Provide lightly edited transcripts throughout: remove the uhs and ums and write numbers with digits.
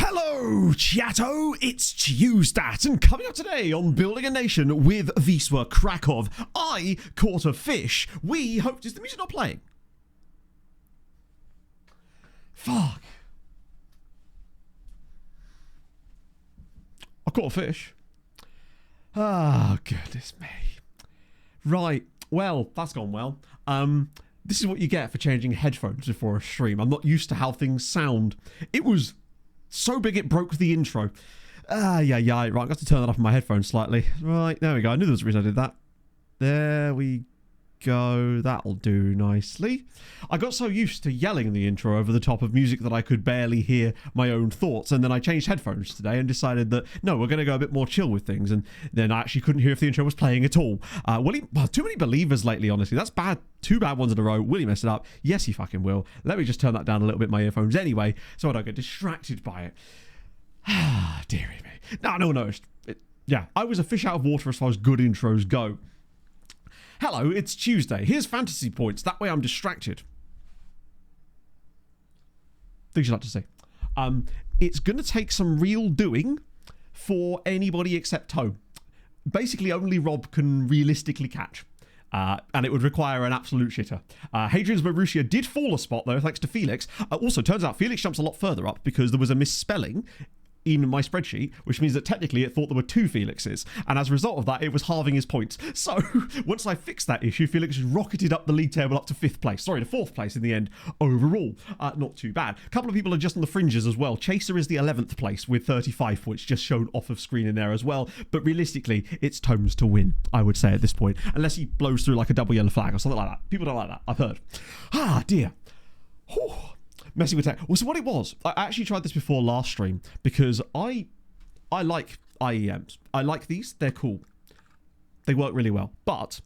Hello, Chatto! It's Tuesdat, and coming up today on Building a Nation with Wisła Kraków, I caught a fish. We hoped... Is the music not playing? Fuck. I caught a fish. Ah, goodness me. Right, well, that's gone well. This is what you get for changing headphones before a stream. I'm not used to how things sound. It was so big it broke the intro. Yeah. Right, I've got to turn that up on my headphones slightly. Right, there we go. I knew there was a reason I did that. There we go. That'll do nicely. I got so used to yelling the intro over the top of music that I could barely hear my own thoughts, and then I changed headphones today and decided that, no, we're going to go a bit more chill with things, and then I actually couldn't hear if the intro was playing at all. Too many believers lately, honestly. That's bad. 2 bad ones in a row. Will he mess it up? Yes, he fucking will. Let me just turn that down a little bit in my earphones anyway, so I don't get distracted by it. Ah, dearie me. No. Yeah, I was a fish out of water as far as good intros go. Hello, it's Tuesday. Here's fantasy points. That way I'm distracted. Things you'd like to see. It's going to take some real doing for anybody except Toe. Basically, only Rob can realistically catch. And it would require an absolute shitter. Hadrian's Borussia did fall a spot, though, thanks to Felix. Also, turns out Felix jumps a lot further up because there was a misspelling in my spreadsheet, which means that technically it thought there were 2 Felixes, and as a result of that it was halving his points. So once I fixed that issue, Felix rocketed up the league table up to 5th place, sorry, to 4th place in the end overall. Not too bad. A couple of people are just on the fringes as well. Chaser is the 11th place with 35 points, just shown off of screen in there as well, but realistically it's Tomes to win, I would say, at this point, unless he blows through like a double yellow flag or something like that. People don't like that, I've heard. Ah dear. Whew. Messing with tech. Well, so what it was, I actually tried this before last stream because I like IEMs. I like these. They're cool. They work really well. But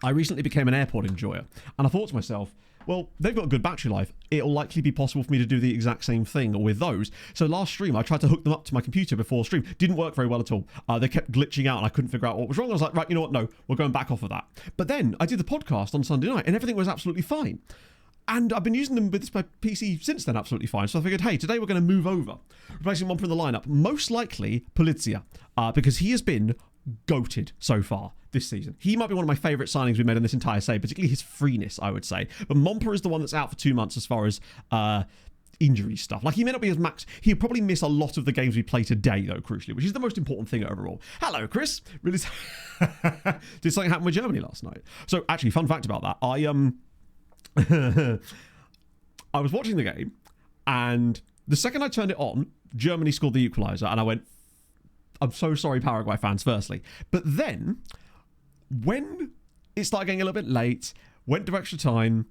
I recently became an airport enjoyer, and I thought to myself, well, they've got a good battery life. It'll likely be possible for me to do the exact same thing with those. So last stream, I tried to hook them up to my computer before stream. Didn't work very well at all. They kept glitching out and I couldn't figure out what was wrong. I was like, right, you know what? No, we're going back off of that. But then I did the podcast on Sunday night and everything was absolutely fine. And I've been using them with my PC since then absolutely fine. So I figured, hey, today we're going to move over. Replacing one from the lineup. Most likely, Polizia. Because he has been goated so far this season. He might be one of my favourite signings we've made in this entire save, particularly his freeness, I would say. But Momper is the one that's out for 2 months as far as injury stuff. Like, he may not be as max. He'll probably miss a lot of the games we play today, though, crucially, which is the most important thing overall. Hello, Chris. Really? Did something happen with Germany last night? So, actually, fun fact about that. I was watching the game, and the second I turned it on, Germany scored the equaliser, and I went, I'm so sorry, Paraguay fans, firstly. But then, when it started getting a little bit late, went to extra time,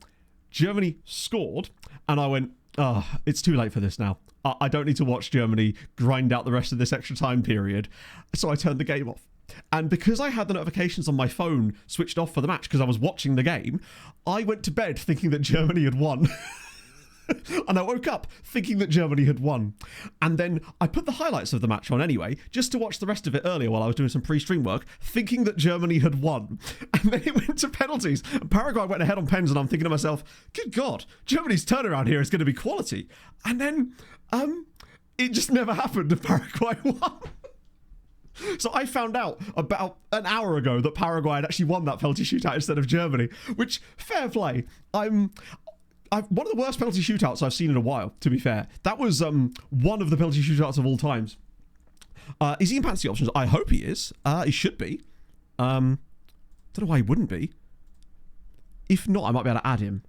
Germany scored, and I went, oh, it's too late for this now. I don't need to watch Germany grind out the rest of this extra time period. So I turned the game off. And because I had the notifications on my phone switched off for the match because I was watching the game, I went to bed thinking that Germany had won. And I woke up thinking that Germany had won. And then I put the highlights of the match on anyway, just to watch the rest of it earlier while I was doing some pre-stream work, thinking that Germany had won. And then it went to penalties. And Paraguay went ahead on pens, and I'm thinking to myself, good God, Germany's turnaround here is going to be quality. And then it just never happened and Paraguay won. So I found out about an hour ago that Paraguay had actually won that penalty shootout instead of Germany, which, fair play. One of the worst penalty shootouts I've seen in a while, to be fair. That was one of the penalty shootouts of all times. Is he in fantasy options? I hope he is. He should be. Don't know why he wouldn't be. If not, I might be able to add him.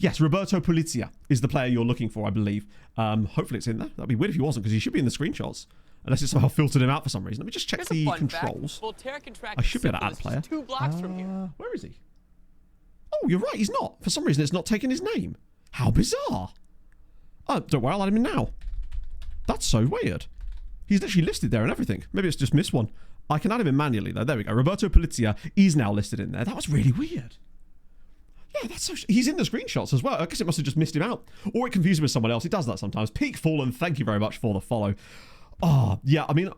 Yes, Roberto Polizia is the player you're looking for, I believe. Hopefully it's in there. That'd be weird if he wasn't, because he should be in the screenshots. Unless it somehow filtered him out for some reason. Let me just check the controls. I should be able to add a player. 2 blocks from here. Where is he? Oh, you're right, he's not. For some reason, it's not taking his name. How bizarre. Oh, don't worry, I'll add him in now. That's so weird. He's literally listed there and everything. Maybe it's just missed one. I can add him in manually, though. There we go. Roberto Polizia is now listed in there. That was really weird. Yeah, that's so... He's in the screenshots as well. I guess it must have just missed him out. Or it confused him with someone else. It does that sometimes. Peak Fallen, thank you very much for the follow. Oh, yeah, I mean...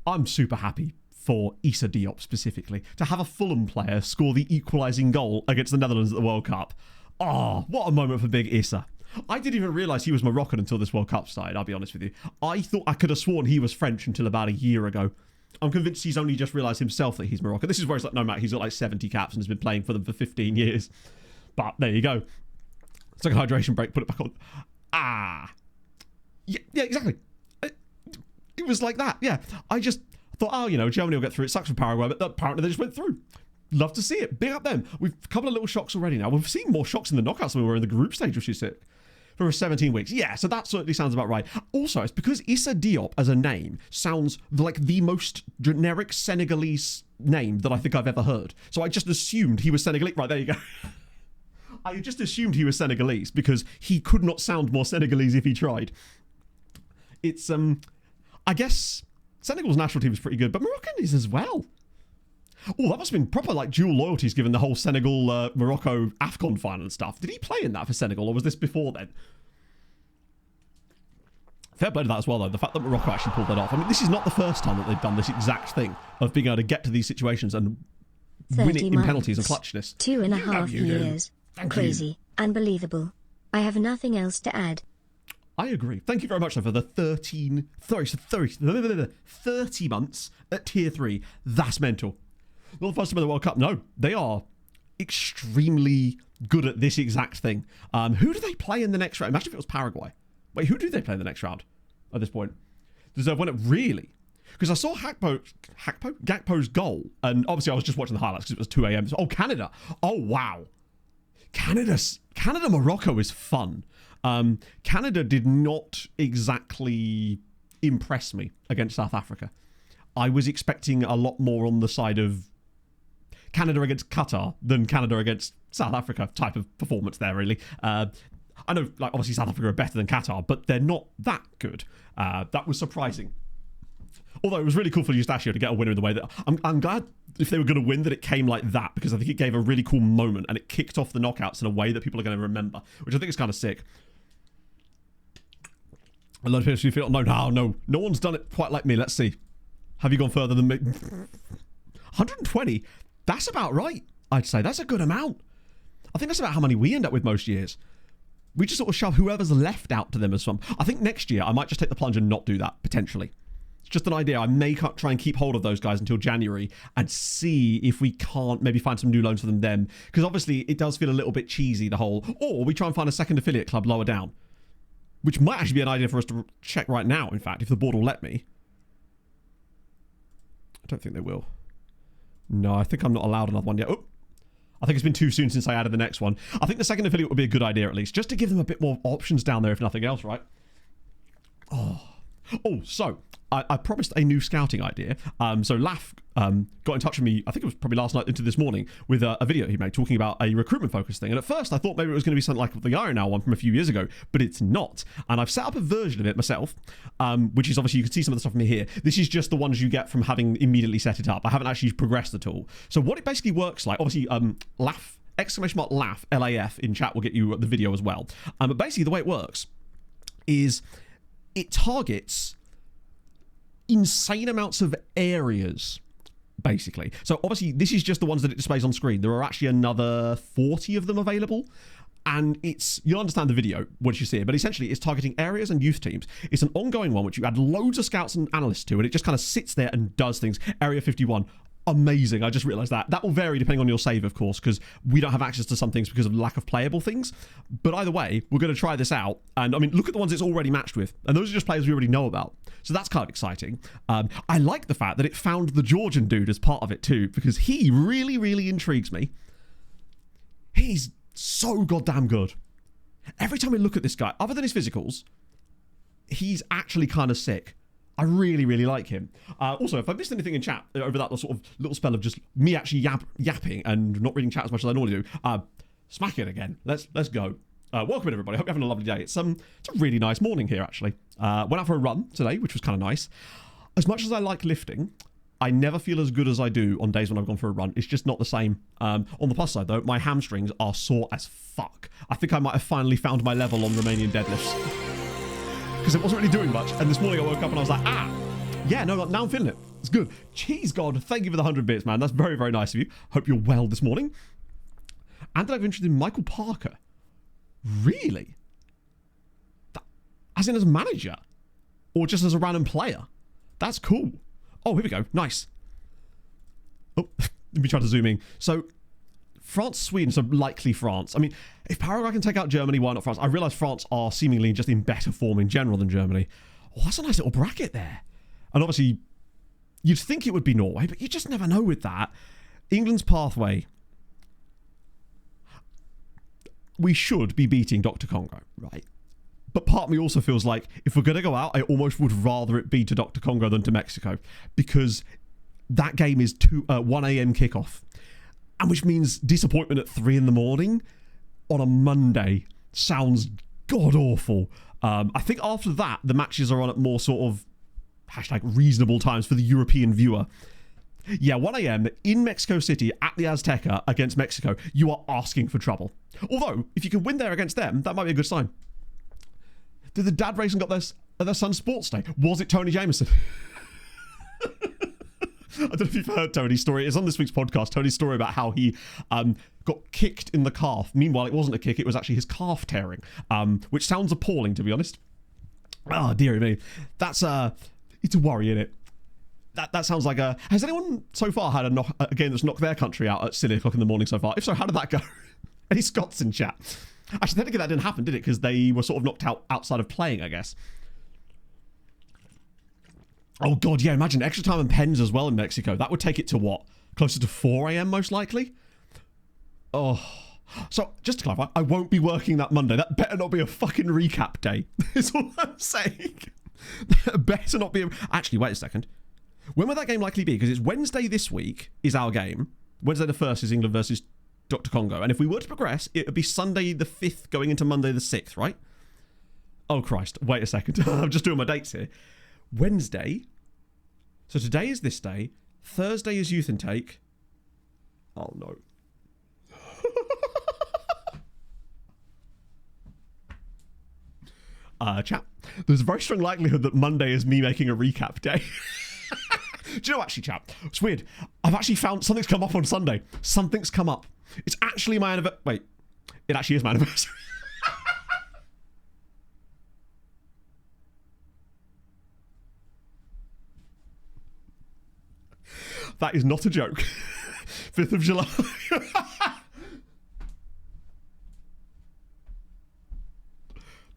I'm super happy for Issa Diop specifically. To have a Fulham player score the equalising goal against the Netherlands at the World Cup. Oh, what a moment for big Issa. I didn't even realise he was Moroccan until this World Cup started, I'll be honest with you. I thought I could have sworn he was French until about a year ago. I'm convinced he's only just realised himself that he's Moroccan. This is where it's like, no, Matt, he's got like 70 caps and has been playing for them for 15 years. But there you go. It's like a hydration break, put it back on. Yeah, exactly. It was like that, yeah. I just thought, oh, Germany will get through. It sucks for Paraguay, but apparently they just went through. Love to see it. Big up them. We've a couple of little shocks already now. We've seen more shocks in the knockouts than we were in the group stage, which is sick. For 17 weeks. Yeah, so that certainly sounds about right. Also, it's because Issa Diop as a name sounds like the most generic Senegalese name that I think I've ever heard. So I just assumed he was Senegalese. Right, there you go. I just assumed he was Senegalese because he could not sound more Senegalese if he tried. It's, I guess Senegal's national team is pretty good, but Moroccan is as well. Oh, that must have been proper like dual loyalties given the whole Senegal Morocco AFCON final and stuff. Did he play in that for Senegal or was this before then? Fair play to that as well though, the fact that Morocco actually pulled that off. I mean, this is not the first time that they've done this exact thing of being able to get to these situations and win it in penalties and clutchness. 2.5 years. Crazy. Unbelievable. I have nothing else to add. I agree. Thank you very much though, for the 30 months at tier 3. That's mental. Not the first time in the World Cup. No, they are extremely good at this exact thing. Who do they play in the next round? Imagine if it was Paraguay. Wait, who do they play in the next round at this point? Does they win it really? Because I saw Gakpo's goal, and obviously I was just watching the highlights because it was 2 a.m. So, Canada. Oh, wow. Canada-Morocco is fun. Canada did not exactly impress me against South Africa. I was expecting a lot more on the side of Canada against Qatar than Canada against South Africa type of performance there, really. I know, like, obviously South Africa are better than Qatar, but they're not that good. That was surprising. Although it was really cool for Eustachio to get a winner in the way that... I'm glad if they were going to win that it came like that, because I think it gave a really cool moment and it kicked off the knockouts in a way that people are going to remember, which I think is kind of sick. A lot of people feel, no one's done it quite like me. Let's see. Have you gone further than me? 120? That's about right, I'd say. That's a good amount. I think that's about how many we end up with most years. We just sort of shove whoever's left out to them as some. I think next year I might just take the plunge and not do that, potentially. It's just an idea. I may try and keep hold of those guys until January and see if we can't maybe find some new loans for them then. Because obviously it does feel a little bit cheesy, the whole, or we try and find a second affiliate club lower down. Which might actually be an idea for us to check right now, in fact, if the board will let me. I don't think they will. No, I think I'm not allowed another one yet. Oh, I think it's been too soon since I added the next one. I think the second affiliate would be a good idea, at least, just to give them a bit more options down there, if nothing else, right? So I promised a new scouting idea. So Laf got in touch with me, I think it was probably last night into this morning, with a video he made talking about a recruitment focused thing. And at first I thought maybe it was going to be something like the Iron Now one from a few years ago, but it's not. And I've set up a version of it myself, which is obviously, you can see some of the stuff from here. This is just the ones you get from having immediately set it up. I haven't actually progressed at all. So what it basically works like, obviously Laf, !Laugh, LAF in chat will get you the video as well. But basically the way it works is it targets insane amounts of areas, basically. So obviously this is just the ones that it displays on screen. There are actually another 40 of them available, and you'll understand the video once you see it, but essentially it's targeting areas and youth teams. It's an ongoing one which you add loads of scouts and analysts to, and it just kind of sits there and does things. Area 51, amazing. I just realized that will vary depending on your save, of course, because we don't have access to some things because of lack of playable things. But either way, we're going to try this out, and I mean, look at the ones it's already matched with, and those are just players we already know about, so that's kind of exciting. I like the fact that it found the Georgian dude as part of it too, because he really, really intrigues me. He's so goddamn good. Every time I look at this guy, other than his physicals, he's actually kind of sick. I really, really like him. Also, if I missed anything in chat over that sort of little spell of just me actually yapping and not reading chat as much as I normally do, smack it again. Let's go. Welcome in, everybody. Hope you're having a lovely day. It's a really nice morning here, actually. Went out for a run today, which was kind of nice. As much as I like lifting, I never feel as good as I do on days when I've gone for a run. It's just not the same. On the plus side, though, my hamstrings are sore as fuck. I think I might have finally found my level on Romanian deadlifts. Because it wasn't really doing much, and this morning I woke up and I was like, yeah, no, now I'm feeling it. It's good. Cheese God, thank you for the 100 bits, man. That's very, very nice of you. Hope you're well this morning. And that I've interested in Michael Parker. Really? As in as a manager? Or just as a random player? That's cool. Oh, here we go. Nice. Oh, let me try to zoom in. So, France, Sweden, so likely France. I mean, if Paraguay can take out Germany, why not France? I realise France are seemingly just in better form in general than Germany. Oh, that's a nice little bracket there. And obviously, you'd think it would be Norway, but you just never know with that. England's pathway. We should be beating Dr. Congo, right? But part of me also feels like if we're going to go out, I almost would rather it be to Dr. Congo than to Mexico, because that game is 1 a.m. kickoff, and which means disappointment at 3 in the morning on a Monday sounds god awful. I think after that, the matches are on at more sort of #reasonable times for the European viewer. Yeah, 1 a.m. in Mexico City at the Azteca against Mexico, you are asking for trouble. Although, if you can win there against them, that might be a good sign. Did the dad racing got their son's sports day? Was it Tony Jameson? I don't know if you've heard Tony's story. It's on this week's podcast, Tony's story about how he got kicked in the calf. Meanwhile, it wasn't a kick, it was actually his calf tearing, which sounds appalling, to be honest. Oh, dearie me. That's it's a worry, innit? That sounds like a... Has anyone so far had a game that's knocked their country out at silly o'clock in the morning so far? If so, how did that go? Any Scots in chat? Actually, technically that didn't happen, did it? Because they were sort of knocked out outside of playing, I guess. Oh, God, yeah, imagine extra time and pens as well in Mexico. That would take it to what? Closer to 4 a.m. most likely? Oh. So, just to clarify, I won't be working that Monday. That better not be a fucking recap day. Is all I'm saying. That better not be... Actually, wait a second. When will that game likely be? Because it's Wednesday this week is our game. Wednesday the 1st is England versus Dr. Congo. And if we were to progress, it would be Sunday the 5th going into Monday the 6th, right? Oh, Christ. Wait a second. I'm just doing my dates here. Wednesday. So today is this day. Thursday is youth intake. Oh, no. Chat. There's a very strong likelihood that Monday is me making a recap day. Do you know, actually, chat, it's weird. I've actually found something's come up on Sunday. Something's come up. It's actually my anniversary. Wait, it actually is my anniversary. That is not a joke. 5th of July.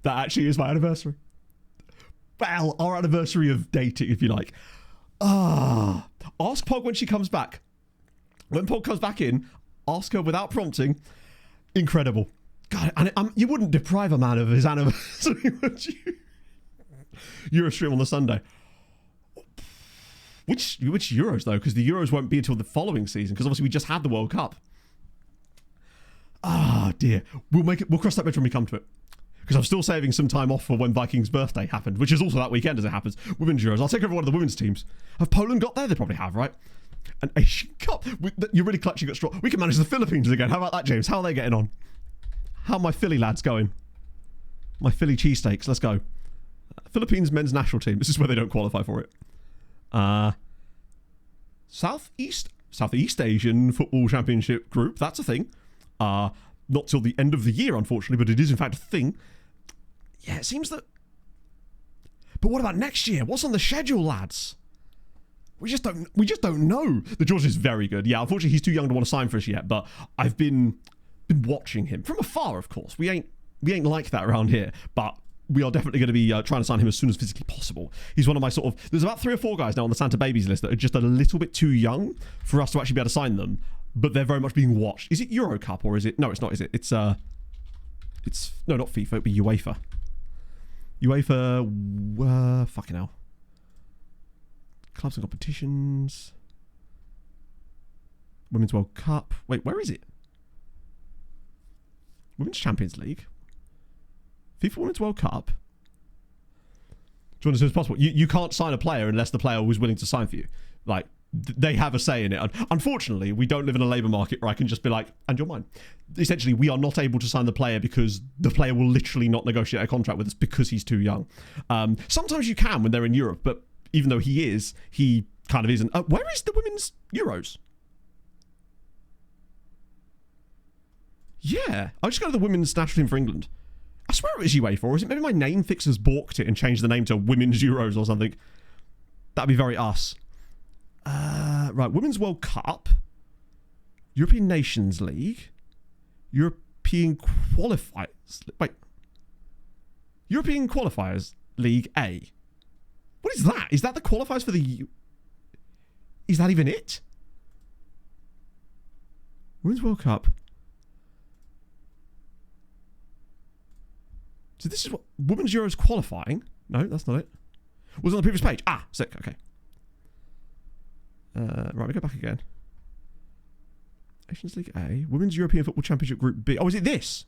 That actually is my anniversary. Well, our anniversary of dating, if you like. Ask Pog when she comes back. When Pog comes back in, ask her without prompting. Incredible. God, and you wouldn't deprive a man of his anniversary, would you? Eurostream on the Sunday. Which Euros, though? Because the Euros won't be until the following season, because obviously we just had the World Cup. Ah, dear. We'll cross that bridge when we come to it. Because I'm still saving some time off for when Vikings' birthday happened, which is also that weekend as it happens. Women's Euros. I'll take over one of the women's teams. Have Poland got there? They probably have, right? An Asian Cup. You're really clutching at straw. We can manage the Philippines again. How about that, James? How are they getting on? How are my Philly lads going? My Philly cheesesteaks. Let's go. Philippines men's national team. This is where they don't qualify for it. Southeast Asian Football Championship group. That's a thing. Not till the end of the year, unfortunately, but it is in fact a thing. Yeah, it seems that... But what about next year? What's on the schedule, lads? We just don't know. The George is very good. Yeah, unfortunately, he's too young to want to sign for us yet, but I've been watching him. From afar, of course. We ain't like that around here, but we are definitely going to be trying to sign him as soon as physically possible. He's one of my sort of... There's about 3 or 4 guys now on the Santa Babies list that are just a little bit too young for us to actually be able to sign them, but they're very much being watched. Is it Euro Cup or is it... No, it's not, is it? It's no, not FIFA. It'd be UEFA. UEFA... fucking hell. Clubs and competitions. Women's World Cup. Wait, where is it? Women's Champions League. FIFA Women's World Cup. Do you want to do as possible? You can't sign a player unless the player was willing to sign for you. Like, they have a say in it. Unfortunately, we don't live in a labour market where I can just be like, and you're mine. Essentially, we are not able to sign the player because the player will literally not negotiate a contract with us because he's too young. Sometimes you can when they're in Europe, but even though he kind of isn't. Where is the women's Euros? Yeah, I'll just go to the women's national team for England. I swear it was UEFA, or is it maybe my name fixers balked it and changed the name to Women's Euros or something? That'd be very us. Right, Women's World Cup, European Nations League, European Qualifiers. Wait. European Qualifiers League A. What is that? Is that the qualifiers for the... Is that even it? Women's World Cup. So this is what... Women's Euros qualifying. No, that's not it. Was it on the previous page? Ah, sick. Okay. Right, we go back again. Nations League A. Women's European Football Championship Group B. Oh, is it this?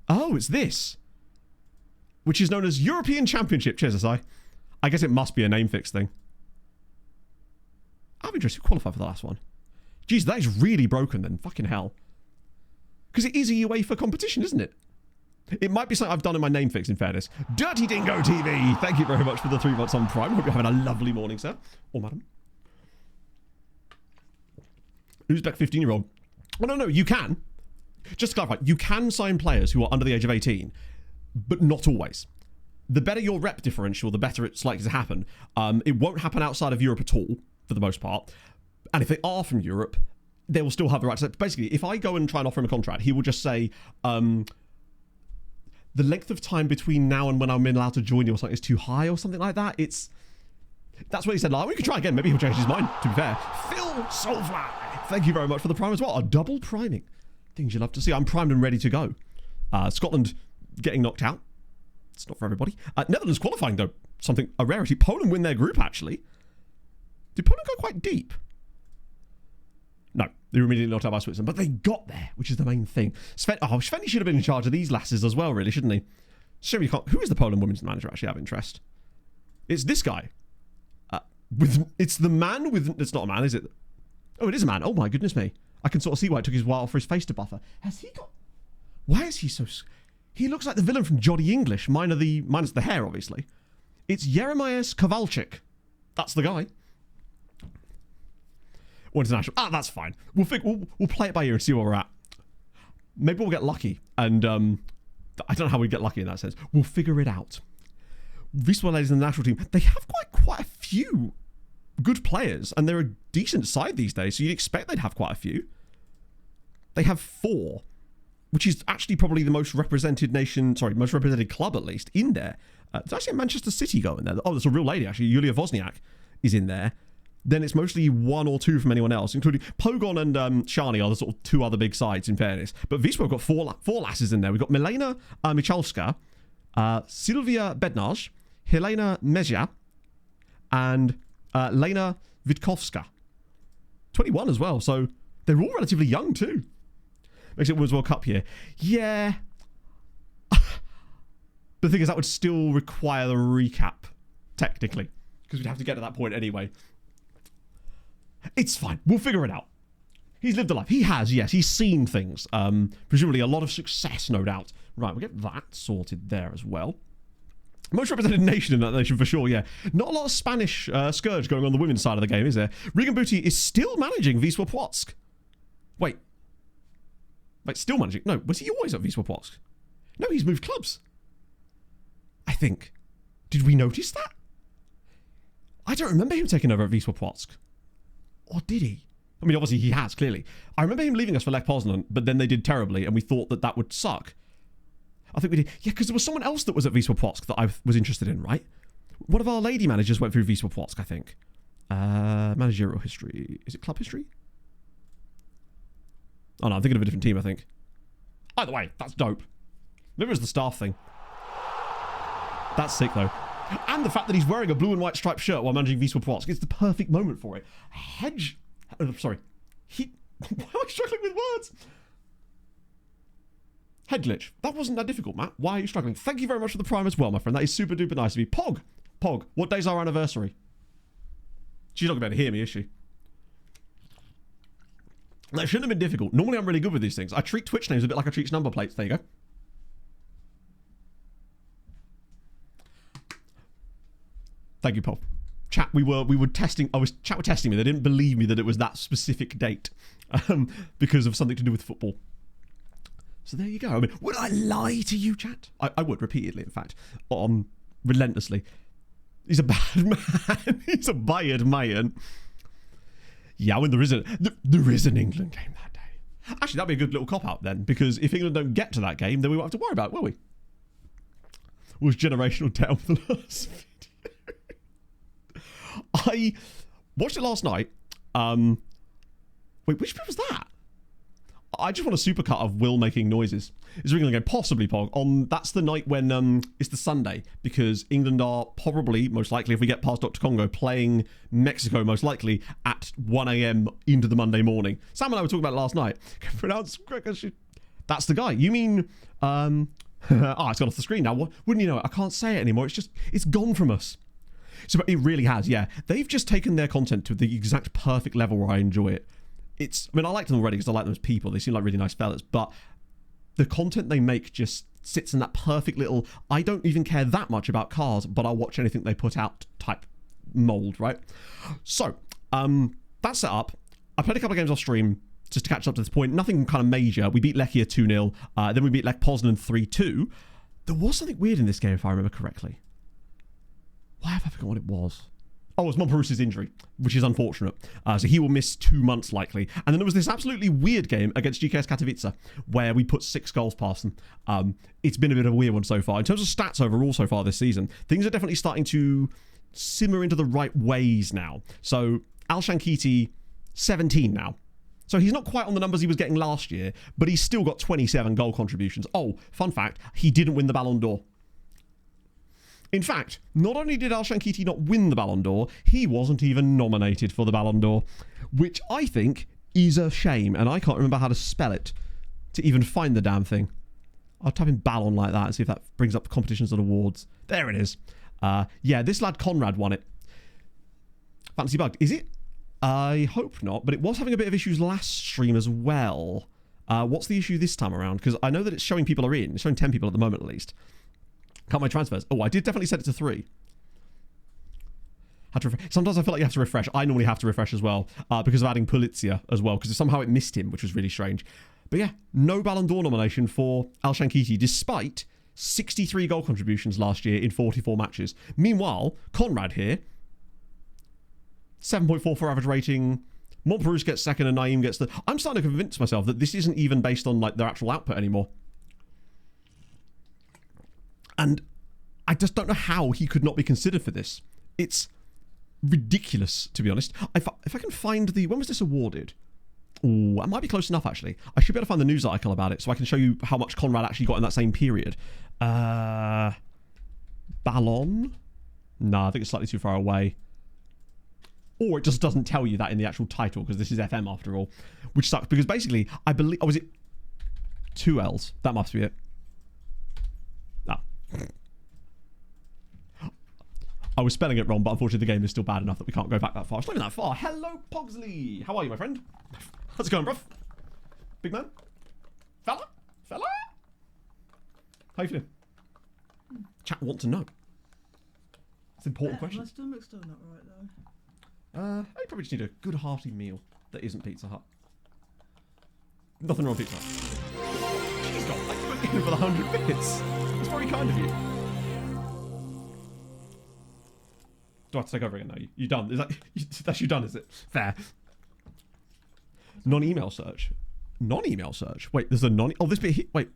Oh, it's this. Which is known as European Championship. Cheers, SI. I guess it must be a name fix thing. I'm interested to qualify for the last one. Jeez, that is really broken then. Fucking hell. Because it is a UEFA competition, isn't it? It might be something I've done in my name fix, in fairness. Dirty Dingo TV! Thank you very much for the 3 months on Prime. Hope you're having a lovely morning, sir. Or madam. Uzbek 15-year-old. Oh, no, you can. Just to clarify, you can sign players who are under the age of 18, but not always. The better your rep differential, the better it's likely to happen. It won't happen outside of Europe at all, for the most part. And if they are from Europe, they will still have the right to... Basically, if I go and try and offer him a contract, he will just say, the length of time between now and when I'm allowed to join you or something is too high or something like that. That's what he said. Like, we could try again. Maybe he'll change his mind, to be fair. Phil Soulfly, thank you very much for the prime as well. A double priming. Things you love to see. I'm primed and ready to go. Scotland getting knocked out. It's not for everybody. Netherlands qualifying, though. A rarity. Poland win their group, actually. Did Poland go quite deep? No, they were immediately knocked out by Switzerland, but they got there, which is the main thing. Sveni should have been in charge of these lasses as well, really, shouldn't he? Sure, you can't. Who is the Poland women's manager, actually, out of interest? It's this guy. It's the man with... It's not a man, is it? Oh, it is a man. Oh, my goodness me. I can sort of see why it took his while for his face to buffer. Has he got... Why is he so... He looks like the villain from Johnny English, minus the hair, obviously. It's Jeremias Kowalczyk. That's the guy. Or international. That's fine. We'll play it by ear and see where we're at. Maybe we'll get lucky. And I don't know how we get lucky in that sense. We'll figure it out. Wisła ladies in the national team, they have quite a few good players, and they're a decent side these days, so you'd expect they'd have quite a few. They have 4, which is actually probably the most represented most represented club, at least, in there. There's actually a Manchester City go in there. Oh, there's a real lady, actually. Julia Wozniak is in there. Then it's mostly 1 or 2 from anyone else, including Pogon and Shani are the sort of 2 other big sides, in fairness. But Wisła have got 4 lasses in there. We've got Milena Michalska, Sylwia Bednarz, Helena Mezia, and Lena Witkowska. 21 as well, so they're all relatively young too. Makes it Women's World Cup year. Yeah. But the thing is, that would still require the recap, technically, because we'd have to get to that point anyway. It's fine. We'll figure it out. He's lived a life. He has, yes. He's seen things. Presumably a lot of success, no doubt. Right, we'll get that sorted there as well. Most represented nation in that nation, for sure, yeah. Not a lot of Spanish scourge going on the women's side of the game, is there? Regan Booty is still managing Wisła Płock. Wait, still managing? No, was he always at Wisła Płock? No, he's moved clubs. I think. Did we notice that? I don't remember him taking over at Wisła Płock. Or did he? I mean, obviously he has, clearly. I remember him leaving us for Lech Poznan, but then they did terribly, and we thought that would suck. I think we did. Yeah, because there was someone else that was at Wisła Płock that I was interested in, right? One of our lady managers went through Wisła Płock, I think. Managerial history. Is it club history? Oh, no, I'm thinking of a different team, I think. Either way, that's dope. Maybe it was the staff thing. That's sick, though. And the fact that he's wearing a blue and white striped shirt while managing Wisła Płock. It's the perfect moment for it. Why am I struggling with words? Head glitch. That wasn't that difficult, Matt. Why are you struggling? Thank you very much for the prime as well, my friend. That is super duper nice of you. Pog, what day's our anniversary? She's not going to be able to hear me, is she? That shouldn't have been difficult. Normally I'm really good with these things. I treat Twitch names a bit like I treat number plates. There you go. Thank you, Paul. Chat, we were testing. Chat were testing me. They didn't believe me that it was that specific date because of something to do with football. So there you go. I mean, would I lie to you, chat? I would, repeatedly, in fact. Relentlessly. He's a bad man. He's a bad man. Yeah, when there is an England game that day. Actually, that'd be a good little cop-out then, because if England don't get to that game, then we won't have to worry about it, will we? Was generational down for the last video. I watched it last night. Wait, which bit was that? I just want a supercut of Will making noises. Is England going possibly, Pog? That's the night when it's the Sunday, because England are probably, most likely, if we get past Dr. Congo, playing Mexico, most likely, at 1 a.m. into the Monday morning. Sam and I were talking about it last night. Pronounce that's the guy. You mean... it's gone off the screen now. Wouldn't you know it? I can't say it anymore. It's gone from us. So it really has, yeah. They've just taken their content to the exact perfect level where I enjoy it. I like them already because I like them as people. They seem like really nice fellas. But the content they make just sits in that perfect little, I don't even care that much about cars, but I'll watch anything they put out type mold, right? So, that's set up. I played a couple of games off stream just to catch up to this point. Nothing kind of major. We beat Lechia 2-0. Then we beat Lech Poznan 3-2. There was something weird in this game, if I remember correctly. Why have I forgotten what it was? Oh, it was Monparous's injury, which is unfortunate. So he will miss 2 months likely. And then there was this absolutely weird game against GKS Katowice where we put 6 goals past them. It's been a bit of a weird one so far. In terms of stats overall so far this season, things are definitely starting to simmer into the right ways now. So Al Shankiti, 17 now. So he's not quite on the numbers he was getting last year, but he's still got 27 goal contributions. Oh, fun fact, he didn't win the Ballon d'Or. In fact, not only did Al Shankiti not win the Ballon d'Or, he wasn't even nominated for the Ballon d'Or, which I think is a shame, and I can't remember how to spell it to even find the damn thing. I'll type in Ballon like that and see if that brings up competitions and awards. There it is. Yeah, this lad Conrad won it. Fantasy bugged. Is it? I hope not, but it was having a bit of issues last stream as well. What's the issue this time around? Because I know that it's showing people are in. It's showing 10 people at the moment at least. Can't my transfers? Oh, I did definitely set it to 3. Had to sometimes I feel like you have to refresh. I normally have to refresh as well because of adding Pulizia as well, because somehow it missed him, which was really strange. But yeah, no Ballon d'Or nomination for Al Shankiti, despite 63 goal contributions last year in 44 matches. Meanwhile, Conrad here, 7.4 for average rating. Montparous gets second and Naeem gets the... I'm starting to convince myself that this isn't even based on like their actual output anymore. And I just don't know how he could not be considered for this. It's ridiculous, to be honest. If I can find the... When was this awarded? Oh, it might be close enough, actually. I should be able to find the news article about it so I can show you how much Conrad actually got in that same period. Ballon? No, I think it's slightly too far away. Or it just doesn't tell you that in the actual title, because this is FM after all. Which sucks, because basically, I believe... Oh, was it 2 L's? That must be it. No. I was spelling it wrong, but unfortunately the game is still bad enough that we can't go back that far. It's not even that far. Hello, Pogsley. How are you, my friend? How's it going, bruv? Big man? Fella? How you feeling? Chat want to know. It's an important question. My stomach's still not right, though. You probably just need a good hearty meal that isn't Pizza Hut. Nothing wrong with Pizza Hut. She's got like in for the 100 bits. It's very kind of you. Do I have to take over again now? You done? Is that that's you done? Is it fair? Non-email search. Non-email search. Wait, there's a non. Oh, this bit here. Wait.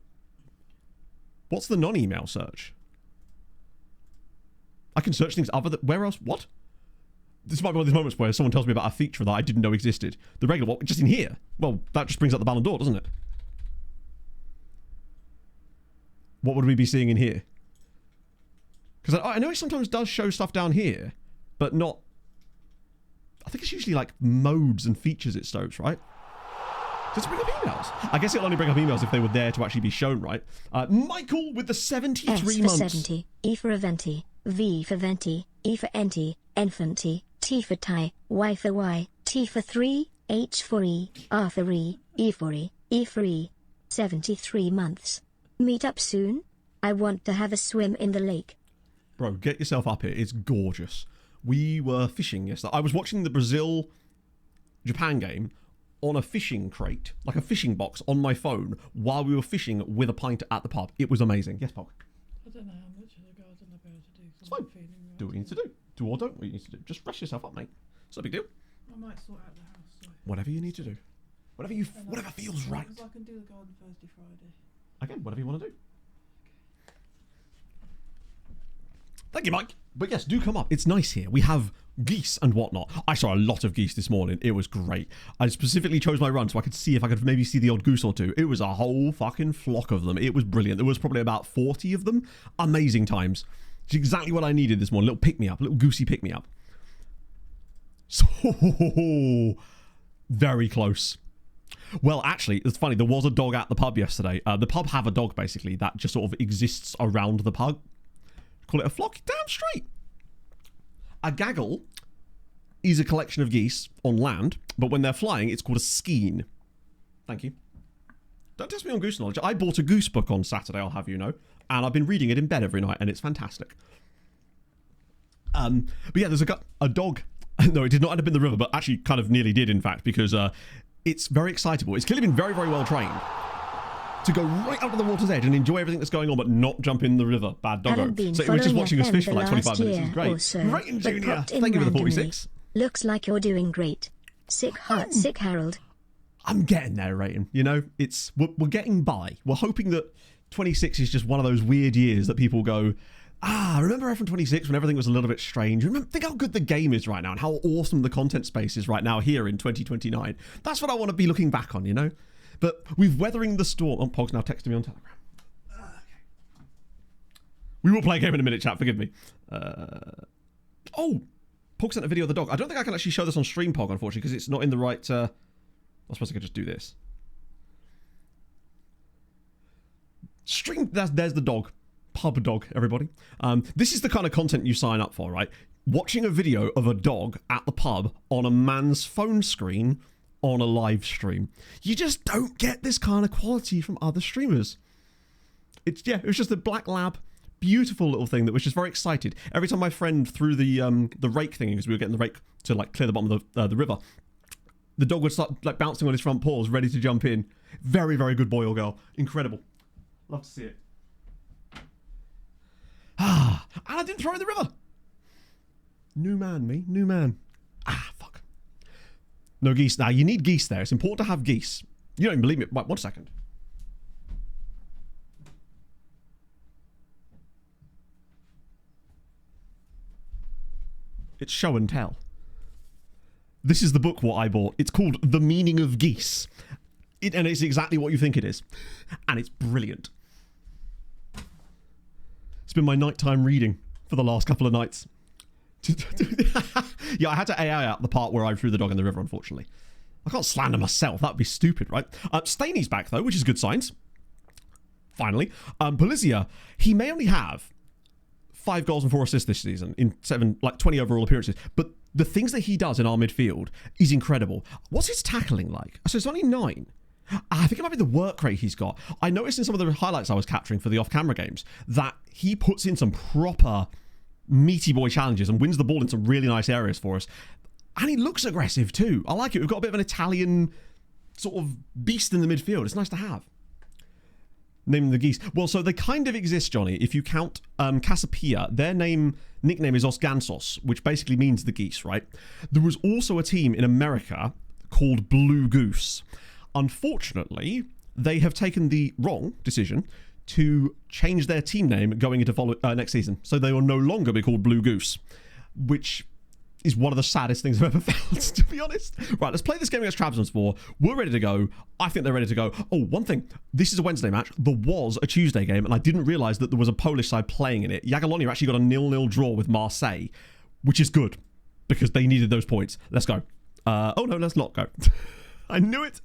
What's the non-email search? I can search things other than where else? What? This might be one of these moments where someone tells me about a feature that I didn't know existed. The regular one, just in here. Well, that just brings up the Ballon d'Or, doesn't it? What would we be seeing in here? Because I know it sometimes does show stuff down here, but not... I think it's usually like modes and features it shows, right? Does it bring up emails? I guess it'll only bring up emails if they were there to actually be shown, right? Michael with the 73 S for months. 70, E for Eventi, V for Venti, E for Enti, Enfanti, T for Tie, Y for Y, T for 3, H for E, R for E for E for E. 73 months. Meet up soon? I want to have a swim in the lake. Bro, get yourself up here. It's gorgeous. We were fishing yesterday. I was watching the Brazil-Japan game on a fishing crate, like a fishing box, on my phone while we were fishing with a pint at the pub. It was amazing. Yes, Pog? I don't know how much of the garden I'll be able to do. It's fine. Do what you need to do. Do or don't what you need to do. Just rest yourself up, mate. It's no big deal. I might sort out the house. So. Whatever you need to do. Whatever feels right. Because I can do the garden Thursday, Friday. Again, whatever you want to do. Thank you, Mike. But yes, do come up. It's nice here. We have geese and whatnot. I saw a lot of geese this morning. It was great. I specifically chose my run so I could see if I could maybe see the odd goose or two. It was a whole fucking flock of them. It was brilliant. There was probably about 40 of them. Amazing times. It's exactly what I needed this morning. A little pick-me-up. A little goosey pick-me-up. So, very close. Well, actually, it's funny. There was a dog at the pub yesterday. The pub have a dog, basically, that just sort of exists around the pub. Call it a flock? Damn straight. A gaggle is a collection of geese on land, but when they're flying, it's called a skein. Thank you. Don't test me on goose knowledge. I bought a goose book on Saturday, I'll have you know, and I've been reading it in bed every night, and it's fantastic. But yeah, there's a dog. No, it did not end up in the river, but actually kind of nearly did, in fact, because it's very excitable. It's clearly been very, very well trained to go right up to the water's edge and enjoy everything that's going on, but not jump in the river. Bad doggo. So it was just watching us fish for like 25 minutes. It was great. Great, and Junior. Thank you for the 46. Looks like you're doing great. Sick heart, sick Harold. I'm getting there, Rayton. You know, we're getting by. We're hoping that 26 is just one of those weird years that people go, remember F1 26 when everything was a little bit strange? Think how good the game is right now and how awesome the content space is right now here in 2029. That's what I want to be looking back on, you know? But we've weathering the storm. Oh, Pog's now texting me on Telegram. Okay. We will play a game in a minute, chat. Forgive me. Pog sent a video of the dog. I don't think I can actually show this on stream, Pog, unfortunately, because it's not in the right... I suppose I could just do this. Stream... There's the dog. Pub dog, everybody. This is the kind of content you sign up for, right? Watching a video of a dog at the pub on a man's phone screen on a live stream. You just don't get this kind of quality from other streamers. It was just a black lab, beautiful little thing that was just very excited. Every time my friend threw the rake thingy, because we were getting the rake to like clear the bottom of the river, the dog would start like bouncing on his front paws, ready to jump in. Very, very good boy or girl. Incredible. Love to see it. And I didn't throw it in the river. New man, me. New man. Fuck. No geese. Now, you need geese there. It's important to have geese. You don't even believe me. Wait, 1 second. It's show and tell. This is the book what I bought. It's called The Meaning of Geese. And it's exactly what you think it is. And it's brilliant. It's been my nighttime reading for the last couple of nights. Yeah, I had to AI out the part where I threw the dog in the river, unfortunately. I can't slander myself. That would be stupid, right? Staney's back, though, which is good signs. Finally. Polizia, he may only have 5 goals and 4 assists this season in 20 overall appearances. But the things that he does in our midfield is incredible. What's his tackling like? So it's only 9. I think it might be the work rate he's got. I noticed in some of the highlights I was capturing for the off-camera games that he puts in some proper meaty boy challenges and wins the ball in some really nice areas for us. And he looks aggressive too. I like it. We've got a bit of an Italian sort of beast in the midfield. It's nice to have. Name the geese. Well, so they kind of exist, Johnny. If you count Casapia, their nickname is Os Gansos, which basically means the geese, right? There was also a team in America called Blue Goose. Unfortunately, they have taken the wrong decision to change their team name going into next season. So they will no longer be called Blue Goose, which is one of the saddest things I've ever felt, to be honest. Right, let's play this game against Trabzonspor. We're ready to go. I think they're ready to go. Oh, one thing. This is a Wednesday match. There was a Tuesday game, and I didn't realise that there was a Polish side playing in it. Jagiellonia actually got a 0-0 draw with Marseille, which is good, because they needed those points. Let's go. Oh, no, let's not go. I knew it.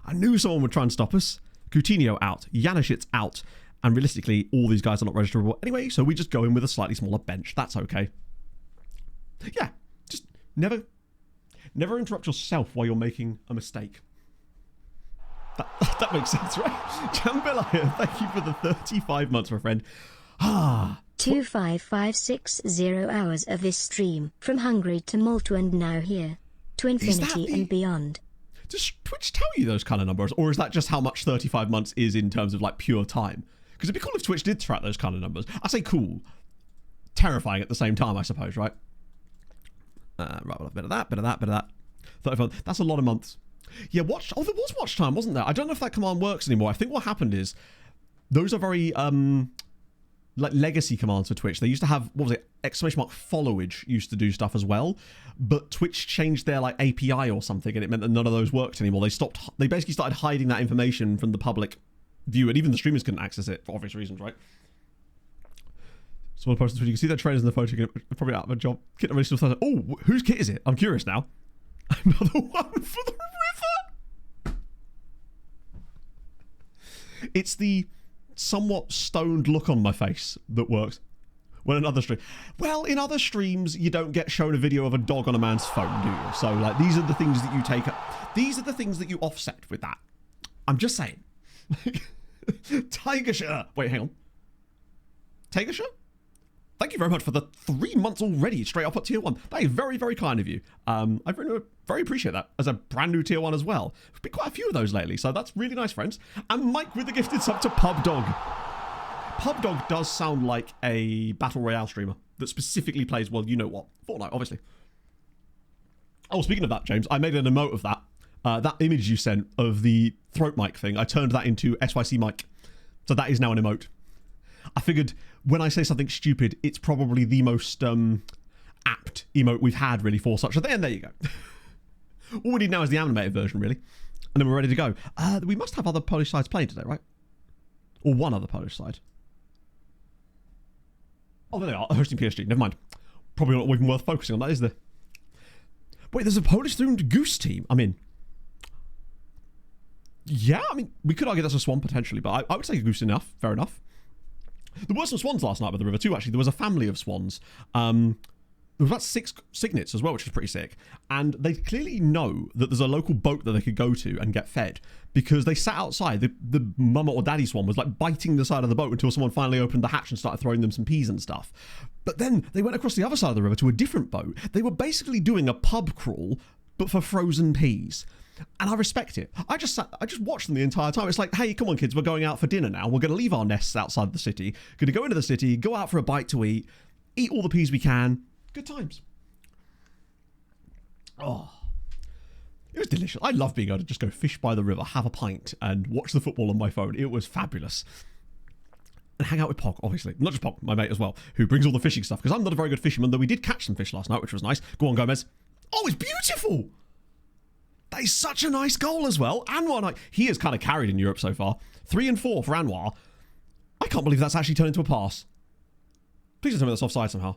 I knew someone would try and stop us. Coutinho out. Janishic's out. And realistically, all these guys are not registerable anyway, so we just go in with a slightly smaller bench. That's okay. Yeah, just never interrupt yourself while you're making a mistake. That makes sense, right? Jambalaya, thank you for the 35 months, my friend. 25560 hours of this stream, from Hungary to Malta and now here, to infinity and beyond. Does Twitch tell you those kind of numbers, or is that just how much 35 months is in terms of like pure time? Because it'd be cool if Twitch did track those kind of numbers. I say cool, terrifying at the same time, I suppose, right? Right, well, a bit of that, bit of that, bit of that. 35. That's a lot of months. Yeah, watch. Oh, there was watch time, wasn't there? I don't know if that command works anymore. I think what happened is those are very like legacy commands for Twitch. They used to have, what was it, !followage used to do stuff as well, but Twitch changed their like API or something, and it meant that none of those worked anymore. They basically started hiding that information from the public view, and even the streamers couldn't access it for obvious reasons, right? Someone posted, you can see their trainers in the photo, probably out of a job. Kit already still says, oh, whose kit is it? I'm curious now. Another one for the river. It's the somewhat stoned look on my face that works. When another stream, well, in other streams, you don't get shown a video of a dog on a man's phone, do you? So, like, these are the things that you take up. These are the things that you offset with that. I'm just saying. Tiger shirt. Wait, hang on. Tiger shirt? Thank you very much for the 3 months already, straight up at tier 1. That is very, very kind of you. I very appreciate that as a brand new tier 1 as well. There's been quite a few of those lately, so that's really nice, friends. And Mike with the gifted sub to Pub Dog. Pub Dog does sound like a Battle Royale streamer that specifically plays, well, you know what, Fortnite, obviously. Oh, speaking of that, James, I made an emote of that. That image you sent of the throat mic thing, I turned that into SYC mic. So that is now an emote. I figured when I say something stupid, it's probably the most apt emote we've had, really, for such a thing. And there you go. All we need now is the animated version, really. And then we're ready to go. We must have other Polish sides playing today, right? Or one other Polish side. Oh, there they are, hosting PSG. Never mind. Probably not even worth focusing on that, is there? Wait, there's a Polish-themed Goose team. I'm in. Yeah, I mean, we could argue that's a Swan, potentially, but I would say Goose enough. Fair enough. There were some swans last night by the river too, actually. There was a family of swans. There was about 6 cygnets as well, which is pretty sick. And they clearly know that there's a local boat that they could go to and get fed, because they sat outside. The mama or daddy swan was like biting the side of the boat until someone finally opened the hatch and started throwing them some peas and stuff. But then they went across the other side of the river to a different boat. They were basically doing a pub crawl, but for frozen peas. And I respect it. I just watched them the entire time. It's like, hey, come on, kids, we're going out for dinner now. We're going to leave our nests outside the city. Going to go into the city, go out for a bite to eat all the peas we can. Good times. Oh, it was delicious. I love being able to just go fish by the river, have a pint, and watch the football on my phone. It was fabulous. And hang out with Pog, obviously. Not just Pog, my mate as well, who brings all the fishing stuff, because I'm not a very good fisherman, though we did catch some fish last night, which was nice. Go on, Gomez. Oh, it's beautiful. That is such a nice goal as well. Anwar, he is kind of carried in Europe so far. 3 and 4 for Anwar. I can't believe that's actually turned into a pass. Please don't tell me that's offside somehow.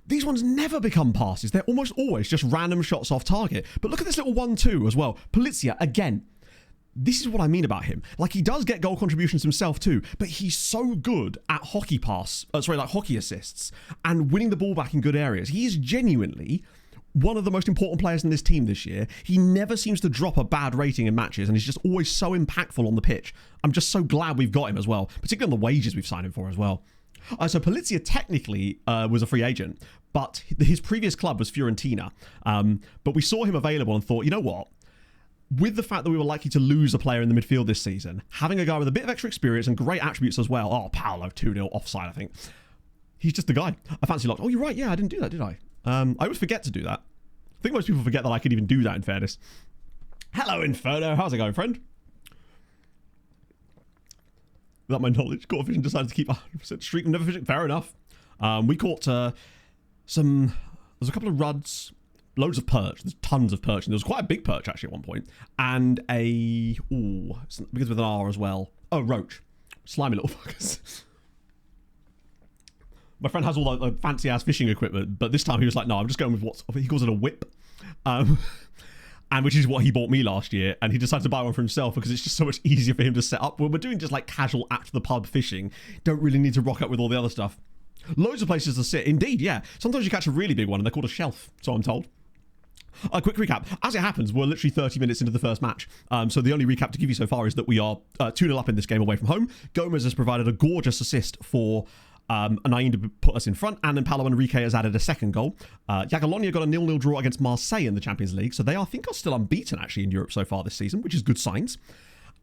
These ones never become passes. They're almost always just random shots off target. But look at this little 1-2 as well. Polizia, again. This is what I mean about him. Like, he does get goal contributions himself too, but he's so good at hockey hockey assists and winning the ball back in good areas. He is genuinely one of the most important players in this team this year. He never seems to drop a bad rating in matches, and he's just always so impactful on the pitch. I'm just so glad we've got him as well, particularly on the wages we've signed him for as well. So Polizia technically was a free agent, but his previous club was Fiorentina. But we saw him available and thought, you know what? With the fact that we were likely to lose a player in the midfield this season, having a guy with a bit of extra experience and great attributes as well. Oh, Paolo, 2-0 offside, I think. He's just the guy. I fancy locked. Oh, you're right. Yeah, I didn't do that, did I? I always forget to do that. I think most people forget that I could even do that, in fairness. Hello, Inferno. How's it going, friend? Without my knowledge, Caught Fishing decided to keep 100% streak of never fishing. Fair enough. We caught there's a couple of ruds, loads of perch. There's tons of perch. And there was quite a big perch, actually, at one point. And it begins with an R as well. Oh, roach. Slimy little fuckers. My friend has all the fancy-ass fishing equipment, but this time he was like, no, I'm just going with he calls it a whip. And which is what he bought me last year, and he decided to buy one for himself because it's just so much easier for him to set up. When we're doing just like casual at the pub fishing, don't really need to rock up with all the other stuff. Loads of places to sit. Indeed, yeah. Sometimes you catch a really big one and they're called a shelf, so I'm told. A quick recap. As it happens, we're literally 30 minutes into the first match. So the only recap to give you so far is that we are 2-0 up in this game away from home. Gomez has provided a gorgeous assist for And Nainda put us in front, and then Paulo Enrique has added a second goal. Jagiellonia got a 0-0 draw against Marseille in the Champions League, so they I think are still unbeaten actually in Europe so far this season, which is good signs.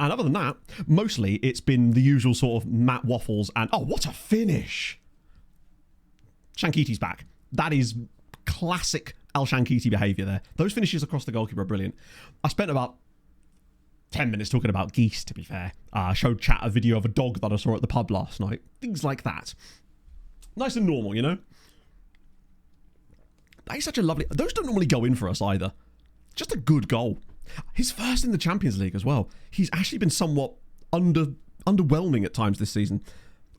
And other than that, mostly it's been the usual sort of Matt Waffles and, oh, what a finish! Shankiti's back. That is classic Al Shankiti behaviour there. Those finishes across the goalkeeper are brilliant. I spent about 10 minutes talking about geese, to be fair. Showed chat a video of a dog that I saw at the pub last night. Things like that. Nice and normal, you know? That is such a lovely... Those don't normally go in for us either. Just a good goal. His first in the Champions League as well. He's actually been somewhat underwhelming at times this season.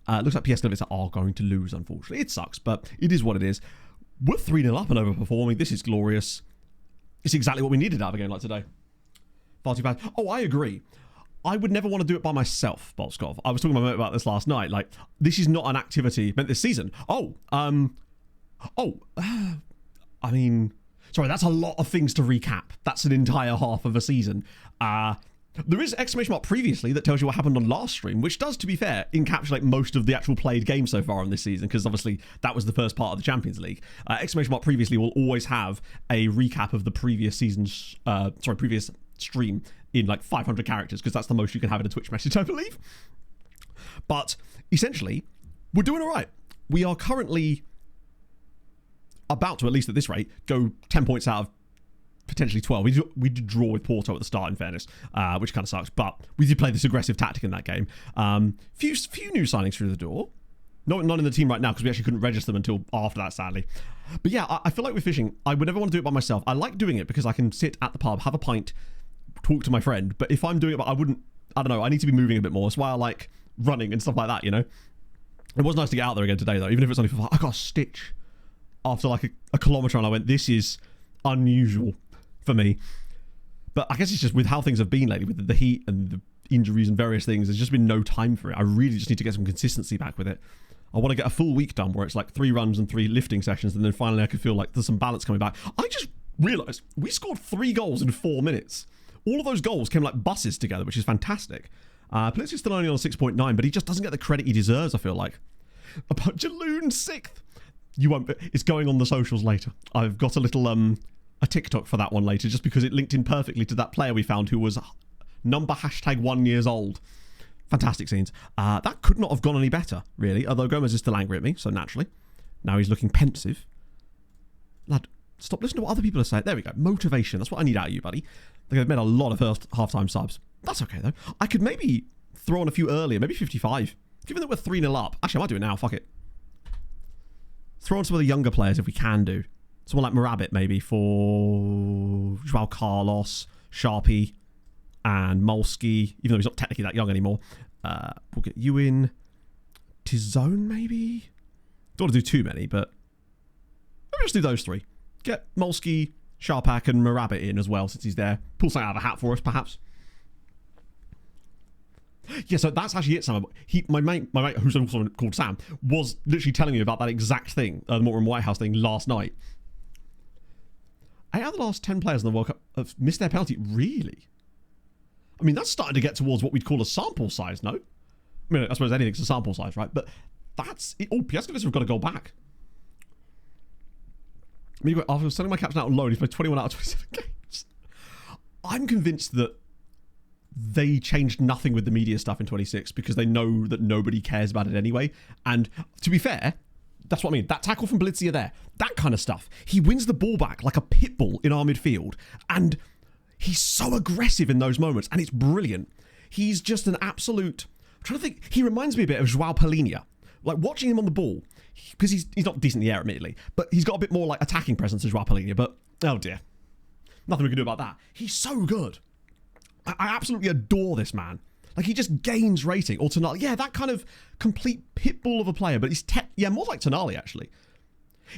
Looks like PSW are going to lose, unfortunately. It sucks, but it is what it is. We're 3-0 up and overperforming. This is glorious. It's exactly what we needed out of a game like today. Far too bad. Oh, I agree. I would never want to do it by myself, Bolskov. I was talking to my mate about this last night. Like, this is not an activity meant this season. I mean, sorry, that's a lot of things to recap. That's an entire half of a season. There is exclamation mark previously that tells you what happened on last stream, which does, to be fair, encapsulate most of the actual played games so far on this season, because obviously that was the first part of the Champions League. Exclamation mark previously will always have a recap of the previous season's, previous stream in like 500 characters, because that's the most you can have in a Twitch message, I believe. But essentially, we're doing all right. We are currently about to, at least at this rate, go 10 points out of potentially 12. We did draw with Porto at the start, in fairness, which kind of sucks, but we did play this aggressive tactic in that game. Few new signings through the door. Not in the team right now, because we actually couldn't register them until after that, sadly. But yeah, I feel like with fishing, I would never want to do it by myself. I like doing it because I can sit at the pub, have a pint, talk to my friend. But if I'm doing it, I don't know, I need to be moving a bit more. That's why I like running and stuff like that, you know? It was nice to get out there again today, though, even if it's only for I got a stitch after like a kilometre, and I went, this is unusual for me. But I guess it's just with how things have been lately, with the heat and the injuries and various things, there's just been no time for it. I really just need to get some consistency back with it. I want to get a full week done where it's like 3 runs and 3 lifting sessions, and then finally I can feel like there's some balance coming back. I just realised we scored 3 goals in 4 minutes. All of those goals came like buses together, which is fantastic. Plitzky's still only on 6.9, but he just doesn't get the credit he deserves, I feel like. About Jaloon 6th. You won't. It's going on the socials later. I've got a little a TikTok for that one later, just because it linked in perfectly to that player we found who was number #1 years old. Fantastic scenes. That could not have gone any better, really, although Gomez is still angry at me, so naturally. Now he's looking pensive. Lad, stop listening to what other people are saying. There we go. Motivation. That's what I need out of you, buddy. They've made a lot of first half-time subs. That's okay, though. I could maybe throw on a few earlier, maybe 55. Given that we're 3-0 up. Actually, I might do it now. Fuck it. Throw on some of the younger players if we can do. Someone like Morabit, maybe, for Joao Carlos, Sharpie, and Molsky, even though he's not technically that young anymore. We'll get you in. Tizone, maybe? Don't want to do too many, but maybe just do those 3. Get Molsky, Sharpak, and Morabit in as well, since he's there. Pull something out of a hat for us, perhaps. Yeah, so that's actually it, Sam. My mate, who's also called Sam, was literally telling me about that exact thing, the Morecambe White House thing, last night. 8 out of the last 10 players in the World Cup have missed their penalty. Really? I mean, that's starting to get towards what we'd call a sample size, no? I mean, I suppose anything's a sample size, right? But that's it. Oh, Piaskovich have got to go back. I mean, after sending my captain out on loan, he's played 21 out of 27 games. I'm convinced that they changed nothing with the media stuff in 26 because they know that nobody cares about it anyway. And to be fair, that's what I mean. That tackle from Blitzia there, that kind of stuff. He wins the ball back like a pit bull in our midfield. And he's so aggressive in those moments. And it's brilliant. He's just an absolute... I'm trying to think. He reminds me a bit of Joao Palhinha. Like watching him on the ball, because he's not decent in the air, admittedly, but he's got a bit more like attacking presence as Joao Palhinha. But, oh dear. Nothing we can do about that. He's so good. I absolutely adore this man. Like, he just gains rating. Or Tonali. Yeah, that kind of complete pitbull of a player. But he's... more like Tonali, actually.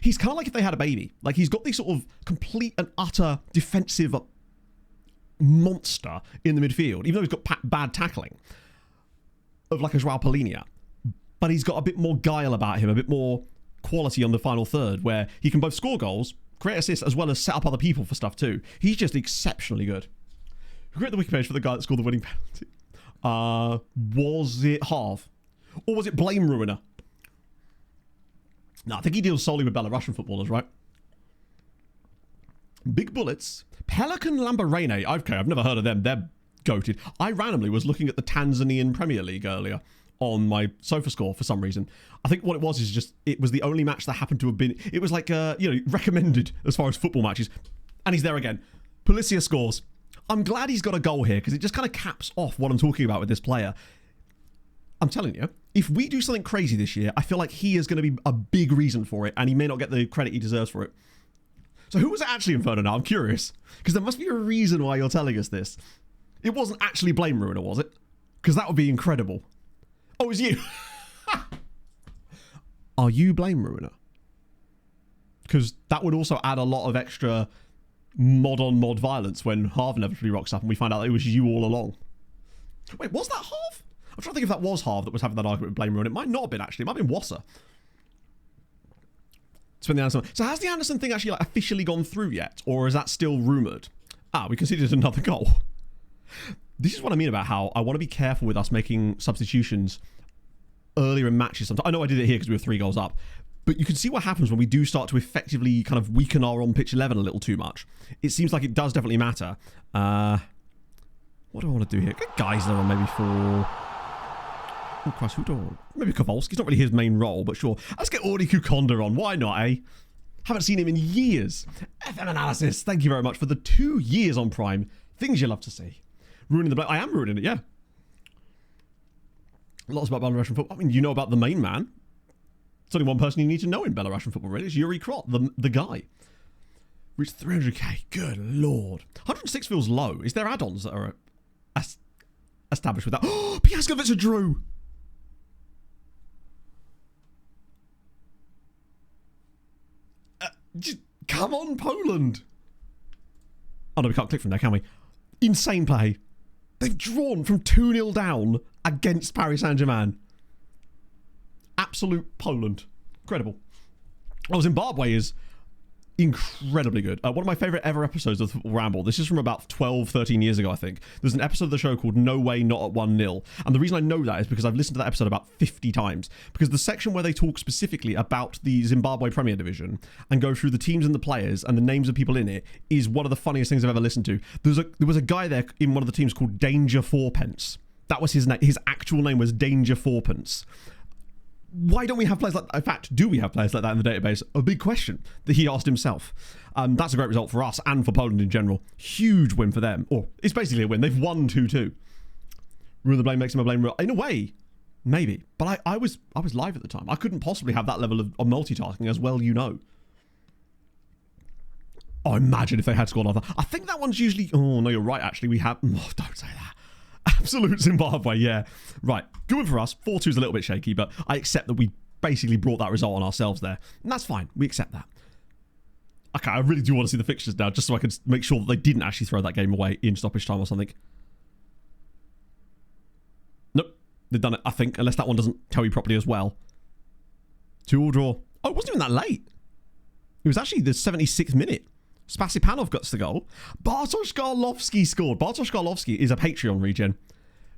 He's kind of like if they had a baby. Like, he's got this sort of complete and utter defensive monster in the midfield. Even though he's got bad tackling. Of like a Joao Palhinha. But he's got a bit more guile about him. A bit more quality on the final third. Where he can both score goals, create assists, as well as set up other people for stuff too. He's just exceptionally good. Create the wiki page for the guy that scored the winning penalty. Was it Harv? Or was it Blame Ruiner? No, I think he deals solely with Belarusian footballers, right? Big Bullets. Pelican Lamborghini. Okay, I've never heard of them. They're goated. I randomly was looking at the Tanzanian Premier League earlier on my sofa score for some reason. I think what it was is just, it was the only match that happened to have been, it was like, recommended as far as football matches. And he's there again. Policia scores. I'm glad he's got a goal here because it just kind of caps off what I'm talking about with this player. I'm telling you, if we do something crazy this year, I feel like he is going to be a big reason for it, and he may not get the credit he deserves for it. So who was it actually Inferno now? I'm curious. Because there must be a reason why you're telling us this. It wasn't actually Blame Ruiner, was it? Because that would be incredible. Oh, it was you. Are you Blame Ruiner? Because that would also add a lot of extra mod-on-mod violence when Harv inevitably rocks up and we find out that it was you all along. Wait, was that Harv? I'm trying to think if that was Harv that was having that argument with Blame Ruiner. It might not have been, actually. It might have been Wasser. So has the Anderson thing actually officially gone through yet? Or is that still rumoured? We conceded another goal. This is what I mean about how I want to be careful with us making substitutions earlier in matches. I know I did it here because we were 3 goals up. But you can see what happens when we do start to effectively kind of weaken our on-pitch 11 a little too much. It seems like it does definitely matter. What do I want to do here? Get Geisler on maybe for... Oh, Christ, who do I want? Maybe Kowalski's not really his main role, but sure. Let's get Audi Kukonda on. Why not, eh? Haven't seen him in years. FM Analysis, thank you very much for the 2 years on Prime. Things you love to see. Ruining the Blame. I am ruining it, yeah. Lots about Belarusian football. I mean, you know about the main man. It's only one person you need to know in Belarusian football, really. It's Yuri Krot, the guy. Reached 300k. Good lord. 106 feels low. Is there add-ons that are established with that? Oh, Piaskovic drew. Just, come on, Poland. Oh, no, we can't click from there, can we? Insane play. They've drawn from 2-0 down against Paris Saint-Germain. Absolute Poland. Incredible. Oh, Zimbabwe is incredibly good. One of my favourite ever episodes of Football Ramble. This is from about 12, 13 years ago, I think. There's an episode of the show called No Way Not at 1-0. And the reason I know that is because I've listened to that episode about 50 times. Because the section where they talk specifically about the Zimbabwe Premier Division and go through the teams and the players and the names of people in it is one of the funniest things I've ever listened to. There was a guy there in one of the teams called Danger Fourpence. That was his name. His actual name was Danger Fourpence. Why don't we have players like that? In fact, do we have players like that in the database? A big question that he asked himself. That's a great result for us and for Poland in general. Huge win for them. Or it's basically a win. They've won 2-2. Ruin the Blame makes him a blame. In a way, maybe. But I was live at the time. I couldn't possibly have that level of multitasking as well, you know. Oh, imagine if they had scored another. I think that one's usually... Oh, no, you're right, actually. We have... Oh, don't say that. Absolute Zimbabwe, yeah. Right, good one for us. 4-2 is a little bit shaky, but I accept that we basically brought that result on ourselves there. And that's fine. We accept that. Okay, I really do want to see the fixtures now, just so I can make sure that they didn't actually throw that game away in stoppage time or something. Nope, they've done it, I think, unless that one doesn't tell you properly as well. 2-2 draw. Oh, it wasn't even that late. It was actually the 76th minute. Spasipanov got the goal. Bartosz Garlovski scored. Bartosz Garlovski is a Patreon regen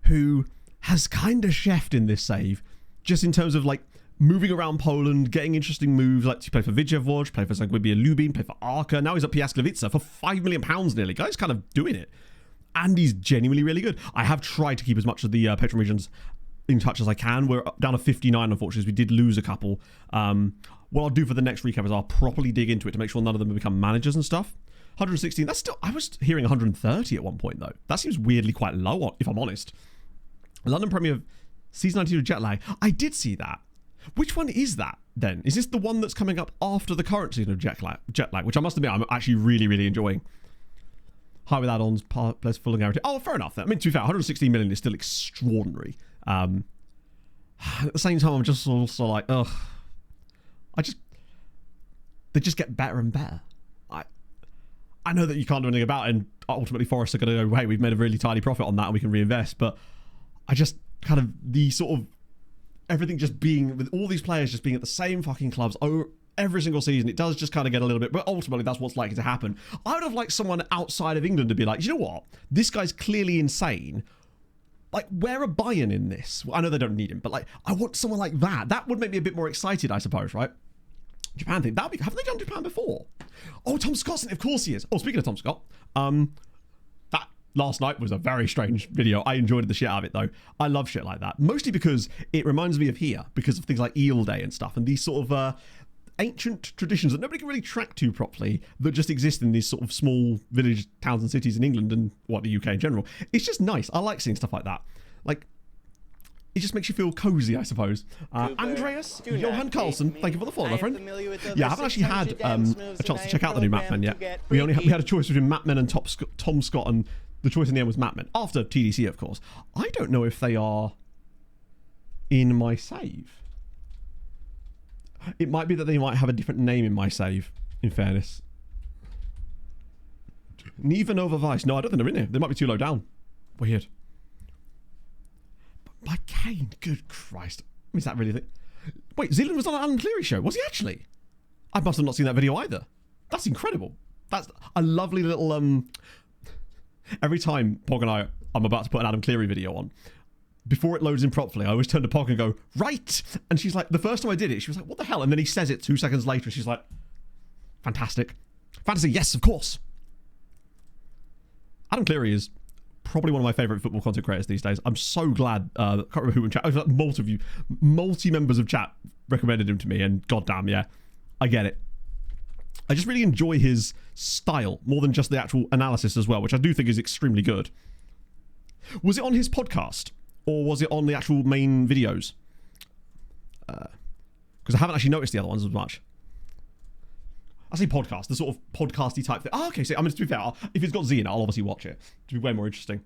who has kind of chefed in this save, just in terms of like moving around Poland, getting interesting moves, like to play for Widzewoż, play for Zagłębie Lubin, play for Arka. Now he's at Piasklewice for £5 million nearly. Guy's kind of doing it. And he's genuinely really good. I have tried to keep as much of the Patreon regions in touch as I can. We're down to 59, unfortunately. We did lose a couple. What I'll do for the next recap is I'll properly dig into it to make sure none of them become managers and stuff. 116, that's still... I was hearing 130 at one point, though. That seems weirdly quite low, if I'm honest. London Premier Season 92 Jet Lag. I did see that. Which one is that, then? Is this the one that's coming up after the current season of Jet Lag, which I must admit I'm actually really, really enjoying. High with add-ons, plus full guarantee. Oh, fair enough. I mean, to be fair, 116 million is still extraordinary. At the same time, I'm just also like, ugh. They just get better and better. I know that you can't do anything about it, and ultimately Forest are going to go, hey, we've made a really tiny profit on that and we can reinvest, but I just kind of, the sort of everything just being, with all these players just being at the same fucking clubs every single season, it does just kind of get a little bit, but ultimately that's what's likely to happen. I would have liked someone outside of England to be like, you know what? This guy's clearly insane. Like, where a Bayern in this? Well, I know they don't need him, but like, I want someone like that. That would make me a bit more excited, I suppose, right? Japan thing. Haven't they done Japan before? Oh, Tom Scott's in it. Of course he is. Oh, speaking of Tom Scott, that last night was a very strange video. I enjoyed the shit out of it, though. I love shit like that. Mostly because it reminds me of here, because of things like Eel Day and stuff, and these sort of ancient traditions that nobody can really track to properly, that just exist in these sort of small village towns and cities in England and, the UK in general. It's just nice. I like seeing stuff like that. Like, it just makes you feel cozy, I suppose. Andreas Johan Carlson, thank you for the follow, my friend. Yeah, I haven't actually had a chance to check out the new Map Men yet. We had a choice between Map Men and Tom Scott, and the choice in the end was Map Men, after TDC, of course. I don't know if they are in my save. It might be that they might have a different name in my save, in fairness. Neva Nova Vice. No, I don't think they're in here. They might be too low down. Weird. My Kane, good Christ. Is that really the... Wait, Zealand was on an Alan Cleary show. Was he actually? I must have not seen that video either. That's incredible. That's a lovely little... Every time Pog and I'm about to put an Adam Cleary video on, before it loads in properly, I always turn to Pog and go, right! And she's like, the first time I did it, she was like, what the hell? And then he says it 2 seconds later, and she's like, fantastic. Fantasy, yes, of course. Adam Cleary is probably one of my favourite football content creators these days. I'm so glad, I can't remember who in chat, multi members of chat recommended him to me, and goddamn, yeah, I get it. I just really enjoy his style, more than just the actual analysis as well, which I do think is extremely good. Was it on his podcast, or was it on the actual main videos? Because I haven't actually noticed the other ones as much. I say podcast, the sort of podcasty type thing. Oh, okay, so I mean, to be fair, if it's got Z in it, I'll obviously watch it. To be way more interesting.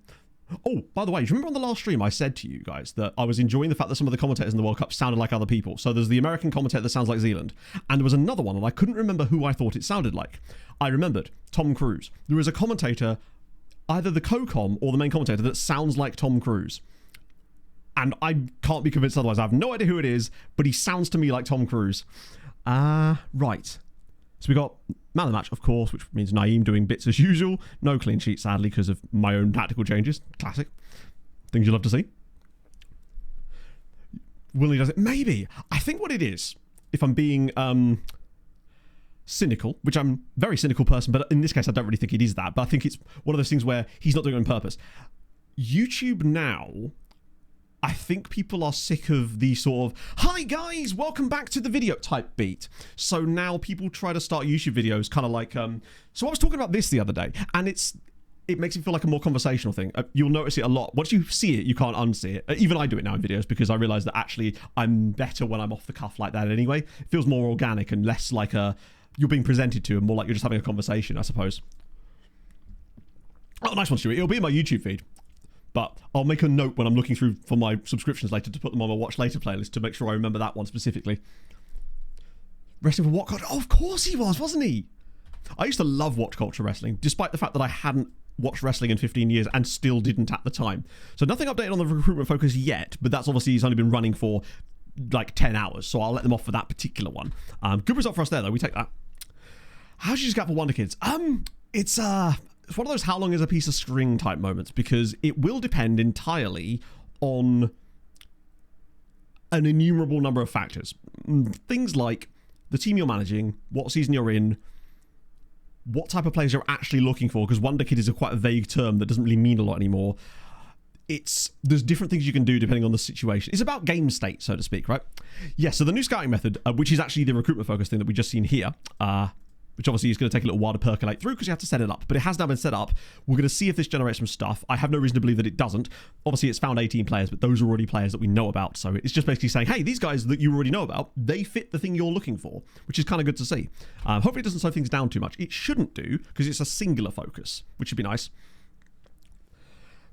Oh, by the way, do you remember on the last stream I said to you guys that I was enjoying the fact that some of the commentators in the World Cup sounded like other people? So there's the American commentator that sounds like Zealand, and there was another one, and I couldn't remember who I thought it sounded like. I remembered Tom Cruise. There is a commentator, either the co-com or the main commentator, that sounds like Tom Cruise. And I can't be convinced otherwise. I have no idea who it is, but he sounds to me like Tom Cruise. Right. So we got man of the match, of course, which means Naeem doing bits as usual. No clean sheet, sadly, because of my own tactical changes. Classic. Things you love to see. Willie does it. Maybe. I think what it is, if I'm being cynical, which I'm a very cynical person, but in this case I don't really think it is that, but I think it's one of those things where he's not doing it on purpose. YouTube now, I think people are sick of the sort of, hi guys, welcome back to the video type beat. So now people try to start YouTube videos kind of like, so I was talking about this the other day, and it makes it feel like a more conversational thing. You'll notice it a lot. Once you see it, you can't unsee it. Even I do it now in videos, because I realise that actually I'm better when I'm off the cuff like that anyway. It feels more organic and less like you're being presented to, and more like you're just having a conversation, I suppose. Oh, nice one, Stuart. It'll be in my YouTube feed. But I'll make a note when I'm looking through for my subscriptions later to put them on my Watch Later playlist to make sure I remember that one specifically. Wrestling for What Culture? Oh, of course he was, wasn't he? I used to love Watch Culture Wrestling, despite the fact that I hadn't watched wrestling in 15 years and still didn't at the time. So nothing updated on the recruitment focus yet, but that's obviously he's only been running for like 10 hours, so I'll let them off for that particular one. Good result for us there, though. We take that. How did you just get for Wonder Kids? It's one of those how long is a piece of string type moments, because it will depend entirely on an innumerable number of factors. Things like the team you're managing, what season you're in, what type of players you're actually looking for, because Wonder Kid is quite a vague term that doesn't really mean a lot anymore. There's different things you can do depending on the situation. It's about game state, so to speak, right? Yeah, so the new scouting method, which is actually the recruitment focus thing that we just seen here, which obviously is going to take a little while to percolate through because you have to set it up. But it has now been set up. We're going to see if this generates some stuff. I have no reason to believe that it doesn't. Obviously, it's found 18 players, but those are already players that we know about. So it's just basically saying, hey, these guys that you already know about, they fit the thing you're looking for, which is kind of good to see. Hopefully it doesn't slow things down too much. It shouldn't do, because it's a singular focus, which should be nice.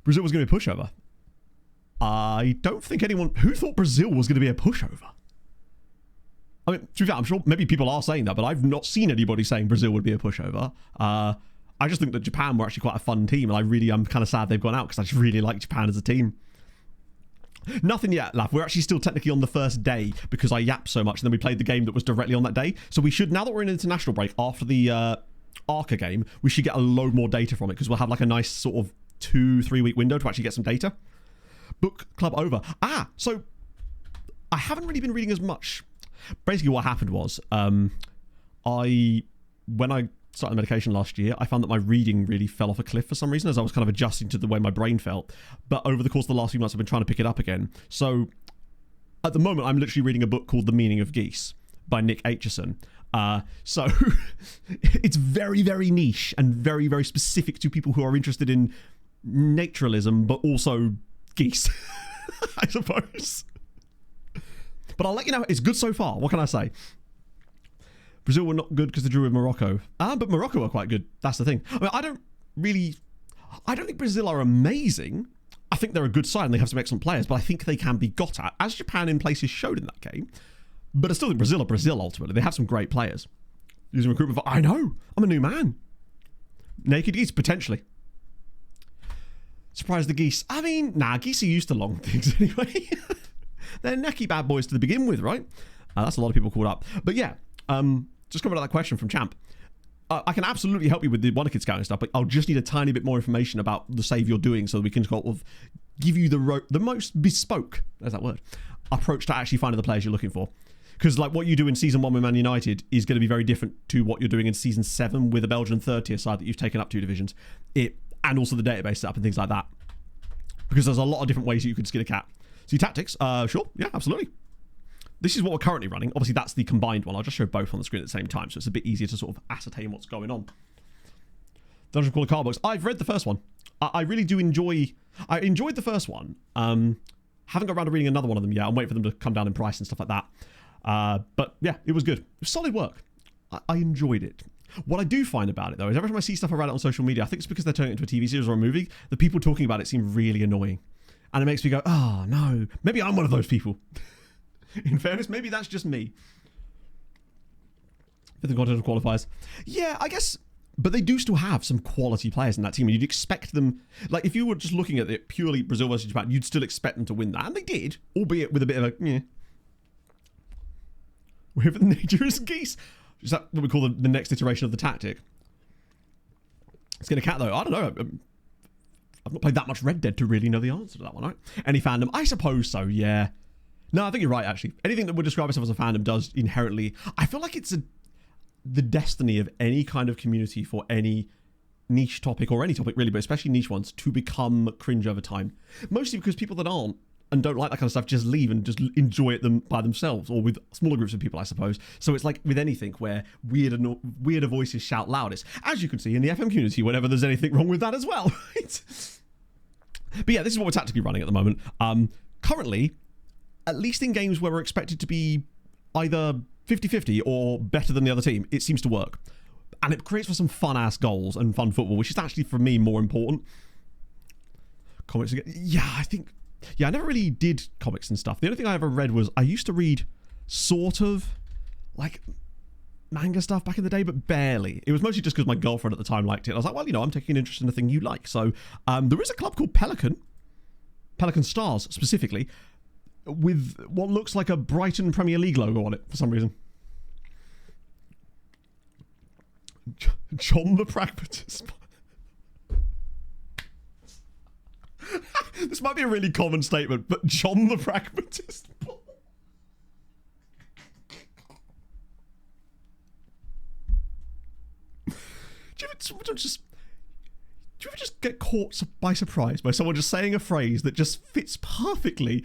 Brazil was going to be a pushover. I don't think anyone... Who thought Brazil was going to be a pushover? I mean, to be fair, I'm sure maybe people are saying that, but I've not seen anybody saying Brazil would be a pushover. I just think that Japan were actually quite a fun team, and I'm kind of sad they've gone out, because I just really like Japan as a team. Nothing yet, Laugh. We're actually still technically on the first day, because I yapped so much, and then we played the game that was directly on that day. So we should, now that we're in international break, after the Arca game, we should get a load more data from it, because we'll have like a nice sort of 2-3 week window to actually get some data. Book club over. So I haven't really been reading as much. Basically what happened was, when I started medication last year, I found that my reading really fell off a cliff for some reason as I was kind of adjusting to the way my brain felt. But over the course of the last few months, I've been trying to pick it up again. So at the moment, I'm literally reading a book called The Meaning of Geese by Nick Aitchison. So it's very, very niche and very, very specific to people who are interested in naturalism, but also geese, I suppose. But I'll let you know, it's good so far. What can I say? Brazil were not good because they drew with Morocco. But Morocco are quite good. That's the thing. I mean, I don't think Brazil are amazing. I think they're a good side and they have some excellent players, but I think they can be got at, as Japan in places showed in that game. But I still think Brazil are Brazil ultimately. They have some great players. Using recruitment for, I know, I'm a new man. Naked geese, potentially. Surprise the geese. I mean, nah, geese are used to long things anyway. They're necky bad boys to begin with, right? That's a lot of people called up. But yeah, just coming to that question from Champ. I can absolutely help you with the Wonder Kid scouting stuff, but I'll just need a tiny bit more information about the save you're doing so that we can sort of give you the most bespoke, there's that word, approach to actually finding the players you're looking for. Because like what you do in Season 1 with Man United is going to be very different to what you're doing in Season 7 with a Belgian third-tier side that you've taken up 2 divisions. And also the database setup and things like that. Because there's a lot of different ways that you could skin a cat. So your tactics, sure, yeah, absolutely. This is what we're currently running. Obviously, that's the combined one. I'll just show both on the screen at the same time, so it's a bit easier to sort of ascertain what's going on. Dungeon Crawler card books. I've read the first one. I really do enjoy... I enjoyed the first one. Haven't got around to reading another one of them yet. I'm waiting for them to come down in price and stuff like that. But yeah, it was good. It was solid work. I enjoyed it. What I do find about it, though, is every time I see stuff about it on social media, I think it's because they're turning it into a TV series or a movie, the people talking about it seem really annoying. And it makes me go, oh, no. Maybe I'm one of those people. In fairness, maybe that's just me. Fifth and continental qualifiers. Yeah, I guess... But they do still have some quality players in that team, and you'd expect them... Like, if you were just looking at it purely Brazil versus Japan, you'd still expect them to win that. And they did, albeit with a bit of a... Yeah. We're for the dangerous geese. Is that what we call the next iteration of the tactic? Skin a cat, though. I don't know. I've not played that much Red Dead to really know the answer to that one, right? Any fandom? I suppose so, yeah. No, I think you're right, actually. Anything that would describe itself as a fandom does inherently... I feel like it's the destiny of any kind of community for any niche topic, or any topic really, but especially niche ones, to become cringe over time. Mostly because people that aren't and don't like that kind of stuff just leave and just enjoy it by themselves, or with smaller groups of people, I suppose. So it's like with anything where weirder voices shout loudest, as you can see in the FM community whenever there's anything wrong with that as well, right? But yeah, this is what we're tactically running at the moment. Currently, at least in games where we're expected to be either 50-50 or better than the other team, it seems to work. And it creates for some fun-ass goals and fun football, which is actually, for me, more important. Comics again. Yeah, I think... Yeah, I never really did comics and stuff. The only thing I ever read was... I used to read sort of, like, manga stuff back in the day, but barely. It was mostly just because my girlfriend at the time liked it. I was like, well, you know, I'm taking an interest in the thing you like. So there is a club called Pelican Stars, specifically, with what looks like a Brighton Premier League logo on it for some reason. John the Pragmatist. This might be a really common statement, but John the Pragmatist. Do you ever just get caught by surprise by someone just saying a phrase that just fits perfectly?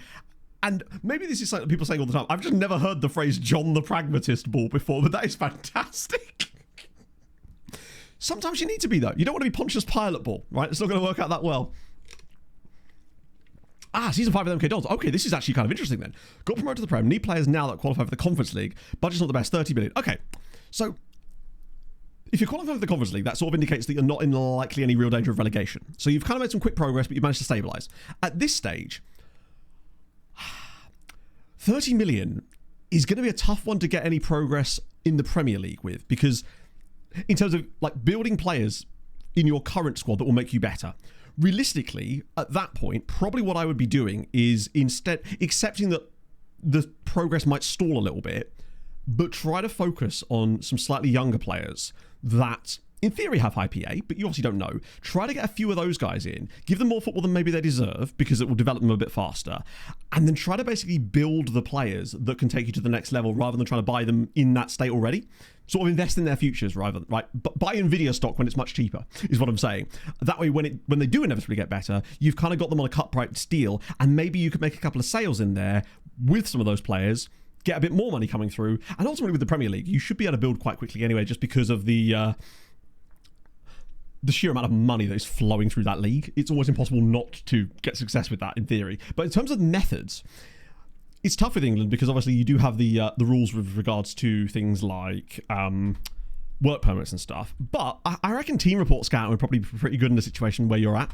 And maybe this is something people saying all the time. I've just never heard the phrase John the Pragmatist ball before, but that is fantastic. Sometimes you need to be, though. You don't want to be Pontius Pilate ball, right? It's not going to work out that well. Season 5 of MK Dons. Okay, this is actually kind of interesting then. Got promoted to the Prem. Need players now that qualify for the Conference League. Budget's not the best, 30 million. Okay, so if you're qualifying for the Conference League, that sort of indicates that you're not in likely any real danger of relegation. So you've kind of made some quick progress, but you've managed to stabilise. At this stage, 30 million is going to be a tough one to get any progress in the Premier League with, because in terms of like building players in your current squad that will make you better, realistically, at that point, probably what I would be doing is instead accepting that the progress might stall a little bit, but try to focus on some slightly younger players that, in theory, have high PA, but you obviously don't know. Try to get a few of those guys in, give them more football than maybe they deserve, because it will develop them a bit faster, and then try to basically build the players that can take you to the next level rather than trying to buy them in that state already. sort of invest in their futures rather than, right? But buy Nvidia stock when it's much cheaper is what I'm saying. That way, when they do inevitably get better, you've kind of got them on a cut price deal, and maybe you could make a couple of sales in there with some of those players, get a bit more money coming through, and ultimately with the Premier League, you should be able to build quite quickly anyway, just because of the sheer amount of money that is flowing through that league. It's almost impossible not to get success with that in theory. But in terms of methods, it's tough with England because obviously you do have the rules with regards to things like work permits and stuff. But I reckon team report scouting would probably be pretty good in the situation where you're at.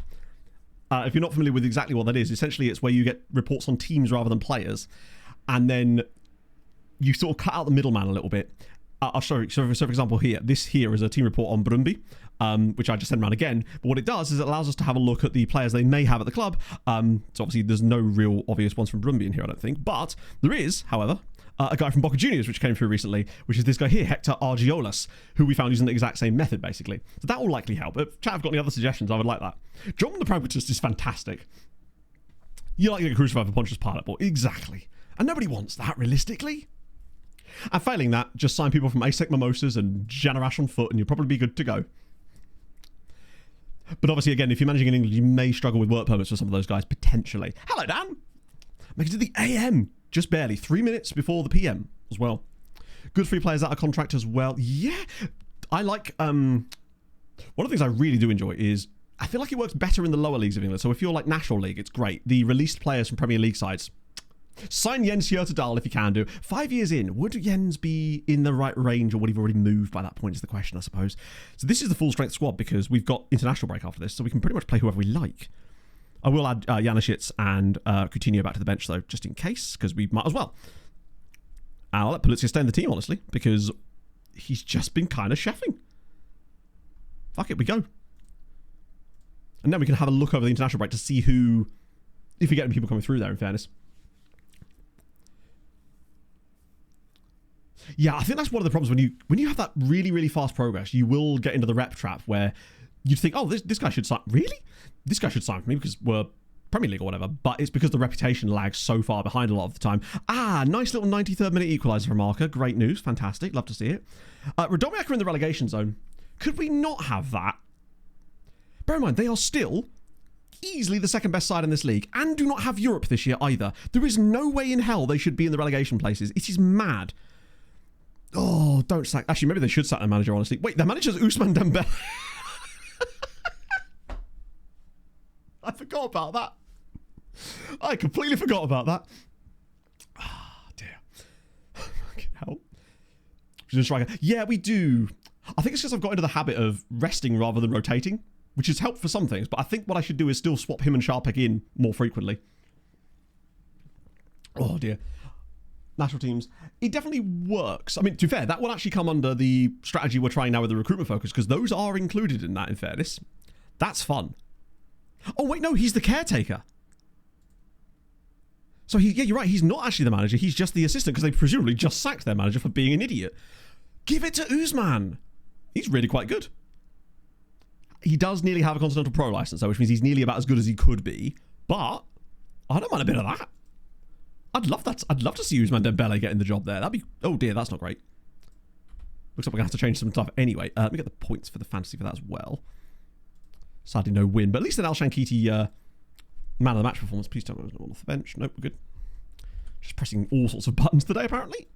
If you're not familiar with exactly what that is, essentially it's where you get reports on teams rather than players, and then you sort of cut out the middleman a little bit. I'll show you. So for example, this here is a team report on Brumby, which I just sent around again. But what it does is it allows us to have a look at the players they may have at the club. So obviously there's no real obvious ones from Brumby in here, I don't think. But there is, however, a guy from Boca Juniors, which came through recently, which is this guy here, Hector Argiolas, who we found using the exact same method, basically. So that will likely help. If chat have got any other suggestions, I would like that. John the Pragmatist is fantastic. You like to get crucified for Pontius Pilate, but exactly. And nobody wants that, realistically. And failing that, just sign people from ASEC Mimosas and Generash on foot and you'll probably be good to go. But obviously, again, if you're managing in England, you may struggle with work permits for some of those guys, potentially. Hello, Dan! Make it to the AM, just barely. 3 minutes before the PM as well. Good free players out of contract as well. Yeah, I like... one of the things I really do enjoy is I feel like it works better in the lower leagues of England. So if you're like National League, it's great. The released players from Premier League sides... Sign Jens Hjertedal if you can do. 5 years in, would Jens be in the right range, or would he have already moved by that point is the question, I suppose. So this is the full strength squad because we've got international break after this, so we can pretty much play whoever we like. I will add Janicic and Coutinho back to the bench though, just in case, because we might as well. And I'll let Pulisic stay in the team, honestly, because he's just been kind of chefing. Fuck it, we go. And then we can have a look over the international break to see who, if we get any people coming through there, in fairness. Yeah, I think that's one of the problems when you have that really, really fast progress, you will get into the rep trap where you think, oh, this guy should sign. Really? This guy should sign for me because we're Premier League or whatever. But it's because the reputation lags so far behind a lot of the time. Nice little 93rd minute equaliser from Marker. Great news. Fantastic. Love to see it. Radomiak are in the relegation zone. Could we not have that? Bear in mind, they are still easily the second best side in this league and do not have Europe this year either. There is no way in hell they should be in the relegation places. It is mad. Oh, don't sack. Actually, maybe they should sack their manager, honestly. Wait, their manager's Ousmane Dembele. I forgot about that. I completely forgot about that. Ah, dear. Fucking hell. Striker. Yeah, we do. I think it's because I've got into the habit of resting rather than rotating, which has helped for some things, but I think what I should do is still swap him and Sharpek in more frequently. Oh, dear. National teams, it definitely works. I mean, to be fair, that will actually come under the strategy we're trying now with the recruitment focus, because those are included in that, in fairness. That's fun. Oh, wait, no, he's the caretaker. So, yeah, you're right, he's not actually the manager, he's just the assistant, because they presumably just sacked their manager for being an idiot. Give it to Ousmane. He's really quite good. He does nearly have a Continental Pro license, though, which means he's nearly about as good as he could be, but I don't mind a bit of that. I'd love that. I'd love to see Ousmane Dembele getting the job there. That'd be... Oh, dear, that's not great. Looks like we're going to have to change some stuff anyway. Let me get the points for the fantasy for that as well. Sadly, no win. But at least an Al Shankiti man of the match performance. Please tell me I was off the bench. Nope, we're good. Just pressing all sorts of buttons today, apparently.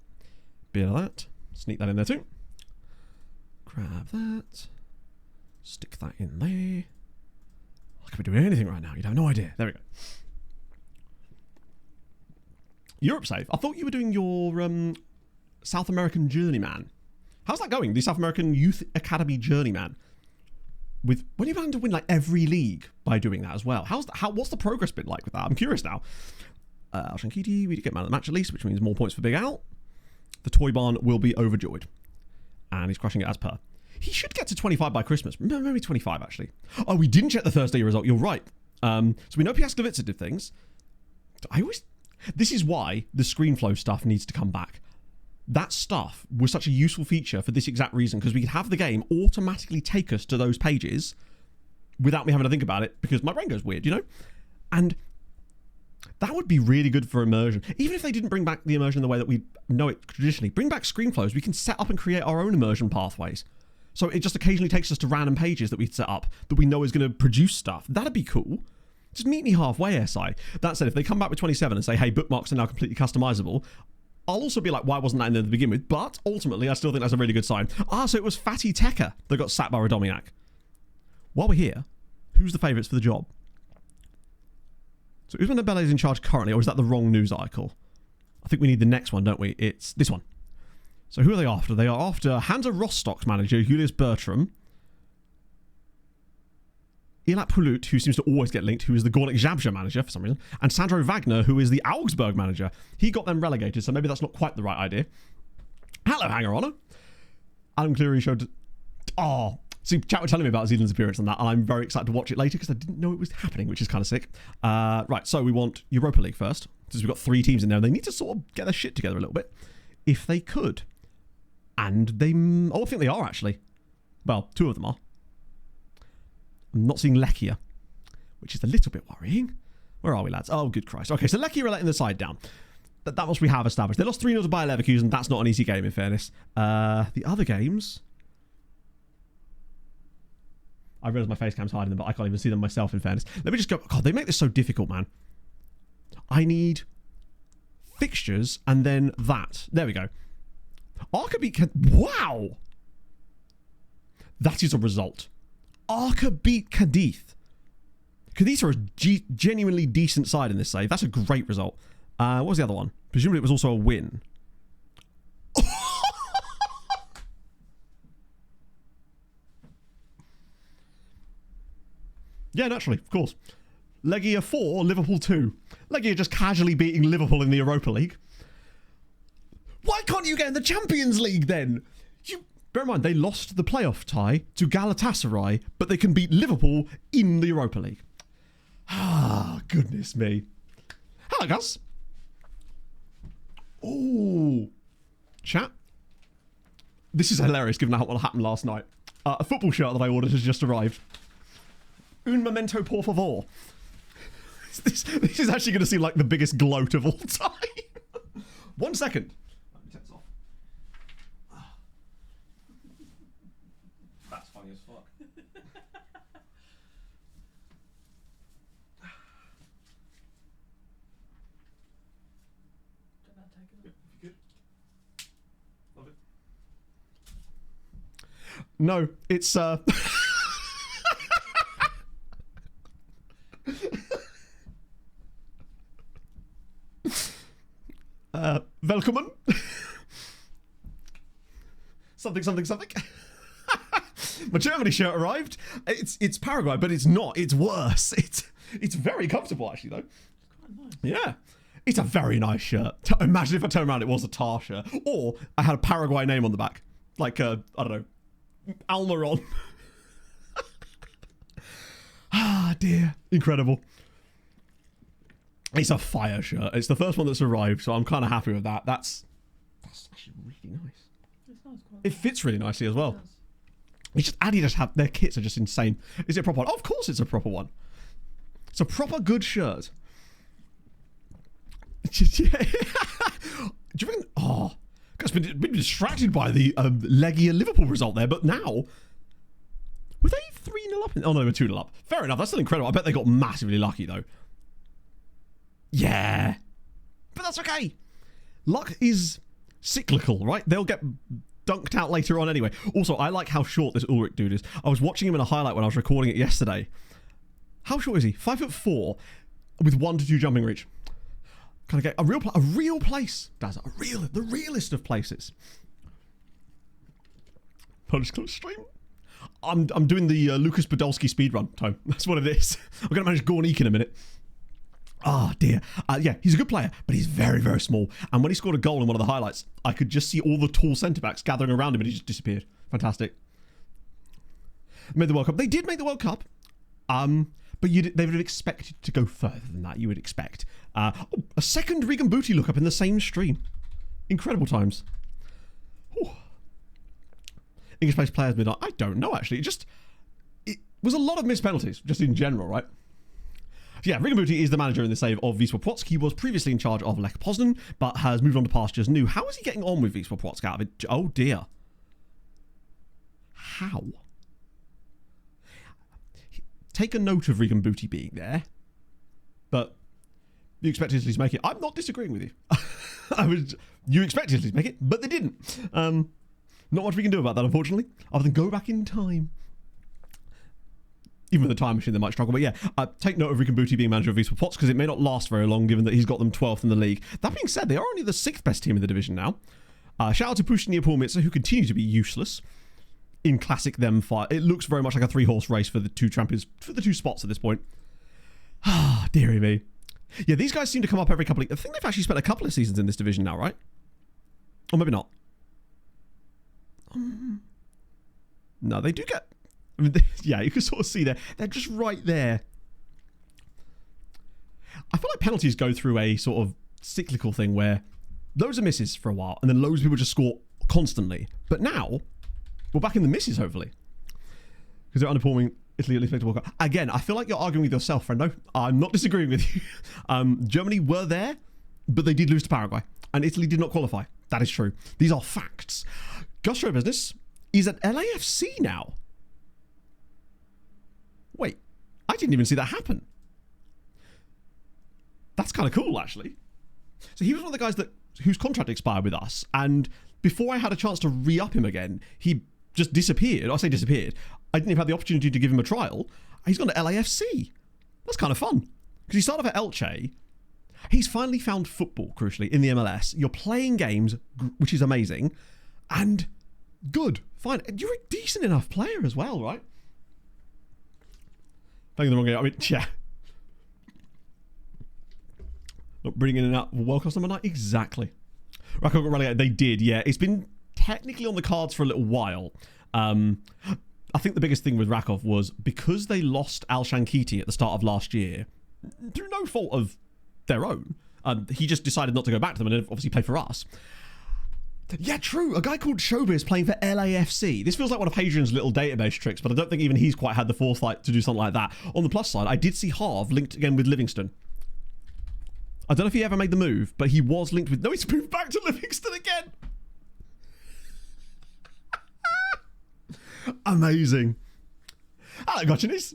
Bit of that. Sneak that in there too. Grab that. Stick that in there. I could be doing anything right now. You'd have no idea. There we go. Europe save. I thought you were doing your South American journeyman. How's that going? The South American Youth Academy journeyman. When are you planning to win like every league by doing that as well? What's the progress been like with that? I'm curious now. Al Shankiti, we did get man of the match at least, which means more points for Big Al. The Toy Barn will be overjoyed. And he's crushing it as per. He should get to 25 by Christmas. Maybe 25 actually. Oh, we didn't check the Thursday result. You're right. So we know Piaskovitsa did things. This is why the ScreenFlow stuff needs to come back. That stuff was such a useful feature for this exact reason, because we could have the game automatically take us to those pages without me having to think about it, because my brain goes weird, you know? And That would be really good for immersion. Even if they didn't bring back the immersion the way that we know it traditionally, bring back screen flows. We can set up and create our own immersion pathways. So it just occasionally takes us to random pages that we set up that we know is going to produce stuff. That'd be cool. Just meet me halfway, SI. That said, if they come back with 27 and say, hey, bookmarks are now completely customizable, I'll also be like, why wasn't that in there to begin with? But ultimately, I still think that's a really good sign. So it was Fatty Tekka that got sacked by Radomiak. While we're here, who's the favourites for the job? So Usman Dembele is in charge currently, or is that the wrong news article? I think we need the next one, don't we? It's this one. So who are they after? They are after Hansa Rostock's manager, Julius Bertram, Ilat Pulut, who seems to always get linked, who is the Gornik Zabja manager for some reason, and Sandro Wagner, who is the Augsburg manager. He got them relegated, so maybe that's not quite the right idea. Hello, Hanger Honor. Adam Cleary showed... Oh, see, chat were telling me about Zealand's appearance on that, and I'm very excited to watch it later because I didn't know it was happening, which is kind of sick. Right, so we want Europa League first, since we've got 3 teams in there, and they need to sort of get their shit together a little bit, if they could. And they... Oh, I think they are, actually. Well, 2 of them are. I'm not seeing Lechia, which is a little bit worrying. Where are we, lads? Oh, good Christ. Okay, so Lechia are letting the side down. That much we have established. They lost 3-0 to Bayer Leverkusen. That's not an easy game, in fairness. The other games... I realise my face cam's hiding them, but I can't even see them myself, in fairness. Let me just go... God, they make this so difficult, man. I need fixtures and then that. There we go. Arca beat... Wow! That is a result. Arca beat Cadiz. Cadiz are a genuinely decent side in this save. That's a great result. What was the other one? Presumably it was also a win. Yeah, naturally, of course. Legia 4, Liverpool 2. Legia just casually beating Liverpool in the Europa League. Why can't you get in the Champions League then? Bear in mind, they lost the playoff tie to Galatasaray, but they can beat Liverpool in the Europa League. Ah, goodness me. Hello, guys. Oh. Chat. This is hilarious, given what happened last night. A football shirt that I ordered has just arrived. Un momento, por favor. This is actually going to seem like the biggest gloat of all time. 1 second. Let me take this off. That's funny as fuck. Love it. No, it's Velkommen. something. My Germany shirt arrived. It's Paraguay, but it's not. It's worse. It's very comfortable actually though. Quite nice. Yeah. It's a very nice shirt. Imagine if I turned around it was a Tar shirt. Or I had a Paraguay name on the back. Like I don't know. Almiron. Ah dear. Incredible. It's a fire shirt. It's the first one that's arrived, so I'm kind of happy with that. That's actually really nice. It's nice, quite It fits really nicely as well. It does. It's just Adidas have their kits are just insane. Is it a proper one? Oh, of course it's a proper one. It's a proper good shirt. Do you reckon? Oh, I've been distracted by the Legia Liverpool result there, but now were they 3-0 up? Oh no, they were 2-0 up. Fair enough. That's still incredible. I bet they got massively lucky though. Yeah, but that's okay. Luck is cyclical, right? They'll get dunked out later on anyway. Also, I like how short this Ulrich dude is. I was watching him in a highlight when I was recording it yesterday. How short is he? 5'4", with 1 to 2 jumping reach. Kind of get a real place. That's the realest of places. Polish Club stream. I'm doing the Lucas Podolski speedrun time. That's what it is. I'm gonna manage Gornik in a minute. Oh dear. Yeah, he's a good player, but he's very, very small. And when he scored a goal in one of the highlights, I could just see all the tall centre-backs gathering around him and he just disappeared. Fantastic. Made the World Cup. They did make the World Cup. But they would have expected to go further than that, you would expect. A second Regan Booty look-up in the same stream. Incredible times. Whew. English-based players mid. I don't know, actually. It was a lot of missed penalties, just in general, right? Yeah, Rigan Booty is the manager in the save of Wisła Płock. He was previously in charge of Lech Poznan, but has moved on to pastures new. How is he getting on with Wisła Płock out of it? Oh dear. How? Take a note of Rigan Booty being there, but you expected Italy to make it. I'm not disagreeing with you. You expected Italy to make it, but they didn't. Not much we can do about that, unfortunately, other than go back in time. Even with the time machine, they might struggle. But yeah, take note of Rigan Booty being manager of Wisła Płock, because it may not last very long, given that he's got them 12th in the league. That being said, they are only the 6th best team in the division now. Shout out to Pushkin Neapolmitsa, who continue to be useless in classic them fight. It looks very much like a 3-horse race for the two champions, for the 2 spots at this point. Ah, dearie me. Yeah, these guys seem to come up every couple of... I think they've actually spent a couple of seasons in this division now, right? Or maybe not. No, they do get... I mean, yeah, you can sort of see they're just right there. I feel like penalties go through a sort of cyclical thing where loads of misses for a while and then loads of people just score constantly. But now, we're back in the misses, hopefully. Because they're underperforming Italy at least World Cup. Again, I feel like you're arguing with yourself, friendo. I'm not disagreeing with you. Germany were there, but they did lose to Paraguay. And Italy did not qualify. That is true. These are facts. Gastro Business is at LAFC now. Wait, I didn't even see that happen. That's kind of cool, actually. So he was one of the guys whose contract expired with us, and before I had a chance to re-up him again, he just disappeared. I say disappeared. I didn't even have the opportunity to give him a trial. He's gone to LAFC. That's kind of fun. Because he started off at Elche. He's finally found football, crucially, in the MLS. You're playing games, which is amazing, and good. Fine. You're a decent enough player as well, right? Playing the wrong game. I mean, yeah. Not bringing in that World Cup number 9? Exactly. Rakov got relegated. They did, yeah. It's been technically on the cards for a little while. I think the biggest thing with Rakov was because they lost Al Shankiti at the start of last year, through no fault of their own. He just decided not to go back to them and obviously play for us. Yeah, true. A guy called Showbiz playing for LAFC. This feels like one of Hadrian's little database tricks, but I don't think even he's quite had the foresight to do something like that. On the plus side, I did see Harv linked again with Livingston. I don't know if he ever made the move, but he was linked with... No, he's moved back to Livingston again. Amazing. Hello, Gotchinis.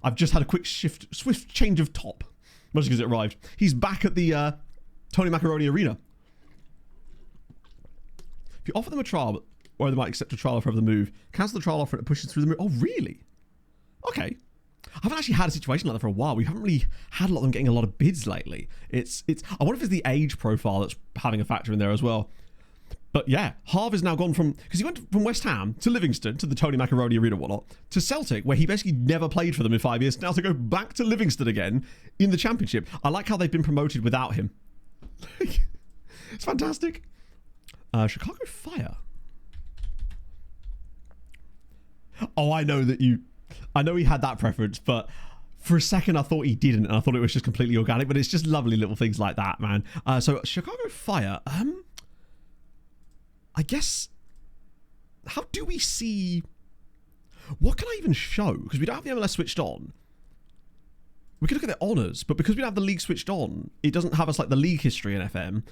I've just had a quick swift change of top. Mostly because it arrived. He's back at the Tony Macaroni Arena. If you offer them a trial, or they might accept a trial offer of the move, cancel the trial offer and it pushes through the move. Oh, really? Okay. I haven't actually had a situation like that for a while. We haven't really had a lot of them getting a lot of bids lately. It's. I wonder if it's the age profile that's having a factor in there as well. But yeah, Harv has now gone from... Because he went from West Ham to Livingston, to the Tony Macaroni Arena and whatnot, to Celtic, where he basically never played for them in 5 years, now to go back to Livingston again in the Championship. I like how they've been promoted without him. It's fantastic. Chicago Fire. Oh, I know that you... I know he had that preference, but for a second I thought he didn't, and I thought it was just completely organic, but it's just lovely little things like that, man. So, Chicago Fire... I guess, how do we see, what can I even show? Because we don't have the MLS switched on. We could look at their honours, but because we don't have the league switched on, it doesn't have us like the league history in FM.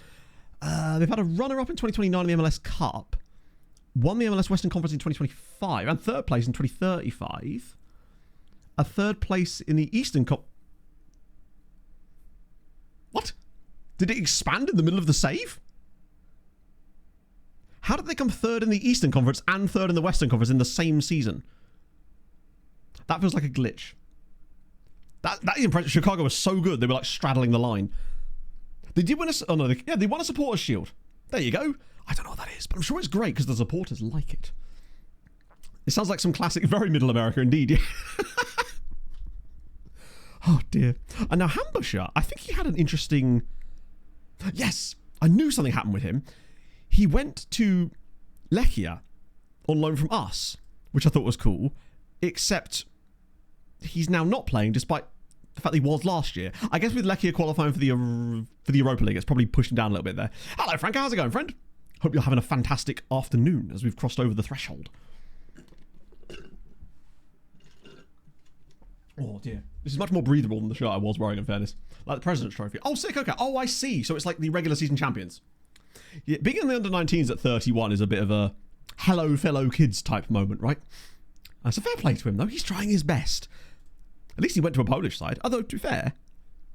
They've had a runner-up in 2029 in the MLS Cup, won the MLS Western Conference in 2025, and third place in 2035. A third place in the Eastern Cup. What? Did it expand in the middle of the save? How did they come third in the Eastern Conference and third in the Western Conference in the same season? That feels like a glitch. That is impressive. Chicago was so good, they were like straddling the line. They did win a... Oh no, they won a supporters shield. There you go. I don't know what that is, but I'm sure it's great because the supporters like it. It sounds like some classic, very middle America indeed. Oh dear. And now Hambusher, I think he had an interesting... Yes, I knew something happened with him. He went to Lechia on loan from us, which I thought was cool, except he's now not playing despite the fact that he was last year. I guess with Lechia qualifying for the Europa League, it's probably pushed him down a little bit there. Hello, Frank. How's it going, friend? Hope you're having a fantastic afternoon as we've crossed over the threshold. Oh dear. This is much more breathable than the shirt I was wearing, in fairness. Like the President's Trophy. Oh, sick, okay. Oh, I see. So it's like the regular season champions. Yeah, being in the under-19s at 31 is a bit of a hello, fellow kids type moment, right? It's a fair play to him, though. He's trying his best. At least he went to a Polish side. Although, to be fair,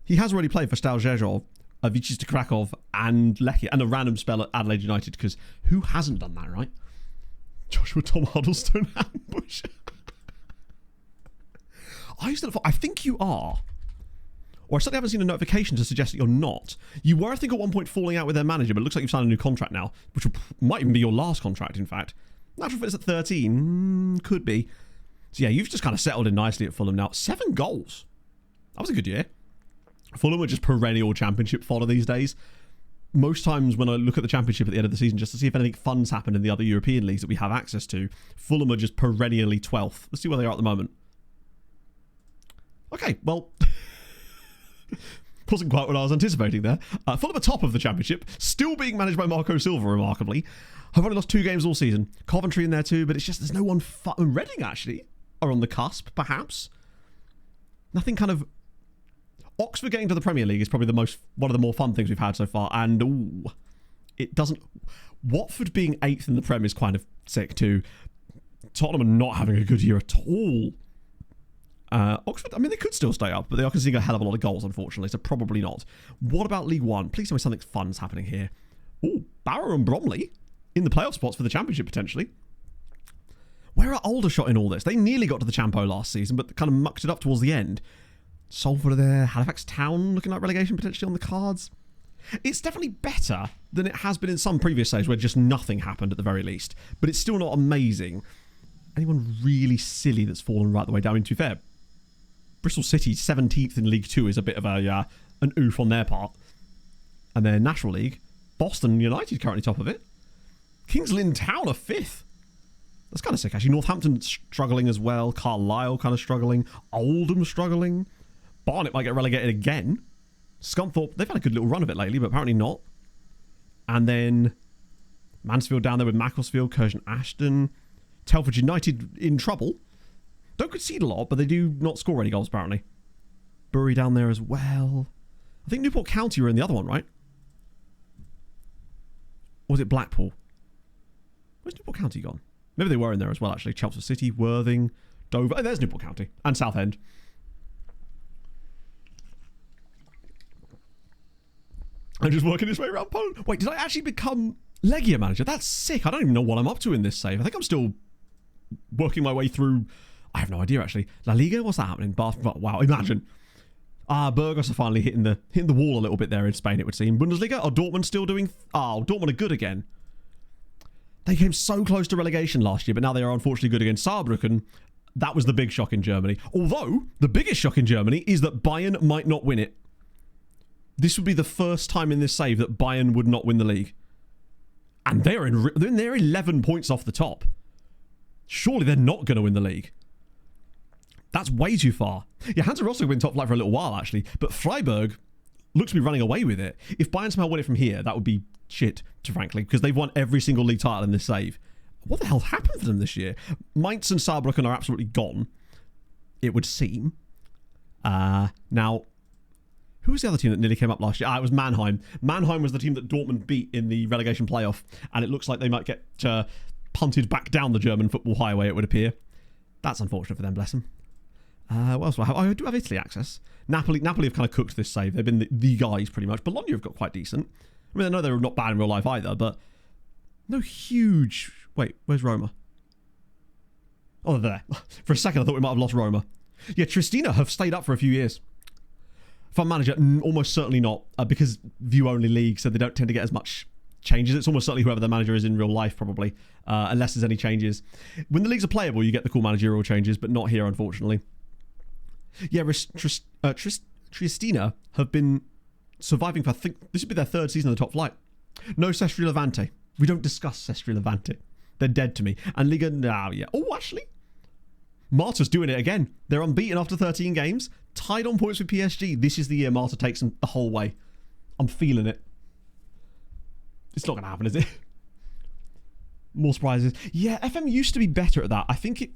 he has already played for Stal Rzeszów, Wisła Kraków, and Lechia, and a random spell at Adelaide United, because who hasn't done that, right? Joshua Tom Huddlestone ambush. I think you are. Or I certainly haven't seen a notification to suggest that you're not. You were, I think, at one point falling out with their manager, but it looks like you've signed a new contract now, which might even be your last contract, in fact. Natural fitness at 13. Could be. So yeah, you've just kind of settled in nicely at Fulham now. 7 goals. That was a good year. Fulham are just perennial championship fodder these days. Most times when I look at the championship at the end of the season, just to see if anything fun's happened in the other European leagues that we have access to, Fulham are just perennially 12th. Let's see where they are at the moment. Okay, well... wasn't quite what I was anticipating there. Fulham are top of the championship, still being managed by Marco Silva, remarkably. I've only lost 2 games all season. Coventry in there too, but it's just there's no one... Reading, actually, are on the cusp, perhaps. Nothing kind of... Oxford getting to the Premier League is probably one of the more fun things we've had so far, and ooh, it doesn't... Watford being 8th in the Prem is kind of sick too. Tottenham are not having a good year at all. Oxford, I mean, they could still stay up, but they are conceding a hell of a lot of goals, unfortunately, so probably not. What about League One? Please tell me something fun's happening here. Ooh, Barrow and Bromley in the playoff spots for the Championship, potentially. Where are Aldershot in all this? They nearly got to the Champo last season, but kind of mucked it up towards the end. Salford are there. Halifax Town looking like relegation potentially on the cards. It's definitely better than it has been in some previous saves where just nothing happened at the very least, but it's still not amazing. Anyone really silly that's fallen right the way down? I mean, to be fair, Bristol City 17th in League 2 is a bit of an oof on their part. And then National League, Boston United currently top of it. Kings Lynn Town are 5th. That's kind of sick, actually. Northampton struggling as well. Carlisle kind of struggling. Oldham struggling. Barnet might get relegated again. Scunthorpe, they've had a good little run of it lately, but apparently not. And then Mansfield down there with Macclesfield, Curzon Ashton. Telford United in trouble. Don't concede a lot, but they do not score any goals, apparently. Bury down there as well. I think Newport County were in the other one, right? Or was it Blackpool? Where's Newport County gone? Maybe they were in there as well, actually. Chelmsford City, Worthing, Dover. Oh, there's Newport County. And Southend. I'm just working this way around Poland. Wait, did I actually become Legia manager? That's sick. I don't even know what I'm up to in this save. I think I'm still working my way through... I have no idea, actually. La Liga? What's that happening? Wow, imagine. Burgos are finally hitting the wall a little bit there in Spain, it would seem. Bundesliga? Are Dortmund still doing... Dortmund are good again. They came so close to relegation last year, but now they are unfortunately good again. Saarbrücken, that was the big shock in Germany. Although, the biggest shock in Germany is that Bayern might not win it. This would be the first time in this save that Bayern would not win the league. And they're 11 points off the top. Surely they're not going to win the league. That's way too far. Yeah, Hansa Rostock have been top flight for a little while, actually. But Freiburg looks to be running away with it. If Bayern somehow win it from here, that would be shit, frankly, because they've won every single league title in this save. What the hell happened to them this year? Mainz and Saarbrücken are absolutely gone, it would seem. Now, who was the other team that nearly came up last year? It was Mannheim. Mannheim was the team that Dortmund beat in the relegation playoff, and it looks like they might get punted back down the German football highway, it would appear. That's unfortunate for them, bless them. What else do I have? I do have Italy access. Napoli have kind of cooked this save. They've been the guys, pretty much. Bologna have got quite decent. I mean, I know they're not bad in real life either, but no huge... Wait, where's Roma? Oh, they're there. For a second, I thought we might have lost Roma. Yeah, Triestina have stayed up for a few years. Fund manager, almost certainly not, because view-only league, so they don't tend to get as much changes. It's almost certainly whoever the manager is in real life, probably, unless there's any changes. When the leagues are playable, you get the cool managerial changes, but not here, unfortunately. Yeah, Triestina have been surviving for, I think, this would be their 3rd season of the top flight. No Sestri Levante. We don't discuss Sestri Levante. They're dead to me. And Liga, yeah. Oh, actually, Marta's doing it again. They're unbeaten after 13 games, tied on points with PSG. This is the year Marta takes them the whole way. I'm feeling it. It's not going to happen, is it? More surprises. Yeah, FM used to be better at that. I think it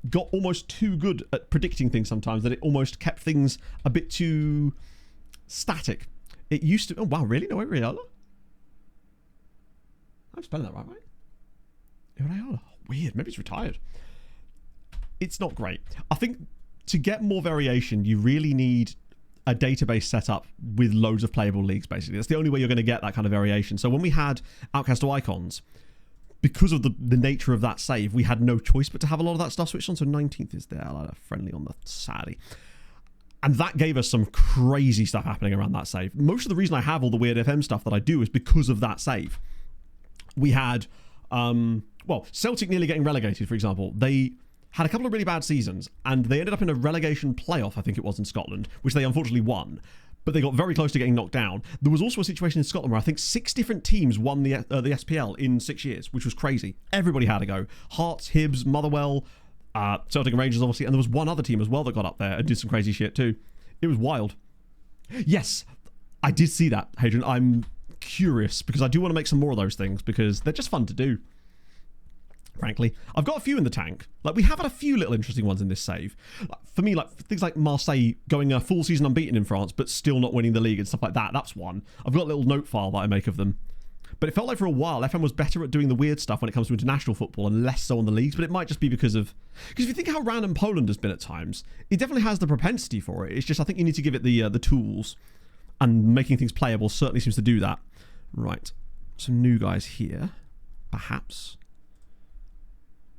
got almost too good at predicting things sometimes, that it almost kept things a bit too static. It used to... Oh, wow, really? No, Iriola? I'm spelling that right? Iriola. Weird. Maybe he's retired. It's not great. I think to get more variation, you really need a database set up with loads of playable leagues, basically. That's the only way you're going to get that kind of variation. So when we had Outcast to Icons, because of the nature of that save, we had no choice but to have a lot of that stuff switched on. So 19th is there, like a friendly on the Saturday. And that gave us some crazy stuff happening around that save. Most of the reason I have all the weird FM stuff that I do is because of that save. We had, Celtic nearly getting relegated, for example. They had a couple of really bad seasons, and they ended up in a relegation playoff, I think it was, in Scotland, which they unfortunately won. But they got very close to getting knocked down. There was also a situation in Scotland where I think 6 different teams won the SPL in 6 years, which was crazy. Everybody had a go. Hearts, Hibs, Motherwell, Celtic and Rangers, obviously, and there was one other team as well that got up there and did some crazy shit too. It was wild. Yes, I did see that, Hadrian. I'm curious because I do want to make some more of those things because they're just fun to do. Frankly, I've got a few in the tank. Like, we have had a few little interesting ones in this save. For me, like things like Marseille going a full season unbeaten in France, but still not winning the league and stuff like that. That's one. I've got a little note file that I make of them. But it felt like for a while, FM was better at doing the weird stuff when it comes to international football and less so on the leagues. But it might just be because if you think how random Poland has been at times, it definitely has the propensity for it. It's just I think you need to give it the tools, and making things playable certainly seems to do that. Right, some new guys here, perhaps.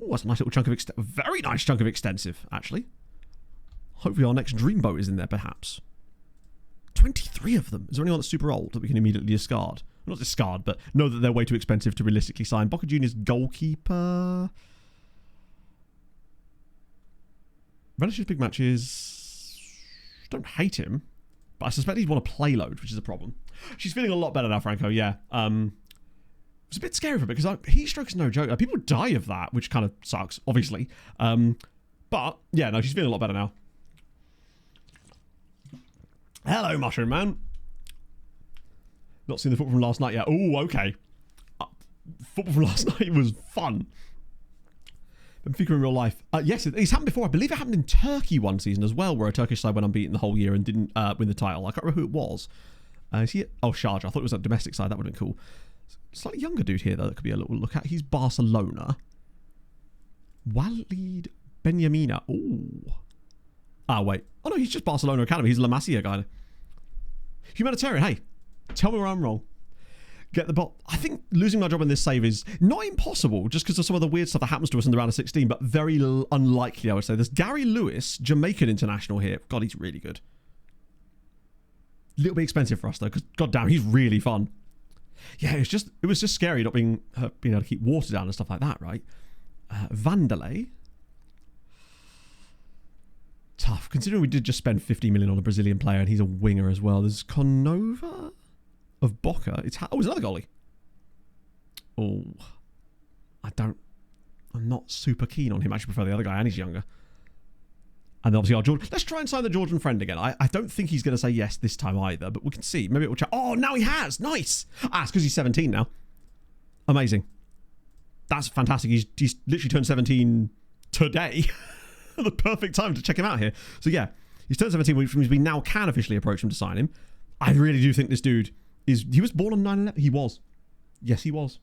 Oh, that's a nice little chunk of very nice chunk of extensive, actually. Hopefully our next dreamboat is in there, perhaps. 23 of them. Is there anyone that's super old that we can immediately discard? Not discard, but know that they're way too expensive to realistically sign. Boca Juniors goalkeeper. Relishes big matches. Don't hate him, but I suspect he'd want to play load, which is a problem. She's feeling a lot better now, Franco, yeah. It's a bit scary for her because heat stroke's no joke. People die of that, which kind of sucks, obviously. But, yeah, no, she's feeling a lot better now. Hello, Mushroom Man. Not seen the football from last night yet. Oh, okay. Football from last night was fun. Benfica in real life. Yes, it's happened before. I believe it happened in Turkey one season as well, where a Turkish side went unbeaten the whole year and didn't win the title. I can't remember who it was. Is he? Oh, Sharjah. I thought it was a domestic side. That would have been cool. Slightly younger dude here, though, that could be a little look at. He's Barcelona. Walid Benjamina. Oh. Ah, wait. Oh, no, he's just Barcelona Academy. He's a La Masia guy. Humanitarian, hey. Tell me where I'm wrong. Get the bot. I think losing my job in this save is not impossible, just because of some of the weird stuff that happens to us in the round of 16, but very unlikely, I would say. There's Gary Lewis, Jamaican international here. God, he's really good. A little bit expensive for us, though, because, goddamn, he's really fun. Yeah, it was just scary not being able to keep water down and stuff like that, right? Vanderlei. Tough, considering we did just spend 50 million on a Brazilian player and he's a winger as well. There's Conova of Boca. It's another goalie. Oh, I'm not super keen on him. I actually prefer the other guy, and he's younger. And obviously our George. Let's try and sign the Georgian friend again. I don't think he's going to say yes this time either, but we can see. Maybe it will chat. Oh, now he has. Nice. It's because he's 17 now. Amazing. That's fantastic. He's literally turned 17 today. The perfect time to check him out here. So yeah, he's turned 17, which means we now can officially approach him to sign him. I really do think this dude he was born on 9/11. He was. Yes, he was.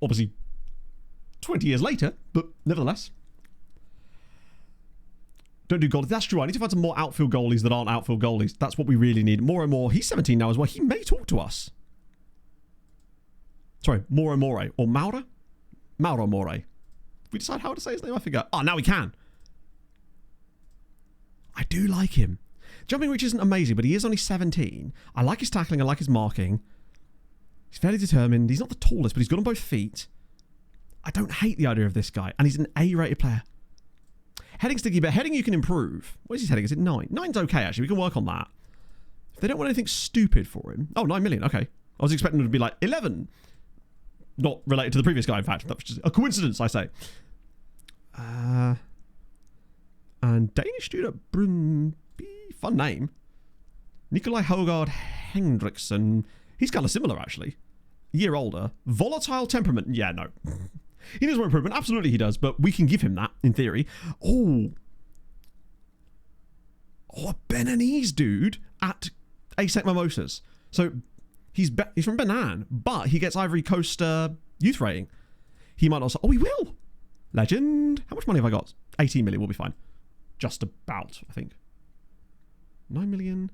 Obviously, 20 years later, but nevertheless. Don't do goalies. That's true. I need to find some more outfield goalies that aren't outfield goalies. That's what we really need. More and more. He's 17 now as well. He may talk to us. Sorry, Mauro More. Or Mauro? Mauro More. We decide how to say his name? I forget. Oh, now we can. I do like him. Jumping reach isn't amazing, but he is only 17. I like his tackling. I like his marking. He's fairly determined. He's not the tallest, but he's good on both feet. I don't hate the idea of this guy. And he's an A-rated player. Heading's sticky, but heading you can improve. What is his heading? Is it 9? 9's okay, actually. We can work on that. If they don't want anything stupid for him. Oh, 9 million. Okay. I was expecting him to be like 11. Not related to the previous guy, in fact. That was just a coincidence, I say. And Danish dude at Brunby. Fun name. Nikolai Hogard Hendrickson. He's kind of similar, actually. A year older. Volatile temperament. Yeah, no. He needs more improvement. Absolutely he does, but we can give him that, in theory. Oh, a Beninese dude at Asec Mimosas. So he's from Benin, but he gets Ivory Coast youth rating. He might also... Oh, he will. Legend. How much money have I got? 18 million will be fine. Just about, I think. 9 million.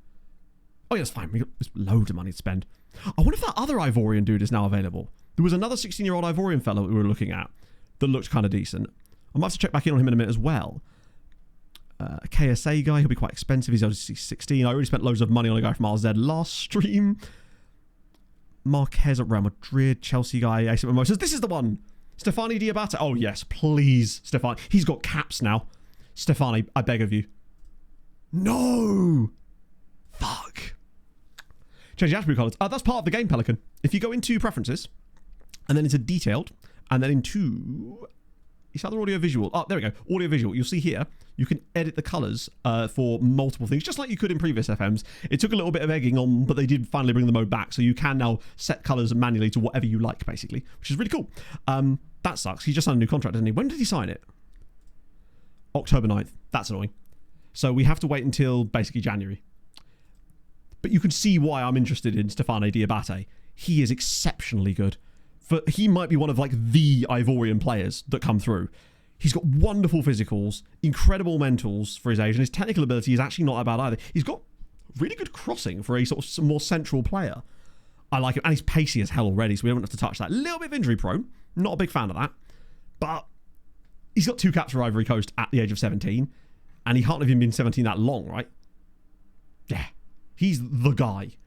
Oh, yeah, that's fine. We got loads of money to spend. I wonder if that other Ivorian dude is now available. There was another 16-year-old Ivorian fellow that we were looking at that looked kind of decent. I might have to check back in on him in a minute as well. A KSA guy, he'll be quite expensive. He's only 16. I already spent loads of money on a guy from RZ last stream. Marquez at Real Madrid. Chelsea guy, Asec Mimosas. This is the one. Stefani Diabate. Oh, yes, please, Stefani. He's got caps now. Stefani, I beg of you. No! Fuck. Change the attribute colors. That's part of the game, Pelican. If you go into preferences, and then into detailed, and then into... Is that the audio visual? Oh, there we go. Audio visual. You'll see here, you can edit the colors for multiple things, just like you could in previous FMs. It took a little bit of egging on, but they did finally bring the mode back, so you can now set colors manually to whatever you like, basically, which is really cool. That sucks. He just signed a new contract, didn't he? When did he sign it? October 9th. That's annoying. So we have to wait until basically January. But you can see why I'm interested in Stefano Diabate. He is exceptionally good. He might be one of like the Ivorian players that come through. He's got wonderful physicals, incredible mentals for his age, and his technical ability is actually not that bad either. He's got really good crossing for a sort of more central player. I like him, and he's pacey as hell already, so we don't have to touch that. A little bit of injury prone, not a big fan of that, but he's got 2 caps for Ivory Coast at the age of 17, and he can't have even been 17 that long, right? Yeah, he's the guy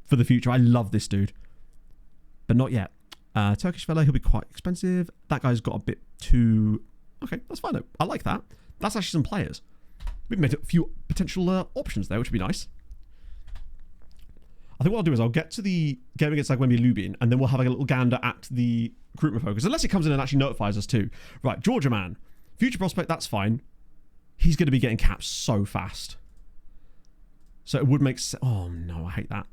for the future. I love this dude, but not yet. Turkish fellow, he'll be quite expensive. That guy's got a bit too... Okay, that's fine though. I like that. That's actually some players. We've made a few potential options there, which would be nice. I think what I'll do is I'll get to the game against Zagwembe Lubin, and then we'll have a little gander at the recruitment focus, unless it comes in and actually notifies us too. Right, Georgia man. Future prospect, that's fine. He's going to be getting caps so fast. So it would make sense. Oh no, I hate that.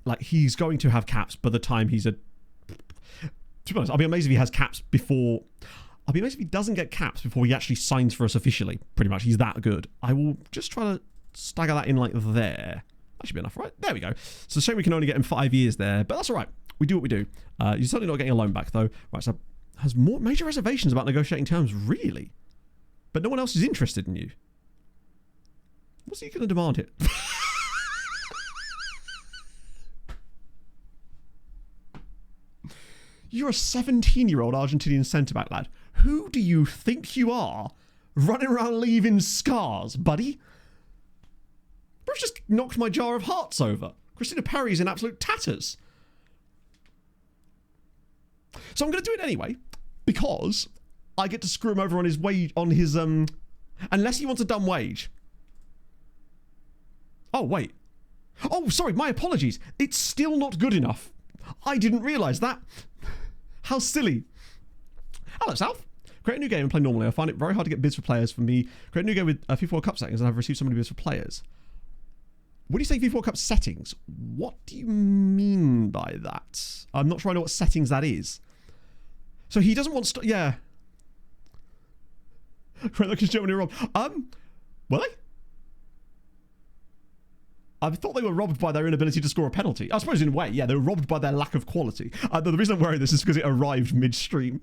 Like, he's going to have caps by the time he's a... To be honest, I'll be amazed if he has caps before... I'll be amazed if he doesn't get caps before he actually signs for us officially, pretty much. He's that good. I will just try to stagger that in like there. That should be enough, right? There we go. It's a shame we can only get him 5 years there, but that's all right. We do what we do. You're certainly not getting a loan back, though. Right, so has more major reservations about negotiating terms, really? But no one else is interested in you. What's he going to demand here? You're a 17-year-old Argentinian centre-back, lad. Who do you think you are? Running around leaving scars, buddy? Bruce just knocked my jar of hearts over. Christina Perry's in absolute tatters. So I'm going to do it anyway, because I get to screw him over on his wage, on his, unless he wants a dumb wage. Oh, wait. Oh, sorry, my apologies. It's still not good enough. I didn't realise that. How silly. Hello, South. Create a new game and play normally. I find it very hard to get bids for players for me. Create a new game with FIFA World Cup settings and I've received so many bids for players. When you say FIFA World Cup settings, what do you mean by that? I'm not sure I know what settings that is. So he doesn't want... yeah. Right, look, it's Germany robbed. Were they? I thought they were robbed by their inability to score a penalty. I suppose in a way, yeah, they were robbed by their lack of quality. The reason I'm worried this is because it arrived mid-stream.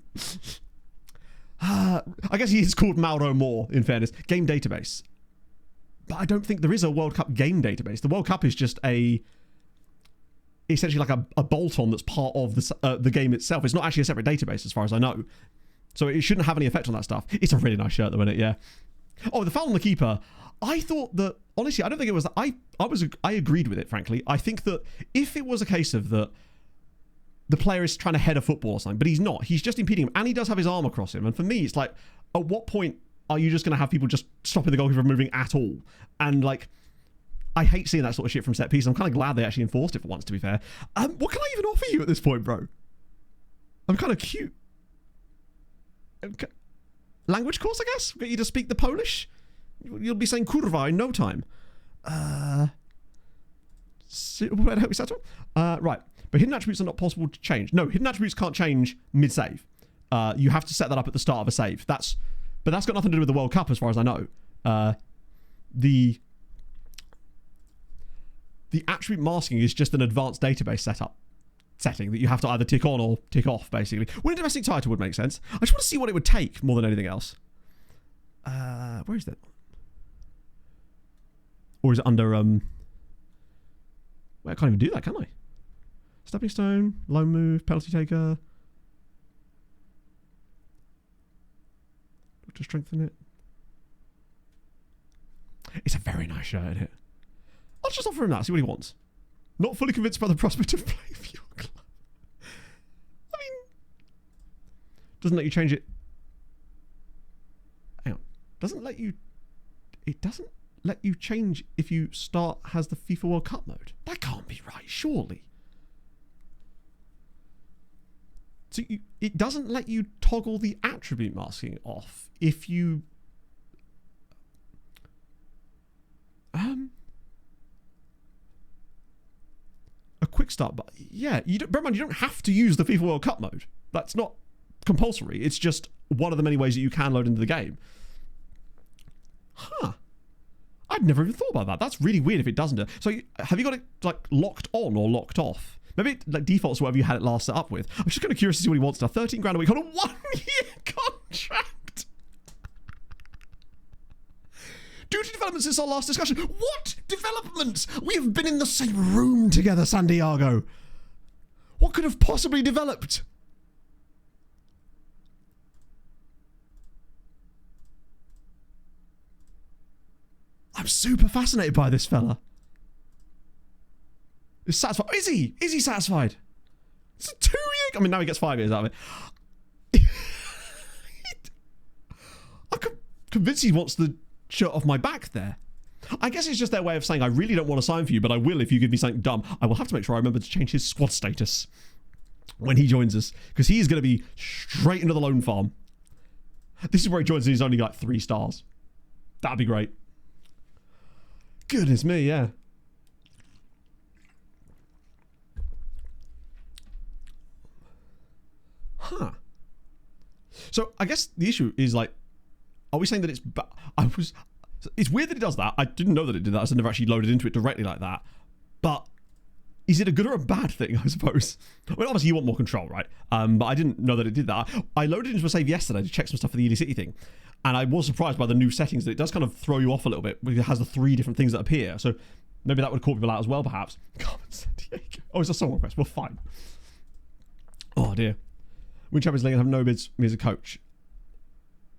I guess he is called Mauro Moore, in fairness. Game database. But I don't think there is a World Cup game database. The World Cup is just essentially like a bolt-on that's part of the game itself. It's not actually a separate database, as far as I know. So it shouldn't have any effect on that stuff. It's a really nice shirt, though, isn't it? Yeah. Oh, the foul on the keeper. I thought that, honestly, I don't think it was that. I agreed with it, frankly. I think that if it was a case of that the player is trying to head a football or something, but he's not. He's just impeding him, and he does have his arm across him. And for me, it's like, at what point are you just going to have people just stopping the goalkeeper from moving at all? And, like, I hate seeing that sort of shit from set piece. I'm kind of glad they actually enforced it for once, to be fair. What can I even offer you at this point, bro? I'm kind of cute. Okay. Language course, I guess? Get you to speak the Polish? You'll be saying kurwa in no time. Right. But hidden attributes are not possible to change. No, hidden attributes can't change mid-save. You have to set that up at the start of a save. But that's got nothing to do with the World Cup as far as I know. The attribute masking is just an advanced database setting that you have to either tick on or tick off, basically. Winning domestic title would make sense. I just want to see what it would take more than anything else. Where is that? Or is it under well, I can't even do that, can I? Stepping stone, low move, penalty taker. Look to strengthen it. It's a very nice shirt, isn't it? I'll just offer him that, see what he wants. Not fully convinced by the prospect of playing for your club. I mean, doesn't let you change it. Hang on. It doesn't let you change if you start has the FIFA World Cup mode. That can't be right, surely. So it doesn't let you toggle the attribute masking off if you... a quick start, but yeah, bear in mind, you don't have to use the FIFA World Cup mode. That's not compulsory. It's just one of the many ways that you can load into the game. Huh. I'd never even thought about that. That's really weird if it doesn't. So have you got it like locked on or locked off? Maybe it like defaults to whatever you had it last set up with. I'm just kind of curious to see what he wants now. 13 grand a week on a 1-year contract. Due to developments since our last discussion. What developments? We have been in the same room together, Santiago. What could have possibly developed? I'm super fascinated by this fella. He's satisfied. Is he? Is he satisfied? It's a 2-year... I mean, now he gets 5 years out of it. I'm convinced he wants the shirt off my back there. I guess it's just their way of saying, I really don't want to sign for you, but I will if you give me something dumb. I will have to make sure I remember to change his squad status when he joins us, because he is going to be straight into the loan farm. This is where he joins and he's only like 3 stars. That'd be great. Goodness me, yeah. Huh. So I guess the issue is like, are we saying that it's... It's weird that it does that. I didn't know that it did that. I never actually loaded into it directly like that. But is it a good or a bad thing, I suppose? I mean, obviously you want more control, right? But I didn't know that it did that. I loaded into a save yesterday to check some stuff for the Ely City thing. And I was surprised by the new settings that it does kind of throw you off a little bit because it has the 3 different things that appear. So maybe that would have caught people out as well, perhaps. Carmen Sandiego. Oh, it's a song request. Well, fine. Oh, dear. Win Champions League and have no bids me as a coach.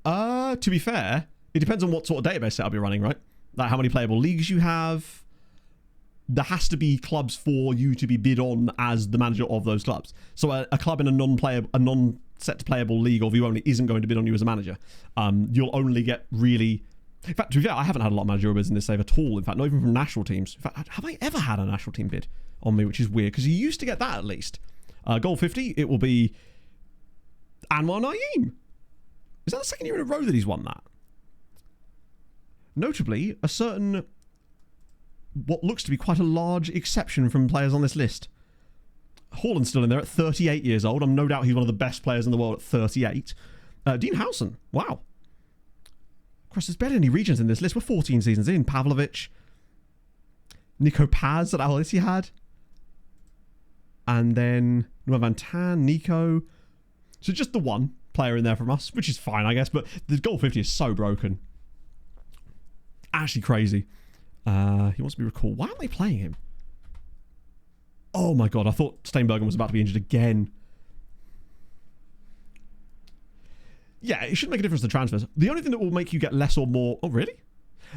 To be fair, it depends on what sort of database setup you're running, right? Like how many playable leagues you have. There has to be clubs for you to be bid on as the manager of those clubs. So a club in a non-set to playable league or view only isn't going to bid on you as a manager. You'll only get really... In fact, to be fair, I haven't had a lot of managerial bids in this save at all. In fact, not even from national teams. In fact, have I ever had a national team bid on me, which is weird, because you used to get that at least. Goal 50, it will be Anwar Naeem. Is that the second year in a row that he's won that? Notably, a certain... what looks to be quite a large exception from players on this list. Haaland's still in there at 38 years old. I'm no doubt he's one of the best players in the world at 38. Dean Howson, wow. Of course, there's barely any regions in this list. We're 14 seasons in. Pavlovic, Nico Paz that Al had. And then Noah Van Tan, Nico. So just the one player in there from us, which is fine, I guess. But the goal 50 is so broken. Actually crazy. He wants to be recalled. Why aren't they playing him? Oh my god, I thought Steinbergen was about to be injured again. Yeah, it shouldn't make a difference to transfers. The only thing that will make you get less or more... Oh, really?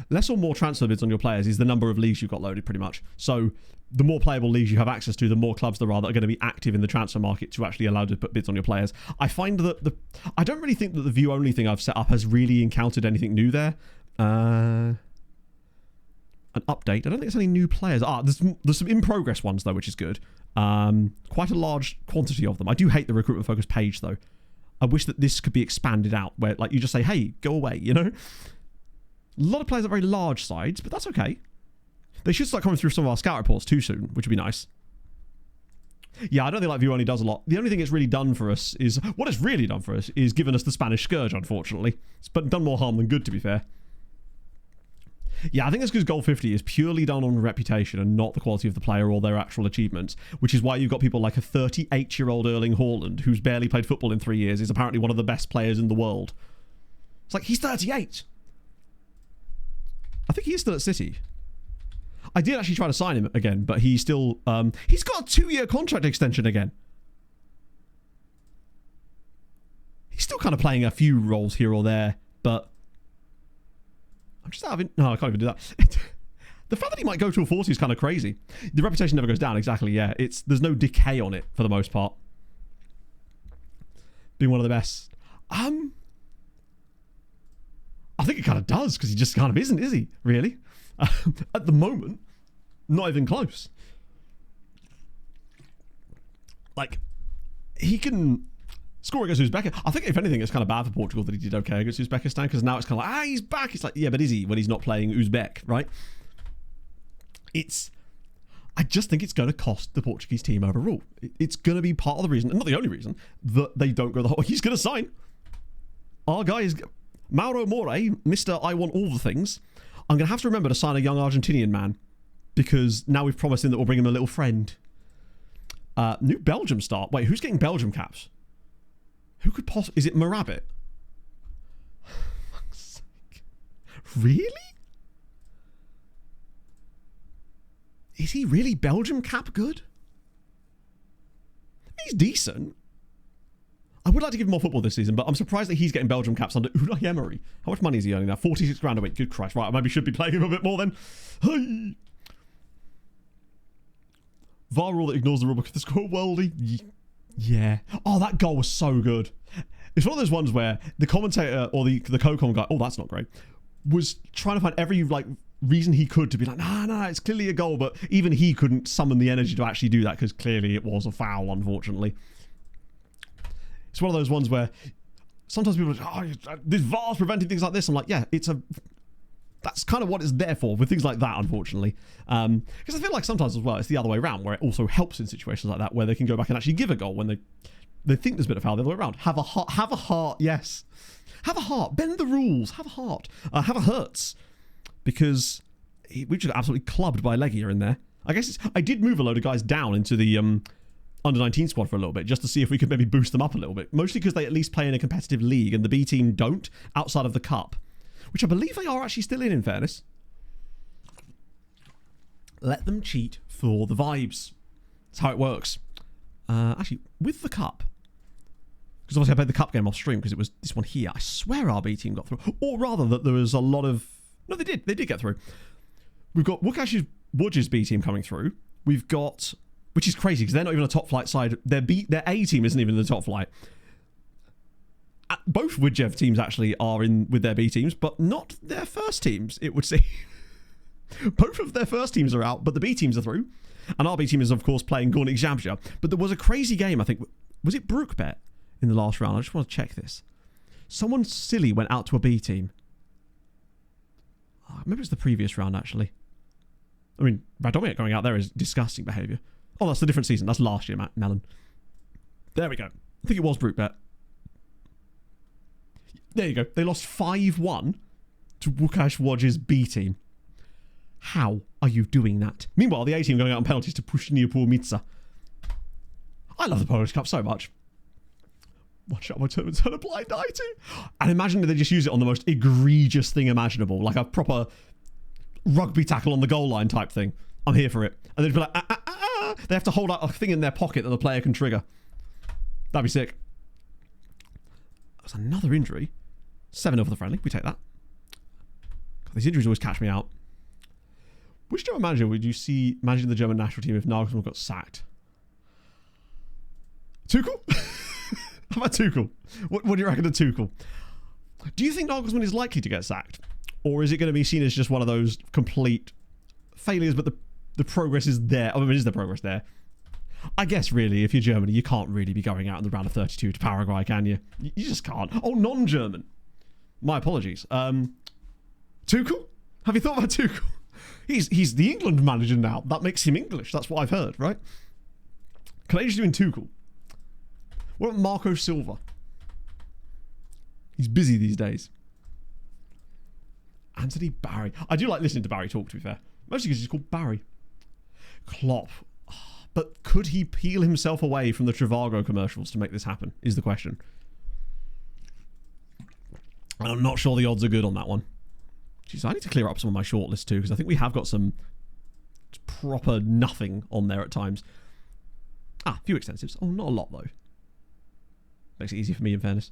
Less or more transfer bids on your players is the number of leagues you've got loaded, pretty much. So the more playable leagues you have access to, the more clubs there are that are going to be active in the transfer market to actually allow to put bids on your players. I find that I don't really think that the view-only thing I've set up has really encountered anything new there. An update. I don't think there's any new players. There's some in-progress ones, though, which is good. Quite a large quantity of them. I do hate the recruitment-focused page, though. I wish that this could be expanded out, where like you just say, hey, go away, you know? A lot of players are very large sides, but that's okay. They should start coming through some of our scout reports too soon, which would be nice. Yeah, I don't think Light View only does a lot. The only thing it's really done for us is... What it's really done for us is given us the Spanish Scourge, unfortunately. It's done more harm than good, to be fair. Yeah, I think that's because Goal 50 is purely done on reputation and not the quality of the player or their actual achievements, which is why you've got people like a 38-year-old Erling Haaland, who's barely played football in 3 years, is apparently one of the best players in the world. It's like, he's 38! I think he is still at City. I did actually try to sign him again, but he's still... he's got a 2-year contract extension again. He's still kind of playing a few roles here or there, but... I'm just out of... No, I can't even do that. The fact that he might go to a 40 is kind of crazy. The reputation never goes down, exactly, yeah. There's no decay on it, for the most part. Being one of the best. I think it kind of does, because he just kind of isn't, is he? Really? At the moment, not even close. Like, he can score against Uzbekistan. I think, if anything, it's kind of bad for Portugal that he did okay against Uzbekistan, because now it's kind of like, he's back. It's like, yeah, but is he when he's not playing Uzbek, right? I just think it's going to cost the Portuguese team overall. It's going to be part of the reason, and not the only reason, that they don't go the whole... He's going to sign. Our guy is... Mauro More, Mr. I want all the things. I'm going to have to remember to sign a young Argentinian man, because now we've promised him that we'll bring him a little friend. New Belgium start. Wait, who's getting Belgium caps? Who could possibly... Is it Marabit? Fuck's sake. Really? Is he really Belgium cap good? He's decent. I would like to give him more football this season, but I'm surprised that he's getting Belgium caps under Unai Emery. How much money is he earning now? 46 grand a week. Good Christ. Right, I maybe should be playing him a bit more then. Hey. VAR rule that ignores the rule book of the score worldie. Yeah. Oh, that goal was so good. It's one of those ones where the commentator or the co-com guy, oh, that's not great, was trying to find every reason he could to be like, nah, it's clearly a goal, but even he couldn't summon the energy to actually do that, because clearly it was a foul, unfortunately. It's one of those ones where sometimes people are like, this VAR's preventing things like this. I'm like, yeah, that's kind of what it's there for, with things like that, unfortunately. Because I feel like sometimes as well, it's the other way around, where it also helps in situations like that, where they can go back and actually give a goal when they think there's been a foul the other way around. Have a heart, yes. Have a heart. Bend the rules. Have a heart. Have a hurts. Because we just got absolutely clubbed by Legia in there. I guess I did move a load of guys down into the under-19 squad for a little bit, just to see if we could maybe boost them up a little bit. Mostly because they at least play in a competitive league, and the B team don't, outside of the Cup. Which I believe they are actually still in fairness. Let them cheat for the vibes. That's how it works. Actually, with the Cup, because obviously I played the Cup game off stream because it was this one here. I swear our B team got through. Or rather that there was a lot of... No, they did. They did get through. We've got Wuj's B team coming through. We've got... Which is crazy because they're not even a top flight side. Their A team isn't even in the top flight. Both Widjev teams actually are in with their B teams, but not their first teams, it would seem. Both of their first teams are out, but the B teams are through. And our B team is, of course, playing Gornik Zabja. But there was a crazy game, I think. Was it Brookbet in the last round? I just want to check this. Someone silly went out to a B team. Oh, maybe it's the previous round, actually. I mean, Radomiak going out there is disgusting behaviour. Oh, that's a different season. That's last year, Melon. There we go. I think it was Brookbet. There you go. They lost 5-1 to Łukasz Woj's B team. How are you doing that? Meanwhile, the A team going out on penalties to Pushnia Mitsa. I love the Polish Cup so much. Watch out, my turn a blind eye to. And imagine that they just use it on the most egregious thing imaginable, like a proper rugby tackle on the goal line type thing. I'm here for it. And they'd be like, They have to hold out a thing in their pocket that the player can trigger. That'd be sick. That's another injury. 7-0 for the friendly. We take that. God, these injuries always catch me out. Which German manager would you see managing the German national team if Nagelsmann got sacked? Tuchel? How about Tuchel? What do you reckon of Tuchel? Do you think Nagelsmann is likely to get sacked? Or is it going to be seen as just one of those complete failures, but the progress is there? I mean, is the progress there? I guess, really, if you're Germany, you can't really be going out in the round of 32 to Paraguay, can you? You just can't. Oh, non-German. My apologies. Tuchel? Have you thought about Tuchel? He's the England manager now. That makes him English. That's what I've heard, right? Calage's doing Tuchel. What about Marco Silva? He's busy these days. Anthony Barry. I do like listening to Barry talk, to be fair. Mostly because he's called Barry. Klopp. But could he peel himself away from the Trivago commercials to make this happen, is the question. And I'm not sure the odds are good on that one. Jeez, I need to clear up some of my shortlist too, because I think we have got some proper nothing on there at times. A few extensives. Oh, not a lot, though. Makes it easy for me, in fairness.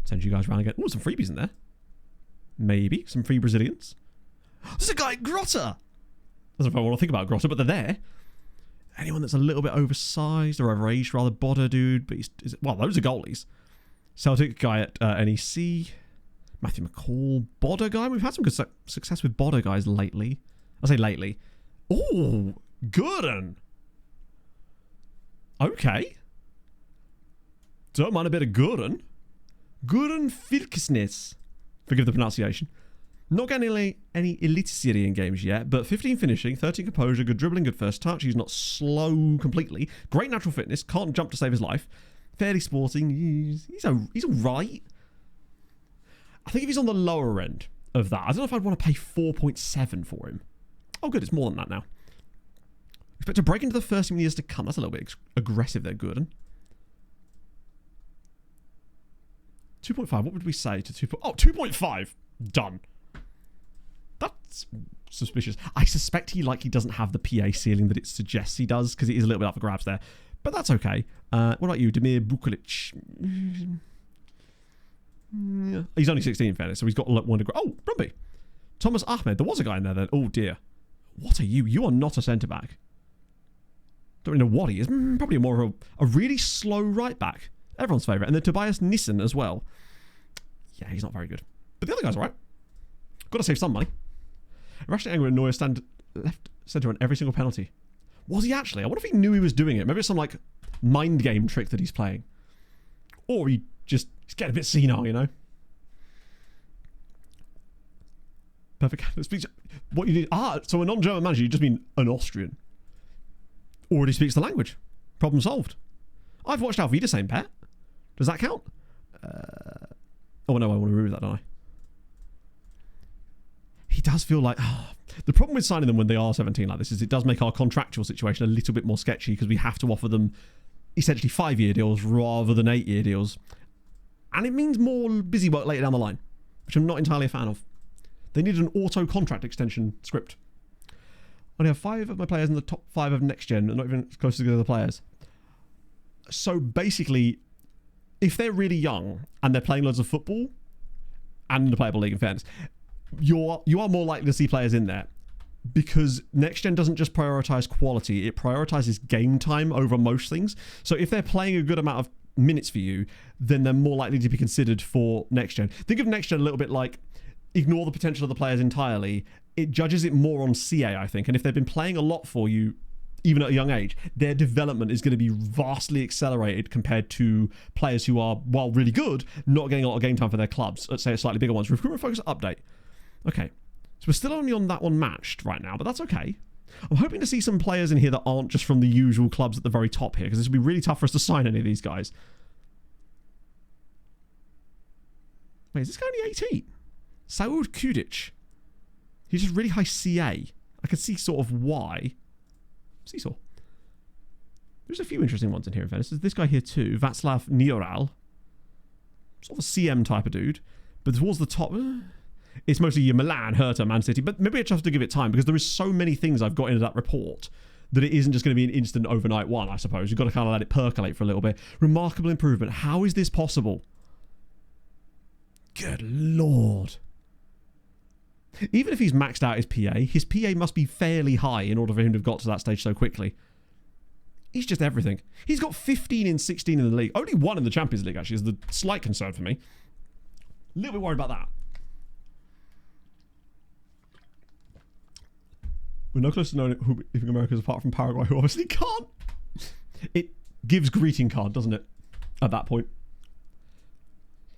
Send you guys around again. Oh, some freebies in there. Maybe. Some free Brazilians. There's a guy at Grotta! I don't know if I want to think about Grotta, but they're there. Anyone that's a little bit oversized or overaged, rather, Bodder dude. But well, those are goalies. Celtic guy at NEC. Matthew McCall. Bodder guy. We've had some good success with Bodder guys lately. I say lately. Oh, Gooden. Okay. Don't mind a bit of Gooden. Gooden Filkesnes. Forgive the pronunciation. Not getting any Elite Serie in games yet, but 15 finishing, 13 composure, good dribbling, good first touch. He's not slow completely. Great natural fitness. Can't jump to save his life. Fairly sporting. He's all right. I think if he's on the lower end of that, I don't know if I'd want to pay 4.7 for him. Oh, good. It's more than that now. Expect to break into the first team in the years to come. That's a little bit aggressive there, Gooden. 2.5. What would we say to 2? Oh, 2.5. Done. That's suspicious. I suspect he doesn't have the PA ceiling that it suggests he does, because it is a little bit up for grabs there. But that's okay. What about you, Demir Bukalic? He's only 16 in fairness, so he's got one to grow. Oh, Brumby. Thomas Ahmed. There was a guy in there then. Oh dear. What are you? You are not a centre back. Don't really know what he is. Probably more of a really slow right back. Everyone's favourite. And then Tobias Nissen as well. Yeah, he's not very good. But the other guy's alright. Got to save some money. Irrationally angry and Neuer stand left centre on every single penalty. Was he actually? I wonder if he knew he was doing it. Maybe it's some mind game trick that he's playing. Or he's getting a bit senile, you know? Perfect. What you need. So a non-German manager, you just mean an Austrian. Already speaks the language. Problem solved. I've watched Alvida Saint Pet. Does that count? Oh no, I want to remove that, don't I? He does feel like... the problem with signing them when they are 17 like this is it does make our contractual situation a little bit more sketchy, because we have to offer them essentially 5-year deals rather than 8-year deals. And it means more busy work later down the line, which I'm not entirely a fan of. They need an auto contract extension script. I only have 5 of my players in the top 5 of next gen, and not even as close to the other players. So basically, if they're really young and they're playing loads of football and in the playable league, in fairness, you are more likely to see players in there, because next gen doesn't just prioritize quality, it prioritizes game time over most things. So if they're playing a good amount of minutes for you, then they're more likely to be considered for next gen. Think of next gen a little bit like ignore the potential of the players entirely. It judges it more on CA, I think. And if they've been playing a lot for you, even at a young age, their development is going to be vastly accelerated compared to players who are, while really good, not getting a lot of game time for their clubs. Let's say slightly bigger ones. Recruitment focus update. Okay. So we're still only on that one matched right now, but that's okay. I'm hoping to see some players in here that aren't just from the usual clubs at the very top here, because this will be really tough for us to sign any of these guys. Wait, is this guy only 18? Saud Kudic. He's just really high CA. I can see sort of why. Seesaw. There's a few interesting ones in here, in fairness. There's this guy here too, Václav Nioral. Sort of a CM type of dude. But towards the top, it's mostly your Milan, Hertha, Man City. But maybe I just have to give it time, because there is so many things I've got into that report that it isn't just going to be an instant overnight one, I suppose. You've got to kind of let it percolate for a little bit. Remarkable improvement. How is this possible? Good Lord. Even if he's maxed out his PA must be fairly high in order for him to have got to that stage so quickly. He's just everything. He's got 15 in 16 in the league. Only 1 in the Champions League, actually, is the slight concern for me. A little bit worried about that. We're no closer to knowing who leaving America is apart from Paraguay, who obviously can't. It gives greeting card, doesn't it? At that point.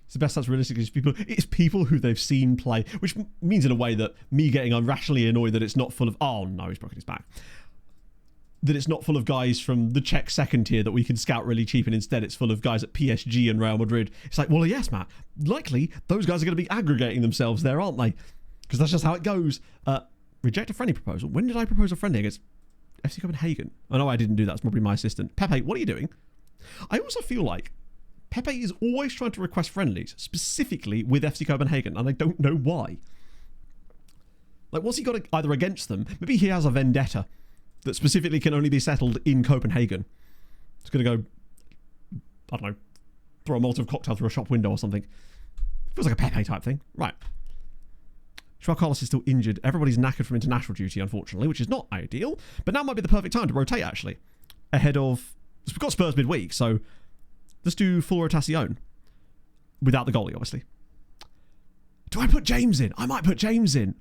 It's the best that's realistic. It's people who they've seen play, which means in a way that me getting irrationally annoyed that it's not full of, oh no, he's broken his back. that it's not full of guys from the Czech second tier that we can scout really cheap, and instead it's full of guys at PSG and Real Madrid. It's like, well, yes, Matt, likely those guys are going to be aggregating themselves there, aren't they? Because that's just how it goes. Reject a friendly proposal. When did I propose a friendly against FC Copenhagen? Oh, no, I didn't do that. It's probably my assistant. Pepe, what are you doing? I also feel like Pepe is always trying to request friendlies, specifically with FC Copenhagen, and I don't know why. Like, what's he got either against them? Maybe he has a vendetta that specifically can only be settled in Copenhagen. It's going to go, I don't know, throw a Molotov cocktail through a shop window or something. Feels like a Pepe type thing. Right. Joao Carlos is still injured. Everybody's knackered from international duty, unfortunately, which is not ideal. But now might be the perfect time to rotate, actually. Ahead of... We've got Spurs midweek, so let's do full rotation. Without the goalie, obviously. Do I put James in? I might put James in.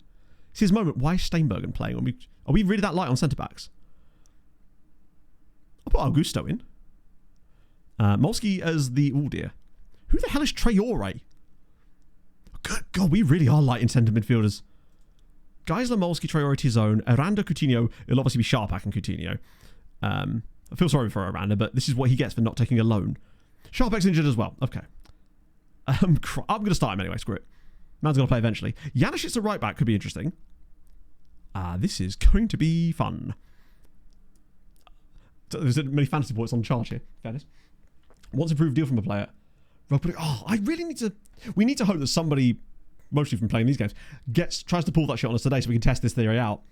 It's his moment. Why is Steinbergen playing? Are we really that light on centre-backs? I'll put Augusto in. Molski as the... Oh, dear. Who the hell is Traore? Good God, we really are light in centre midfielders. Geisler, Molski, Traore, Tizone, Aranda, Coutinho. It'll obviously be Sharpak and Coutinho. I feel sorry for Aranda, but this is what he gets for not taking a loan. Sharpak's injured as well. Okay. I'm going to start him anyway. Screw it. Man's going to play eventually. Janishit's a right back. Could be interesting. This is going to be fun. There's many fantasy points on the chart here. Fairness. Once improved deal from a player. Oh, I really need to... We need to hope that somebody, mostly from playing these games, tries to pull that shit on us today so we can test this theory out.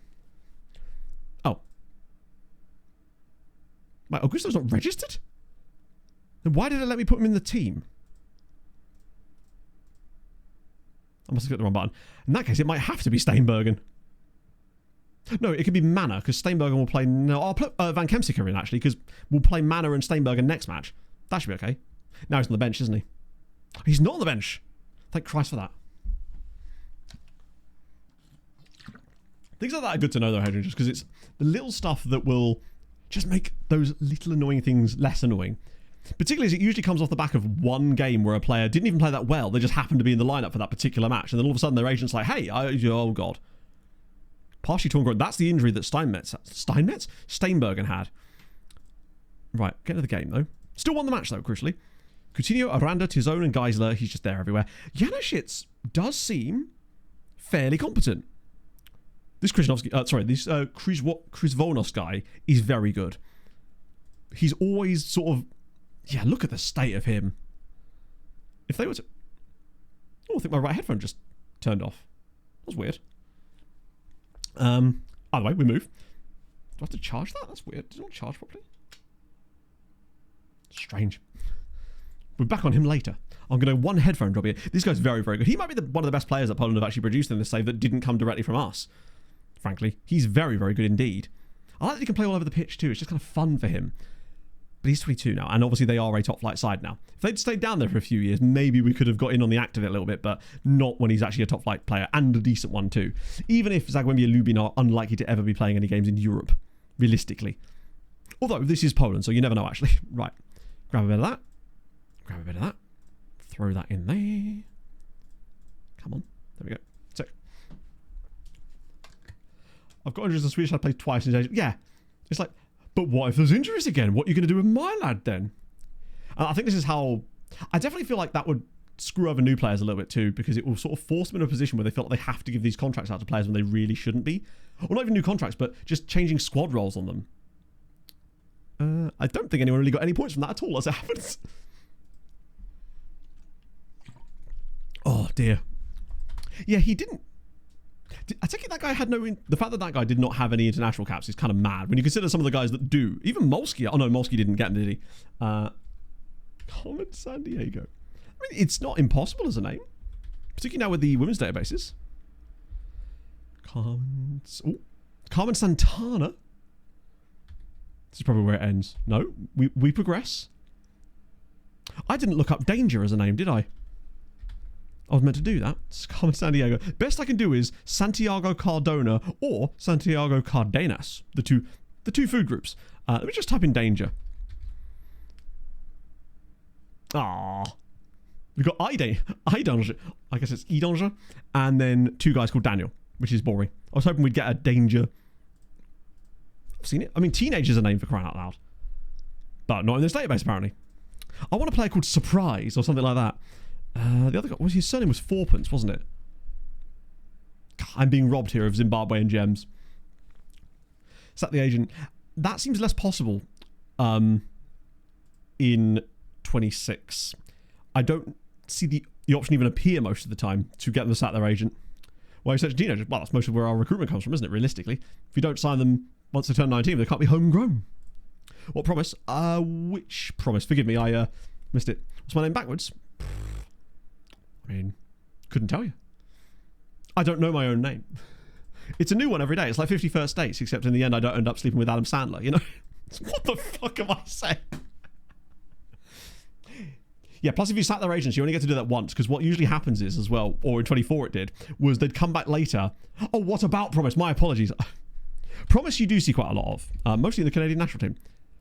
Oh. Wait, Augusto's not registered? Then why did it let me put him in the team? I must have clicked the wrong button. In that case, it might have to be Steinbergen. No, it could be Manor, because Steinbergen will play... No, I'll put Van Kemsiker in, actually, because we'll play Manor and Steinbergen next match. That should be okay. Now he's on the bench, isn't he? He's not on the bench. Thank Christ for that. Things like that are good to know, though, Hadrian, just because it's the little stuff that will just make those little annoying things less annoying. Particularly as it usually comes off the back of one game where a player didn't even play that well. They just happened to be in the lineup for that particular match. And then all of a sudden their agent's like, hey, oh God. Partially torn groin. That's the injury that Steinbergen had. Right, get to the game, though. Still won the match, though, crucially. Coutinho, Aranda, Tizone, and Geisler. He's just there everywhere. Janishitz does seem fairly competent. This Krizvonos guy is very good. He's always sort of... Yeah, look at the state of him. If they were to... Oh, I think my right headphone just turned off. That was weird. Either way, we move. Do I have to charge that? That's weird. Does it not charge properly? Strange. We're back on him later. I'm going to one headphone drop here. This guy's very, very good. He might be one of the best players that Poland have actually produced in this save that didn't come directly from us. Frankly, he's very, very good indeed. I like that he can play all over the pitch too. It's just kind of fun for him. But he's 22 now, and obviously they are a top flight side now. If they'd stayed down there for a few years, maybe we could have got in on the act of it a little bit, but not when he's actually a top flight player, and a decent one too. Even if Zagłębie and Lubin are unlikely to ever be playing any games in Europe, realistically. Although, this is Poland, so you never know, actually. Right. Grab a bit of that. Grab a bit of that. Throw that in there. Come on. There we go. So, I've got injuries in Swedish. I played twice in Asia. Yeah. It's like, but what if there's injuries again? What are you going to do with my lad then? And I think this is how... I definitely feel like that would screw over new players a little bit too, because it will sort of force them in a position where they feel like they have to give these contracts out to players when they really shouldn't be. Or not even new contracts, but just changing squad roles on them. I don't think anyone really got any points from that at all as it happens. Oh dear. Yeah, he didn't... I take it that guy had no... The fact that that guy did not have any international caps is kind of mad. When you consider some of the guys that do. Even Molski... Oh no, Molski didn't get him, did he? Common San Diego. I mean, it's not impossible as a name. Particularly now with the women's databases. Carmen Santana. This is probably where it ends. No, we progress. I didn't look up Danger as a name, did I? I was meant to do that. It's Carmen San Diego. Best I can do is Santiago Cardona or Santiago Cardenas. The two food groups. Let me just type in Danger. Ah, we've got Idanger. I guess it's Idanger, and then two guys called Daniel, which is boring. I was hoping we'd get a Danger. seen it. I mean, teenage is a name for crying out loud. But not in this database, apparently. I want a player called Surprise or something like that. The other guy, his surname was Fourpence, wasn't it? God, I'm being robbed here of Zimbabwean gems. Sack the agent. That seems less possible in 26. I don't see the option even appear most of the time to get them to sack their agent. Why you search teenagers? Well, that's most of where our recruitment comes from, isn't it, realistically? If you don't sign them once they turn 19, they can't be homegrown. What promise? Which promise? Forgive me, I missed it. What's my name backwards? I mean, couldn't tell you. I don't know my own name. It's a new one every day. It's like 50 First Dates, except in the end I don't end up sleeping with Adam Sandler, you know? What the fuck am I saying? Yeah, plus if you sack their agents, you only get to do that once, because what usually happens is, as well, or in 24 it did, was they'd come back later. Oh, what about Promise? My apologies. Promise you do see quite a lot of, mostly in the Canadian national team.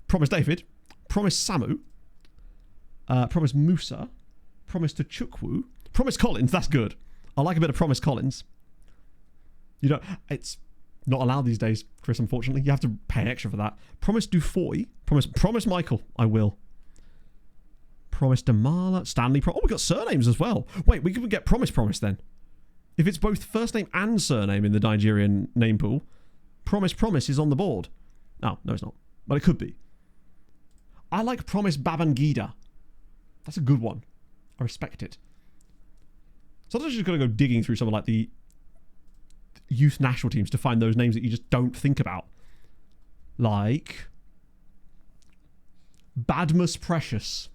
Promise David, Promise Samu, Promise Musa, Promise Tachukwu, Promise Collins, that's good. I like a bit of Promise Collins. You know, it's not allowed these days, Chris, unfortunately. You have to pay extra for that. Promise Dufoy, Promise Michael, I will. Promise Damala, Stanley, oh, we got surnames as well. Wait, we could get Promise then. If it's both first name and surname in the Nigerian name pool, Promise is on the board. Oh, no it's not, but it could be. I like Promise Babangida. That's a good one. I respect it. Sometimes you've just got to go digging through some of like the youth national teams to find those names that you just don't think about. Like Badmus Precious,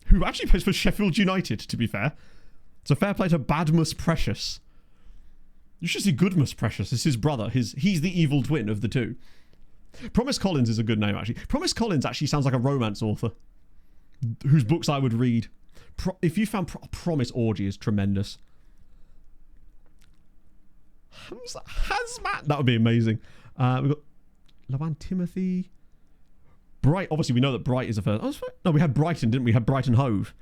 who actually plays for Sheffield United, to be fair. It's a fair play to Badmus Precious. You should see Goodmus Precious. It's his brother. He's the evil twin of the two. Promise Collins is a good name, actually. Promise Collins actually sounds like a romance author whose books I would read. If you found Promise Orgy is tremendous. Hazmat. That would be amazing. We've got Lawan Timothy. Bright. Obviously, we know that Bright is the first. No, we had Brighton, didn't we? We had Brighton Hove.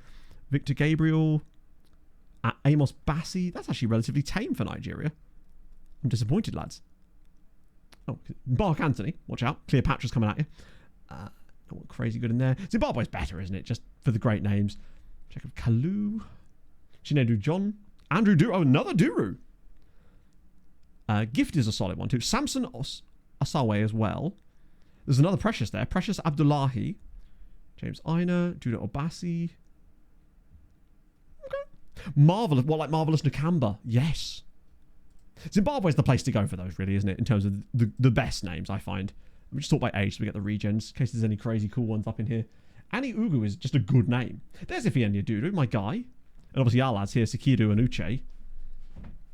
Victor Gabriel. Amos Bassi. That's actually relatively tame for Nigeria. I'm disappointed, lads. Oh, Mark Anthony. Watch out. Cleopatra's coming at you. Not crazy good in there. Zimbabwe's better, isn't it? Just for the great names. Check out Kalu. Chinedu John. Andrew Duru. Oh, another Duru. Gift is a solid one too. Samson Asawe as well. There's another Precious there. Precious Abdullahi. James Ina. Judah Obasi. Okay. Marvelous. Well, like Marvelous Nakamba. Yes. Zimbabwe's the place to go for those, really, isn't it? In terms of the best names, I find. Let me just sort by age so we get the regens, in case there's any crazy cool ones up in here. Annie Ugu is just a good name. There's Ifeanyi Dudu, my guy. And obviously our lads here, Sikiru and Uche.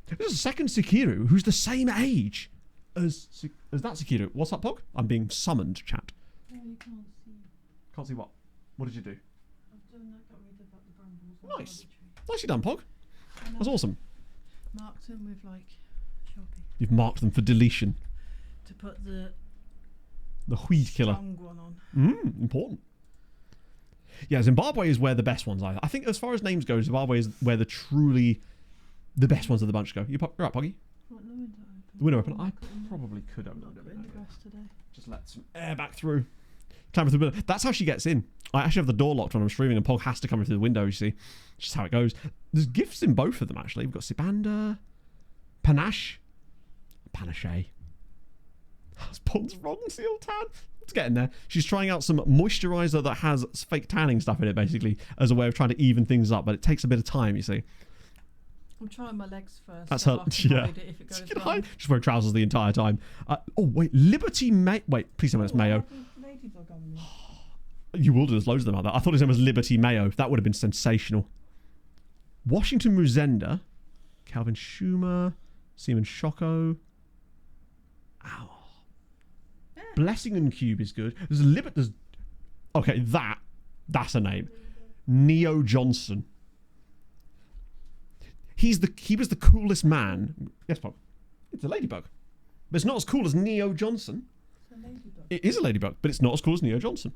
There's a second Sikiru who's the same age as that Sikiru. What's up, Pog? I'm being summoned, chat. Oh, you can't see. Can't see what? What did you do? I've done that, got rid of the brambles. Nice. Nicely done, Pog. That's awesome. Marked them with like Sharpie. You've marked them for deletion. To put the weed killer. strong one on. Important. Yeah, Zimbabwe is where the best ones are. I think as far as names go, Zimbabwe is where the best ones of the bunch go. You're right, Poggy? Want the window open? The window open. I probably could open Not it. in the grass today. Just let some air back through. Climb through the window. That's how she gets in. I actually have the door locked when I'm streaming, and Pog has to come in through the window, you see. It's just how it goes. There's gifts in both of them, actually. We've got Sibanda, Panache, Panache. Pond's wrong, seal tan. It's getting there. She's trying out some moisturiser that has fake tanning stuff in it, basically, as a way of trying to even things up, but it takes a bit of time, you see. I'm trying my legs first. That's so her. I can Yeah. hide it if it goes wrong. Just wearing trousers the entire time. Oh, wait. Liberty May. Wait, please tell me it's Mayo. Ladybug on me. You will do. There's loads of them out there. I thought his name was Liberty Mayo. That would have been sensational. Washington Muzenda. Calvin Schumer. Seaman Shoko. Ow. Yeah. Blessing Cube is good. There's okay, that's a name. Neo Johnson. He was the coolest man. Yes, Bob. It's a ladybug. But it's not as cool as Neo Johnson. It's a ladybug. It is a ladybug, but it's not as cool as Neo Johnson.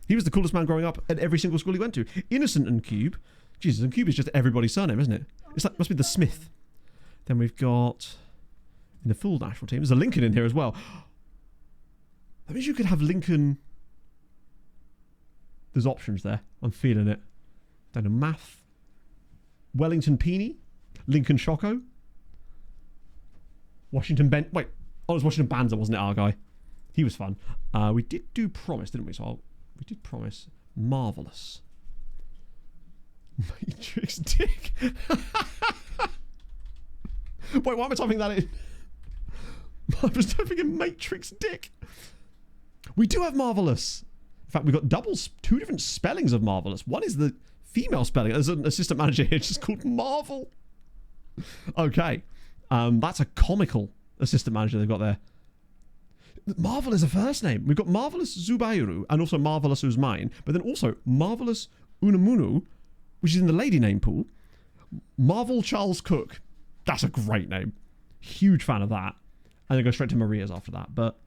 He was the coolest man growing up at every single school he went to. Innocent and Cube. Jesus, and Cube is just everybody's surname, isn't it? It's like, must be the Smith. Then we've got, in the full national team, there's a Lincoln in here as well. That means you could have Lincoln. There's options there. I'm feeling it. Don't know, math. Wellington Peony. Lincoln Shocko. Washington Ben. Wait. Oh, it was Washington Banzer, wasn't it, our guy? He was fun. We did do Promise, didn't we? So we did Promise. Marvellous. Matrix Dick. Wait, why am I typing that in? I was typing in Matrix Dick. We do have Marvellous. In fact, we've got two different spellings of Marvellous. One is the female spelling. There's an assistant manager here just called Marvel. Okay. That's a comical assistant manager they've got there. Marvel is a first name. We've got Marvelous Zubairu and also Marvelous Usmain, but then also Marvelous Unamunu, which is in the lady name pool. Marvel Charles Cook. That's a great name. Huge fan of that. And then go straight to Maria's after that. But,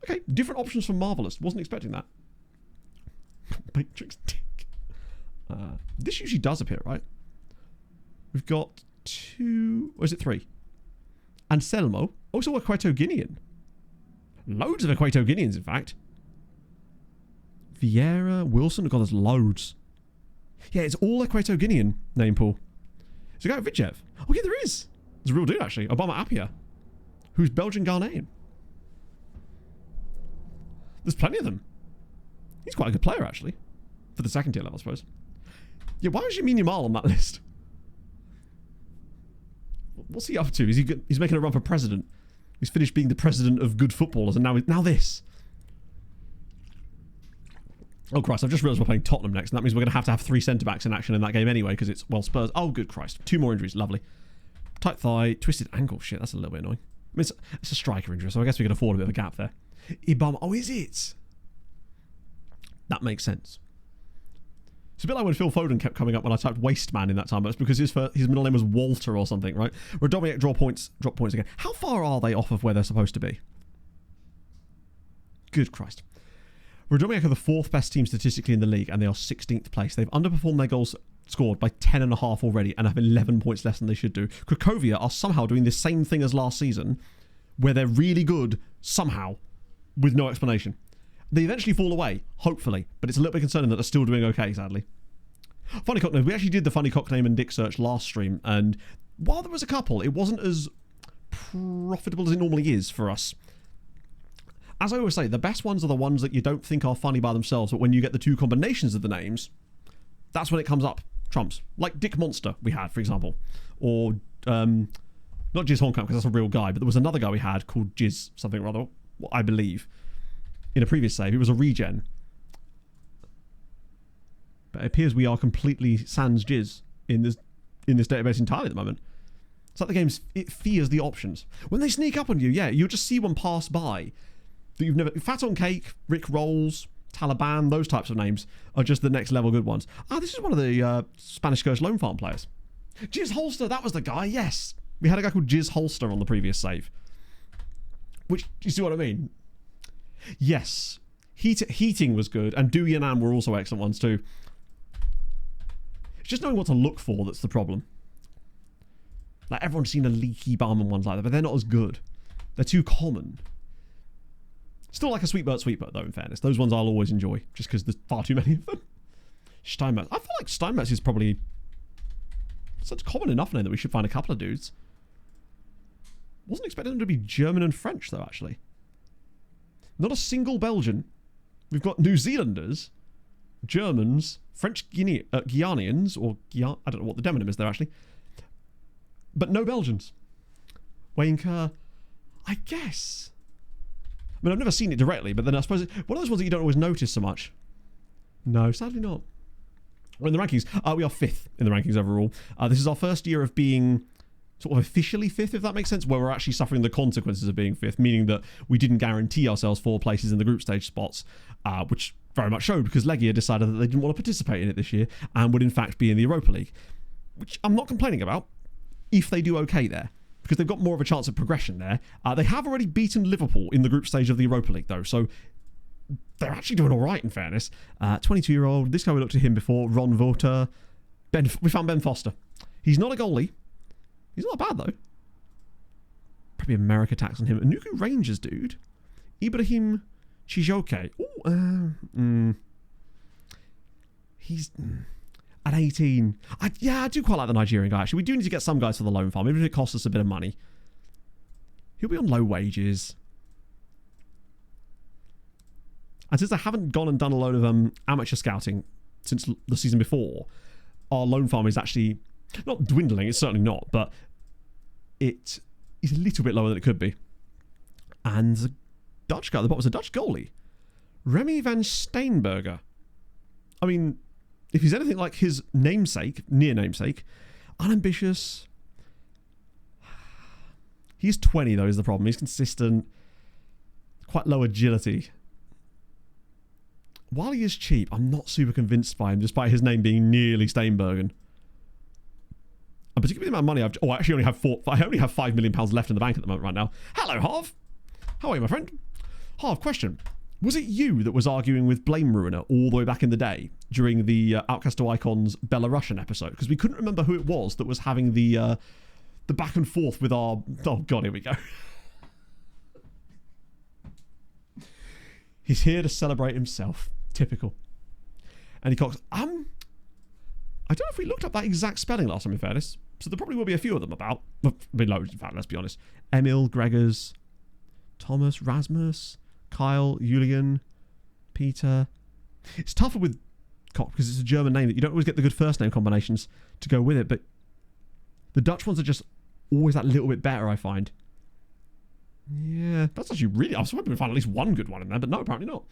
okay, different options from Marvelous. Wasn't expecting that. Matrix Dick. This usually does appear, right? We've got 2... Or is it 3? Anselmo. Also Equato Guinean. Loads of Equato Guineans, in fact. Vieira, Wilson. God, there's loads. Yeah, it's all Equato Guinean name pool. There's a guy at Vitchev. Oh, yeah, there is. There's a real dude, actually. Obama Appiah. Who's Belgian Ghanaian. There's plenty of them. He's quite a good player, actually. For the second tier level, I suppose. Yeah, why was Yamin Yamal on that list? What's he up to? He's making a run for president. He's finished being the president of good footballers, and now this. Oh, Christ, I've just realised we're playing Tottenham next, and that means we're going to have 3 centre-backs in action in that game anyway, because it's, well, Spurs. Oh, good Christ. 2 more injuries. Lovely. Tight thigh, twisted ankle. Shit, that's a little bit annoying. I mean, it's a striker injury, so I guess we can afford a bit of a gap there. Ibama. Oh, is it? That makes sense. It's a bit like when Phil Foden kept coming up when I typed waste man in that time, but it's because his middle name was Walter or something, right? Radomiak drop points again. How far are they off of where they're supposed to be? Good Christ. Radomiak are the 4th best team statistically in the league, and they are 16th place. They've underperformed their goals scored by 10.5 already and have 11 points less than they should do. Cracovia are somehow doing the same thing as last season, where they're really good somehow, with no explanation. They eventually fall away, hopefully, but it's a little bit concerning that they're still doing okay, sadly. Funny cock name. We actually did the funny cock name and dick search last stream, and while there was a couple, it wasn't as profitable as it normally is for us. As I always say, the best ones are the ones that you don't think are funny by themselves, but when you get the 2 combinations of the names, that's when it comes up trumps. Like Dick Monster we had, for example. Or, not Jizz Honkamp, because that's a real guy, but there was another guy we had called Jizz something or other, I believe, in a previous save. It was a regen. But it appears we are completely sans Jizz in this database entirely at the moment. It's like the game's, it fears the options. When they sneak up on you, yeah, you'll just see one pass by that you've never... Fat on Cake, Rick Rolls, Taliban, those types of names are just the next level good ones. Ah, this is one of the Spanish Scourge Loan Farm players. Jizz Holster, that was the guy, yes. We had a guy called Jizz Holster on the previous save. Which, you see what I mean? Yes. Heating was good, and Do Yanam were also excellent ones too. It's just knowing what to look for that's the problem. Like, everyone's seen the leaky bum and ones like that, but they're not as good. They're too common. Still like a Sweetbert, though, in fairness. Those ones I'll always enjoy, just because there's far too many of them. Steinmetz. I feel like Steinmetz is probably such a common enough name that we should find a couple of dudes. Wasn't expecting them to be German and French, though, actually. Not a single Belgian. We've got New Zealanders, Germans, French Guianians, or I don't know what the demonym is there, actually. But no Belgians. Wayne Kerr, I guess. I mean, I've never seen it directly, but then I suppose one of those ones that you don't always notice so much. No, sadly not. We're in the rankings. We are 5th in the rankings overall. This is our first year of being sort of officially 5th, if that makes sense, where we're actually suffering the consequences of being 5th, meaning that we didn't guarantee ourselves 4 places in the group stage spots, which very much showed because Legia decided that they didn't want to participate in it this year and would in fact be in the Europa League, which I'm not complaining about if they do okay there, because they've got more of a chance of progression there. They have already beaten Liverpool in the group stage of the Europa League, though, so they're actually doing all right, in fairness. 22-year-old, this guy we looked at him before, Ron Voter. We found Ben Foster. He's not a goalie. He's not bad, though. Probably America tax on him. Anuku Rangers, dude. Ibrahim Chijoke. He's at 18. I do quite like the Nigerian guy, actually. We do need to get some guys for the loan farm, even if it costs us a bit of money. He'll be on low wages. And since I haven't gone and done a load of amateur scouting since the season before, our loan farm is actually not dwindling, it's certainly not, but it is a little bit lower than it could be. And the Dutch guy at the bottom was a Dutch goalie. Remy van Steenbergen. I mean, if he's anything like his namesake, near namesake, unambitious. He's 20 though is the problem. He's consistent, quite low agility. While he is cheap, I'm not super convinced by him, despite his name being nearly Steenbergen. And particularly the amount of money I've... Oh, I actually only have £5 million left in the bank at the moment right now. Hello, Harv. How are you, my friend? Harv, question. Was it you that was arguing with Blame Ruiner all the way back in the day during the Outcast to Icons Belarusian episode? Because we couldn't remember who it was that was having the back and forth with our... Oh, God, here we go. He's here to celebrate himself. Typical. And he cocks, I don't know if we looked up that exact spelling last time, in fairness. So there probably will be a few of them about. Well, I mean, loads, in fact, let's be honest. Emil, Gregors, Thomas, Rasmus, Kyle, Julian, Peter. It's tougher with cock because it's a German name that you don't always get the good first name combinations to go with it, but the Dutch ones are just always that little bit better, I find. Yeah, that's actually really... I was hoping to find at least one good one in there, but no, apparently not.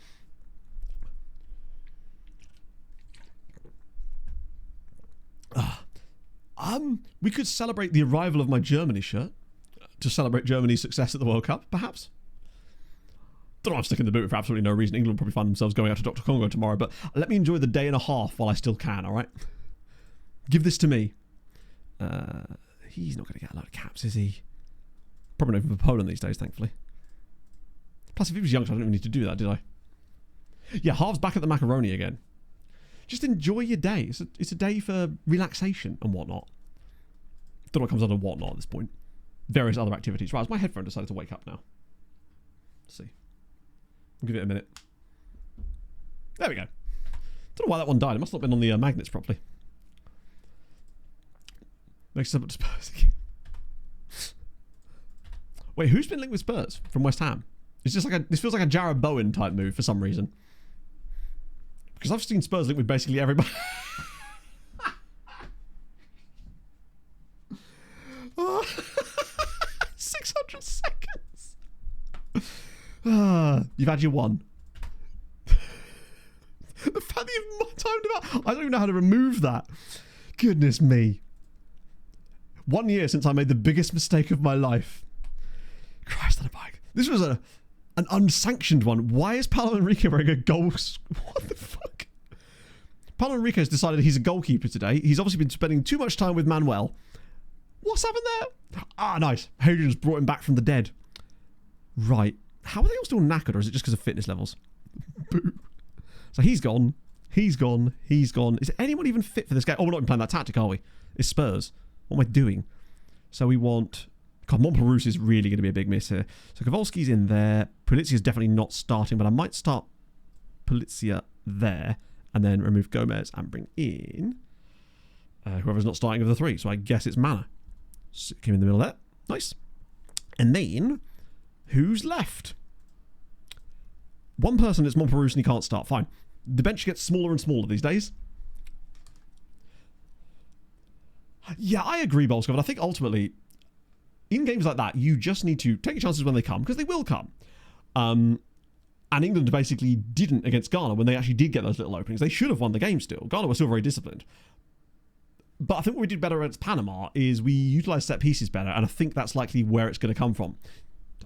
We could celebrate the arrival of my Germany shirt to celebrate Germany's success at the World Cup, perhaps. Don't know, I'm sticking the boot for absolutely no reason. England will probably find themselves going out to Dr. Congo tomorrow, but let me enjoy the day and a half while I still can, alright? Give this to me. He's not going to get a lot of caps, is he? Probably not even for Poland these days, thankfully. Plus, if he was younger, I didn't even need to do that, did I? Yeah, Harv's back at the macaroni again. Just enjoy your day. It's a day for relaxation and whatnot. Don't know what comes under whatnot at this point. Various other activities. Right, my headphone decided to wake up now. Let's see. We'll give it a minute. There we go. Don't know why that one died. It must not have been on the magnets properly. Makes us up to Spurs again. Wait, who's been linked with Spurs from West Ham? It's just like this feels like a Jarrod Bowen type move for some reason. Because I've seen Spurs linked with basically everybody. 600 seconds. You've had your one. The fact that you've timed it out. I don't even know how to remove that. Goodness me. 1 year since I made the biggest mistake of my life. Christ on a bike. This was an unsanctioned one. Why is Paulo Enrique wearing a goal? What the fuck? Paulo Enrique has decided he's a goalkeeper today. He's obviously been spending too much time with Manuel. What's happened there? Ah, nice. Hadrian's brought him back from the dead. Right. How are they all still knackered, or is it just because of fitness levels? Boo. So he's gone. He's gone. He's gone. Is anyone even fit for this game? Oh, we're not even playing that tactic, are we? It's Spurs. What am I doing? So we want... God, Montparnasse is really going to be a big miss here. So Kowalski's in there. Polizia is definitely not starting, but I might start Polizia there and then remove Gomez and bring in whoever's not starting of the three. So I guess it's Mana. Stick him in the middle there. Nice. And then, who's left? One person is Montparnasse and he can't start. Fine. The bench gets smaller and smaller these days. Yeah, I agree, Bolskov, but I think ultimately... in games like that, you just need to take your chances when they come, because they will come. And England basically didn't against Ghana when they actually did get those little openings. They should have won the game still. Ghana were still very disciplined. But I think what we did better against Panama is we utilised set pieces better, and I think that's likely where it's going to come from.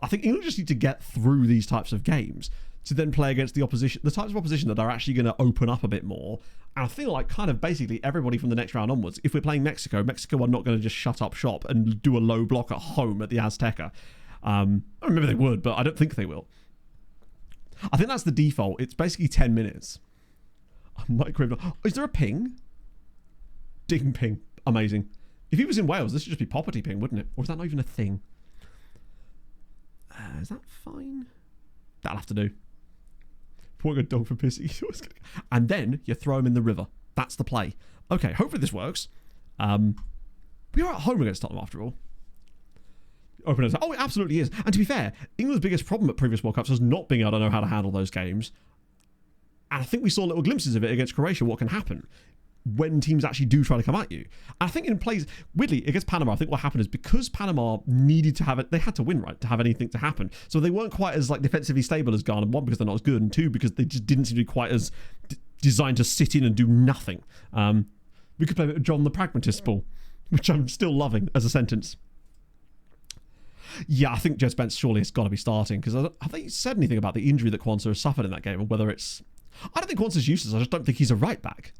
I think England just need to get through these types of games to then play against the opposition, the types of opposition that are actually going to open up a bit more. And I feel like kind of basically everybody from the next round onwards, if we're playing Mexico, Mexico are not going to just shut up shop and do a low block at home at the Azteca. I remember they would, but I don't think they will. I think that's the default. It's basically 10 minutes. I might crave. Oh, is there a ping? Ding ping. Amazing. If he was in Wales, this should just be property ping, wouldn't it? Or is that not even a thing? Is that fine? That'll have to do. Pouring a dog for pissy. And then you throw him in the river. That's the play. Okay, hopefully this works. We are at home against Tottenham after all. Open it. Oh, it absolutely is. And to be fair, England's biggest problem at previous World Cups has not been able to know how to handle those games. And I think we saw little glimpses of it against Croatia, what can happen when teams actually do try to come at you. And I think in plays, weirdly, against Panama, I think what happened is because Panama needed to have it, they had to win, right, to have anything to happen. So they weren't quite as like defensively stable as Ghana, one, because they're not as good, and two, because they just didn't seem to be quite as designed to sit in and do nothing. We could play a bit of John the Pragmatist ball, which I'm still loving as a sentence. Yeah, I think Jed Spence surely has got to be starting, because have they said anything about the injury that Kwanzaa has suffered in that game, or whether it's... I don't think Kwanzaa's useless, I just don't think he's a right back.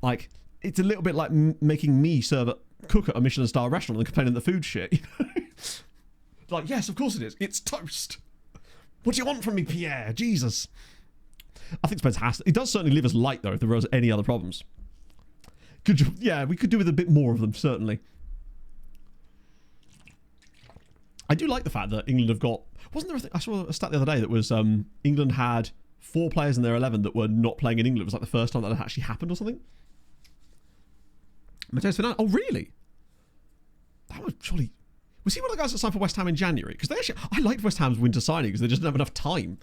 Like, it's a little bit like making me cook at a Michelin star restaurant and complaining the food's shit, you know? Like, yes, of course it is. It's toast. What do you want from me, Pierre? Jesus. I think Spence has to. He does certainly leave us light, though, if there was any other problems. Yeah, we could do with a bit more of them, certainly. I do like the fact that England have got... Wasn't there a thing... I saw a stat the other day that was England had 4 players in their 11 that were not playing in England. It was like the first time that had actually happened or something. Mateus Fernandes. Oh, really? That was surely... Was he one of the guys that signed for West Ham in January? Because they actually... I liked West Ham's winter signing because they just didn't have enough time.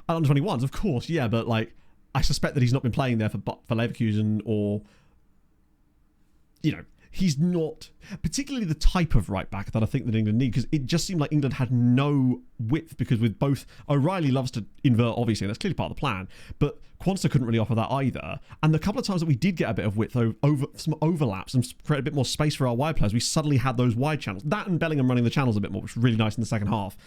And under 21s, of course, yeah, but like... I suspect that he's not been playing there for Leverkusen or... You know... He's not particularly the type of right back that I think that England need, because it just seemed like England had no width, because with both O'Reilly loves to invert, obviously, and that's clearly part of the plan, but Kwanzaa couldn't really offer that either. And the couple of times that we did get a bit of width, some overlaps and create a bit more space for our wide players, we suddenly had those wide channels. That and Bellingham running the channels a bit more, which was really nice in the second half.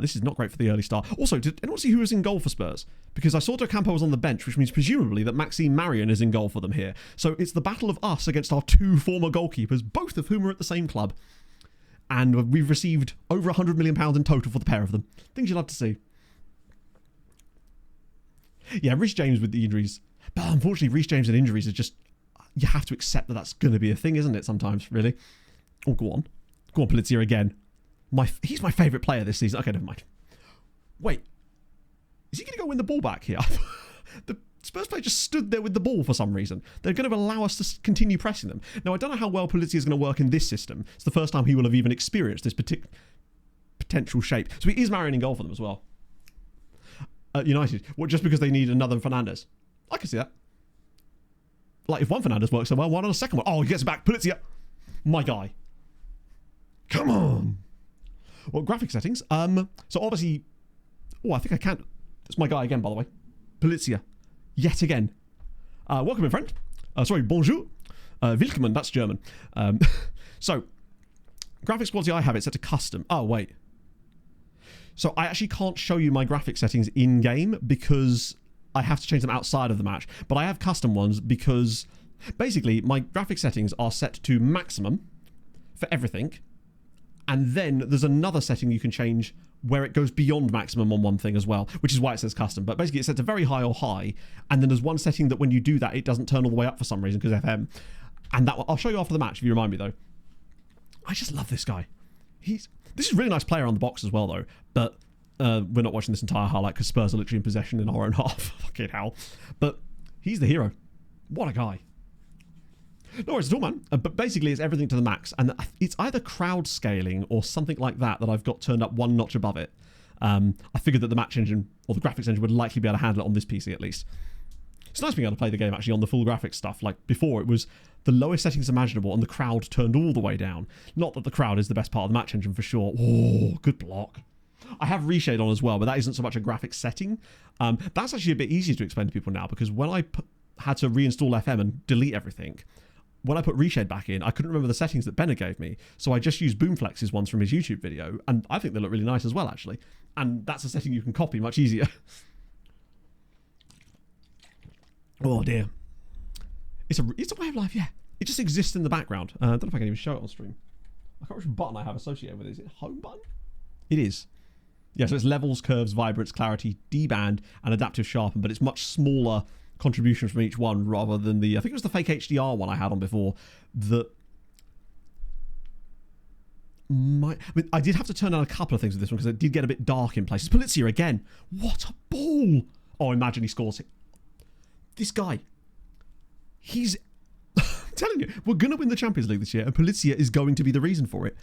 This is not great for the early start. Also, did anyone see who was in goal for Spurs? Because I saw Docampo was on the bench, which means presumably that Maxime Marion is in goal for them here. So it's the battle of us against our 2 former goalkeepers, both of whom are at the same club. And we've received over £100 million in total for the pair of them. Things you'd love to see. Yeah, Reece James with the injuries. But unfortunately, Reece James and injuries is just... You have to accept that that's going to be a thing, isn't it, sometimes, really? Oh, go on. Go on, Polizia again. He's my favourite player this season. Okay, never mind. Wait. Is he going to go win the ball back here? The Spurs player just stood there with the ball for some reason. They're going to allow us to continue pressing them. Now, I don't know how well Polizia is going to work in this system. It's the first time he will have even experienced this potential shape. So he is Marion in goal for them as well. United. What, just because they need another Fernandes? I can see that. Like, if one Fernandes works so well, why not a second one? Oh, he gets it back. Polizia. My guy. Come on. Well, graphic settings. So obviously... Oh, I think I can't... It's my guy again, by the way. Polizia. Yet again. Welcome in, friend. Sorry, bonjour. Willkommen, that's German. So, graphics quality I have it set to custom. Oh, wait. So I actually can't show you my graphic settings in-game because I have to change them outside of the match. But I have custom ones because... Basically, my graphic settings are set to maximum for everything. And then there's another setting you can change where it goes beyond maximum on one thing as well, which is why it says custom. But basically it's set to very high or high, and then there's one setting that when you do that, it doesn't turn all the way up for some reason because FM. And that one, I'll show you after the match if you remind me though. I just love this guy. This is a really nice player on the box as well though, but we're not watching this entire highlight because Spurs are literally in possession in our own half. Fucking hell. But he's the hero. What a guy. No worries at all, man. But basically, it's everything to the max. And it's either crowd scaling or something like that I've got turned up one notch above it. I figured that the match engine, or the graphics engine, would likely be able to handle it on this PC at least. It's nice being able to play the game actually on the full graphics stuff. Like before, it was the lowest settings imaginable and the crowd turned all the way down. Not that the crowd is the best part of the match engine for sure. Oh, good block. I have reshade on as well, but that isn't so much a graphics setting. That's actually a bit easier to explain to people now because when I had to reinstall FM and delete everything, when I put reshade back in, I couldn't remember the settings that Benner gave me, so I just used Boomflex's ones from his YouTube video, and I think they look really nice as well, actually. And that's a setting you can copy much easier. Oh dear. It's a way of life, yeah. It just exists in the background. I don't know if I can even show it on stream. I can't remember which button I have associated with it. Is it home button? It is. Yeah, so it's levels, curves, vibrance, clarity, deband, and adaptive sharpen, but it's much smaller contributions from each one rather than I think it was the fake HDR one I had on before that I did have to turn on a couple of things with this one because it did get a bit dark in places. Polizia again. What a ball. Oh, imagine he scores it. This guy. He's... I'm telling you, we're going to win the Champions League this year, and Polizia is going to be the reason for it.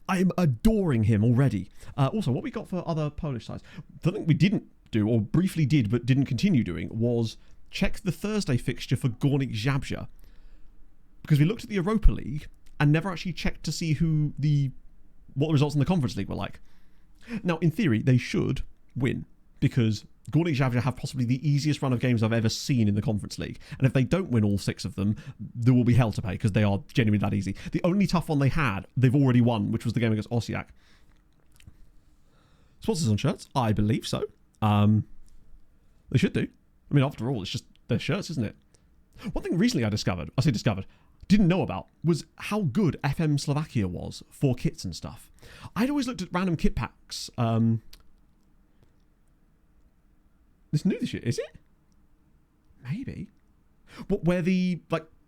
I am adoring him already. Also, what we got for other Polish sides. The thing we didn't do, or briefly did, but didn't continue doing, was check the Thursday fixture for Górnik Zabrze. Because we looked at the Europa League and never actually checked to see what the results in the Conference League were like. Now, in theory, they should win, because Górnik Zabrze have possibly the easiest run of games I've ever seen in the Conference League. And if they don't win all 6 of them, there will be hell to pay, because they are genuinely that easy. The only tough one they had, they've already won, which was the game against Osijek. Sponsors on shirts? I believe so. They should do. I mean, after all, it's just their shirts, isn't it? One thing recently I discovered, didn't know about, was how good FM Slovakia was for kits and stuff. I'd always looked at random kit packs. It's new this year, is it? Maybe. Where the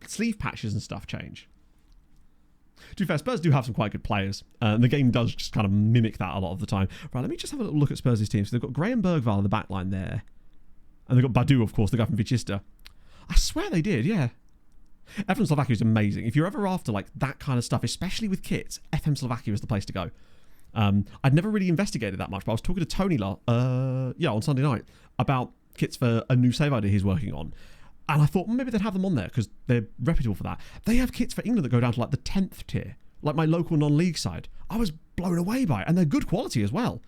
sleeve patches and stuff change. To be fair, Spurs do have some quite good players. And the game does just kind of mimic that a lot of the time. Right, let me just have a little look at Spurs' team. So they've got Graham Bergvall in the back line there. And they've got Badu, of course, the guy from Vichista. I swear they did, yeah. FM Slovakia is amazing. If you're ever after that kind of stuff, especially with kits, FM Slovakia is the place to go. I'd never really investigated that much, but I was talking to Tony on Sunday night about kits for a new save idea he's working on. And I thought maybe they'd have them on there because they're reputable for that. They have kits for England that go down to the 10th tier, like my local non-league side. I was blown away by it, and they're good quality as well.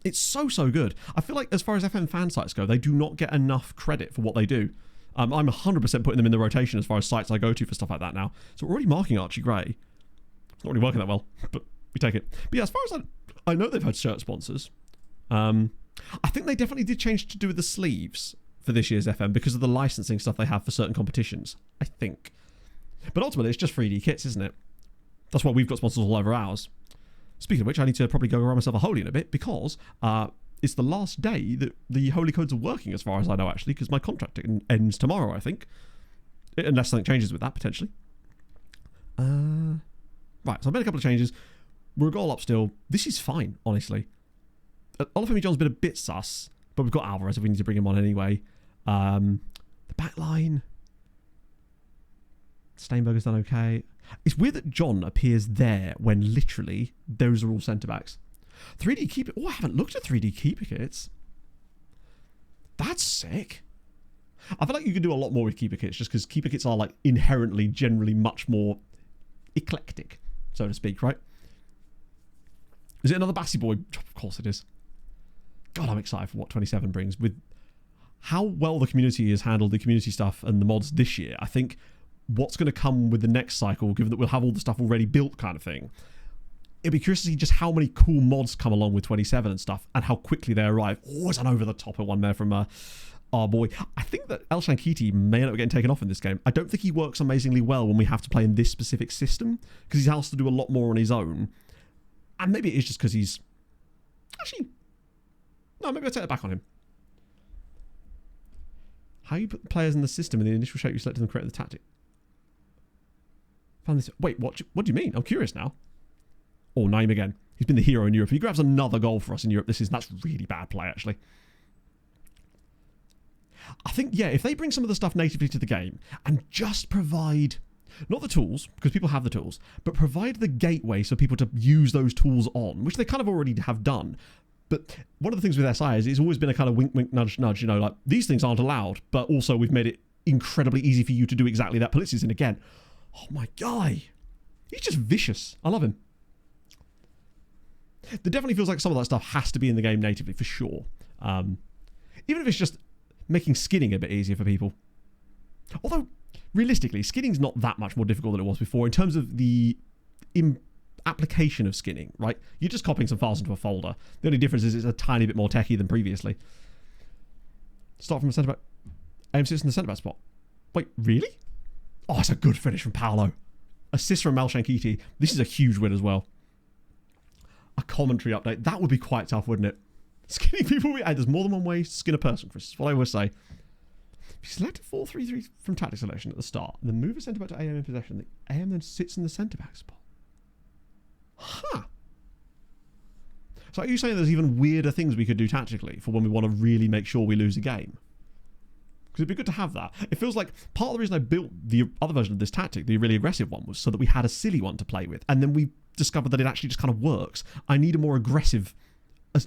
It's so good. I feel like as far as FM fan sites go, they do not get enough credit for what they do. I'm 100% putting them in the rotation as far as sites I go to for stuff like that now. So we're already marking Archie Gray. It's not really working that well, but we take it. But yeah, as far as I know, they've had shirt sponsors. I think they definitely did change to do with the sleeves for this year's FM because of the licensing stuff they have for certain competitions, I think. But ultimately, it's just 3D kits, isn't it? That's why we've got sponsors all over ours. Speaking of which, I need to probably go around myself a holy in a bit because it's the last day that the holy codes are working, as far as I know, actually, because my contract ends tomorrow, I think. Unless something changes with that, potentially. Right, so I've made a couple of changes. We're a goal up still. This is fine, honestly. Olafemi John's been a bit sus, but we've got Alvarez if we need to bring him on anyway. The back line. Steinberger's done okay. It's weird that John appears there when literally those are all centre-backs. 3D keeper... Oh, I haven't looked at 3D keeper kits. That's sick. I feel like you could do a lot more with keeper kits just because keeper kits are inherently, generally much more eclectic, so to speak, right? Is it another Bassy boy? Of course it is. God, I'm excited for what 27 brings. With how well the community has handled the community stuff and the mods this year, I think what's going to come with the next cycle, given that we'll have all the stuff already built kind of thing, it'd be curious to see just how many cool mods come along with 27 and stuff and how quickly they arrive. Oh, it's an over-the-top one there from our boy. I think that El Shankiti may end up getting taken off in this game. I don't think he works amazingly well when we have to play in this specific system because he has to do a lot more on his own. And maybe it is just because he's... Actually, no, maybe I'll take that back on him. How you put the players in the system in the initial shape you selected and create the tactic. Found this... Wait, what do you mean? I'm curious now. Oh, Naim again. He's been the hero in Europe. He grabs another goal for us in Europe. That's really bad play, actually. I think, yeah, if they bring some of the stuff natively to the game and just provide... Not the tools, because people have the tools, but provide the gateway so people to use those tools on, which they kind of already have done. But one of the things with SI is it's always been a kind of wink, wink, nudge, nudge, these things aren't allowed, but also we've made it incredibly easy for you to do exactly that. Politsia's in again. Oh, my guy. He's just vicious. I love him. There definitely feels like some of that stuff has to be in the game natively, for sure. Even if it's just making skinning a bit easier for people. Although, realistically, skinning's not that much more difficult than it was before in terms of the application of skinning, right? You're just copying some files into a folder. The only difference is it's a tiny bit more techy than previously. Start from a centre-back. Aim sits in the centre-back spot. Wait, really? Oh, it's a good finish from Paolo. Assist from Malshankiti. This is a huge win as well. A commentary update. That would be quite tough, wouldn't it? Skinning people... there's more than one way to skin a person, Chris. That's what I always say. If you select a 4-3-3 from tactic selection at the start, and then move a centre-back to AM in possession, the AM then sits in the centre-back spot. Huh. So are you saying there's even weirder things we could do tactically for when we want to really make sure we lose a game? Because it'd be good to have that. It feels like part of the reason I built the other version of this tactic, the really aggressive one, was so that we had a silly one to play with. And then we discovered that it actually just kind of works. I need a more aggressive,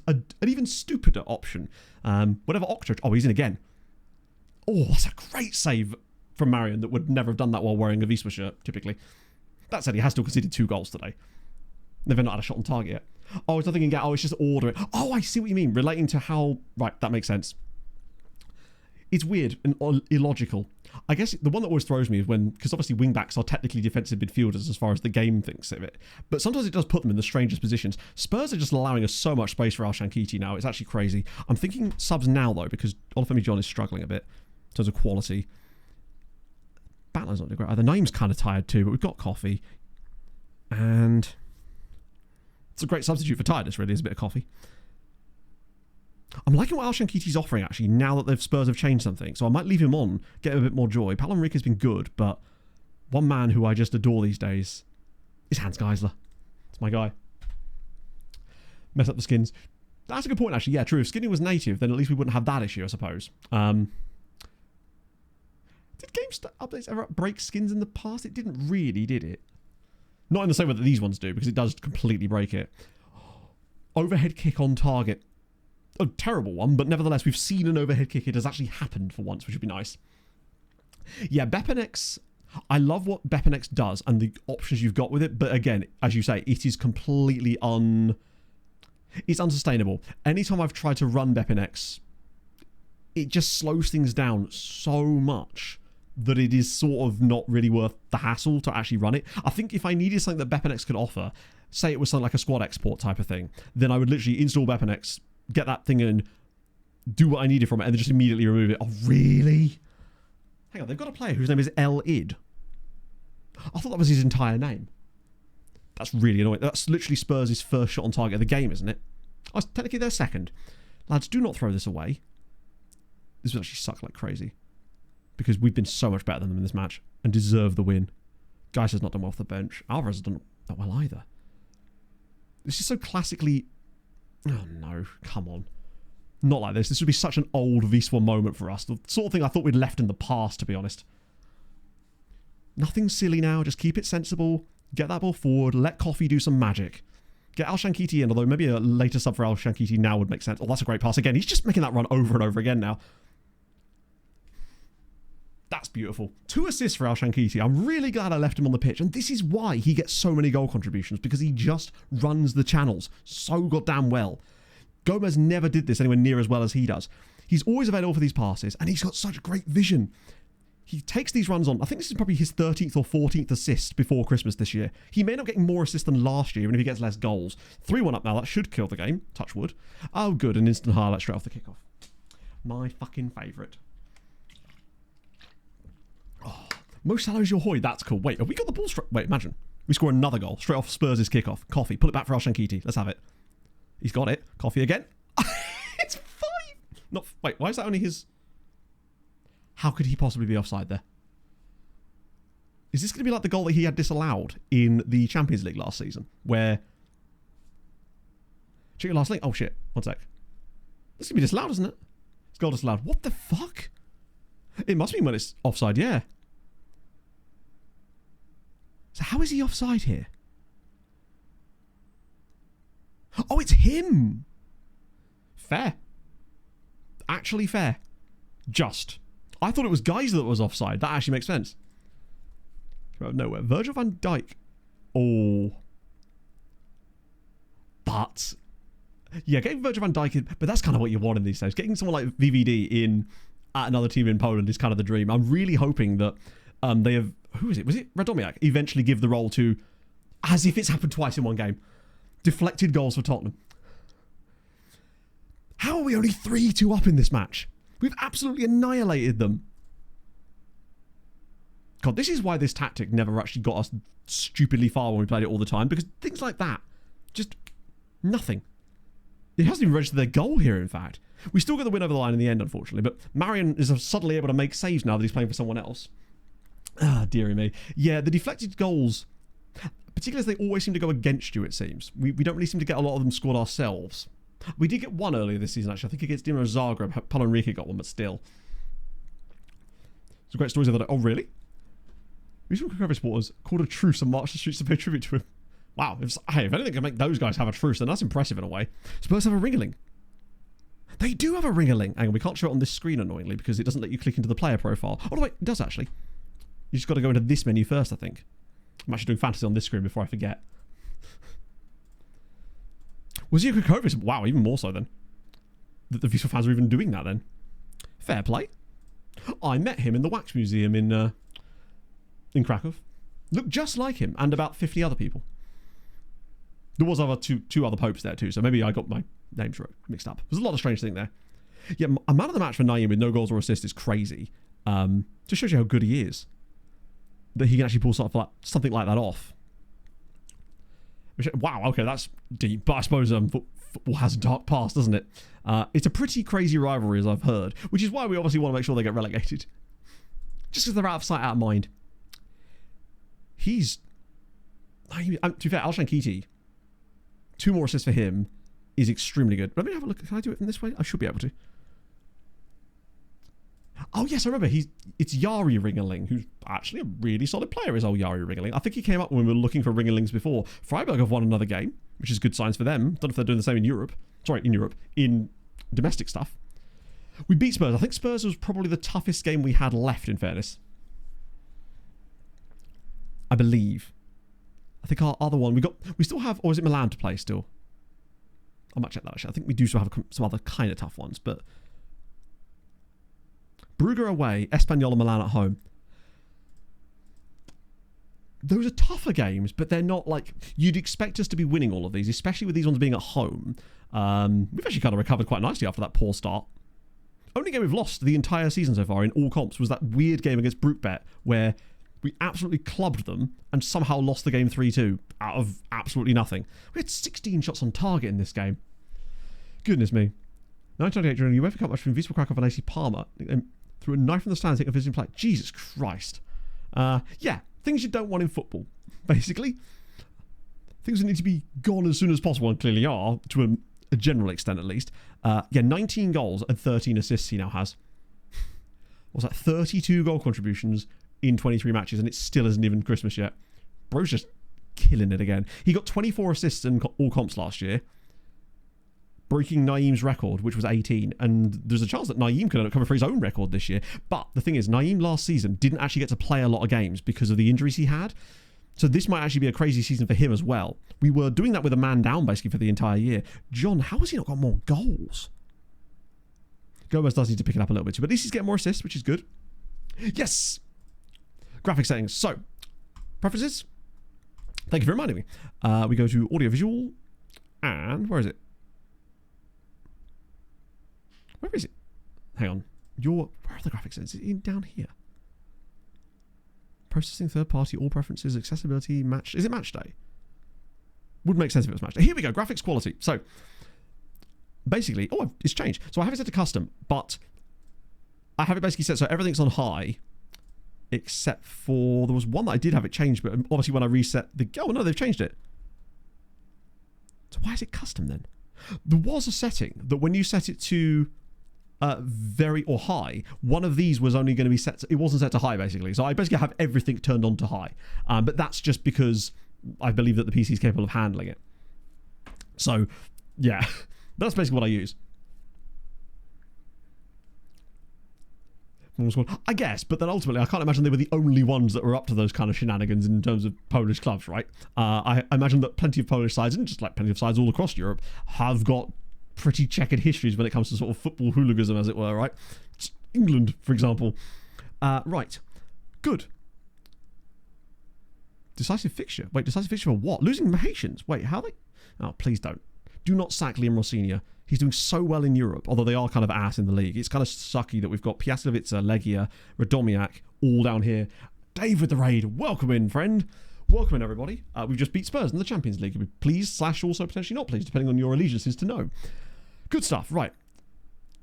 an even stupider option. Whatever Octo... Oh, he's in again. Oh, that's a great save from Marion that would never have done that while wearing a Wisła shirt, typically. That said, he has still conceded 2 goals today. They've not had a shot on target yet. Oh, it's nothing in get. Oh, it's just order it. Oh, I see what you mean. Relating to how... Right, that makes sense. It's weird and illogical. I guess the one that always throws me is when... Because obviously wing-backs are technically defensive midfielders as far as the game thinks of it. But sometimes it does put them in the strangest positions. Spurs are just allowing us so much space for Al Shankiti now. It's actually crazy. I'm thinking subs now, though, because Olufemi John is struggling a bit in terms of quality. Battler's not doing great either. Naim's kind of tired too, but we've got coffee. And... It's a great substitute for tiredness, really, is a bit of coffee. I'm liking what Al Shankiti's offering, actually, now that the Spurs have changed something. So I might leave him on, get him a bit more joy. Paulo Henrique's been good, but one man who I just adore these days is Hans Geisler. It's my guy. Mess up the skins. That's a good point, actually. Yeah, true. If Skinny was native, then at least we wouldn't have that issue, I suppose. Did game updates ever break skins in the past? It didn't really, did it? Not in the same way that these ones do, because it does completely break it. Overhead kick on target. A terrible one, but nevertheless, we've seen an overhead kick. It has actually happened for once, which would be nice. Yeah, Bepanex... I love what Bepanex does and the options you've got with it, but again, as you say, it is completely It's unsustainable. Anytime I've tried to run Bepanex, it just slows things down so much that it is sort of not really worth the hassle to actually run it. I think if I needed something that Bepanex could offer, say it was something like a squad export type of thing, then I would literally install Bepanex, get that thing in, do what I needed from it, and then just immediately remove it. Oh, really? Hang on, they've got a player whose name is El Id. I thought that was his entire name. That's really annoying. That's literally Spurs' first shot on target of the game, isn't it? Oh, technically their second. Lads, do not throw this away. This would actually suck like crazy. Because we've been so much better than them in this match and deserve the win. Geis has not done well off the bench. Alvarez has done that well either. This is so classically... Oh no, come on. Not like this. This would be such an old Wisła moment for us. The sort of thing I thought we'd left in the past, to be honest. Nothing silly now. Just keep it sensible. Get that ball forward. Let Coffee do some magic. Get Al Shankiti in, although maybe a later sub for Al Shankiti now would make sense. Oh, that's a great pass again. He's just making that run over and over again now. That's beautiful. 2 assists for Al Shankiti. I'm really glad I left him on the pitch. And this is why he gets so many goal contributions, because he just runs the channels so goddamn well. Gomez never did this anywhere near as well as he does. He's always available for these passes, and he's got such great vision. He takes these runs on. I think this is probably his 13th or 14th assist before Christmas this year. He may not get more assists than last year, even if he gets less goals. 3-1 up now. That should kill the game. Touch wood. Oh, good. An instant highlight straight off the kickoff. My fucking favourite. Oh, Mo Salah's your hoy. That's cool. Wait, have we got the ball straight? Wait, imagine. We score another goal straight off Spurs' kickoff. Coffee. Pull it back for Al Shankiti. Let's have it. He's got it. Coffee again. It's 5. Not. Wait, why is that only his... How could he possibly be offside there? Is this going to be like the goal that he had disallowed in the Champions League last season? Where... Check your last link. Oh, shit. One sec. This is going to be disallowed, isn't it? It's goal disallowed. What the fuck? It must be when it's offside, yeah. So how is he offside here? Oh, it's him! Fair. Actually fair. Just. I thought it was Geisler that was offside. That actually makes sense. Come out of nowhere. Virgil van Dijk. Oh. But... Yeah, getting Virgil van Dijk in... But that's kind of what you want in these days. Getting someone like VVD in at another team in Poland is kind of the dream. I'm really hoping that they have... Who is it? Was it Radomiak? Eventually give the role to... As if it's happened twice in one game. Deflected goals for Tottenham. How are we only 3-2 up in this match? We've absolutely annihilated them. God, this is why this tactic never actually got us stupidly far when we played it all the time. Because things like that, just nothing. It hasn't even registered their goal here, in fact. We still get the win over the line in the end, unfortunately. But Marion is suddenly able to make saves now that he's playing for someone else. Ah, dearie me. Yeah, the deflected goals... particularly as they always seem to go against you, it seems. We don't really seem to get a lot of them scored ourselves. We did get one earlier this season, actually. I think against Dinamo Zagreb. Paulo Enrique got one, but still. Some great stories of that. Oh, really? Wisła Kraków supporters called a truce and marched the streets to pay tribute to him. Wow. Hey, if anything can make those guys have a truce, then that's impressive in a way. Spurs have a ring-a-ling. They do have a ring-a-ling. Hang on, we can't show it on this screen, annoyingly, because it doesn't let you click into the player profile. Oh, no, wait, it does, actually. You just got to go into this menu first, I think. I'm actually doing fantasy on this screen before I forget. Wisła Kraków? Wow, even more so, then. The Wisła fans are even doing that, then. Fair play. I met him in the Wax Museum in Krakow. Looked just like him, and about 50 other people. There was two other popes there too, so maybe I got my names mixed up. There's a lot of strange things there. Yeah, a man of the match for Naeem with no goals or assists is crazy. Just shows you how good he is. That he can actually pull something like that off. Wow, okay, that's deep. But I suppose football has a dark past, doesn't it? It's a pretty crazy rivalry, as I've heard, which is why we obviously want to make sure they get relegated. Just because they're out of sight, out of mind. To be fair, Alshan Kiti, 2 more assists for him is extremely good. Let me have a look. Can I do it from this way? I should be able to. Oh, yes, I remember. It's Yari Ringeling, who's actually a really solid player, is old Yari Ringeling. I think he came up when we were looking for Ringelings before. Freiburg have won another game, which is good signs for them. Don't know if they're doing the same in Europe. Sorry, in domestic stuff. We beat Spurs. I think Spurs was probably the toughest game we had left, in fairness. I believe. I think our other one, we still have, or is it Milan to play still? I might check that actually. I think we do still have some other kind of tough ones, but Brugge away, Espanyol and Milan at home. Those are tougher games, but they're not like, you'd expect us to be winning all of these, especially with these ones being at home. We've actually kind of recovered quite nicely after that poor start. Only game we've lost the entire season so far in all comps was that weird game against Brookbet where we absolutely clubbed them and somehow lost the game 3-2 out of absolutely nothing. We had 16 shots on target in this game. Goodness me. 1998 during the UEFA Cup match between Wisła Kraków and AC Parma. Threw a knife from the stands, taking a visiting play. Jesus Christ. Yeah, things you don't want in football, basically. Things that need to be gone as soon as possible, and clearly are, to a general extent at least. Yeah, 19 goals and 13 assists he now has. What's that? 32 goal contributions in 23 matches, and it still isn't even Christmas yet. Bro's just killing it again. He got 24 assists in all comps last year, breaking Naeem's record, which was 18. And there's a chance that Naeem could end up coming for his own record this year. But the thing is, Naeem last season didn't actually get to play a lot of games because of the injuries he had. So this might actually be a crazy season for him as well. We were doing that with a man down basically for the entire year. John, how has he not got more goals? Gomez does need to pick it up a little bit too, but at least he's getting more assists, which is good. Yes! Graphic settings. So, preferences. Thank you for reminding me. We go to audio visual, and where is it? Where is it? Hang on. Where are the graphic settings? Is it down here? Processing third party, all preferences, accessibility, match. Is it match day? Would make sense if it was match day. Here we go. Graphics quality. So, basically, it's changed. So I have it set to custom, but I have it basically set so everything's on high. Except for, there was one that I did have it changed, but obviously when I reset oh no, they've changed it. So why is it custom then? There was a setting that when you set it to very or high, one of these was only going to be set it wasn't set to high basically. So I basically have everything turned on to high. But that's just because I believe that the PC is capable of handling it. So, yeah, that's basically what I use. I guess, but then ultimately I can't imagine they were the only ones that were up to those kind of shenanigans in terms of Polish clubs, right? I imagine that plenty of Polish sides, and just like plenty of sides all across Europe, have got pretty checkered histories when it comes to sort of football hooliganism, as it were, right? England, for example. Right. Good. Decisive fixture. Wait, decisive fixture for what? Losing Haitians. Wait, how they... Oh, please don't. Do not sack Liam Rossignol. He's doing so well in Europe, although they are kind of ass in the league. It's kind of sucky that we've got Piaslovica, Legia, Radomiak all down here. Dave with the raid. Welcome in, friend. Welcome in, everybody. We've just beat Spurs in the Champions League. Pleased / also potentially not pleased, depending on your allegiances to know. Good stuff. Right.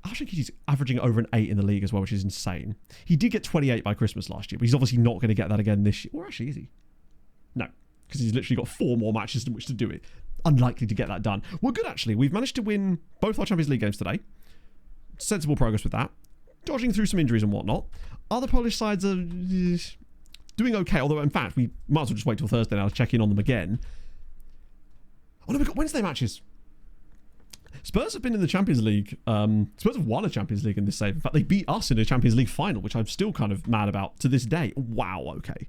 I think he's averaging over an 8 in the league as well, which is insane. He did get 28 by Christmas last year, but he's obviously not going to get that again this year. Or actually, is he? No. because he's literally got 4 more matches in which to do it. Unlikely to get that done. We're good, actually. We've managed to win both our Champions League games today. Sensible progress with that. Dodging through some injuries and whatnot. Other Polish sides are doing okay, although, in fact, we might as well just wait till Thursday now to check in on them again. Oh, no, we've got Wednesday matches. Spurs have been in the Champions League. Spurs have won a Champions League in this save. In fact, they beat us in a Champions League final, which I'm still kind of mad about to this day. Wow, okay.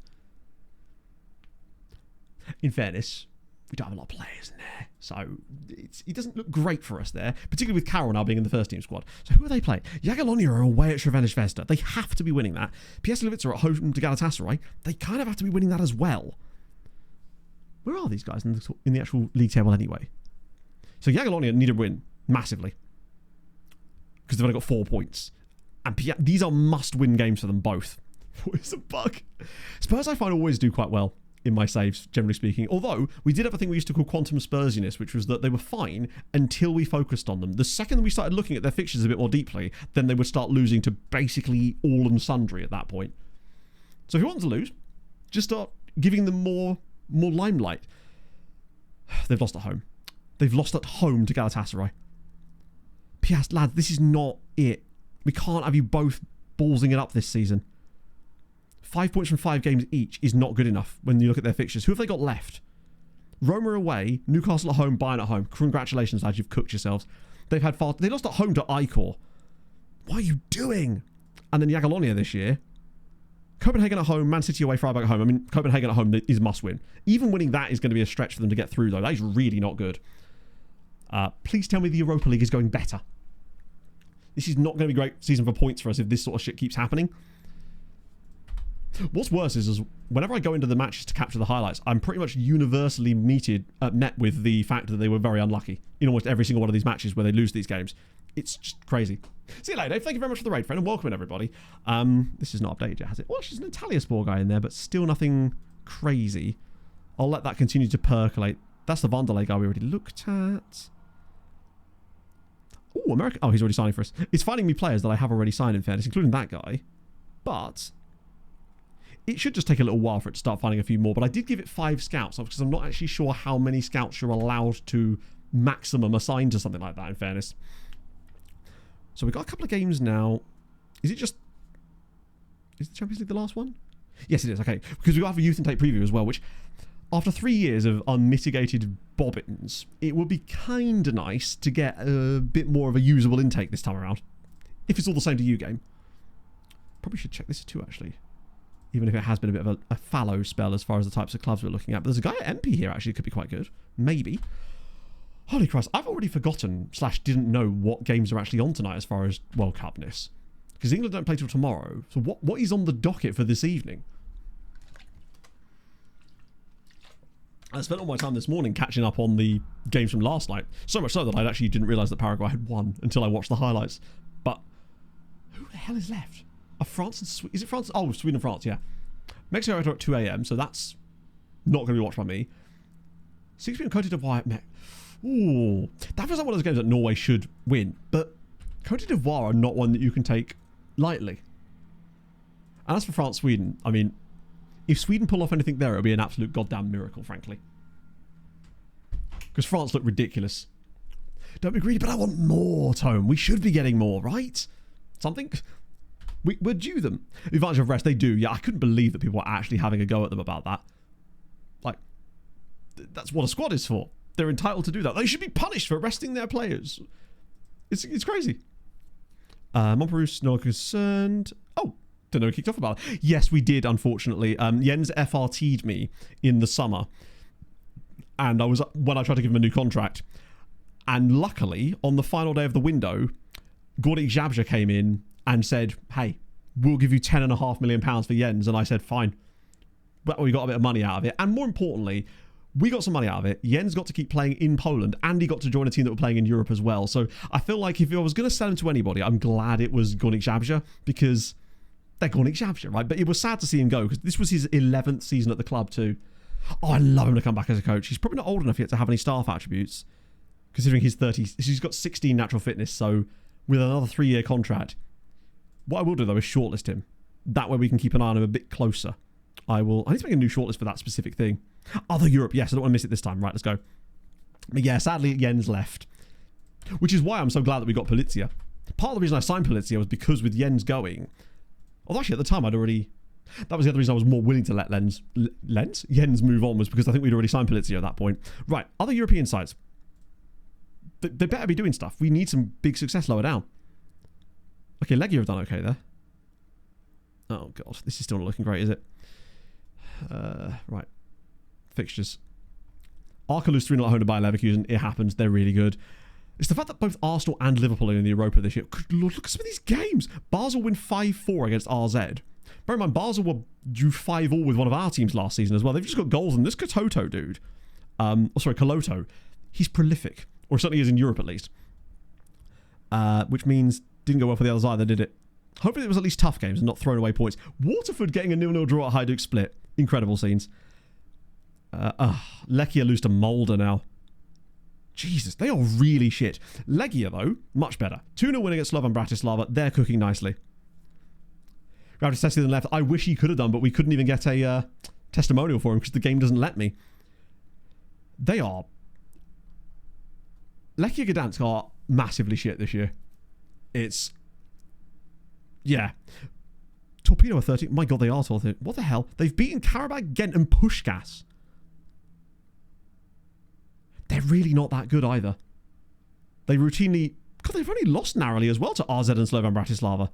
In fairness, we don't have a lot of players in there, so it doesn't look great for us there, particularly with Carroll now being in the first team squad. So who are they playing? Jagiellonia are away at Crvena Zvezda. They have to be winning that. Pieslivice are at home to Galatasaray. They kind of have to be winning that as well. Where are these guys in the actual league table anyway? So Jagiellonia need a win massively because they've only got 4 points, and these are must-win games for them both. What is a bug? Spurs I find always do quite well in my saves, generally speaking. Although we did have a thing we used to call quantum Spursiness, which was that they were fine until we focused on them. The second that we started looking at their fixtures a bit more deeply, then they would start losing to basically all and sundry at that point. So if you want to lose, just start giving them more limelight. They've lost at home. They've lost at home to Galatasaray. P.S. lads, this is not it. We can't have you both ballsing it up this season. 5 points from 5 games each is not good enough when you look at their fixtures. Who have they got left? Roma away, Newcastle at home, Bayern at home. Congratulations, lads, you've cooked yourselves. They lost at home to Icor. What are you doing? And then Jagiellonia this year. Copenhagen at home, Man City away, Freiburg at home. I mean, Copenhagen at home is must win. Even winning that is going to be a stretch for them to get through, though. That is really not good. Please tell me the Europa League is going better. This is not going to be a great season for points for us if this sort of shit keeps happening. What's worse is whenever I go into the matches to capture the highlights, I'm pretty much universally met with the fact that they were very unlucky in almost every single one of these matches where they lose these games. It's just crazy. See you later, Dave. Thank you very much for the raid, friend, and welcome in, everybody. This is not updated yet, has it? Well, she's an Italiaspor guy in there, but still nothing crazy. I'll let that continue to percolate. That's the Vanderlei guy we already looked at. Oh, America. Oh, he's already signing for us. It's finding me players that I have already signed, in fairness, including that guy. But it should just take a little while for it to start finding a few more. But I did give it 5 scouts because I'm not actually sure how many scouts you're allowed to maximum assign to something like that, in fairness. So we've got a couple of games now. Is the Champions League the last one? Yes, it is. Okay. Because we have a youth intake preview as well, which after 3 years of unmitigated bobbins, it would be kind of nice to get a bit more of a usable intake this time around. If it's all the same to you game. Probably should check this too, actually. Even if it has been a bit of a fallow spell as far as the types of clubs we're looking at. But there's a guy at MP here, actually, could be quite good. Maybe. Holy Christ, I've already forgotten / didn't know what games are actually on tonight as far as World Cupness. Because England don't play till tomorrow. So what is on the docket for this evening? I spent all my time this morning catching up on the games from last night. So much so that I actually didn't realise that Paraguay had won until I watched the highlights. But who the hell is left? Are France and Sweden? Is it France? Oh, Sweden and France, yeah. Mexico are at 2 a.m, so that's not going to be watched by me. 6 p.m. Côte d'Ivoire at Ooh, that feels like one of those games that Norway should win. But Côte d'Ivoire are not one that you can take lightly. And as for France, Sweden, I mean, if Sweden pull off anything there, it'll be an absolute goddamn miracle, frankly. Because France look ridiculous. Don't be greedy, but I want more, Tome. We should be getting more, right? Something? We're due them. Advantage of rest, they do. Yeah, I couldn't believe that people are actually having a go at them about that. Like, that's what a squad is for. They're entitled to do that. They should be punished for resting their players. It's crazy. Montpellier not concerned. Oh, don't know who kicked off about it. Yes, we did, unfortunately. Jens FRT'd me in the summer. And when I tried to give him a new contract. And luckily, on the final day of the window, Gordon Jabja came in and said, hey, we'll give you £10.5 million for Jens. And I said, fine. But we got a bit of money out of it. And more importantly, we got some money out of it. Jens got to keep playing in Poland, and he got to join a team that were playing in Europe as well. So I feel like if I was going to sell him to anybody, I'm glad it was Górnik Zabrze, because they're Górnik Zabrze, right? But it was sad to see him go, because this was his 11th season at the club too. Oh, I love him to come back as a coach. He's probably not old enough yet to have any staff attributes, considering he's 30. He's got 16 natural fitness, so with another 3-year contract. What I will do, though, is shortlist him. That way we can keep an eye on him a bit closer. I need to make a new shortlist for that specific thing. Other Europe, yes, I don't want to miss it this time. Right, let's go. But yeah, sadly, Jens left. Which is why I'm so glad that we got Polizia. Part of the reason I signed Polizia was because with Jens going... Although actually at the time I'd already... That was the other reason I was more willing to let Jens move on, was because I think we'd already signed Polizia at that point. Right, other European sites. They better be doing stuff. We need some big success lower down. Okay, Legia have done okay there. Oh god, this is still not looking great, is it? Right. Fixtures. Arca lose 3-0 at home to Bayer Leverkusen. It happens. They're really good. It's the fact that both Arsenal and Liverpool are in the Europa this year. Good lord, look at some of these games. Basel win 5-4 against RZ. Bear in mind, Basel drew 5-5 with one of our teams last season as well. They've just got goals. And this Katoto dude, Koloto, he's prolific. Or certainly is in Europe at least. Which means didn't go well for the others either, did it? Hopefully it was at least tough games and not thrown away points. Waterford getting a 0-0 draw at Hajduk Split. Incredible scenes. Lechia lose to Molde now. Jesus, they are really shit. Legia, though, much better. 2-0 win against Slovan Bratislava. They're cooking nicely. Gravity Tessie on the left. I wish he could have done, but we couldn't even get a testimonial for him because the game doesn't let me. They are... Lechia Gdansk are massively shit this year. It's... Yeah. Torpedo are 30. My god, they are 12. What the hell? They've beaten Karabakh, Ghent and Pushkas. They're really not that good either. They routinely... God, they've only lost narrowly as well to RZ and Slovan Bratislava.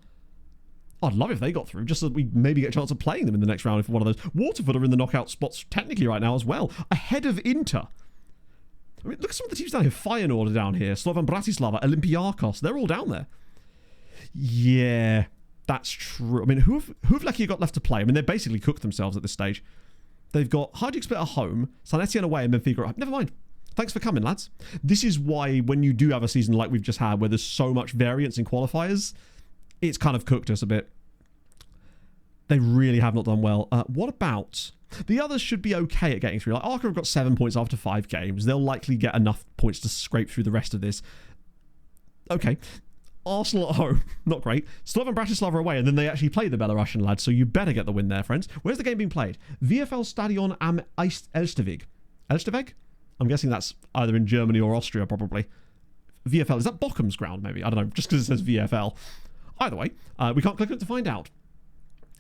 I'd love if they got through, just so that we maybe get a chance of playing them in the next round if one of those. Waterford are in the knockout spots technically right now as well, ahead of Inter. I mean, look at some of the teams down here. Feyenoord are down here. Slovan Bratislava, Olympiakos. They're all down there. Yeah, that's true. I mean, who have Lechia got left to play? I mean, they've basically cooked themselves at this stage. They've got Hajduk Split at home, Saint Etienne away, and Benfica at home. Never mind. Thanks for coming, lads. This is why when you do have a season like we've just had, where there's so much variance in qualifiers, it's kind of cooked us a bit. They really have not done well. What about... The others should be okay at getting through. Like Arca have got 7 points after 5 games. They'll likely get enough points to scrape through the rest of this. Okay. Arsenal at home. Not great. Slovan Bratislava away, and then they actually play the Belarusian lads, so you better get the win there, friends. Where's the game being played? VfL Stadion am Elstevig. Elsteveg? I'm guessing that's either in Germany or Austria, probably. VFL. Is that Bochum's ground, maybe? I don't know. Just because it says VFL. Either way, we can't click on it to find out.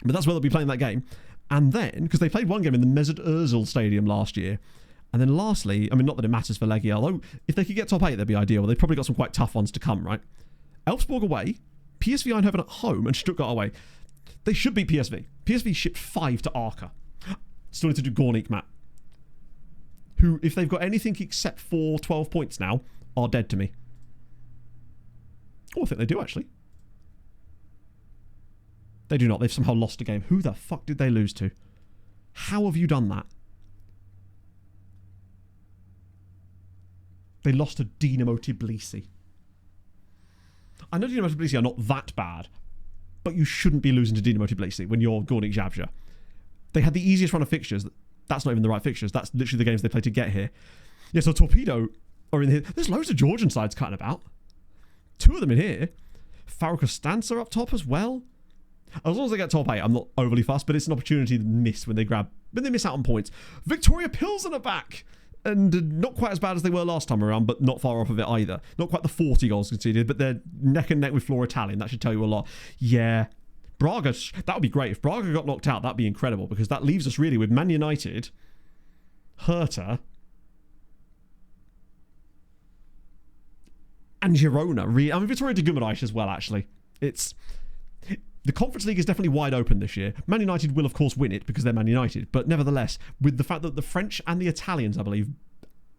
But that's where they'll be playing that game. And then, because they played one game in the Mesut Ozil Stadium last year. And then lastly, I mean, not that it matters for Legia, although if they could get top 8, that'd be ideal. They've probably got some quite tough ones to come, right? Elfsborg away, PSV Eindhoven at home, and Stuttgart away. They should beat PSV. PSV shipped 5 to Arca. Still need to do Gornik, Matt. Who, if they've got anything except for 12 points now, are dead to me. Oh, I think they do, actually. They do not. They've somehow lost a game. Who the fuck did they lose to? How have you done that? They lost to Dinamo Tbilisi. I know Dinamo Tbilisi are not that bad, but you shouldn't be losing to Dinamo Tbilisi when you're Gornik Zabzha. They had the easiest run of fixtures. That's not even the right fixtures. That's literally the games they played to get here. Yeah, so Torpedo are in here. There's loads of Georgian sides cutting about. 2 of them in here. Faruk Stanza up top as well. As long as they get top 8, I'm not overly fussed, but it's an opportunity to miss when they miss out on points. Victoria Pilsen are back! And not quite as bad as they were last time around, but not far off of it either. Not quite the 40 goals conceded, but they're neck and neck with Flora Tallinn. That should tell you a lot. Yeah. Braga, that would be great. If Braga got knocked out, that'd be incredible, because that leaves us really with Man United, Hertha, and Girona. I mean, Victoria de Guimarães as well, actually. The Conference League is definitely wide open this year. Man United will, of course, win it because they're Man United. But nevertheless, with the fact that the French and the Italians, I believe,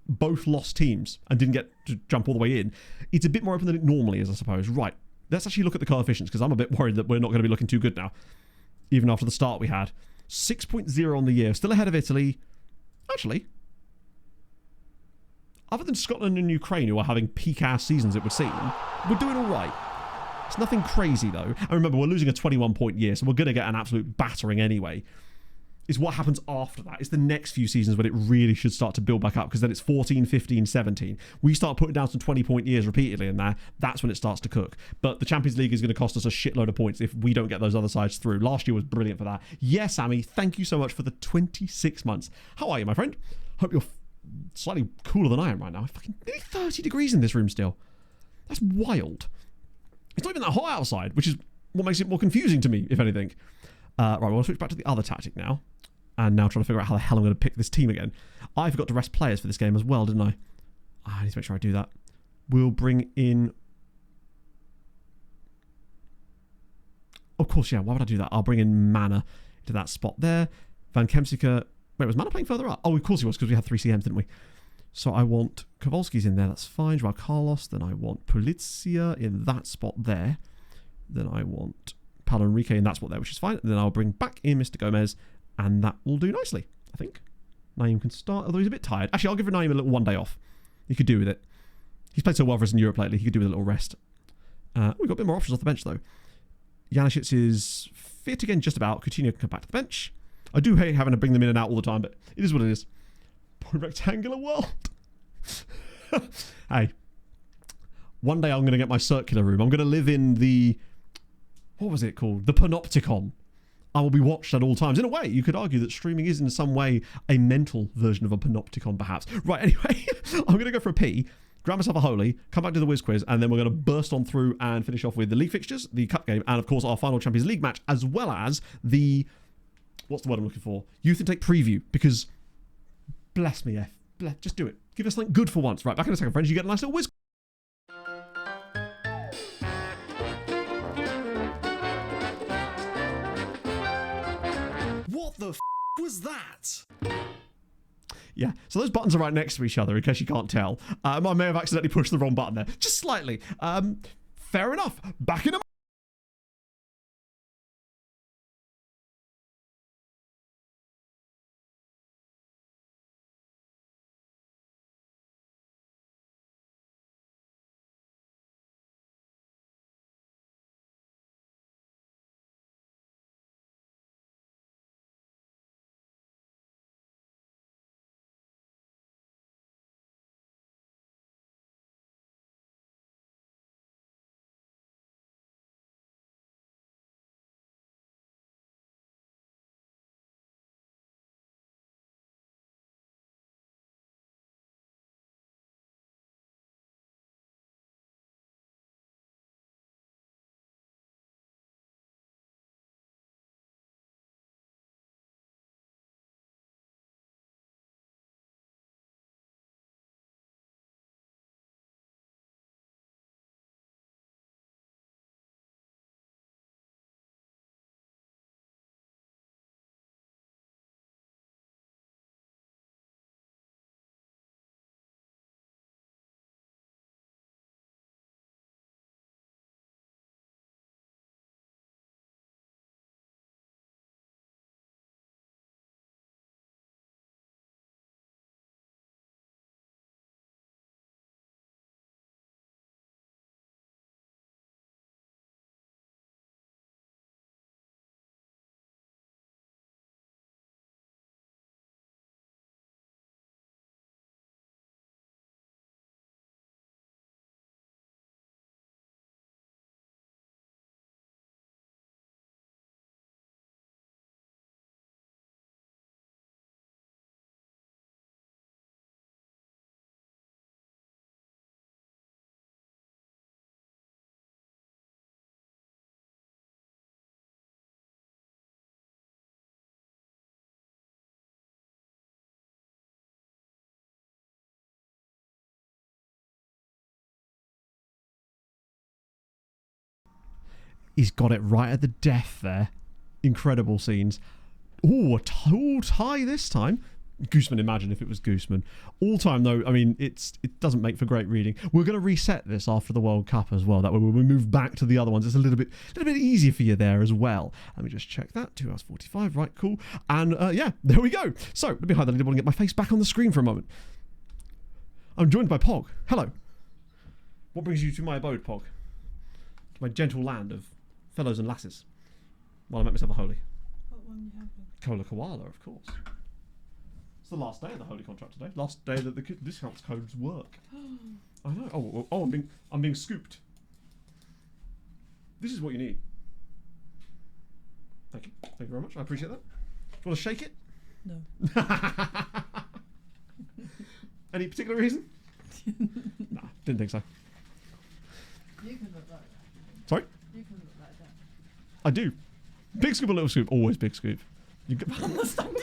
both lost teams and didn't get to jump all the way in, it's a bit more open than it normally is, I suppose. Right, let's actually look at the coefficients, because I'm a bit worried that we're not going to be looking too good now, even after the start we had. 6.0 on the year. Still ahead of Italy. Actually, other than Scotland and Ukraine, who are having peak-ass seasons, it would seem, we're doing all right. It's nothing crazy, though. And remember, we're losing a 21-point year, so we're going to get an absolute battering anyway. It's what happens after that. It's the next few seasons when it really should start to build back up, because then it's 14, 15, 17. We start putting down some 20-point years repeatedly in there. That's when it starts to cook. But the Champions League is going to cost us a shitload of points if we don't get those other sides through. Last year was brilliant for that. Yes, Sammy, thank you so much for the 26 months. How are you, my friend? Hope you're slightly cooler than I am right now. Fucking nearly 30 degrees in this room still. That's wild. It's not even that hot outside, which is what makes it more confusing to me, if anything. Right, we'll switch back to the other tactic now. And now trying to figure out how the hell I'm going to pick this team again. I forgot to rest players for this game as well, didn't I? I need to make sure I do that. We'll bring in... Of course, yeah, why would I do that? I'll bring in Mana to that spot there. Van Kemsika... Wait, was Mana playing further up? Oh, of course he was, because we had 3 CMs, didn't we? So I want Kowalski's in there, that's fine. Joao Carlos, then I want Polizia in that spot there. Then I want Paulo Enrique in that spot there, which is fine. And then I'll bring back in Mr. Gomez, and that will do nicely, I think. Naeem can start, although he's a bit tired. Actually, I'll give Naeem a little one day off. He could do with it. He's played so well for us in Europe lately, he could do with a little rest. We've got a bit more options off the bench, though. Janicic is fit again, just about. Coutinho can come back to the bench. I do hate having to bring them in and out all the time, but it is what it is. Poor rectangular world. Hey, one day I'm going to get my circular room. I'm going to live in the... What was it called? The Panopticon. I will be watched at all times. In a way, you could argue that streaming is in some way a mental version of a panopticon, perhaps. Right, anyway, I'm going to go for a pee, grab myself a holy, come back to the Wiz quiz, and then we're going to burst on through and finish off with the league fixtures, the cup game, and of course our final Champions League match, as well as the... What's the word I'm looking for? Youth Intake preview, because... Bless me, just do it. Give us something good for once. Right, back in a second, friends. You get a nice little Wiz. What the f*** was that? Yeah, so those buttons are right next to each other, in case you can't tell. I may have accidentally pushed the wrong button there. Just slightly. Fair enough. Back in a... He's got it right at the death there. Incredible scenes. Ooh, a all tie this time. Gooseman, imagine if it was Gooseman. All time, though, I mean, it doesn't make for great reading. We're going to reset this after the World Cup as well. That way, when we move back to the other ones, it's a little bit easier for you there as well. Let me just check that. 2 hours 45. Right, cool. And yeah, there we go. So, let me hide that. I want to get my face back on the screen for a moment. I'm joined by Pog. Hello. What brings you to my abode, Pog? To my gentle land of fellows and lasses. While I make myself a holy. Oh, What one you having? Cola Koala, of course. It's the last day of the Holy Contract today. Last day that the discount codes work. I know. Oh, I'm being scooped. This is what you need. Thank you. Thank you very much. I appreciate that. Do you want to shake it? No. Any particular reason? Nah, didn't think so. You can look like that. Sorry? You can look like that. I do. Big scoop or little scoop? Always big scoop. You get Understanding.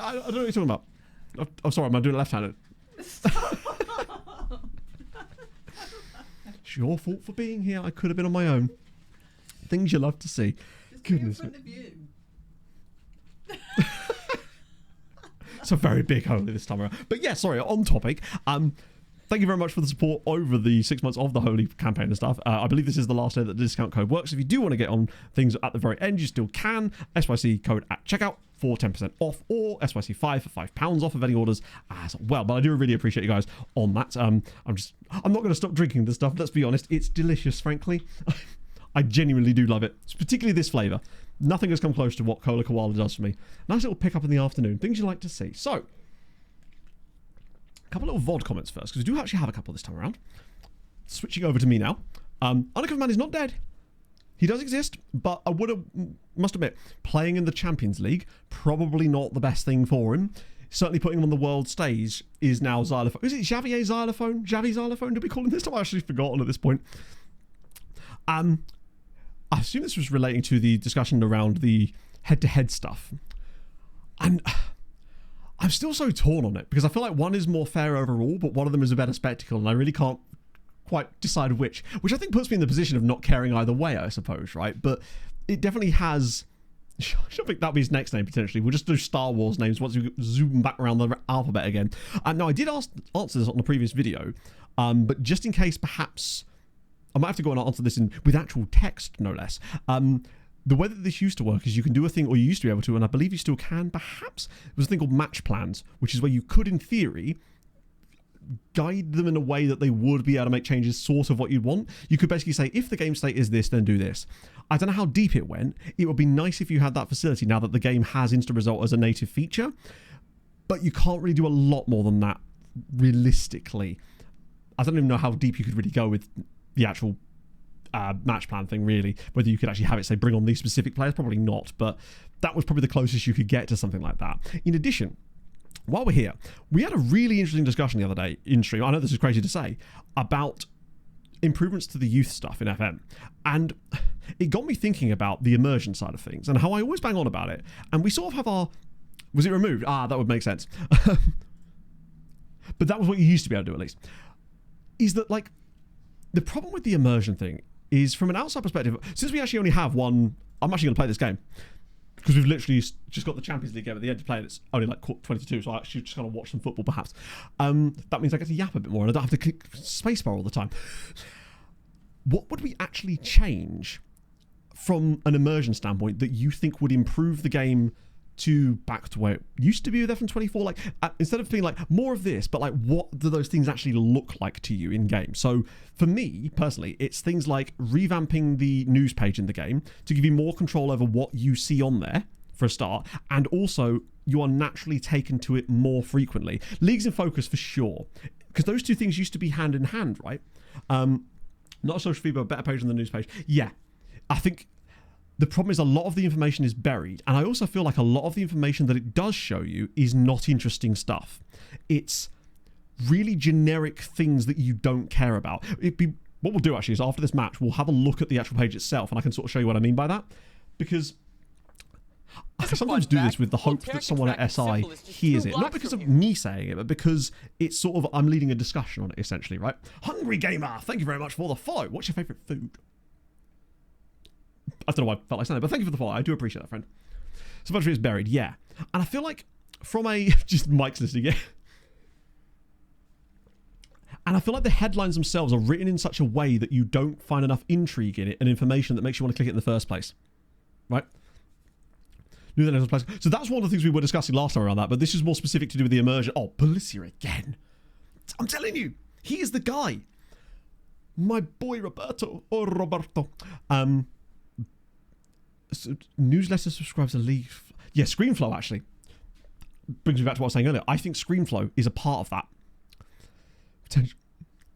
I don't know what you're talking about. I'm sorry, I'm doing it left-handed. It's your fault for being here. I could have been on my own. Things you love to see. Just Goodness be in front of you. It's a very big Holy this time around. But yeah, sorry, on topic. Thank you very much for the support over the 6 months of the Holy campaign and stuff. I believe this is the last day that the discount code works. If you do want to get on things at the very end, you still can. SYC code at checkout for 10% off, or SYC5 for £5 off of any orders as well. But I do really appreciate you guys on that. I'm not going to stop drinking this stuff. Let's be honest, it's delicious, frankly. I genuinely do love it. It's particularly this flavour. Nothing has come close to what Cola Koala does for me. Nice little pick up in the afternoon. Things you like to see. So, a couple of little VOD comments first, because we do actually have a couple this time around. Switching over to me now. Undercover Man is not dead. He does exist, but I must admit, playing in the Champions League, probably not the best thing for him. Certainly putting him on the world stage is now Xylophone. Is it Xavier Xylophone? Javi Xylophone? Did we call him this time? I've actually forgotten at this point. I assume this was relating to the discussion around the head-to-head stuff. And I'm still so torn on it, because I feel like one is more fair overall, but one of them is a better spectacle, and I really can't quite decide which I think puts me in the position of not caring either way, I suppose, right? But it definitely has... I think that'll be his next name, potentially. We'll just do Star Wars names once we zoom back around the alphabet again. Now, I did answer this on the previous video, but just in case, perhaps... I might have to go and answer this with actual text, no less. The way that this used to work is you can do a thing, or you used to be able to, and I believe you still can, perhaps. It was a thing called match plans, which is where you could, in theory, guide them in a way that they would be able to make changes sort of what you'd want. You could basically say, if the game state is this, then do this. I don't know how deep it went. It would be nice if you had that facility now that the game has instant result as a native feature, but you can't really do a lot more than that, realistically. I don't even know how deep you could really go with the actual match plan thing, really. Whether you could actually have it say bring on these specific players, probably not, but that was probably the closest you could get to something like that. In addition, while we're here, we had a really interesting discussion the other day in stream, I know this is crazy to say, about improvements to the youth stuff in FM, and it got me thinking about the immersion side of things and how I always bang on about it, and we sort of have our... Was it removed? That would make sense. But that was what you used to be able to do, at least. Is that, like, the problem with the immersion thing is, from an outside perspective, since we actually only have one... I'm actually going to play this game, because we've literally just got the Champions League game at the end to play, and it's only like 22, so I actually just kind of watch some football, perhaps. That means I get to yap a bit more, and I don't have to click spacebar all the time. What would we actually change from an immersion standpoint that you think would improve the game to back to where it used to be with FM24? Like, instead of being like more of this, but like, what do those things actually look like to you in game? So for me personally, it's things like revamping the news page in the game to give you more control over what you see on there, for a start, and also you are naturally taken to it more frequently. Leagues in focus for sure, because those two things used to be hand in hand, right? Not a social feed, but a better page on the news page. Yeah, I think the problem is a lot of the information is buried, and I also feel like a lot of the information that it does show you is not interesting stuff. It's really generic things that you don't care about. What we'll do actually is, after this match, we'll have a look at the actual page itself, and I can sort of show you what I mean by that, because I sometimes do this with the hope that someone at SI hears it. Not because of me saying it, but because it's sort of, I'm leading a discussion on it, essentially, right? Hungry Gamer, thank you very much for the follow. What's your favourite food? I don't know why I felt like saying that, but thank you for the follow. I do appreciate that, friend. So much of it is buried, yeah. And I feel like from a... just Mike's listening, yeah. And I feel like the headlines themselves are written in such a way that you don't find enough intrigue in it and information that makes you want to click it in the first place. Right? So that's one of the things we were discussing last time around that, but this is more specific to do with the immersion. Oh, Belicia again. I'm telling you, he is the guy. My boy Roberto. So newsletter subscribes to League. Yeah, ScreenFlow actually brings me back to what I was saying earlier. I think ScreenFlow is a part of that.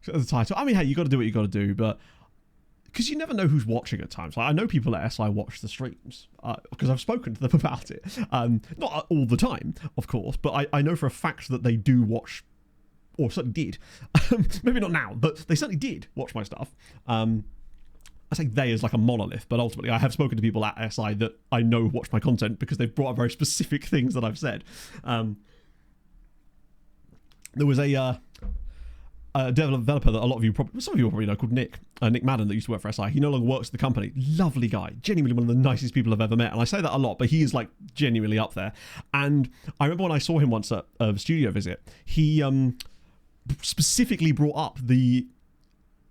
The title. I mean, hey, you got to do what you got to do, but because you never know who's watching at times. Like, I know people at SI watch the streams because I've spoken to them about it. Not all the time, of course, but I know for a fact that they do watch, or certainly did. Maybe not now, but they certainly did watch my stuff. I say they as like a monolith, but ultimately I have spoken to people at SI that I know watch my content because they've brought up very specific things that I've said. There was a developer that a lot of you probably, some of you will probably know, called Nick Madden, that used to work for SI. He no longer works at the company. Lovely guy, genuinely one of the nicest people I've ever met. And I say that a lot, but he is like genuinely up there. And I remember when I saw him once at a studio visit, he specifically brought up the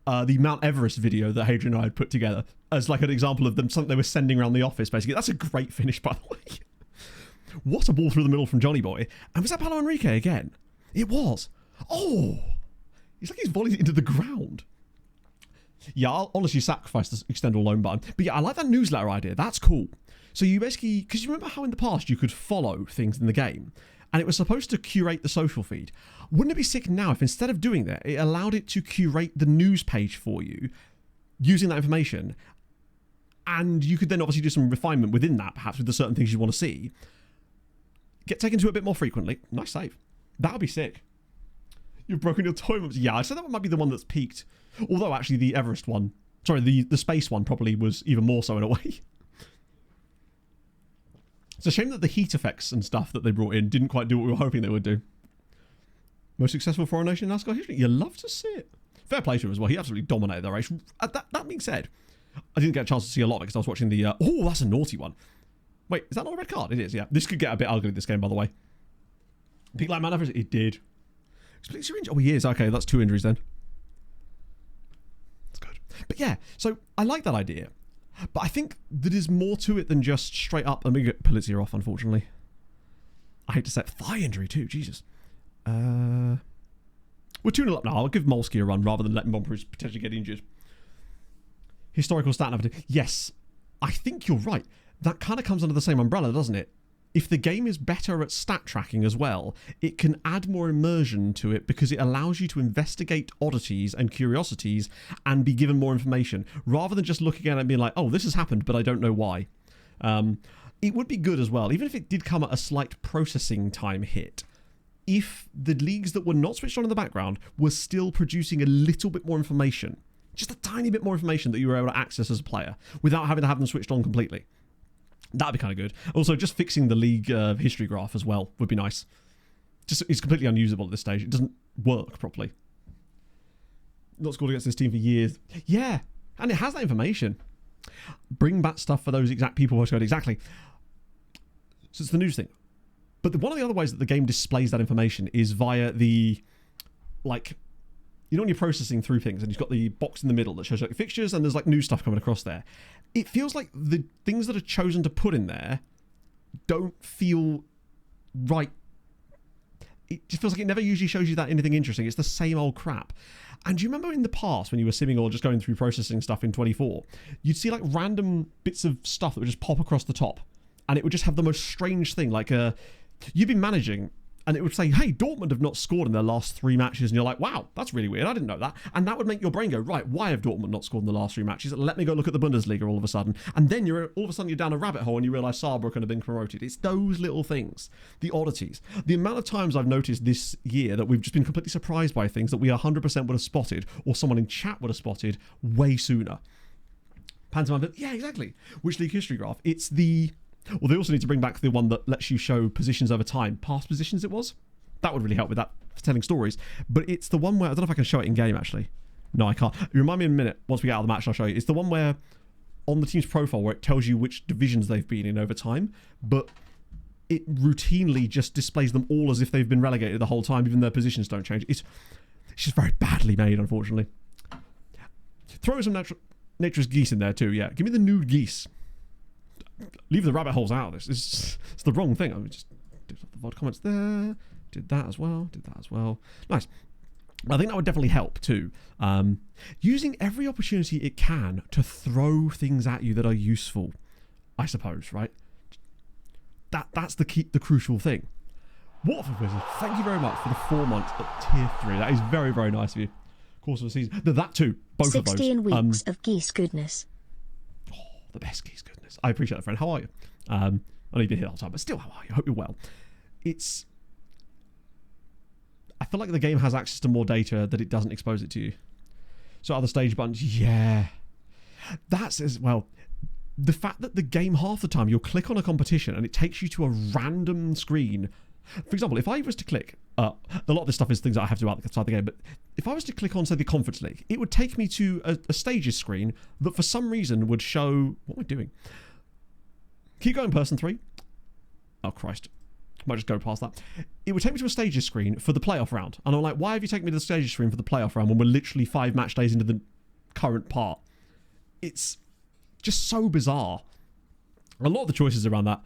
Mount Everest video that Hadrian and I had put together as like an example of them, something they were sending around the office, basically. That's a great finish, by the way. What a ball through the middle from Johnny Boy. And was that Paolo Enrique again? It was. Oh, it's like he's volleyed it into the ground. Yeah, I'll honestly sacrifice the extend all loan button. But yeah, I like that newsletter idea. That's cool. So you basically, because you remember how in the past you could follow things in the game, and it was supposed to curate the social feed. Wouldn't it be sick now if instead of doing that, it allowed it to curate the news page for you using that information, and you could then obviously do some refinement within that, perhaps with the certain things you want to see. Get taken to a bit more frequently. Nice save. That would be sick. You've broken your toy. Yeah, I said that one might be the one that's peaked. Although actually the Everest one, sorry, the space one probably was even more so in a way. It's a shame that the heat effects and stuff that they brought in didn't quite do what we were hoping they would do. Most successful foreign nation in NASCAR history. You love to see it. Fair play to him as well. He absolutely dominated the race. That being said, I didn't get a chance to see a lot because I was watching the... oh, that's a naughty one. Wait, is that not a red card? It is, yeah. This could get a bit ugly, this game, by the way. Peak like man, it did. Splits your injury. Oh, he is. Okay, that's 2 injuries then. That's good. But yeah, so I like that idea. But I think there's more to it than just straight up. Let me get Pulitzer off, unfortunately. I hate to say thigh injury too. Jesus. We're 2-0 up now. I'll give Molsky a run rather than letting Bonpruce potentially get injured. Historical stat narrative. Yes, I think you're right. That kind of comes under the same umbrella, doesn't it? If the game is better at stat tracking as well, it can add more immersion to it because it allows you to investigate oddities and curiosities and be given more information rather than just looking at it and being like, oh, this has happened, but I don't know why. It would be good as well, even if it did come at a slight processing time hit, if the leagues that were not switched on in the background were still producing a little bit more information, just a tiny bit more information that you were able to access as a player without having to have them switched on completely. That'd be kind of good. Also, just fixing the league history graph as well would be nice. Just it's completely unusable at this stage. It doesn't work properly. Not scored against this team for years. Yeah, and it has that information. Bring back stuff for those exact people who code exactly. So it's the news thing. But one of the other ways that the game displays that information is via the, like, you know when you're processing through things and you've got the box in the middle that shows like fixtures and there's like new stuff coming across there. It feels like the things that are chosen to put in there don't feel right. It just feels like it never usually shows you that anything interesting. It's the same old crap. And do you remember in the past when you were simming or just going through processing stuff in 24, you'd see like random bits of stuff that would just pop across the top and it would just have the most strange thing, like you've been managing and it would say, hey, Dortmund have not scored in their last 3 matches. And you're like, wow, that's really weird. I didn't know that. And that would make your brain go, right, why have Dortmund not scored in the last 3 matches? Let me go look at the Bundesliga all of a sudden. And then all of a sudden you're down a rabbit hole and you realise Saarbrücken have been promoted. It's those little things, the oddities. The amount of times I've noticed this year that we've just been completely surprised by things that we 100% would have spotted or someone in chat would have spotted way sooner. Pantomime, yeah, exactly. Which league history graph? It's the... Well, they also need to bring back the one that lets you show positions over time. Past positions it was? That would really help with that for telling stories. But it's the one where, I don't know if I can show it in game actually. No, I can't. You remind me in a minute. Once we get out of the match, I'll show you. It's the one where on the team's profile where it tells you which divisions they've been in over time, but it routinely just displays them all as if they've been relegated the whole time, even their positions don't change. It's just very badly made, unfortunately. Throw some nature's geese in there too, yeah. Give me the nude geese. Leave the rabbit holes out of this. It's the wrong thing. I mean, just did the VOD comments there. Did that as well. Nice. I think that would definitely help too. Using every opportunity it can to throw things at you that are useful, I suppose, right? That's the crucial thing. Waterford Wizard, thank you very much for the 4 months at tier 3. That is very, very nice of you. Course of the season. That too, both of those. 16 weeks of geese goodness. Oh, the best geese goodness. I appreciate that, friend. How are you? I know you've been here the whole time, but still, how are you? I hope you're well. I feel like the game has access to more data that it doesn't expose it to you. So other stage buttons, yeah. That's as well. The fact that the game half the time you'll click on a competition and it takes you to a random screen. For example, if I was to click, a lot of this stuff is things that I have to do outside the game, but if I was to click on, say, the Conference League, it would take me to a stages screen that for some reason would show, what am I doing? Keep going, person 3. Oh, Christ. Might just go past that. It would take me to a stages screen for the playoff round. And I'm like, why have you taken me to the stages screen for the playoff round when we're literally 5 match days into the current part? It's just so bizarre. A lot of the choices around that,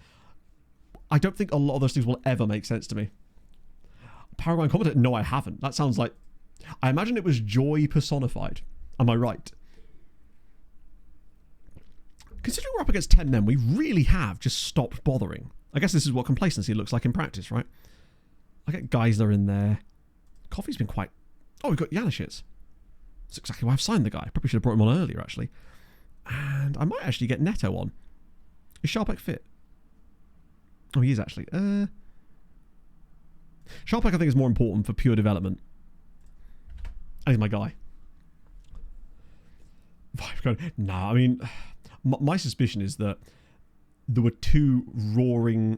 I don't think a lot of those things will ever make sense to me. Paragon commentator? No, I haven't. That sounds like... I imagine it was joy personified. Am I right? Considering we're up against 10 men, we really have just stopped bothering. I guess this is what complacency looks like in practice, right? I get Geisler in there. Coffee's been quite... Oh, we've got Janish's. That's exactly why I've signed the guy. Probably should have brought him on earlier, actually. And I might actually get Neto on. Is Sharpek fit? Oh, he is actually. Sharpek, I think, is more important for pure development. And he's my guy. Nah, I mean, my suspicion is that there were two warring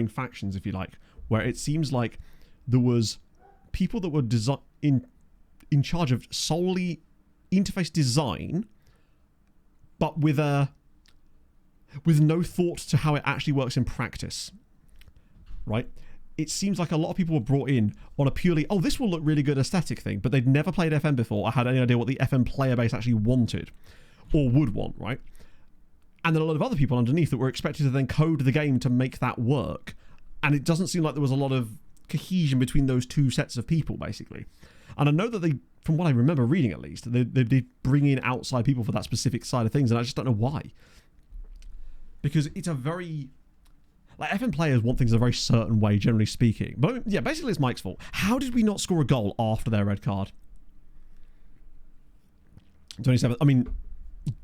factions, if you like, where it seems like there was people that were in charge of solely interface design, but with no thought to how it actually works in practice, right? It seems like a lot of people were brought in on a purely, oh, this will look really good aesthetic thing, but they'd never played FM before or had any idea what the FM player base actually wanted or would want, right? And then a lot of other people underneath that were expected to then code the game to make that work. And it doesn't seem like there was a lot of cohesion between those two sets of people, basically. And I know that they, from what I remember reading at least, they bring in outside people for that specific side of things, and I just don't know why. Because it's a very... Like, FM players want things a very certain way, generally speaking. But yeah, basically it's Mike's fault. How did we not score a goal after their red card? 27. I mean,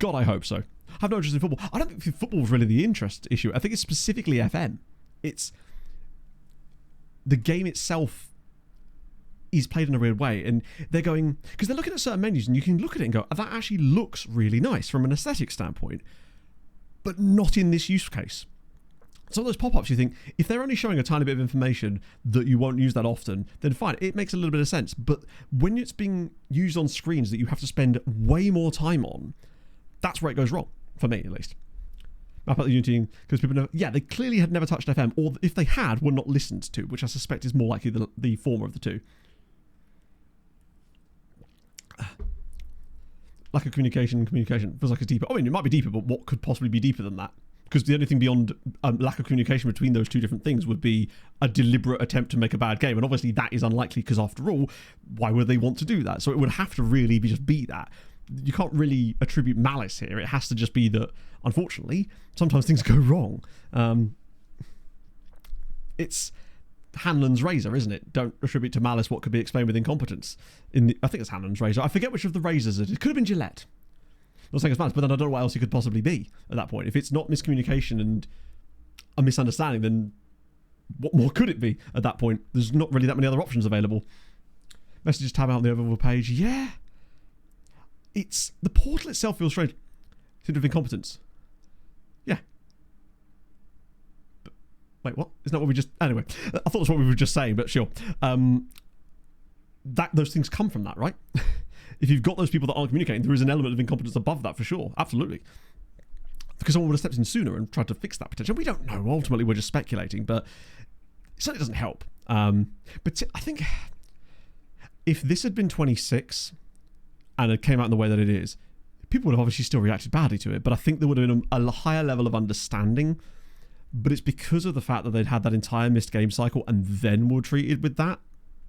God, I hope so. I have no interest in football. I don't think football is really the interest issue. I think it's specifically FM. It's... The game itself is played in a weird way, and they're going... Because they're looking at certain menus, and you can look at it and go, oh, that actually looks really nice from an aesthetic standpoint, but not in this use case. Some of those pop-ups, you think, if they're only showing a tiny bit of information that you won't use that often, then fine, it makes a little bit of sense. But when it's being used on screens that you have to spend way more time on, that's where it goes wrong, for me at least. Map out the Unity, because people know, yeah, they clearly had never touched FM, or if they had, were not listened to, which I suspect is more likely the former of the two. Lack of communication feels like it's deeper. I mean, it might be deeper, but what could possibly be deeper than that? Because the only thing beyond lack of communication between those two different things would be a deliberate attempt to make a bad game. And obviously that is unlikely, because after all, why would they want to do that? So it would have to really just be that. You can't really attribute malice here. It has to just be that, unfortunately, sometimes things go wrong. It's Hanlon's razor, isn't it? Don't attribute to malice what could be explained with incompetence. I think it's Hanlon's razor. I forget which of the razors it is. It could have been Gillette. Not saying it's malice, but then I don't know what else it could possibly be at that point. If it's not miscommunication and a misunderstanding, then what more could it be at that point? There's not really that many other options available. Messages tab out on the overall page. Yeah. It's... The portal itself feels strange. Symptom of incompetence. Yeah. But, wait, what? Isn't that what we just... Anyway, I thought that's what we were just saying, but sure. Those things come from that, right? If you've got those people that aren't communicating, there is an element of incompetence above that for sure. Absolutely. Because someone would have stepped in sooner and tried to fix that potential. We don't know. Ultimately, we're just speculating, but it certainly doesn't help. But I think if this had been 26 and it came out in the way that it is, people would have obviously still reacted badly to it, but I think there would have been a higher level of understanding. But it's because of the fact that they'd had that entire missed game cycle and then were treated with that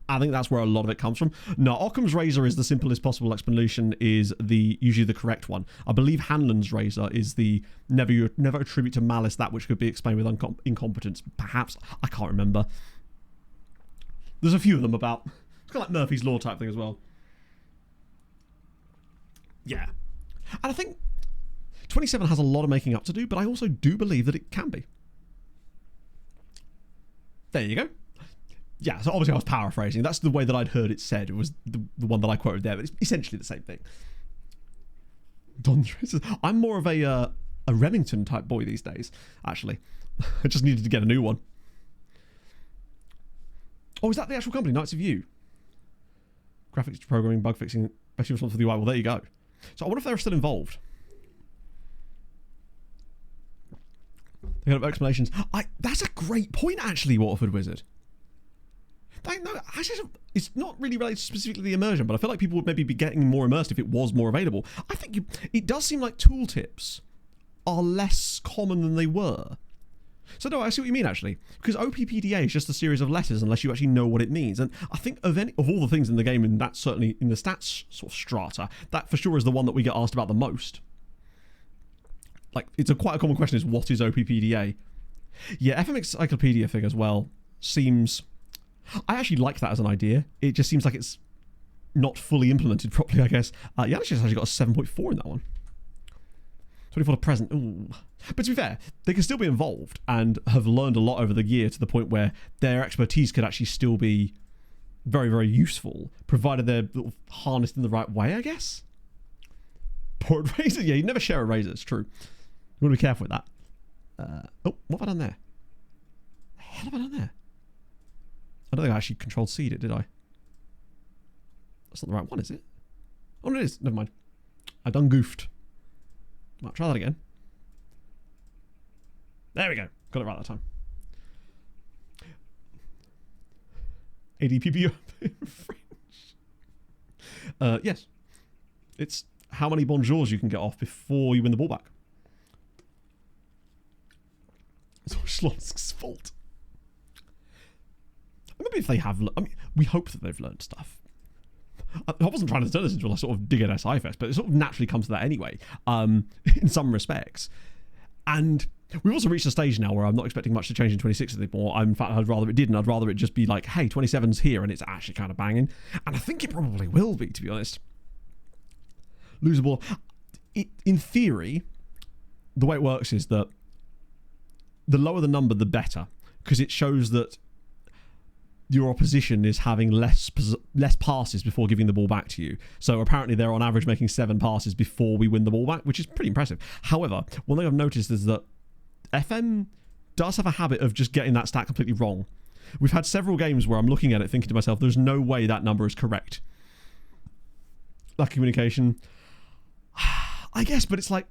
I think that's where a lot of it comes from. No, Occam's razor is the simplest possible explanation, is usually the correct one. I believe Hanlon's razor is the never attribute to malice that which could be explained with incompetence. Perhaps. I can't remember. There's a few of them about. It's kind of like Murphy's Law type thing as well. Yeah. And I think 27 has a lot of making up to do, but I also do believe that it can be. There you go. Yeah, so obviously I was paraphrasing. That's the way that I'd heard it said. It was the one that I quoted there, but it's essentially the same thing. Don says, I'm more of a Remington type boy these days, actually. I just needed to get a new one. Oh, is that the actual company, Knights of You? Graphics programming, bug fixing, basically responsible for the UI. Well, there you go. So I wonder if they're still involved. They have explanations. That's a great point, actually, Waterford Wizard. No, actually, it's not really related specifically to the immersion, but I feel like people would maybe be getting more immersed if it was more available. I think it does seem like tooltips are less common than they were. So no, I see what you mean, actually, because OPPDA is just a series of letters unless you actually know what it means. And I think of all the things in the game, and that's certainly in the stats sort of strata, that for sure is the one that we get asked about the most. Like, it's quite a common question is, what is OPPDA? Yeah, FM Encyclopedia thing as well seems... I actually like that as an idea. It just seems like it's not fully implemented properly, I guess. Yeah, actually got a 7.4 in that one. 24 to present. Ooh. But to be fair, they can still be involved and have learned a lot over the year to the point where their expertise could actually still be very, very useful, provided they're harnessed in the right way, I guess. Poured razor. Yeah, you never share a razor, it's true. You want to be careful with that. Oh, what have I done there? The hell have I done there? I don't think I actually Control-C'd it, did I? That's not the right one, is it? Oh, no, it is. Never mind. I done goofed. Right, try that again. There we go. Got it right that time. ADPP French. Yes. It's how many bonjours you can get off before you win the ball back. It's all Schlonsk's fault. Maybe if they have... I mean, we hope that they've learned stuff. I wasn't trying to turn this into a sort of dig at SI Fest, but it sort of naturally comes to that anyway, in some respects. And we've also reached a stage now where I'm not expecting much to change in 26 anymore. In fact, I'd rather it didn't. I'd rather it just be like, hey, 27's here and it's actually kind of banging. And I think it probably will be, to be honest. Lose a ball. In theory, the way it works is that the lower the number, the better, because it shows that your opposition is having less passes before giving the ball back to you. So apparently they're on average making 7 passes before we win the ball back, which is pretty impressive. However, one thing I've noticed is that FM does have a habit of just getting that stat completely wrong. We've had several games where I'm looking at it thinking to myself, there's no way that number is correct. Lack of communication. I guess, but it's like,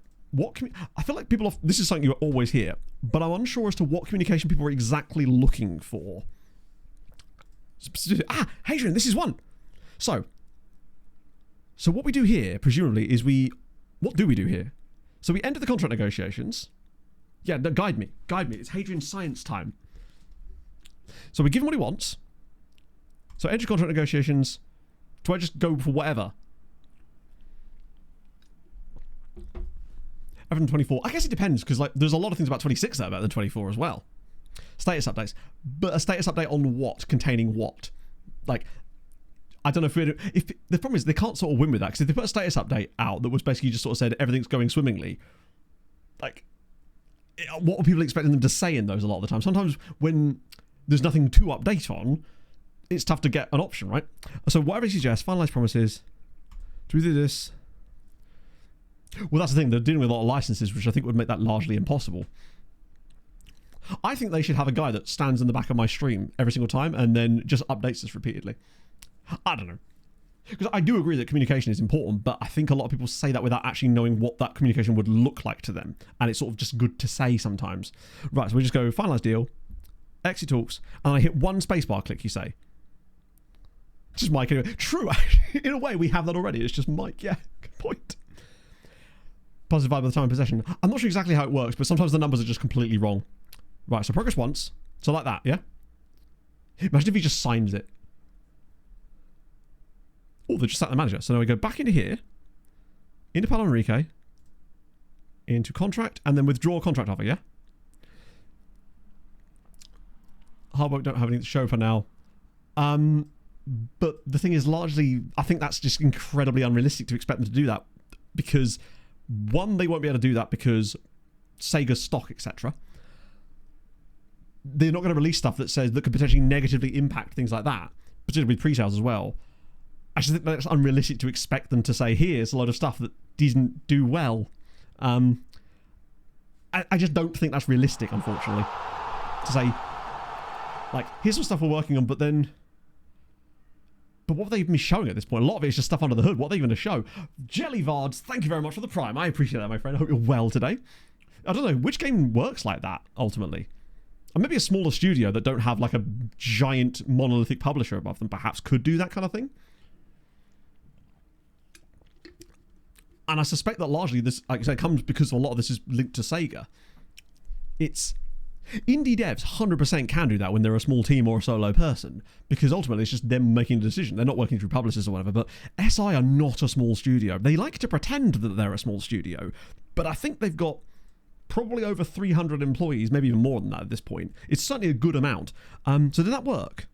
I feel like this is something you always hear, but I'm unsure as to what communication people are exactly looking for. Hadrian, this is one. So what we do here, presumably, is what do we do here? So we enter the contract negotiations. Yeah, no, guide me. It's Hadrian's science time. So we give him what he wants. So enter contract negotiations. Do I just go for whatever? Other than 24. I guess it depends, because like there's a lot of things about 26 that are better than 24 as well. Status updates. But a status update on what? Containing what? Like, I don't know if the problem is they can't sort of win with that, because if they put a status update out that was basically just sort of said everything's going swimmingly, like, what were people expecting them to say in those a lot of the time? Sometimes when there's nothing to update on, it's tough to get an option, right? So whatever you suggest, finalize promises. Do we do this? Well, that's the thing. They're dealing with a lot of licenses, which I think would make that largely impossible. I think they should have a guy that stands in the back of my stream every single time and then just updates us repeatedly. I don't know. Because I do agree that communication is important, but I think a lot of people say that without actually knowing what that communication would look like to them. And it's sort of just good to say sometimes. Right, so we just go finalize deal, exit talks, and I hit one spacebar click, you say. Just Mike anyway. True, in a way we have that already. It's just Mike, yeah, good point. Positive vibe by the time of possession. I'm not sure exactly how it works, but sometimes the numbers are just completely wrong. Right, so progress once. So like that, yeah? Imagine if he just signs it. Oh, they just sat the manager. So now we go back into here, into Palo Enrique, into contract, and then withdraw contract offer, yeah? Hardwork don't have anything to show for now. But the thing is, largely, I think that's just incredibly unrealistic to expect them to do that. Because, one, they won't be able to do that because Sega's stock, etc. They're not going to release stuff that says that could potentially negatively impact things like that, particularly with pre-sales as well. I just think that's unrealistic to expect them to say, here's a load of stuff that didn't do well. I just don't think that's realistic, unfortunately. To say, like, here's some stuff we're working on, but then... But what have they even been showing at this point? A lot of it is just stuff under the hood. What are they even to show? Jellyvards, thank you very much for the Prime. I appreciate that, my friend. I hope you're well today. I don't know, which game works like that, ultimately? Or maybe a smaller studio that don't have, like, a giant monolithic publisher above them perhaps could do that kind of thing. And I suspect that largely this, like I said, comes because a lot of this is linked to Sega. It's... Indie devs 100% can do that when they're a small team or a solo person, because ultimately it's just them making a decision. They're not working through publishers or whatever, but SI are not a small studio. They like to pretend that they're a small studio, but I think they've got probably over 300 employees, maybe even more than that at this point. It's certainly a good amount. So did that work?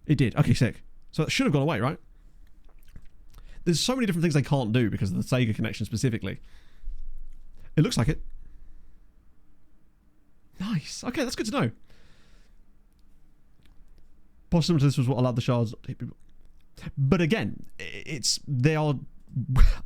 It did. Okay, sick. So that should have gone away, right? There's so many different things they can't do because of the Sega connection specifically. It looks like it. Nice. Okay, that's good to know. Possibly this was what allowed the shards to hit people. But again, they are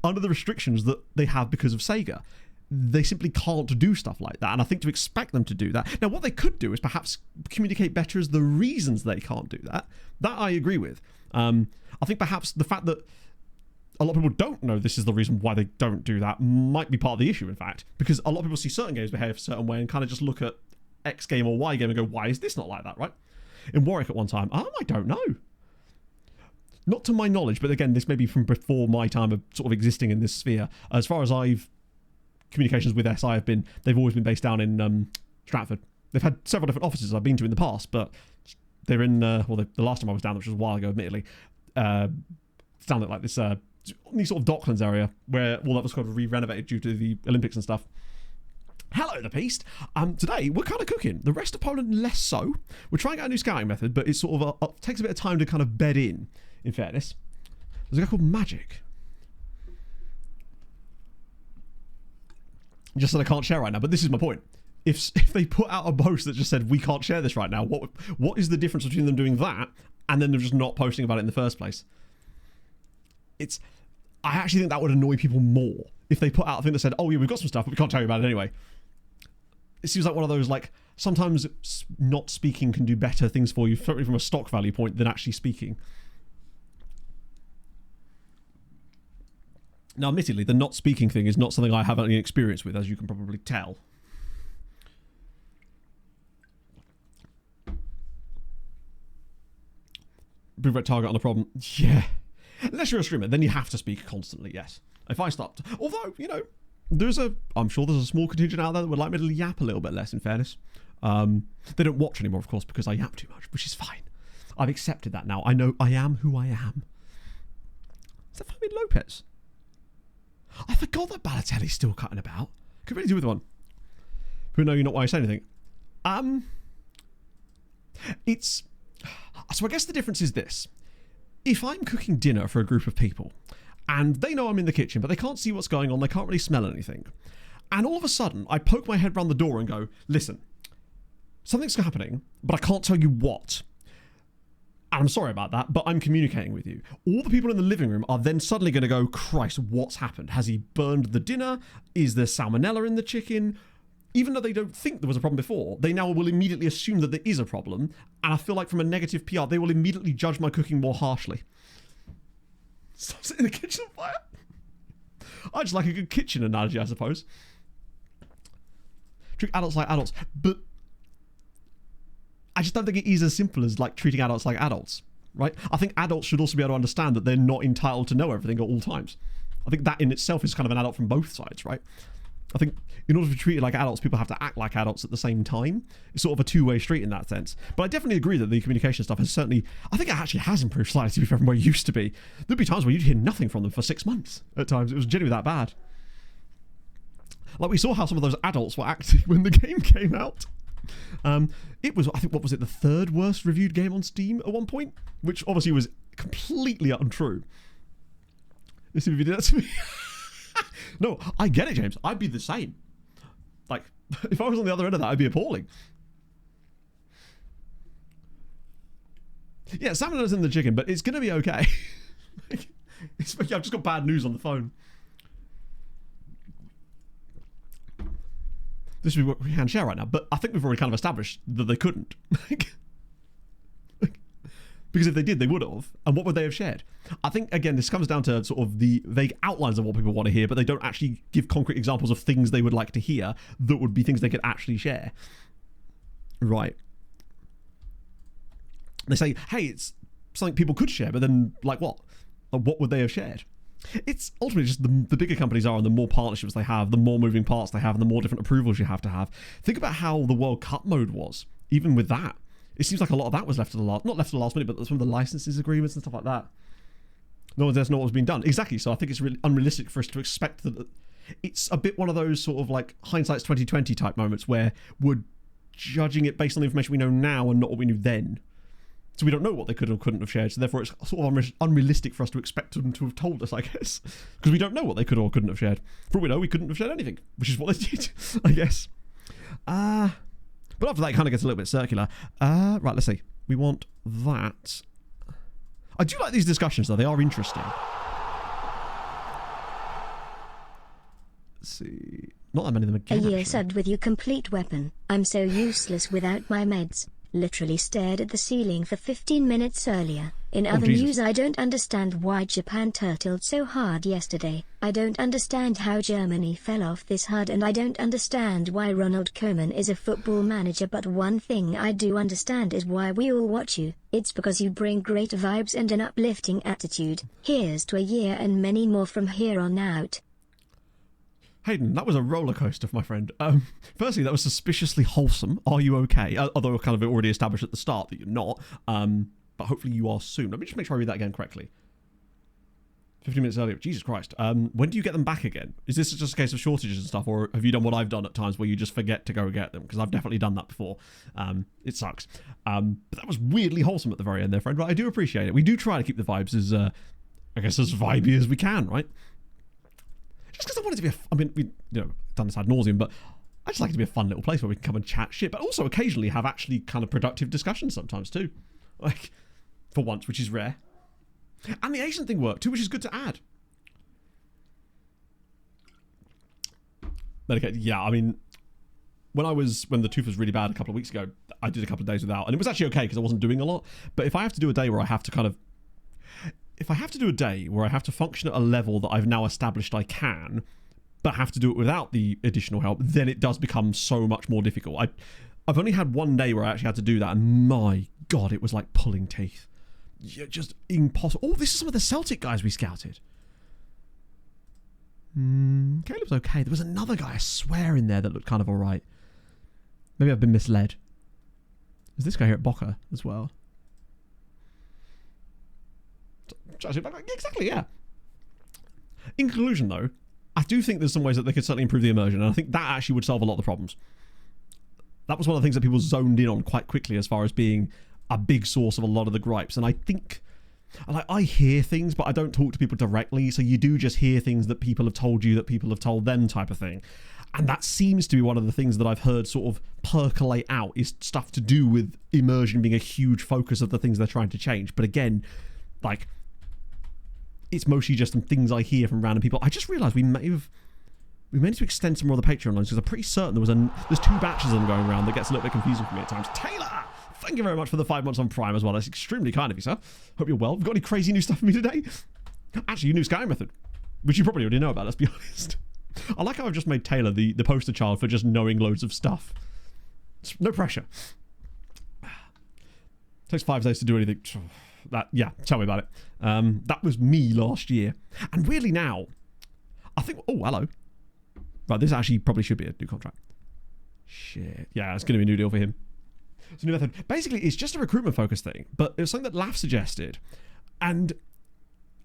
under the restrictions that they have because of Sega. They simply can't do stuff like that. And I think to expect them to do that... Now, what they could do is perhaps communicate better as the reasons they can't do that. That I agree with. I think perhaps the fact that a lot of people don't know this is the reason why they don't do that might be part of the issue, in fact. Because a lot of people see certain games behave a certain way and kind of just look at X game or Y game and go, why is this not like that, right? In Warwick at one time, I don't know. Not to my knowledge, but again, this may be from before my time of sort of existing in this sphere. As far as communications with SI have been, they've always been based down in Stratford. They've had several different offices I've been to in the past, but they're in, the last time I was down, which was a while ago, admittedly, it's down at like this... these sort of Docklands area where all that was kind of re-renovated due to the Olympics and stuff. Hello, the Beast. Today we're kind of cooking. The rest of Poland less so. We're trying out a new scouting method, but it sort of takes a bit of time to kind of bed in fairness. There's a guy called Magic. Just that I can't share right now, but this is my point. If they put out a post that just said we can't share this right now, what is the difference between them doing that and then they're just not posting about it in the first place? I actually think that would annoy people more if they put out a thing that said, oh yeah, we've got some stuff, but we can't tell you about it anyway. It seems like one of those, like, sometimes not speaking can do better things for you, certainly from a stock value point, than actually speaking. Now, admittedly, the not speaking thing is not something I have any experience with, as you can probably tell. Prove that target on the problem. Yeah. Unless you're a streamer, then you have to speak constantly, yes. If I stopped... Although, you know, I'm sure there's a small contingent out there that would like me to yap a little bit less, in fairness. They don't watch anymore, of course, because I yap too much, which is fine. I've accepted that now. I know I am who I am. Is that Fabian Lopez? I forgot that Balotelli's still cutting about. Could really do with one. Who know you're not why I say anything. So I guess the difference is this. If I'm cooking dinner for a group of people, and they know I'm in the kitchen, but they can't see what's going on, they can't really smell anything, and all of a sudden, I poke my head round the door and go, listen, something's happening, but I can't tell you what. And I'm sorry about that, but I'm communicating with you. All the people in the living room are then suddenly going to go, Christ, what's happened? Has he burned the dinner? Is there salmonella in the chicken? Even though they don't think there was a problem before, they now will immediately assume that there is a problem, and I feel like from a negative PR, they will immediately judge my cooking more harshly. Stop setting the kitchen on fire. I just like a good kitchen analogy, I suppose. Treat adults like adults, but I just don't think it is as simple as like treating adults like adults, right? I think adults should also be able to understand that they're not entitled to know everything at all times. I think that in itself is kind of an adult from both sides, right? I think in order to be treated like adults, people have to act like adults at the same time. It's sort of a two-way street in that sense. But I definitely agree that the communication stuff has certainly, I think it actually has improved slightly to be fair from where it used to be. There'd be times where you'd hear nothing from them for 6 months at times. It was genuinely that bad. Like we saw how some of those adults were acting when the game came out. It was, I think, what was it, the 3rd worst reviewed game on Steam at one point? Which obviously was completely untrue. Let's see if you did that to me. No, I get it, James. I'd be the same. Like, if I was on the other end of that, I'd be appalling. Yeah, salmonellas in the chicken, but it's going to be okay. I've just got bad news on the phone. This would be what we can share right now, but I think we've already kind of established that they couldn't. Because if they did, they would have. And what would they have shared? I think, again, this comes down to sort of the vague outlines of what people want to hear, but they don't actually give concrete examples of things they would like to hear that would be things they could actually share. Right. They say, hey, it's something people could share, but then, like what? Like, what would they have shared? It's ultimately just the bigger companies are and the more partnerships they have, the more moving parts they have, and the more different approvals you have to have. Think about how the World Cup mode was, even with that. It seems like a lot of that was left to the last, not left to the last minute, but some of the licenses agreements and stuff like that. No one does know what's been done. Exactly. So I think it's really unrealistic for us to expect that. It's a bit one of those sort of like hindsight's 2020 type moments where we're judging it based on the information we know now and not what we knew then. So we don't know what they could or couldn't have shared. So therefore it's sort of unrealistic for us to expect them to have told us, I guess. Because we don't know what they could or couldn't have shared. For all we know, we couldn't have shared anything, which is what they did, I guess. But after that, it kind of gets a little bit circular. Right, let's see. We want that. I do like these discussions, though. They are interesting. Let's see. Not that many of them again, A year actually. subbed with you complete weapon. I'm so useless without my meds. Literally stared at the ceiling for 15 minutes earlier. In other Jesus. news, I don't understand why Japan turtled so hard yesterday. I don't understand how Germany fell off this hard, and I don't understand why Ronald Koeman is a football manager, but one thing I do understand is why we all watch you. It's because you bring great vibes and an uplifting attitude. Here's to a year and many more from here on out. Hayden, that was a roller coaster, my friend. Firstly, that was suspiciously wholesome. Are you okay? Although we're kind of already established at the start that you're not. But hopefully you are soon. Let me just make sure I read that again correctly. 15 minutes earlier. Jesus Christ. When do you get them back again? Is this just a case of shortages and stuff, or have you done what I've done at times where you just forget to go get them? Because I've definitely done that before. It sucks. But that was weirdly wholesome at the very end there, friend. Right, I do appreciate it. We do try to keep the vibes as, I guess, as vibey as we can, right? Just because I want it to be I mean, we've done this ad nauseum, but I just like it to be a fun little place where we can come and chat shit, but also occasionally have actually kind of productive discussions sometimes too. Like, for once, which is rare. And the Asian thing worked too, which is good to add. But okay, yeah, I mean, when the tooth was really bad a couple of weeks ago, I did a couple of days without, and it was actually okay because I wasn't doing a lot. But if I have to do a day where I have to if I have to do a day where I have to function at a level that I've now established I can, but have to do it without the additional help, then it does become so much more difficult. I've only had one day where I actually had to do that, and my God, it was like pulling teeth. Yeah, just impossible. Oh, this is some of the Celtic guys we scouted. Caleb's okay. There was another guy, I swear, in there that looked kind of alright. Maybe I've been misled. There's this guy here at Boca as well. Exactly, yeah. In conclusion, though, I do think there's some ways that they could certainly improve the immersion, and I think that actually would solve a lot of the problems. That was one of the things that people zoned in on quite quickly as far as being a big source of a lot of the gripes. And I think, I hear things, but I don't talk to people directly, so you do just hear things that people have told you that people have told them type of thing. And that seems to be one of the things that I've heard sort of percolate out, is stuff to do with immersion being a huge focus of the things they're trying to change. But again, like, it's mostly just some things I hear from random people. I just realised we may need to extend some more of the Patreon lines, because I'm pretty certain there's 2 batches of them going around that gets a little bit confusing for me at times. Taylor, thank you very much for the 5 months on Prime as well. That's extremely kind of you, sir. Hope you're well. Have you got any crazy new stuff for me today? Actually, your new scouting method, which you probably already know about, let's be honest. I like how I've just made Taylor the poster child for just knowing loads of stuff. No pressure. Takes 5 days to do anything. Yeah, tell me about it. That was me last year. And weirdly now, I think... Oh, hello. Right, this actually probably should be a new contract. Shit. Yeah, it's going to be a new deal for him. It's a new method. Basically, it's just a recruitment focus thing, but it was something that Laff suggested. And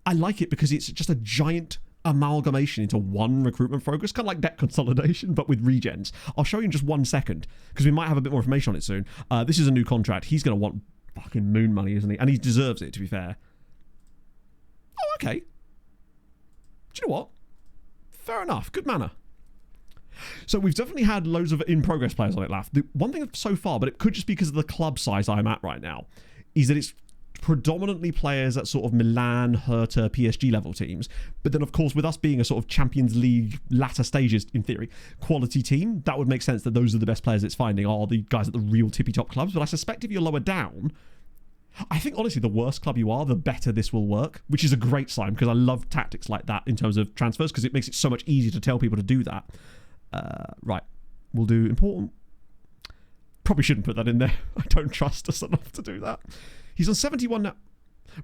I like it because it's just a giant amalgamation into one recruitment focus, kind of like debt consolidation, but with regens. I'll show you in just 1 second, because we might have a bit more information on it soon. This is a new contract. He's going to want fucking moon money, isn't he? And he deserves it, to be fair. Oh, okay. Do you know what? Fair enough. Good manner. So we've definitely had loads of in-progress players on it, Laff. The one thing so far, but it could just be because of the club size I'm at right now, is that it's predominantly players at sort of Milan, Hertha, PSG level teams. But then, of course, with us being a sort of Champions League latter stages, in theory, quality team, that would make sense that those are the best players it's finding are the guys at the real tippy-top clubs. But I suspect if you're lower down, I think, honestly, the worse club you are, the better this will work, which is a great sign because I love tactics like that in terms of transfers because it makes it so much easier to tell people to do that. Right, we'll do important. Probably shouldn't put that in there. I don't trust us enough to do that. He's on 71 now.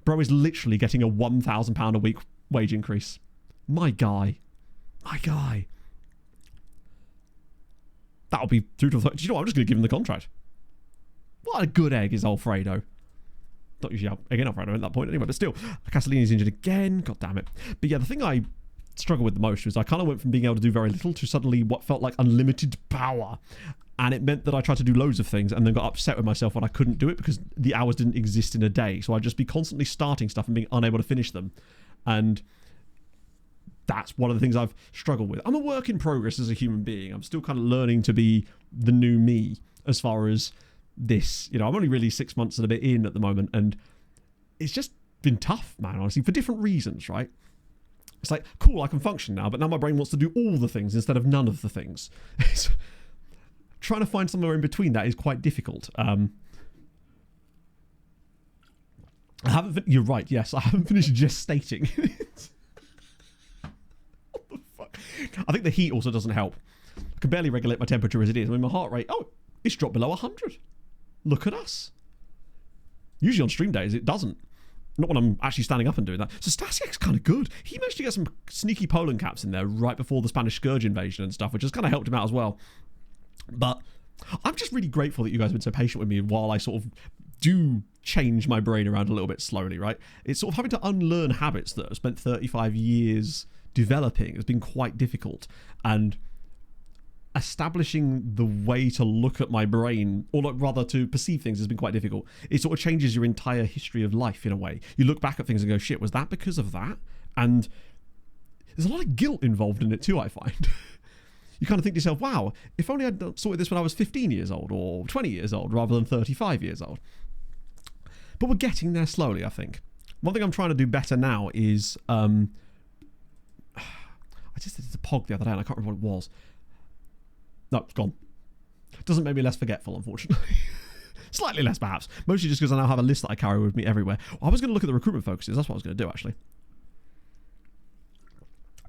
Bro is literally getting a £1,000 a week wage increase. My guy. My guy. That'll be through to... Do you know what? I'm just going to give him the contract. What a good egg is Alfredo. Not usually again Alfredo at that point anyway, but still. Castellini's injured again. God damn it. But yeah, the thing I struggled with the most was I kind of went from being able to do very little to suddenly what felt like unlimited power. And it meant that I tried to do loads of things and then got upset with myself when I couldn't do it because the hours didn't exist in a day. So I'd just be constantly starting stuff and being unable to finish them. And that's one of the things I've struggled with. I'm a work in progress as a human being. I'm still kind of learning to be the new me as far as this. You know, I'm only really 6 months and a bit in at the moment. And it's just been tough, man, honestly, for different reasons, right? It's like, cool, I can function now, but now my brain wants to do all the things instead of none of the things. Trying to find somewhere in between that is quite difficult. I haven't. You're right. Yes, I haven't finished gestating. What the fuck? I think the heat also doesn't help. I can barely regulate my temperature as it is. I mean, my heart rate. Oh, it's dropped below 100. Look at us. Usually on stream days it doesn't. Not when I'm actually standing up and doing that. So Stasiak's kind of good. He managed to get some sneaky Poland caps in there right before the Spanish Scourge invasion and stuff, which has kind of helped him out as well. But I'm just really grateful that you guys have been so patient with me while I sort of do change my brain around a little bit slowly, right? It's sort of having to unlearn habits that I've spent 35 years developing has been quite difficult. And establishing the way to look at my brain, or rather to perceive things, has been quite difficult. It sort of changes your entire history of life in a way. You look back at things and go, shit, was that because of that? And there's a lot of guilt involved in it too, I find. You kind of think to yourself, wow, if only I'd sorted this when I was 15 years old or 20 years old rather than 35 years old. But we're getting there slowly, I think. One thing I'm trying to do better now is... I just did a POG the other day and I can't remember what it was. No, it's gone. Doesn't make me less forgetful, unfortunately. Slightly less, perhaps. Mostly just because I now have a list that I carry with me everywhere. I was going to look at the recruitment focuses. That's what I was going to do, actually.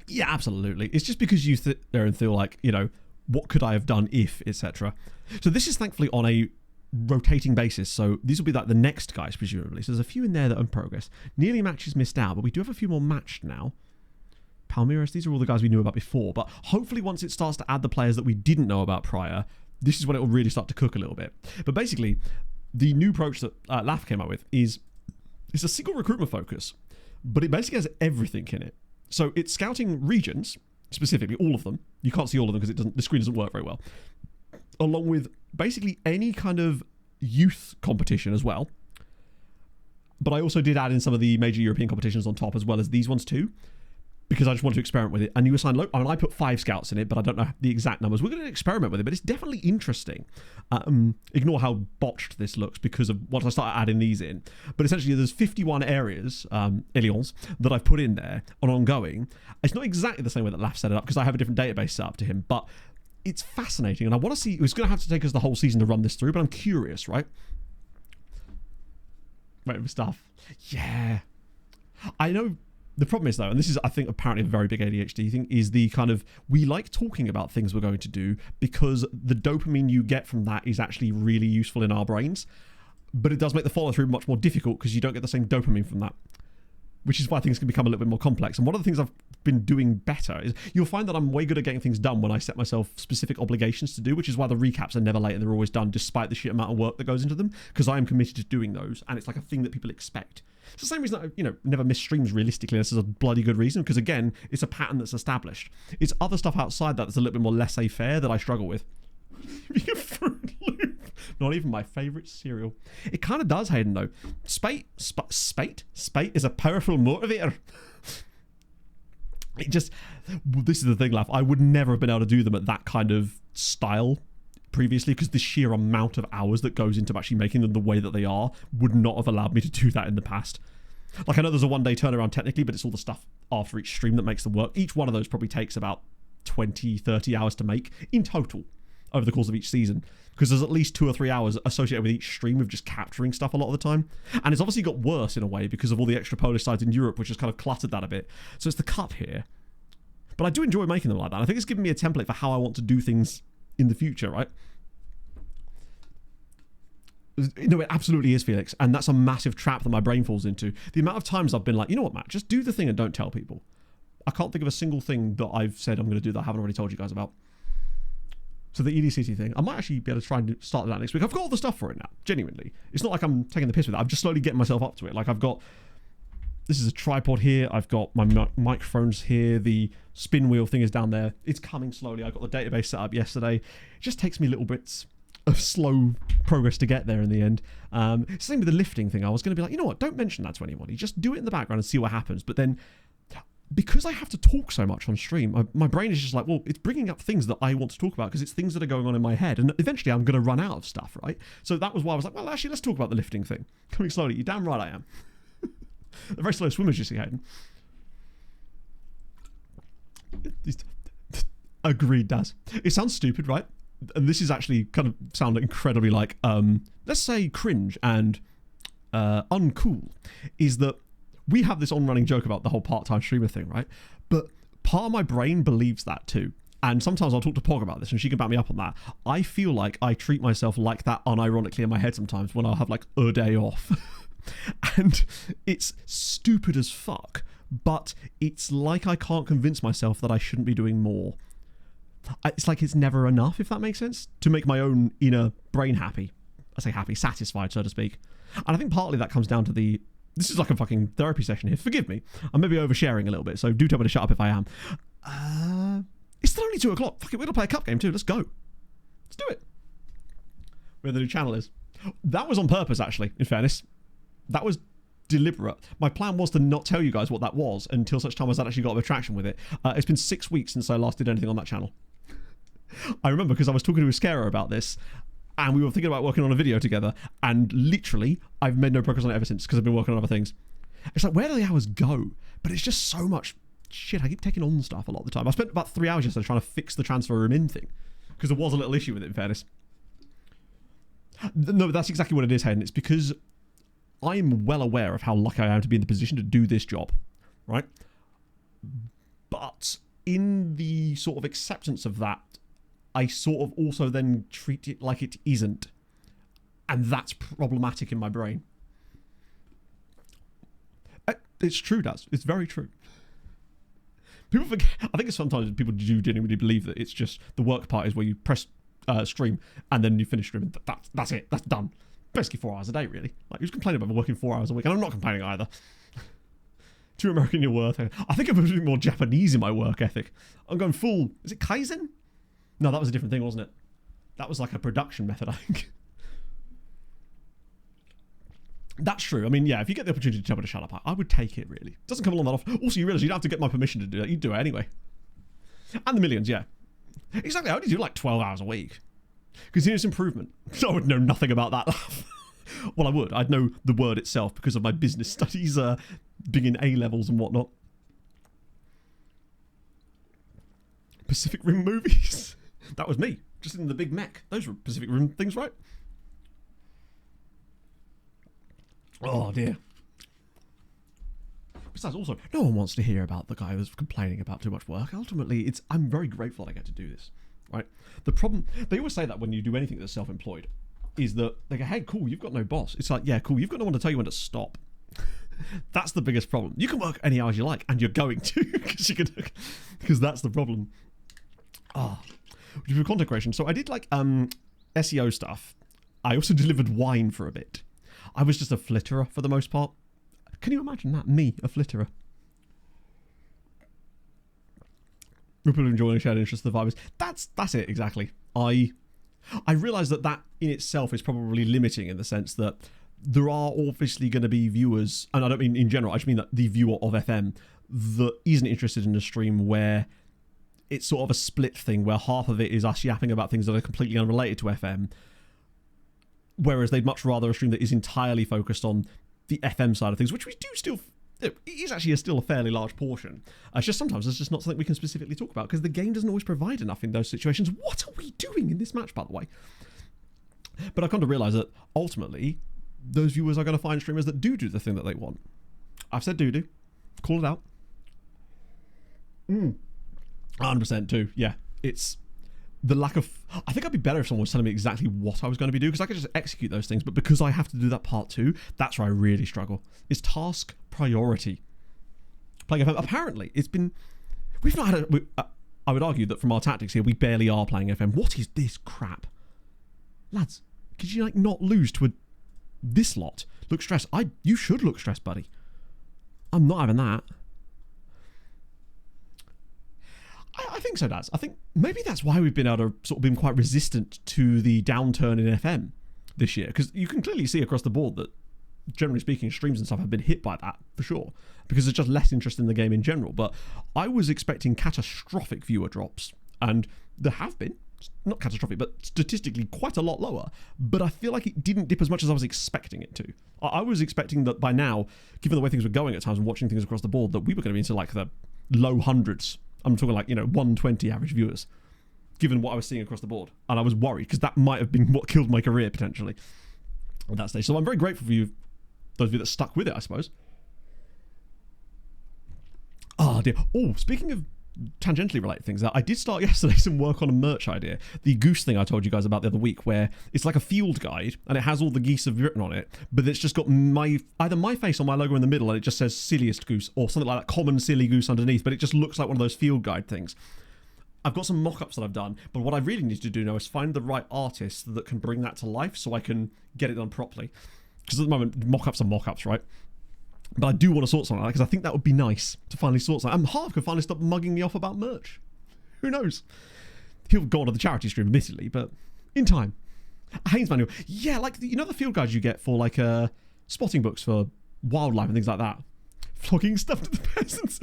Yeah, absolutely. It's just because you sit there and feel like, you know, what could I have done if, etc. So this is thankfully on a rotating basis. So these will be like the next guys, presumably. So there's a few in there that are in progress. Nearly matches missed out, but we do have a few more matched now. Palmeiras, these are all the guys we knew about before. But hopefully once it starts to add the players that we didn't know about prior, this is when it will really start to cook a little bit. But basically, the new approach that Laff came up with is it's a single recruitment focus, but it basically has everything in it. So it's scouting regions, specifically all of them. You can't see all of them because the screen doesn't work very well. Along with basically any kind of youth competition as well. But I also did add in some of the major European competitions on top as well as these ones too, because I just wanted to experiment with it. And you assign low. I mean, I put 5 scouts in it, but I don't know the exact numbers. We're going to experiment with it, but it's definitely interesting. Ignore how botched this looks because of once I started adding these in. But essentially, there's 51 areas, Elions, that I've put in there on ongoing. It's not exactly the same way that Laff set it up because I have a different database set up to him, but it's fascinating. And I want to see, it's going to have to take us the whole season to run this through, but I'm curious, right? Wait, stuff. Yeah. I know. The problem is, though, and this is, I think, apparently a very big ADHD thing, is the kind of, we like talking about things we're going to do because the dopamine you get from that is actually really useful in our brains. But it does make the follow-through much more difficult because you don't get the same dopamine from that. which is why things can become a little bit more complex. And one of the things I've been doing better is you'll find that I'm way good at getting things done when I set myself specific obligations to do, which is why the recaps are never late and they're always done despite the sheer amount of work that goes into them, because I am committed to doing those, and it's like a thing that people expect. It's the same reason that I, never miss streams realistically. This is a bloody good reason, because again, it's a pattern that's established. It's other stuff outside that that's a little bit more laissez-faire that I struggle with. Fruit Loop. Not even my favourite cereal. It kind of does, Hayden, though. Spate is a powerful motivator. This is the thing, Laugh. I would never have been able to do them at that kind of style previously, because the sheer amount of hours that goes into actually making them the way that they are would not have allowed me to do that in the past. Like, I know there's a one-day turnaround technically, but it's all the stuff after each stream that makes them work. Each one of those probably takes about 20, 30 hours to make in total over the course of each season, because there's at least 2 or 3 hours associated with each stream of just capturing stuff a lot of the time. And it's obviously got worse in a way because of all the extra Polish sides in Europe, which has kind of cluttered that a bit. So it's the cup here. But I do enjoy making them like that. I think it's given me a template for how I want to do things in the future, right? No, it absolutely is, Felix. And that's a massive trap that my brain falls into. The amount of times I've been like, you know what, Matt, just do the thing and don't tell people. I can't think of a single thing that I've said I'm going to do that I haven't already told you guys about. So the EDCT thing, I might actually be able to try and start that next week. I've got all the stuff for it now, genuinely. It's not like I'm taking the piss with it. I'm just slowly getting myself up to it. Like, I've got, this is a tripod here. I've got my microphones here. The spin wheel thing is down there. It's coming slowly. I got the database set up yesterday. It just takes me little bits of slow progress to get there in the end. Same with the lifting thing. I was going to be like, you know what? Don't mention that to anybody. Just do it in the background and see what happens. But then, because I have to talk so much on stream, my brain is just like, well, it's bringing up things that I want to talk about because it's things that are going on in my head. And eventually I'm going to run out of stuff, right? So that was why I was like, well, actually, let's talk about the lifting thing. Coming slowly. You're damn right I am. They're very slow swimmers, you see, Hayden. Agreed, Daz. It sounds stupid, right? And this is actually kind of sound incredibly like, let's say cringe and uncool, is that we have this on-running joke about the whole part-time streamer thing, right? But part of my brain believes that too. And sometimes I'll talk to Pog about this and she can back me up on that. I feel like I treat myself like that unironically in my head sometimes when I'll have like a day off. And it's stupid as fuck, but it's like I can't convince myself that I shouldn't be doing more. It's like it's never enough, if that makes sense, to make my own inner brain happy. I say happy, satisfied, so to speak. And I think partly that comes down to this is like a fucking therapy session here. Forgive me. I'm maybe oversharing a little bit, so do tell me to shut up if I am. It's still only 2 o'clock. Fuck it, we're going to play a cup game too. Let's go. Let's do it. Where the new channel is. That was on purpose, actually, in fairness. That was deliberate. My plan was to not tell you guys what that was until such time as I'd actually got a traction with it. It's been 6 weeks since I last did anything on that channel. I remember because I was talking to Iskera about this, and we were thinking about working on a video together, and literally, I've made no progress on it ever since because I've been working on other things. It's like, where do the hours go? But it's just so much shit. I keep taking on stuff a lot of the time. I spent about 3 hours yesterday trying to fix the transfer room in thing because there was a little issue with it, in fairness. No, that's exactly what it is, Hayden. It's because I'm well aware of how lucky I am to be in the position to do this job, right? But in the sort of acceptance of that, I sort of also then treat it like it isn't. And that's problematic in my brain. It's true, Daz. It's very true. People forget. I think sometimes people do genuinely believe that it's just the work part is where you press stream and then you finish streaming. That's it. That's done. Basically 4 hours a day, really. Like, who's complaining about working 4 hours a week? And I'm not complaining either. Too American your work. I think I'm a bit more Japanese in my work ethic. I'm going full. Is it Kaizen? No, that was a different thing, wasn't it? That was like a production method, I think. That's true. I mean, yeah, if you get the opportunity to tell me to shut up, I would take it, really. It doesn't come along that often. Also, you realise you don't have to get my permission to do that. You do it anyway. And the millions, yeah. Exactly. I only do like 12 hours a week. Continuous improvement. I would know nothing about that. Well, I would. I'd know the word itself because of my business studies being in A-levels and whatnot. Pacific Rim movies. That was me. Just in the big mech. Those were Pacific Rim things, right? Oh, dear. Besides, also, no one wants to hear about the guy who's complaining about too much work. Ultimately, I'm very grateful that I get to do this, right? The problem, they always say that when you do anything that's self-employed, is that they go, hey, cool, you've got no boss. It's like, yeah, cool, you've got no one to tell you when to stop. That's the biggest problem. You can work any hours you like, and you're going to, because that's the problem. With content creation. So I did like SEO stuff. I also delivered wine for a bit. I was just a flitterer for the most part. Can you imagine that? Me, a flitterer. People enjoying shared interest of the vibes. That's it exactly. I realise that in itself is probably limiting in the sense that there are obviously going to be viewers, and I don't mean in general, I just mean that the viewer of FM that isn't interested in a stream where it's sort of a split thing where half of it is us yapping about things that are completely unrelated to FM, whereas they'd much rather a stream that is entirely focused on the FM side of things, which we do still, it is actually still a fairly large portion. It's just sometimes it's just not something we can specifically talk about because the game doesn't always provide enough in those situations. What are we doing in this match, by the way? But I've come to realise that ultimately those viewers are going to find streamers that do the thing that they want. I've said do. Call it out. 100% too. Yeah, it's the lack of... I think I'd be better if someone was telling me exactly what I was going to be doing because I could just execute those things. But because I have to do that part too, that's where I really struggle. Is task priority. Playing FM. Apparently, it's been... We've not had I would argue that from our tactics here, we barely are playing FM. What is this crap? Lads, could you not lose to this lot? Look stressed. You should look stressed, buddy. I'm not having that. I think so, Daz. I think maybe that's why we've been able to sort of been quite resistant to the downturn in FM this year, because you can clearly see across the board that, generally speaking, streams and stuff have been hit by that, for sure, because there's just less interest in the game in general. But I was expecting catastrophic viewer drops, and there have been. Not catastrophic, but statistically quite a lot lower. But I feel like it didn't dip as much as I was expecting it to. I was expecting that by now, given the way things were going at times and watching things across the board, that we were going to be into like the low hundreds. I'm talking like, 120 average viewers, given what I was seeing across the board. And I was worried because that might have been what killed my career potentially at that stage. So I'm very grateful for you, those of you that stuck with it, I suppose. Oh dear. Oh, speaking of tangentially related things, I did start yesterday some work on a merch idea. The goose thing I told you guys about the other week, where it's like a field guide and it has all the geese have written on it, but it's just got either my face or my logo in the middle and it just says silliest goose or something like that, common silly goose underneath, but it just looks like one of those field guide things. I've got some mock-ups that I've done, but what I really need to do now is find the right artist that can bring that to life so I can get it done properly. Because at the moment, mock-ups are mock-ups, right? But I do want to sort something like that because I think that would be nice to finally sort something. And Harv could finally stop mugging me off about merch. Who knows? He'll go on to the charity stream, admittedly, but in time. Haynes Manual. Yeah, like, the field guides you get for, like, spotting books for wildlife and things like that. Flogging stuff to the peasants.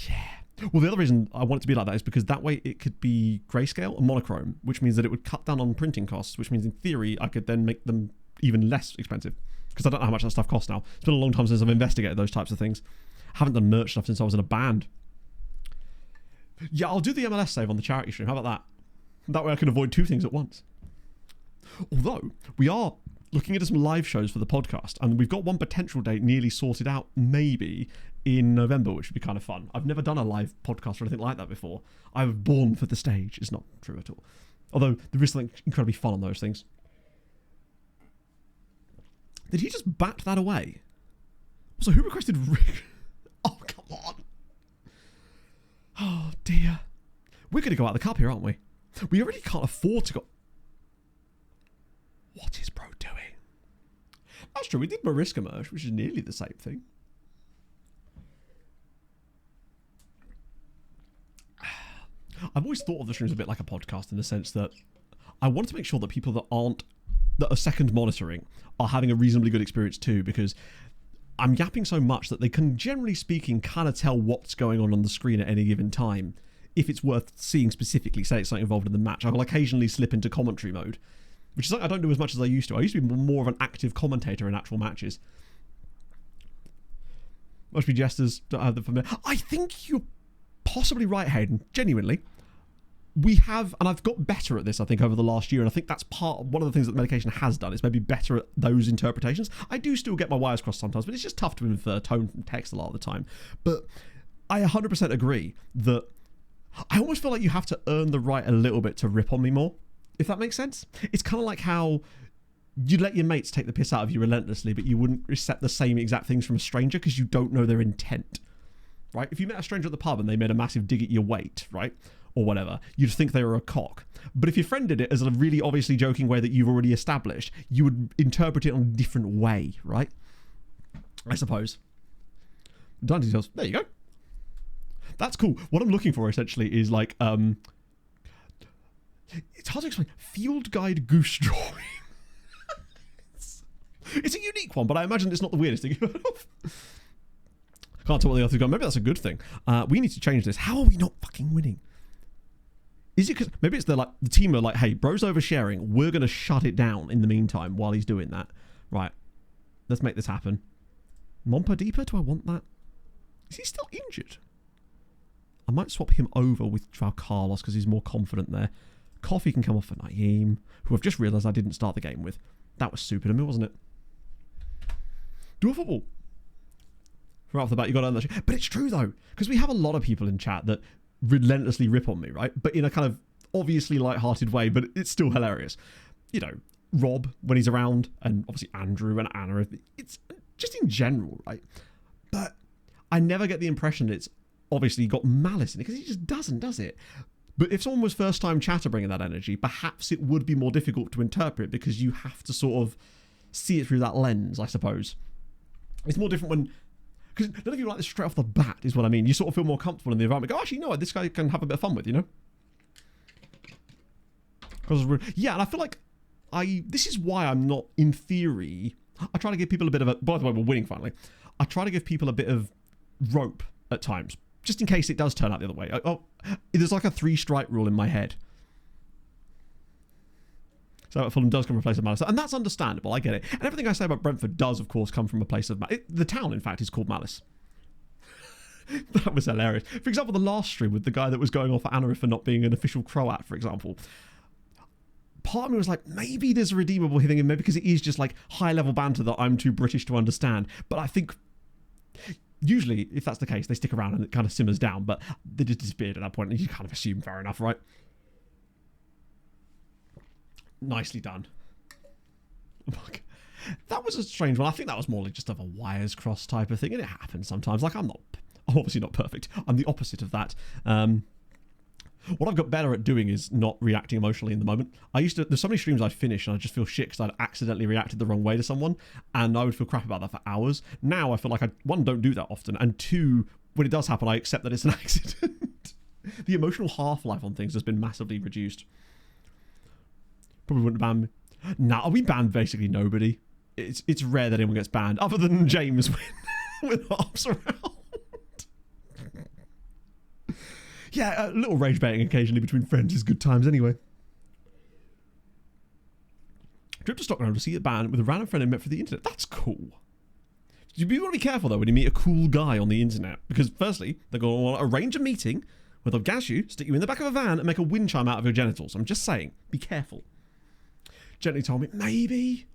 Yeah. Well, the other reason I want it to be like that is because that way it could be grayscale and monochrome, which means that it would cut down on printing costs, which means in theory I could then make them even less expensive. Because I don't know how much that stuff costs now. It's been a long time since I've investigated those types of things. I haven't done merch stuff since I was in a band. Yeah, I'll do the MLS save on the charity stream. How about that? That way I can avoid two things at once. Although, we are looking into some live shows for the podcast, and we've got one potential date nearly sorted out, maybe in November, which would be kind of fun. I've never done a live podcast or anything like that before. I was born for the stage. It's not true at all. Although, there is something incredibly fun on those things. Did he just bat that away? Also, who requested Rick? Oh, come on. Oh, dear. We're going to go out of the cup here, aren't we? We already can't afford to go... What is bro doing? That's true, we did Mariska merch, which is nearly the same thing. I've always thought of the streams a bit like a podcast in the sense that I want to make sure that people that are second monitoring are having a reasonably good experience too, because I'm yapping so much that they can, generally speaking, kind of tell what's going on the screen at any given time. If it's worth seeing specifically, say it's something involved in the match, I will occasionally slip into commentary mode, which is something I don't do as much as I used to. I used to be more of an active commentator in actual matches. Must be jesters, don't have the familiar. I think you're possibly right, Hayden, genuinely. We have, and I've got better at this, I think, over the last year, and I think that's one of the things that medication has done, is maybe better at those interpretations. I do still get my wires crossed sometimes, but it's just tough to infer tone from text a lot of the time. But I 100% agree that I almost feel like you have to earn the right a little bit to rip on me more, if that makes sense. It's kind of like how you'd let your mates take the piss out of you relentlessly, but you wouldn't accept the same exact things from a stranger because you don't know their intent, right? If you met a stranger at the pub and they made a massive dig at your weight, right, or whatever, you'd think they were a cock. But if your friend did it as a really obviously joking way that you've already established, you would interpret it on a different way, right? I suppose. Design details. There you go. That's cool. What I'm looking for essentially is like, it's hard to explain. Field guide goose drawing. It's a unique one, but I imagine it's not the weirdest thing you've heard of. Can't tell what the author's gone. Maybe that's a good thing. We need to change this. How are we not fucking winning? Is it because maybe it's the team are like, hey, bro's oversharing. We're gonna shut it down in the meantime while he's doing that. Right. Let's make this happen. Mompa Deepa, do I want that? Is he still injured? I might swap him over with Joao Carlos because he's more confident there. Coffee can come off for Naeem, who I've just realised I didn't start the game with. That was stupid of me, wasn't it? Do a football. Right off the bat, you got to earn that shit. But it's true, though, because we have a lot of people in chat that relentlessly rip on me, right? But in a kind of obviously light-hearted way, but it's still hilarious. You know, Rob, when he's around, and obviously Andrew and Anna. It's just in general, right? But I never get the impression it's obviously got malice in it, because he just doesn't, does it? But if someone was first-time chatter bringing that energy, perhaps it would be more difficult to interpret because you have to sort of see it through that lens, I suppose. It's more different when... Because none of you like this straight off the bat, is what I mean. You sort of feel more comfortable in the environment. Go, actually, you know what? This guy can have a bit of fun with, you know? Yeah, and I feel like this is why I'm not, in theory... I try to give people a bit of a... By the way, we're winning, finally. I try to give people a bit of rope at times, just in case it does turn out the other way. There's like a 3-strike rule in my head. So Fulham does come from a place of malice. And that's understandable, I get it. And everything I say about Brentford does, of course, come from a place of malice. The town, in fact, is called Malice. That was hilarious. For example, the last stream with the guy that was going off at Anna for not being an official Croat, for example. Part of me was like, maybe there's a redeemable thing in there because it is just like high-level banter that I'm too British to understand. But I think... Usually, if that's the case, they stick around and it kind of simmers down, but they just disappeared at that point, and you kind of assume fair enough, right? Nicely done. That was a strange one. I think that was more like just of a wires cross type of thing, and it happens sometimes. Like, I'm obviously not perfect. I'm the opposite of that. What I've got better at doing is not reacting emotionally in the moment. There's so many streams I'd finish and I just feel shit because I'd accidentally reacted the wrong way to someone, and I would feel crap about that for hours. Now I feel like one, don't do that often, and two, when it does happen, I accept that it's an accident. The emotional half-life on things has been massively reduced. Probably wouldn't ban me. Nah, we banned basically nobody. It's rare that anyone gets banned, other than James with arms around. Yeah, a little rage baiting occasionally between friends is good times anyway. Trip to Stockholm to see a band with a random friend I met for the internet. That's cool. You be really careful though when you meet a cool guy on the internet, because firstly, they're going to want to arrange a meeting where they'll gas you, stick you in the back of a van, and make a wind chime out of your genitals. I'm just saying, be careful. Gently told me, maybe.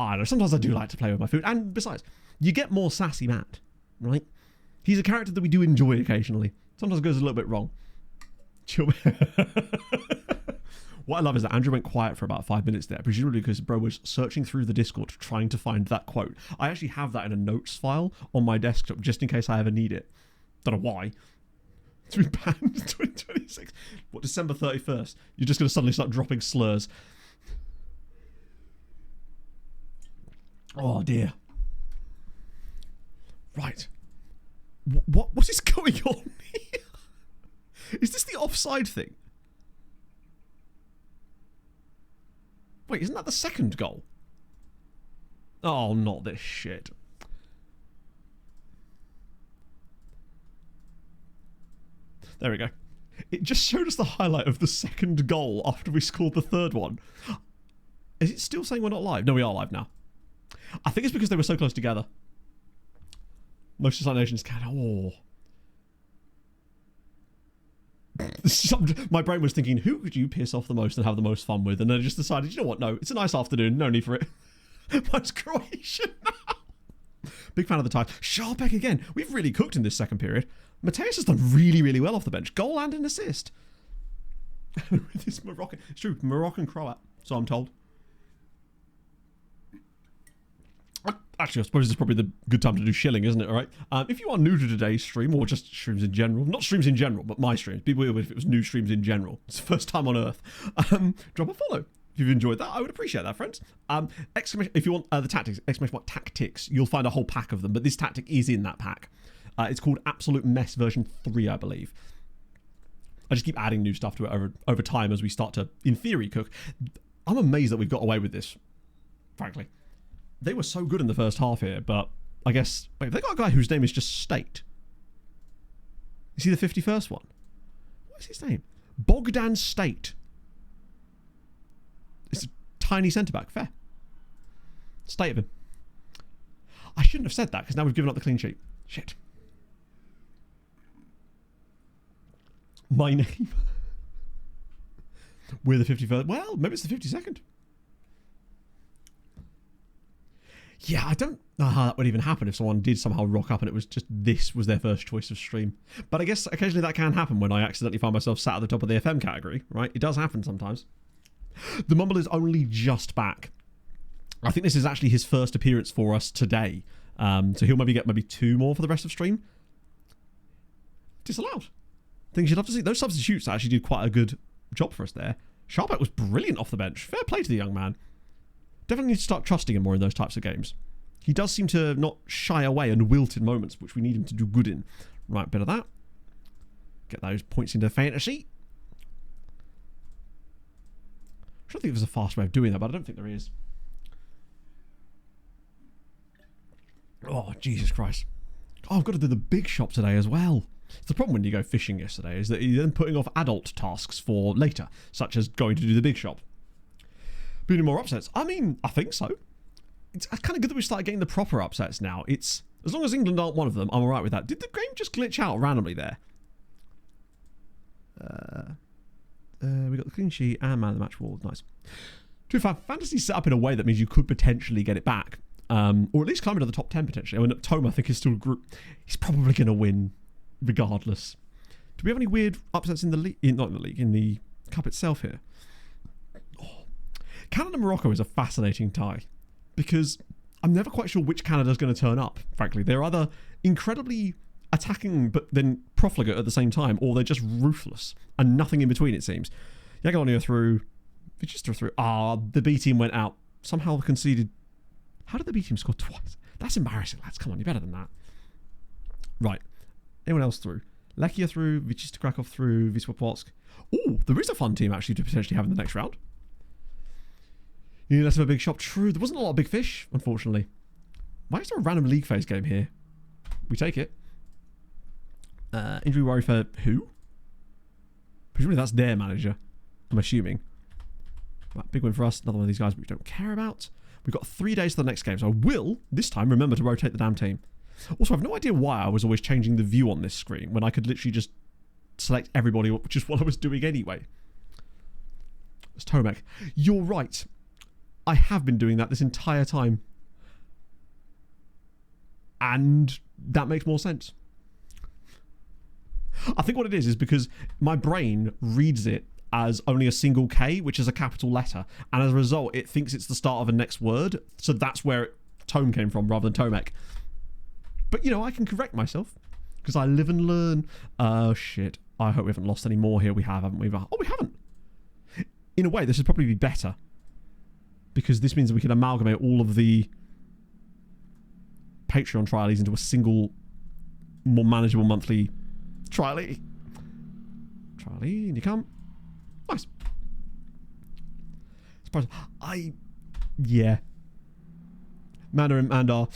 I don't know, sometimes I do like to play with my food, and besides, you get more sassy Matt, right? He's a character that we do enjoy occasionally. Sometimes it goes a little bit wrong. What I love is that Andrew went quiet for about 5 minutes there, presumably because bro was searching through the Discord trying to find that quote. I actually have that in a notes file on my desktop just in case I ever need it. Don't know why. It's been banned 2026. What, December 31st? You're just going to suddenly start dropping slurs. Oh dear. Right. What is going on here? Is this the offside thing? Wait, isn't that the second goal? Oh, not this shit. There we go. It just showed us the highlight of the second goal after we scored the third one. Is it still saying we're not live? No, we are live now. I think it's because they were so close together. Most Society Nations can. Oh. My brain was thinking, who could you piss off the most and have the most fun with? And then I just decided, you know what? No, it's a nice afternoon. No need for it. Mine's Croatian now. Big fan of the tie. Sharpek again. We've really cooked in this second period. Mateus has done really, really well off the bench. Goal and an assist. This Moroccan. It's true. Moroccan Croat. So I'm told. Actually, I suppose it's probably the good time to do shilling, isn't it? All right. If you are new to today's stream, or just streams in general, not streams in general, but my streams, be weird if it was new streams in general. It's the first time on Earth. Drop a follow. If you've enjoyed that, I would appreciate that, friends. If you want the tactics, tactics, you'll find a whole pack of them, but this tactic is in that pack. It's called Absolute Mess version 3, I believe. I just keep adding new stuff to it over time as we start to, in theory, cook. I'm amazed that we've got away with this, frankly. They were so good in the first half here, but I guess... Wait, they got a guy whose name is just State. Is he the 51st one? What is his name? Bogdan State. It's a tiny centre-back. Fair. State of him. I shouldn't have said that, because now we've given up the clean sheet. Shit. My name. We're the 51st. Well, maybe it's the 52nd. Yeah, I don't know how that would even happen if someone did somehow rock up and it was just this was their first choice of stream. But I guess occasionally that can happen when I accidentally find myself sat at the top of the FM category, right? It does happen sometimes. The Mumble is only just back. I think this is actually his first appearance for us today. So he'll maybe get 2 more for the rest of stream. Disallowed. Things you'd love to see. Those substitutes actually did quite a good job for us there. Sharpet was brilliant off the bench. Fair play to the young man. Definitely need to start trusting him more in those types of games. He does seem to not shy away and wilt in moments, which we need him to do good in. Right, bit of that. Get those points into fantasy. I don't think there's a fast way of doing that, but I don't think there is. Oh, Jesus Christ. Oh, I've got to do the big shop today as well. The problem when you go fishing yesterday is that you're then putting off adult tasks for later, such as going to do the big shop. Any more upsets? I mean, I think so. It's kind of good that we started getting the proper upsets now. It's as long as England aren't one of them, I'm alright with that. Did the game just glitch out randomly there? We got the clean sheet and man of the match award. Nice. To be fair, fantasy's set up in a way that means you could potentially get it back. Or at least climb into the top 10 potentially. I mean, Tom, I think, is still a group. He's probably going to win regardless. Do we have any weird upsets in the league? Not in the league, in the cup itself here. Canada-Morocco is a fascinating tie because I'm never quite sure which Canada's going to turn up, frankly. They're either incredibly attacking but then profligate at the same time, or they're just ruthless and nothing in between, it seems. Jagiellonia through. Vichester through. The B team went out. Somehow conceded. How did the B team score twice? That's embarrassing, lads. Come on, you're better than that. Right. Anyone else through? Lechia through. Wisła Kraków through. Wisła Płock. Oh, there is a fun team actually to potentially have in the next round. You need less of a big shop. True, there wasn't a lot of big fish, unfortunately. Why is there a random league phase game here? We take it. Injury worry for who? Presumably that's their manager, I'm assuming. Right, big win for us. Another one of these guys we don't care about. We've got 3 days to the next game, so I will, this time, remember to rotate the damn team. Also, I have no idea why I was always changing the view on this screen when I could literally just select everybody, which is what I was doing anyway. It's Tomek. You're right. I have been doing that this entire time. And that makes more sense. I think what it is because my brain reads it as only a single K, which is a capital letter. And as a result, it thinks it's the start of a next word. So that's where Tome came from rather than Tomek. But, you know, I can correct myself because I live and learn. Oh, shit. I hope we haven't lost any more here. We have, haven't we? Oh, we haven't. In a way, this would probably be better. Because this means that we can amalgamate all of the Patreon trialies into a single, more manageable monthly trialie. Trialie, and you come. Nice. Surprise. Yeah. Mandarin Mandar.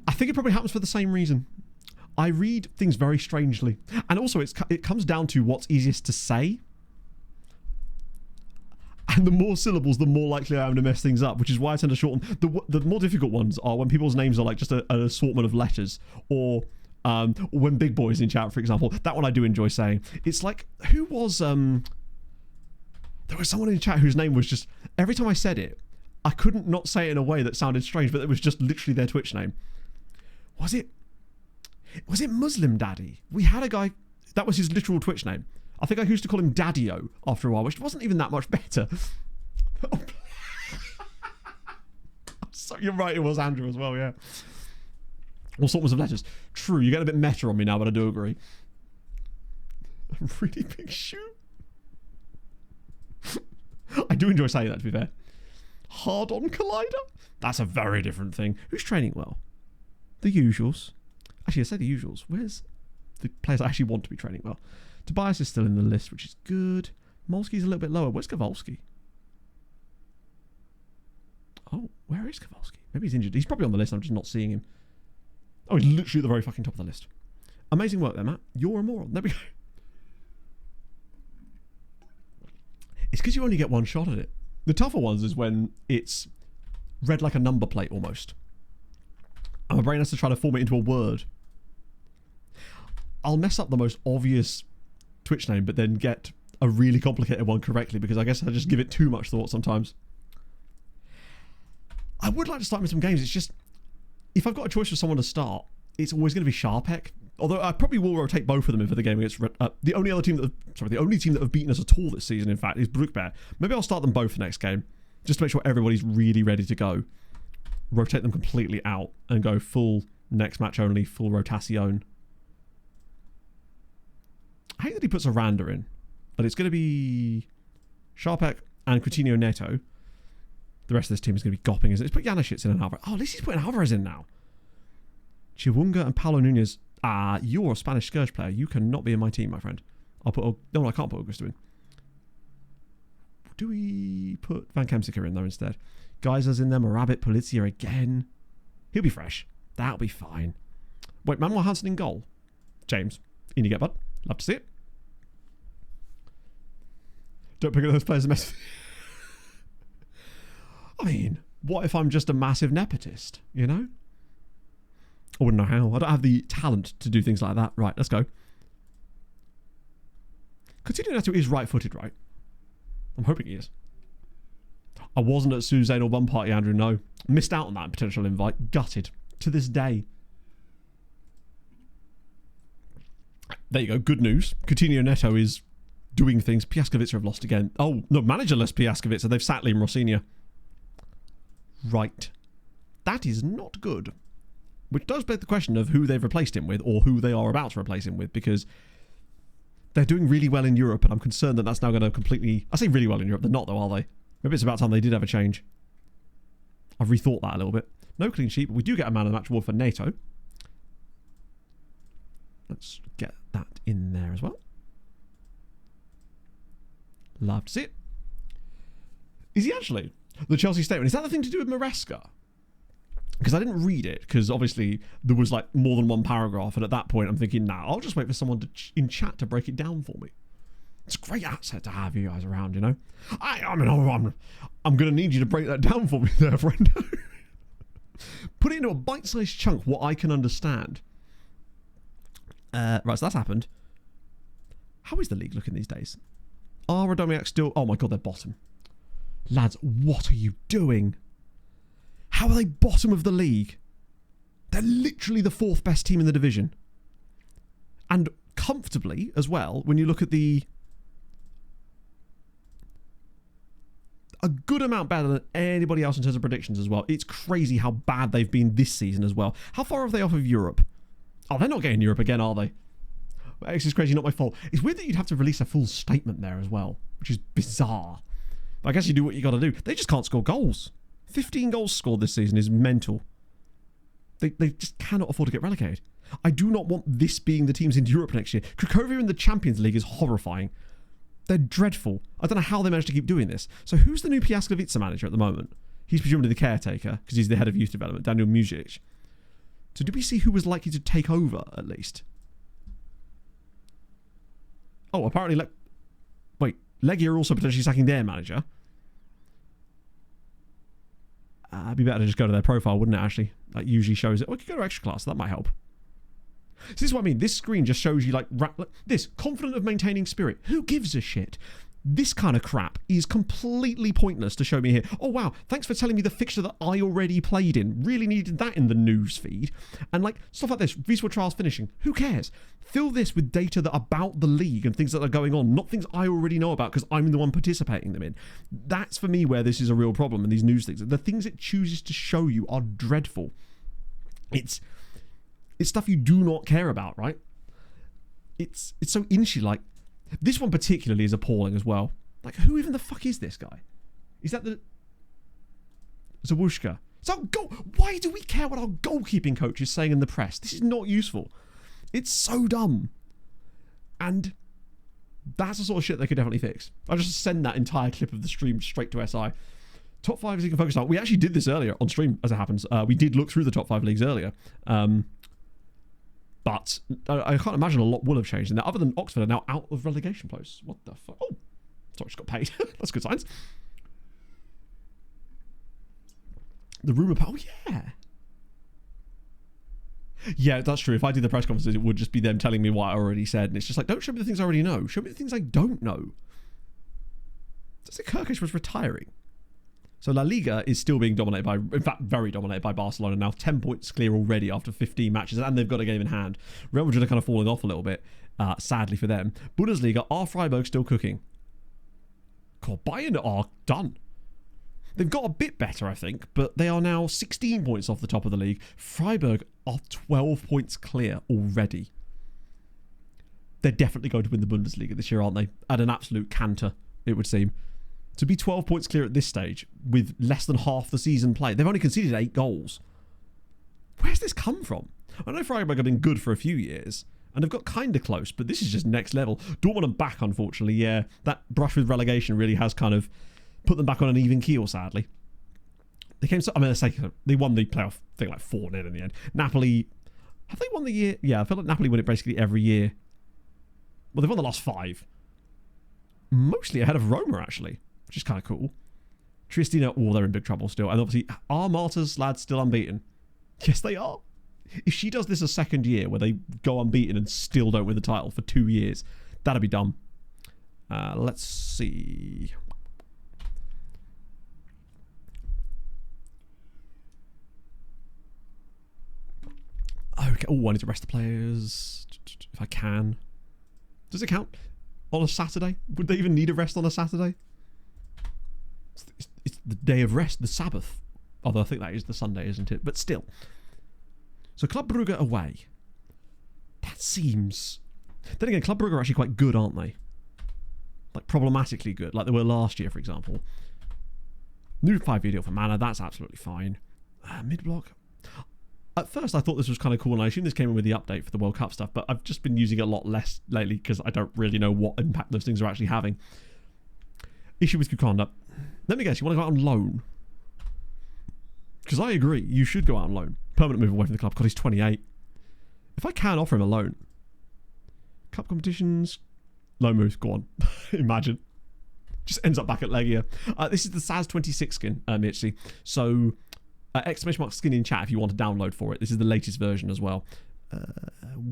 I think it probably happens for the same reason. I read things very strangely. And also, it comes down to what's easiest to say. And the more syllables, the more likely I am to mess things up, which is why I tend to shorten. The more difficult ones are when people's names are like just an assortment of letters, or when Big Boy's in chat, for example. That one I do enjoy saying. It's like, who was... There was someone in chat whose name was just... Every time I said it, I couldn't not say it in a way that sounded strange, but it was just literally their Twitch name. Was it Muslim Daddy? We had a guy... That was his literal Twitch name. I think I used to call him Daddy-O after a while, which wasn't even that much better. I'm So you're right, it was Andrew as well, yeah. All sorts of letters. True, you get a bit meta on me now, but I do agree. A really big shoe. I do enjoy saying that, to be fair. Hard-on collider? That's a very different thing. Who's training well? The usuals. Actually, I say the usuals. Where's the players I actually want to be training well? Tobias is still in the list, which is good. Molsky's a little bit lower. Where's Kowalski? Oh, where is Kowalski? Maybe he's injured. He's probably on the list. I'm just not seeing him. Oh, he's literally at the very fucking top of the list. Amazing work there, Matt. You're a moron. There we go. It's because you only get one shot at it. The tougher ones is when it's read like a number plate almost. And my brain has to try to form it into a word. I'll mess up the most obvious Twitch name, but then get a really complicated one correctly because I guess I just give it too much thought sometimes. I would like to start with some games. It's just, if I've got a choice for someone to start, it's always going to be Sharpek. Although I probably will rotate both of them for the game against the only team that have beaten us at all this season, in fact, is Brookbear. Maybe I'll start them both next game, just to make sure everybody's really ready to go. Rotate them completely out and go full next match only, full rotation. I hate that he puts a Randa in, but it's going to be Sharpek and Coutinho Neto. The rest of this team is going to be gopping. Let's put Janishits in and Alvarez. Oh, at least he's putting Alvarez in now. Chiwunga and Paulo Nunez. You're a Spanish Scourge player. You cannot be in my team, my friend. I'll put... No, I can't put Augusto in. Do we put Van Kemsiker in, though, instead? Geysers in there. Morabit, Polizia again. He'll be fresh. That'll be fine. Wait, Manuel Hansen in goal. James, in you get, bud. Love to see it. Don't pick up those players and mess with... I mean, what if I'm just a massive nepotist, you know? I wouldn't know how. I don't have the talent to do things like that. Right, let's go. Coutinho Neto is right-footed, right? I'm hoping he is. I wasn't at Suzanne or Bun Party, Andrew, no. Missed out on that potential invite. Gutted. To this day. There you go. Good news. Coutinho Neto is doing things. Piaskovica have lost again. Oh, no, managerless Piaskovica. They've sat Liam Rossinia. Right. That is not good. Which does beg the question of who they've replaced him with or who they are about to replace him with, because they're doing really well in Europe and I'm concerned that that's now going to completely... I say really well in Europe. They're not, though, are they? Maybe it's about time they did have a change. I've rethought that a little bit. No clean sheet, but we do get a man of the match award for NATO. Let's get that in there as well. Love to see it. Is he actually? The Chelsea statement. Is that the thing to do with Maresca? Because I didn't read it, because obviously there was like more than one paragraph, and at that point I'm thinking, nah, I'll just wait for someone in chat to break it down for me. It's a great asset to have you guys around, you know? I'm going to need you to break that down for me there, friend. Put it into a bite-sized chunk, what I can understand. Right, so that's happened. How is the league looking these days? Are Radomiak still... Oh my god, they're bottom. Lads, what are you doing? How are they bottom of the league? They're literally the fourth best team in the division. And comfortably as well, when you look at the... A good amount better than anybody else in terms of predictions as well. It's crazy how bad they've been this season as well. How far are they off of Europe? Oh, they're not getting Europe again, are they? X is crazy, not my fault. It's weird that you'd have to release a full statement there as well, which is bizarre. But I guess you do what you got to do. They just can't score goals. 15 goals scored this season is mental. They just cannot afford to get relegated. I do not want this being the teams in Europe next year. Cracovia in the Champions League is horrifying. They're dreadful. I don't know how they managed to keep doing this. So who's the new Piaskovica manager at the moment? He's presumably the caretaker, because he's the head of youth development, Daniel Muzic. So did we see who was likely to take over, at least? Oh, apparently... Wait, Legia are also potentially sacking their manager. It'd be better to just go to their profile, wouldn't it, actually? That usually shows it. We could go to extra class. That might help. So this is what I mean. This screen just shows you, like this. Confident of maintaining spirit. Who gives a shit? This kind of crap is completely pointless to show me here. Oh wow, thanks for telling me the fixture that I already played in. Really needed that in the news feed. And like stuff like this, Wisła trials finishing. Who cares? Fill this with data that about the league and things that are going on, not things I already know about because I'm the one participating them in. That's for me where this is a real problem in these news things. The things it chooses to show you are dreadful. It's stuff you do not care about, right? It's so inchy. Like this one particularly is appalling as well. Like who even the fuck is this guy? Is that the Zawushka? So why do we care what our goalkeeping coach is saying in the press? This is not useful. It's so dumb. And that's the sort of shit they could definitely fix. I'll just send that entire clip of the stream straight to SI. Top 5 is you can focus on. We actually did this earlier on stream, as it happens. We did look through the top 5 leagues earlier. But I can't imagine a lot will have changed in that, other than Oxford are now out of relegation posts. What the fuck? Oh, sorry, just got paid. That's good signs. The rumour... Oh, yeah. Yeah, that's true. If I did the press conferences, it would just be them telling me what I already said. And it's just like, don't show me the things I already know. Show me the things I don't know. Does it Kirkish was retiring? So La Liga is still being dominated by, in fact, very dominated by Barcelona now. 10 points clear already after 15 matches, and they've got a game in hand. Real Madrid are kind of falling off a little bit, sadly for them. Bundesliga, are Freiburg still cooking? God, Bayern are done. They've got a bit better, I think, but they are now 16 points off the top of the league. Freiburg are 12 points clear already. They're definitely going to win the Bundesliga this year, aren't they? At an absolute canter, it would seem. To be 12 points clear at this stage with less than half the season played. They've only conceded 8 goals. Where's this come from? I know Freiburg have been good for a few years, and they've got kind of close, but this is just next level. Dortmund are back, unfortunately. Yeah, that brush with relegation really has kind of put them back on an even keel, sadly. They came. I mean, they won the playoff thing like 4-0 in the end. Napoli, have they won the year? Yeah, I feel like Napoli win it basically every year. Well, they've won the last 5. Mostly ahead of Roma, actually, which is kind of cool. Triestina, oh, they're in big trouble still. And obviously, are Marta's lads still unbeaten? Yes, they are. If she does this a second year where they go unbeaten and still don't win the title for 2 years, that'd be dumb. Let's see. Okay. Oh, I need to rest the players if I can. Does it count on a Saturday? Would they even need a rest on a Saturday? It's the day of rest, the Sabbath. Although I think that is the Sunday, isn't it? But still. So Club Brugge away. That seems... Then again, Club Brugge are actually quite good, aren't they? Like, problematically good. Like they were last year, for example. New 5-year deal for Mana. That's absolutely fine. Mid-block. At first, I thought this was kind of cool, and I assume this came in with the update for the World Cup stuff, but I've just been using it a lot less lately because I don't really know what impact those things are actually having. Issue with Kukanda. Let me guess, you want to go out on loan? Because I agree, you should go out on loan. Permanent move away from the club, because he's 28. If I can offer him a loan. Cup competitions. Loan moves, go on. Imagine. Just ends up back at Legia. This is the SAS 26 skin, Mitzi. So... exclamation mark skin in chat if you want to download for it. This is the latest version as well.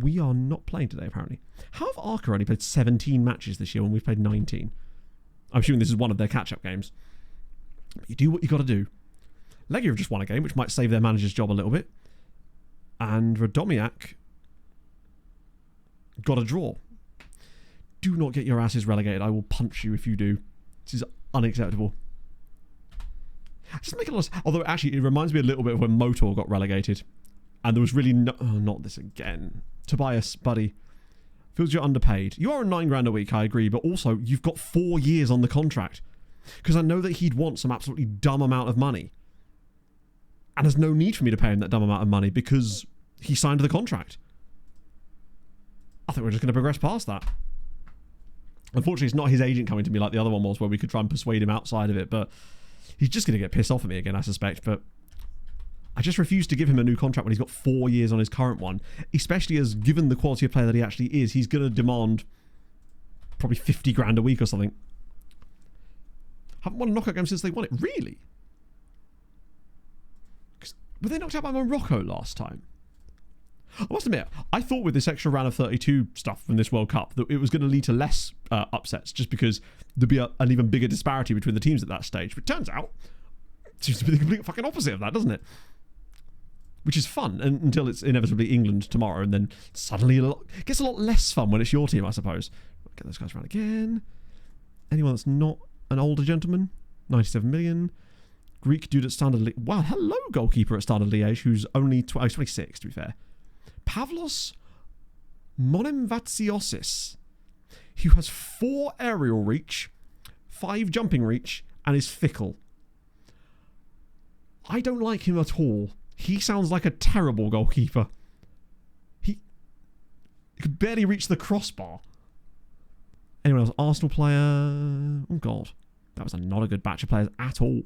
We are not playing today, apparently. How have Arca only played 17 matches this year when we've played 19? I'm assuming this is one of their catch-up games. But you do what you got to do. Legia have just won a game, which might save their manager's job a little bit. And Radomiak got a draw. Do not get your asses relegated. I will punch you if you do. This is unacceptable. Just make a lot of, although actually it reminds me a little bit of when Motor got relegated and there was really no, oh, not this again. Tobias, buddy, feels you're underpaid. You are on £9 a week, I agree, but also you've got 4 years on the contract because I know that he'd want some absolutely dumb amount of money and there's no need for me to pay him that dumb amount of money because he signed the contract. I think we're just going to progress past that. Unfortunately, it's not his agent coming to me like the other one was where we could try and persuade him outside of it, but he's just going to get pissed off at me again, I suspect. But I just refuse to give him a new contract when he's got 4 years on his current one. Especially as, given the quality of player that he actually is, he's going to demand probably $50,000 a week or something. Haven't won a knockout game since they won it. Really? Were they knocked out by Morocco last time? I must admit, I thought with this extra round of 32 stuff from this World Cup that it was going to lead to less upsets, just because there'd be an even bigger disparity between the teams at that stage. But it turns out, it seems to be the complete fucking opposite of that, doesn't it? Which is fun until it's inevitably England tomorrow, and then suddenly it gets a lot less fun when it's your team, I suppose. Get those guys around again. Anyone that's not an older gentleman? 97 million. Greek dude at Standard Liège. Wow, hello, goalkeeper at Standard Liège, who's only he's 26, to be fair. Pavlos Monemvatsiosis, who has 4 aerial reach, 5 jumping reach, and is fickle. I don't like him at all. He sounds like a terrible goalkeeper. He could barely reach the crossbar. Anyone else? Arsenal player? Oh, God. That was not a good batch of players at all.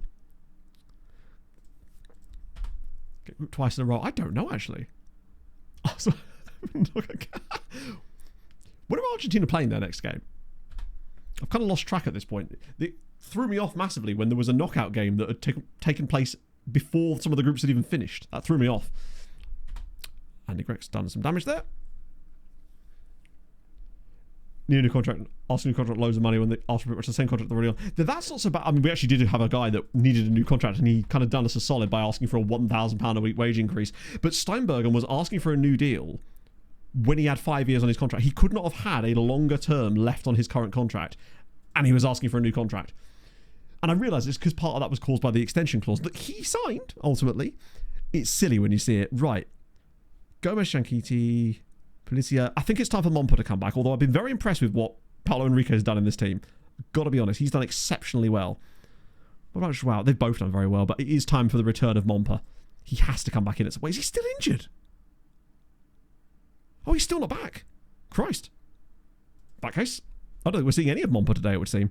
Get grouped twice in a row. I don't know, actually. When are Argentina playing their next game? I've kind of lost track at this point. It threw me off massively when there was a knockout game that had taken place before some of the groups had even finished. That threw me off. Andy Gregg's done some damage there. New contract, Arsenal new contract, loads of money when they asked pretty much the same contract they're already on. That's not so bad. I mean, we actually did have a guy that needed a new contract, and he kind of done us a solid by asking for a £1,000 a week wage increase. But Steinbergen was asking for a new deal when he had 5 years on his contract. He could not have had a longer term left on his current contract, and he was asking for a new contract. And I realised it's because part of that was caused by the extension clause that he signed, ultimately. It's silly when you see it. Right. Gomez, Shankiti, Policia. I think it's time for Mompa to come back, although I've been very impressed with what Paulo Henrique has done in this team. Got to be honest, he's done exceptionally well. What about Joao? They've both done very well, but it is time for the return of Mompa. He has to come back in at some point. Is he still injured? Oh, he's still not back. Christ. That case, I don't think we're seeing any of Mompa today, it would seem.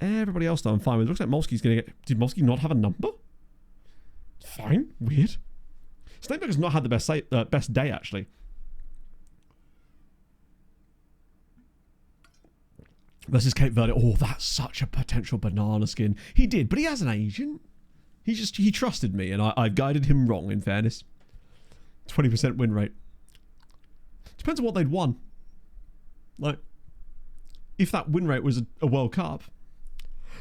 Everybody else, though, I'm fine with. It looks like Molski's going to get... Did Molski not have a number? Fine. Weird. Steinberg has not had the best day, actually. Versus Cape Verde. Oh, that's such a potential banana skin. He did, but he has an agent. He trusted me, and I guided him wrong, in fairness. 20% win rate. Depends on what they'd won. Like, if that win rate was a World Cup...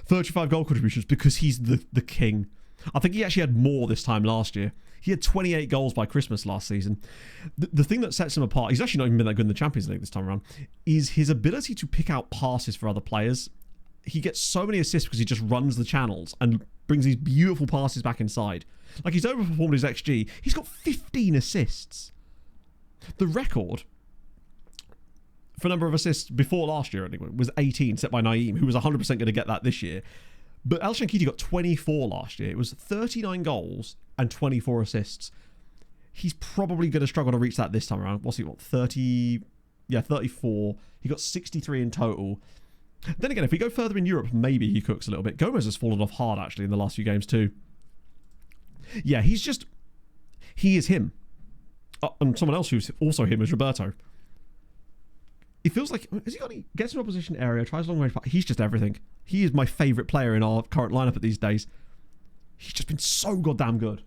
35 goal contributions because he's the king. I think he actually had more this time last year. He had 28 goals by Christmas last season. The thing that sets him apart, he's actually not even been that good in the Champions League this time around, is his ability to pick out passes for other players. He gets so many assists because he just runs the channels and brings these beautiful passes back inside. Like, he's overperformed his XG. He's got 15 assists. The record for number of assists before last year anyway was 18, set by Naeem, who was 100% going to get that this year. But El Shankiti got 24 last year. It was 39 goals and 24 assists. He's probably going to struggle to reach that this time around. What's he got? 30... Yeah, 34. He got 63 in total. Then again, if we go further in Europe, maybe he cooks a little bit. Gomez has fallen off hard, actually, in the last few games too. Yeah, he is him. And someone else who's also him is Roberto. It feels like, gets an opposition area, tries long range, he's just everything. He is my favourite player in our current lineup at these days. He's just been so goddamn good.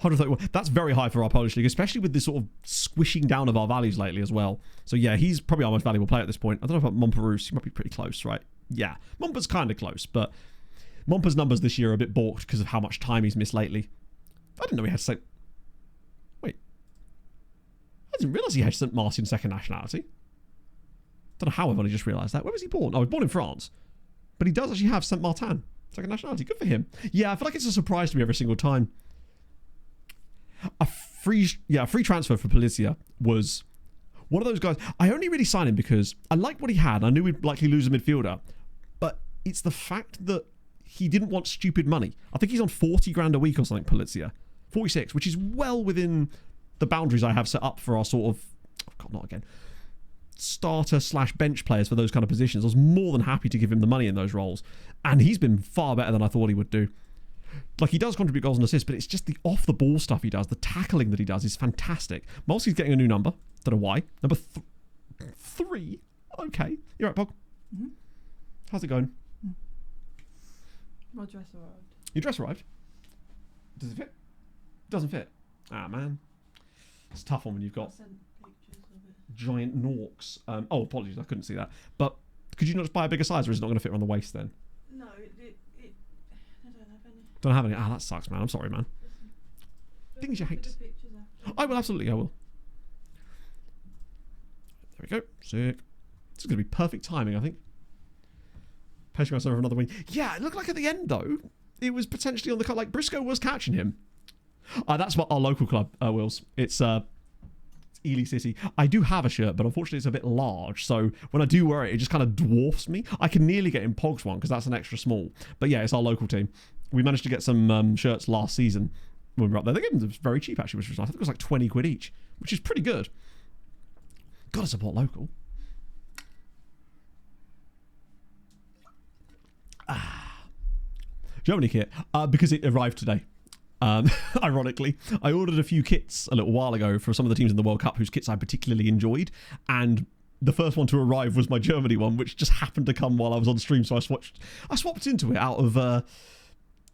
131. That's very high for our Polish league, especially with this sort of squishing down of our values lately as well. So yeah, he's probably our most valuable player at this point. I don't know about Montparus. He might be pretty close, right? Yeah, Mompa's kind of close, but Mompa's numbers this year are a bit balked because of how much time he's missed lately. I didn't know he had St. Wait. I didn't realise he had St. Martin's second nationality. Don't know how I've only just realised that. Where was he born? Oh, he was born in France. But he does actually have St. Martin second nationality. Good for him. Yeah, I feel like it's a surprise to me every single time. A free transfer for Policia was one of those guys. I only really signed him because I liked what he had. I knew we'd likely lose a midfielder. But it's the fact that he didn't want stupid money. I think he's on 40 grand a week or something, Policia. 46, which is well within the boundaries I have set up for our sort of, oh God, not again, starter/bench players for those kind of positions. I was more than happy to give him the money in those roles. And he's been far better than I thought he would do. Like, he does contribute goals and assists, but it's just the off-the-ball stuff he does. The tackling that he does is fantastic. Molski's getting a new number. Don't know why. Number 3. Okay. You're right, Pog. Mm-hmm. How's it going? My dress arrived. Your dress arrived? Does it fit? Doesn't fit. Ah, man. It's a tough one when you've I got sent pictures of it. giant Norks. Oh, apologies, I couldn't see that. But could you not just buy a bigger size, or is it not going to fit around the waist then? No, I don't have any. Don't have any. Ah, that sucks, man. I'm sorry, man. Things you Look hate. at the pictures after. I will, absolutely, I will. There we go. Sick. This is going to be perfect timing, I think. Pacing myself for another wing. Yeah, it looked like at the end, though, it was potentially on the cut. Like, Briscoe was catching him. That's what our local club, Wills. It's Ely City. I do have a shirt, but unfortunately it's a bit large. So when I do wear it, it just kind of dwarfs me. I can nearly get in Pogs one because that's an extra small. But yeah, it's our local team. We managed to get some shirts last season when we were up there. They gave them very cheap, actually, which was, I think it was like 20 quid each, which is pretty good. Gotta support local. Germany kit, because it arrived today. Ironically, I ordered a few kits a little while ago for some of the teams in the World Cup whose kits I particularly enjoyed, and the first one to arrive was my Germany one, which just happened to come while I was on stream, so I swapped into it out of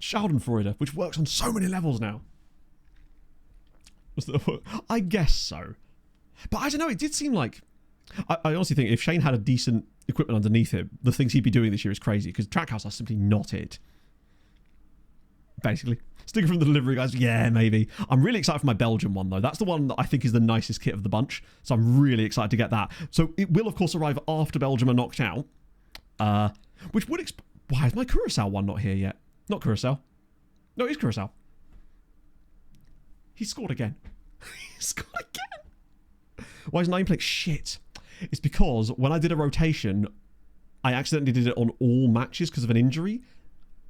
Schadenfreude, which works on so many levels now. I guess so. But I don't know, it did seem like... I honestly think if Shane had a decent equipment underneath him, the things he'd be doing this year is crazy, because Trackhouse are simply not it. Basically. Sticker from the delivery guys, yeah, maybe. I'm really excited for my Belgian one, though. That's the one that I think is the nicest kit of the bunch, so I'm really excited to get that. So it will, of course, arrive after Belgium are knocked out, which would... Why is my Curacao one not here yet? Not Curacao. No, it is Curacao. He scored again. He scored again. Why is nameplate shit? It's because when I did a rotation, I accidentally did it on all matches because of an injury,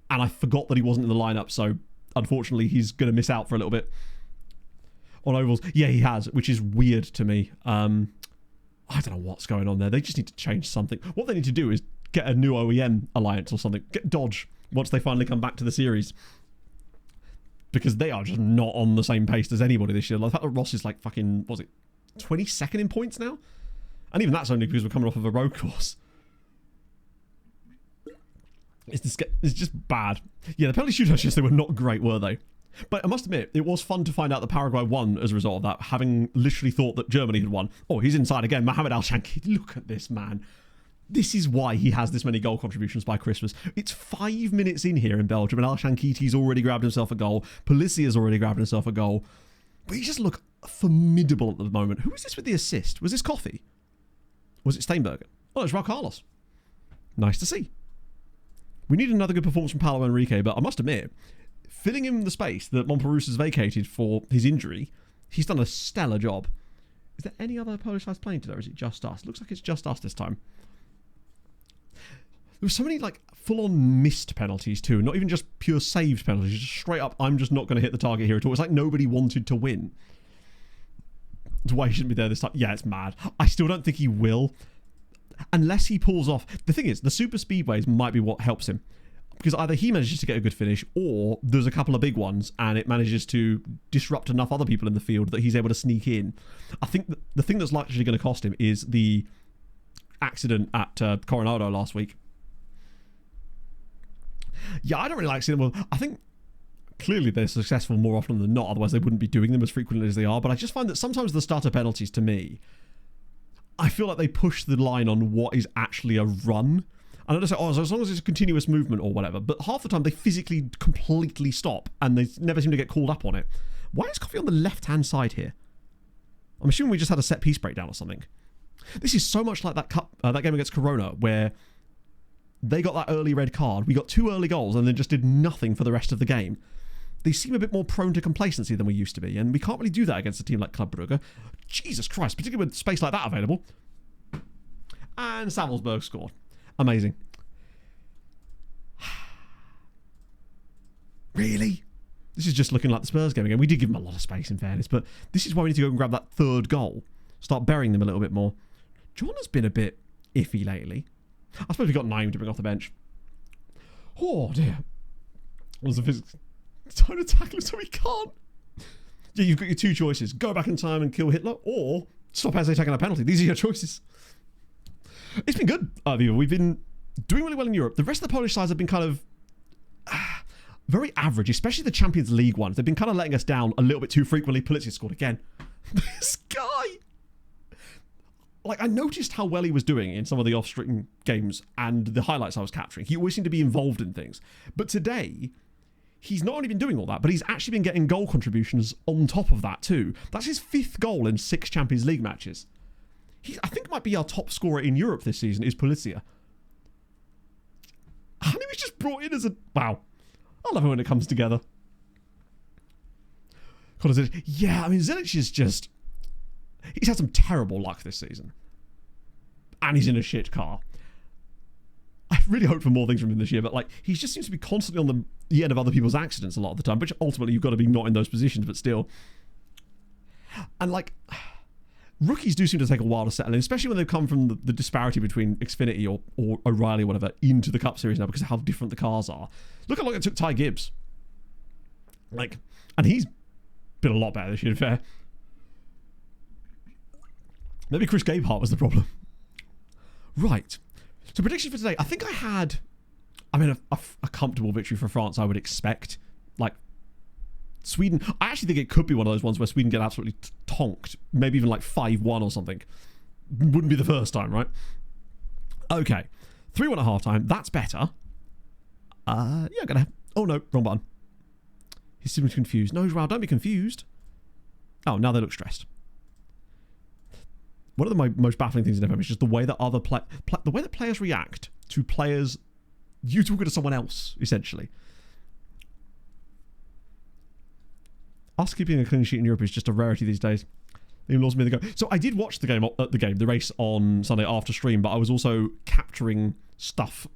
and I forgot that he wasn't in the lineup, so unfortunately he's going to miss out for a little bit. On ovals, yeah, he has, which is weird to me. I don't know what's going on there. They just need to change something. What they need to do is get a new OEM alliance or something. Get Dodge once they finally come back to the series. Because they are just not on the same pace as anybody this year. Like, the fact that Ross is like fucking, what was it, 22nd in points now? And even that's only because we're coming off of a road course. It's just bad. Yeah, the penalty shootouts yesterday were not great, were they? But I must admit, it was fun to find out that Paraguay won as a result of that, having literally thought that Germany had won. Oh, he's inside again. Mohamed Al-Shanki. Look at this, man. This is why he has this many goal contributions by Christmas. It's 5 minutes in here in Belgium, and Al-Shankiti's already grabbed himself a goal. Policia's already grabbed himself a goal. But he just look formidable at the moment. Who was this with the assist? Was this Coffee? Was it Steinberger? Oh, it's Raul Carlos. Nice to see. We need another good performance from Paolo Enrique, but I must admit, filling in the space that Montparnasse has vacated for his injury, he's done a stellar job. Is there any other Polish sides playing today, or is it just us? Looks like it's just us this time. There were so many like full-on missed penalties too, not even just pure saved penalties, just straight up, I'm just not going to hit the target here at all. It's like nobody wanted to win. That's why he shouldn't be there this time. Yeah, it's mad. I still don't think he will. Unless he pulls off... The thing is, the super speedways might be what helps him. Because either he manages to get a good finish, or there's a couple of big ones, and it manages to disrupt enough other people in the field that he's able to sneak in. I think the thing that's likely going to cost him is the accident at Coronado last week. Yeah, I don't really like seeing them. Well, I think clearly they're successful more often than not, otherwise they wouldn't be doing them as frequently as they are. But I just find that sometimes the starter penalties, to me, I feel like they push the line on what is actually a run. And I don't say, oh, so as long as it's a continuous movement or whatever. But half the time they physically completely stop and they never seem to get called up on it. Why is Coffee on the left-hand side here? I'm assuming we just had a set piece breakdown or something. This is so much like that game against Corona where they got that early red card. We got 2 early goals and then just did nothing for the rest of the game. They seem a bit more prone to complacency than we used to be, and we can't really do that against a team like Club Brugge. Jesus Christ, particularly with space like that available. And Savelsberg scored. Amazing. Really? This is just looking like the Spurs game again. We did give them a lot of space, in fairness, but this is why we need to go and grab that 3rd goal. Start burying them a little bit more. John has been a bit iffy lately. I suppose we got Naim to bring off the bench. Oh, dear. What's the physics? Time to tackle him so we can't. Yeah, you've got your 2 choices. Go back in time and kill Hitler, or stop Eze taking a penalty. These are your choices. It's been good, Viva. We've been doing really well in Europe. The rest of the Polish sides have been kind of very average, especially the Champions League ones. They've been kind of letting us down a little bit too frequently. Pulisic scored again. This guy! Like, I noticed how well he was doing in some of the off-stream games and the highlights I was capturing. He always seemed to be involved in things. But today, he's not only been doing all that, but he's actually been getting goal contributions on top of that too. That's his 5th goal in 6 Champions League matches. I think might be our top scorer in Europe this season is Pulisic. And he was just brought in as a... Wow. I love it when it comes together. Yeah, I mean, Zilic is just... He's had some terrible luck this season. And he's in a shit car. I really hope for more things from him this year, but like, he just seems to be constantly on the end of other people's accidents a lot of the time, which ultimately you've got to be not in those positions, but still. And like, rookies do seem to take a while to settle in, especially when they've come from the disparity between Xfinity or O'Reilly or whatever into the Cup Series now because of how different the cars are. Look how long it took Ty Gibbs. Like, and he's been a lot better this year, to be fair. Maybe Chris Gabehart was the problem. Right. So prediction for today. I think I had... I mean, a comfortable victory for France, I would expect. Like, Sweden... I actually think it could be one of those ones where Sweden get absolutely tonked. Maybe even like 5-1 or something. Wouldn't be the first time, right? Okay. 3-1 at half-time. That's better. Yeah, I'm gonna... Oh, no. Wrong button. He's simply confused. No, Joao, don't be confused. Oh, now they look stressed. One of the most baffling things in FM is just the way that the way that players react to players you talking to someone else, essentially. Us keeping a clean sheet in Europe is just a rarity these days. So I did watch the race on Sunday after stream, but I was also capturing stuff.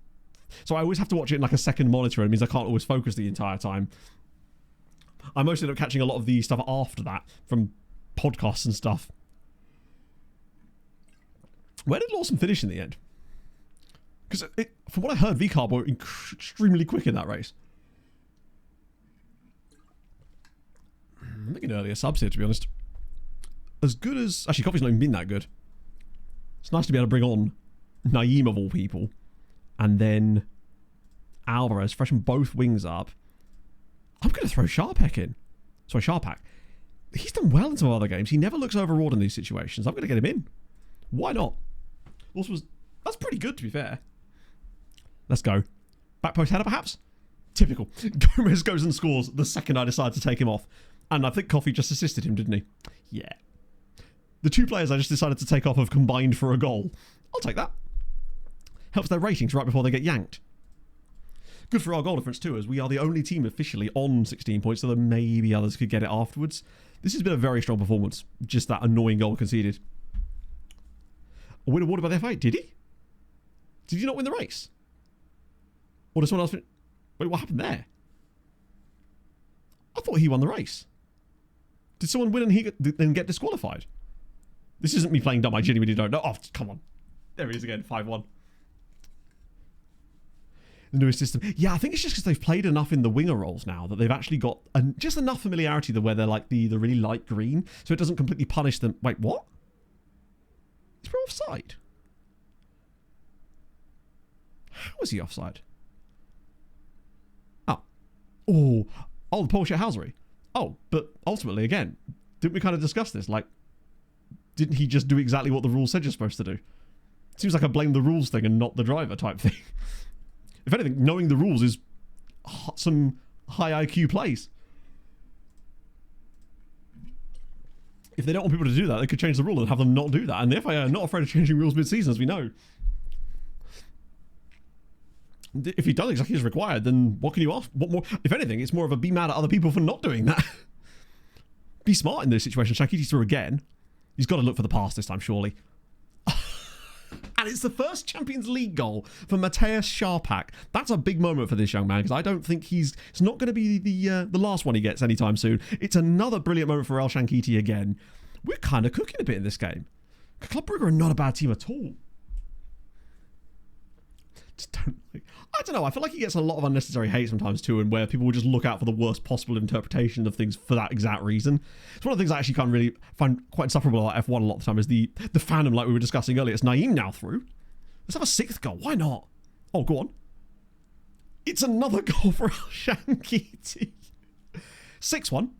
So I always have to watch it in like a second monitor. It means I can't always focus the entire time. I mostly end up catching a lot of the stuff after that from podcasts and stuff. Where did Lawson finish in the end? Because from what I heard, VCARB were extremely quick in that race. I'm thinking earlier subs here, to be honest. As good as... Actually, Coffee's not even been that good. It's nice to be able to bring on Naeem of all people. And then Alvarez, freshen both wings up. I'm going to throw Sharpak in. Sorry, Sharpak. He's done well in some other games. He never looks overawed in these situations. I'm going to get him in. Why not? That's pretty good, to be fair. Let's go. Back post header, perhaps? Typical. Gomez goes and scores the second I decide to take him off. And I think Coffee just assisted him, didn't he? Yeah. The 2 players I just decided to take off have combined for a goal. I'll take that. Helps their ratings right before they get yanked. Good for our goal difference too, as we are the only team officially on 16 points, so that maybe others could get it afterwards. This has been a very strong performance. Just that annoying goal conceded. A win awarded by the FA? Did he? Did he not win the race? Or did someone else... Wait, what happened there? I thought he won the race. Did someone win and he then get disqualified? This isn't me playing dumb. I genuinely don't know. Oh, come on. There he is again. 5-1. The newest system. Yeah, I think it's just because they've played enough in the winger roles now that they've actually got just enough familiarity where they're like the really light green, so it doesn't completely punish them. Wait, what? Is he offside? How is he offside? Oh, the Polish housery. Oh, but ultimately, again, didn't we kind of discuss this? Like, didn't he just do exactly what the rules said you're supposed to do? Seems like a blame the rules thing and not the driver type thing. If anything, knowing the rules is some high IQ plays. If they don't want people to do that, they could change the rule and have them not do that. And the FIA are not afraid of changing rules mid-season, as we know. If he does exactly as required, then what can you ask? What more? If anything, it's more of a be mad at other people for not doing that. Be smart in this situation. Shankiti's through again. He's got to look for the pass this time, surely. And it's the first Champions League goal for Mateusz Sharpak. That's a big moment for this young man, because I don't think it's not going to be the last one he gets anytime soon. It's another brilliant moment for El Shankiti again. We're kind of cooking a bit in this game. Club Brugge are not a bad team at all. I don't know. I feel like he gets a lot of unnecessary hate sometimes too, and where people will just look out for the worst possible interpretation of things for that exact reason. It's one of the things I actually can't really find quite insufferable about F1 a lot of the time is the fandom, like we were discussing earlier. It's Naeem now through. Let's have a 6th goal. Why not? Oh, go on. It's another goal for Al Shankiti. 6-1.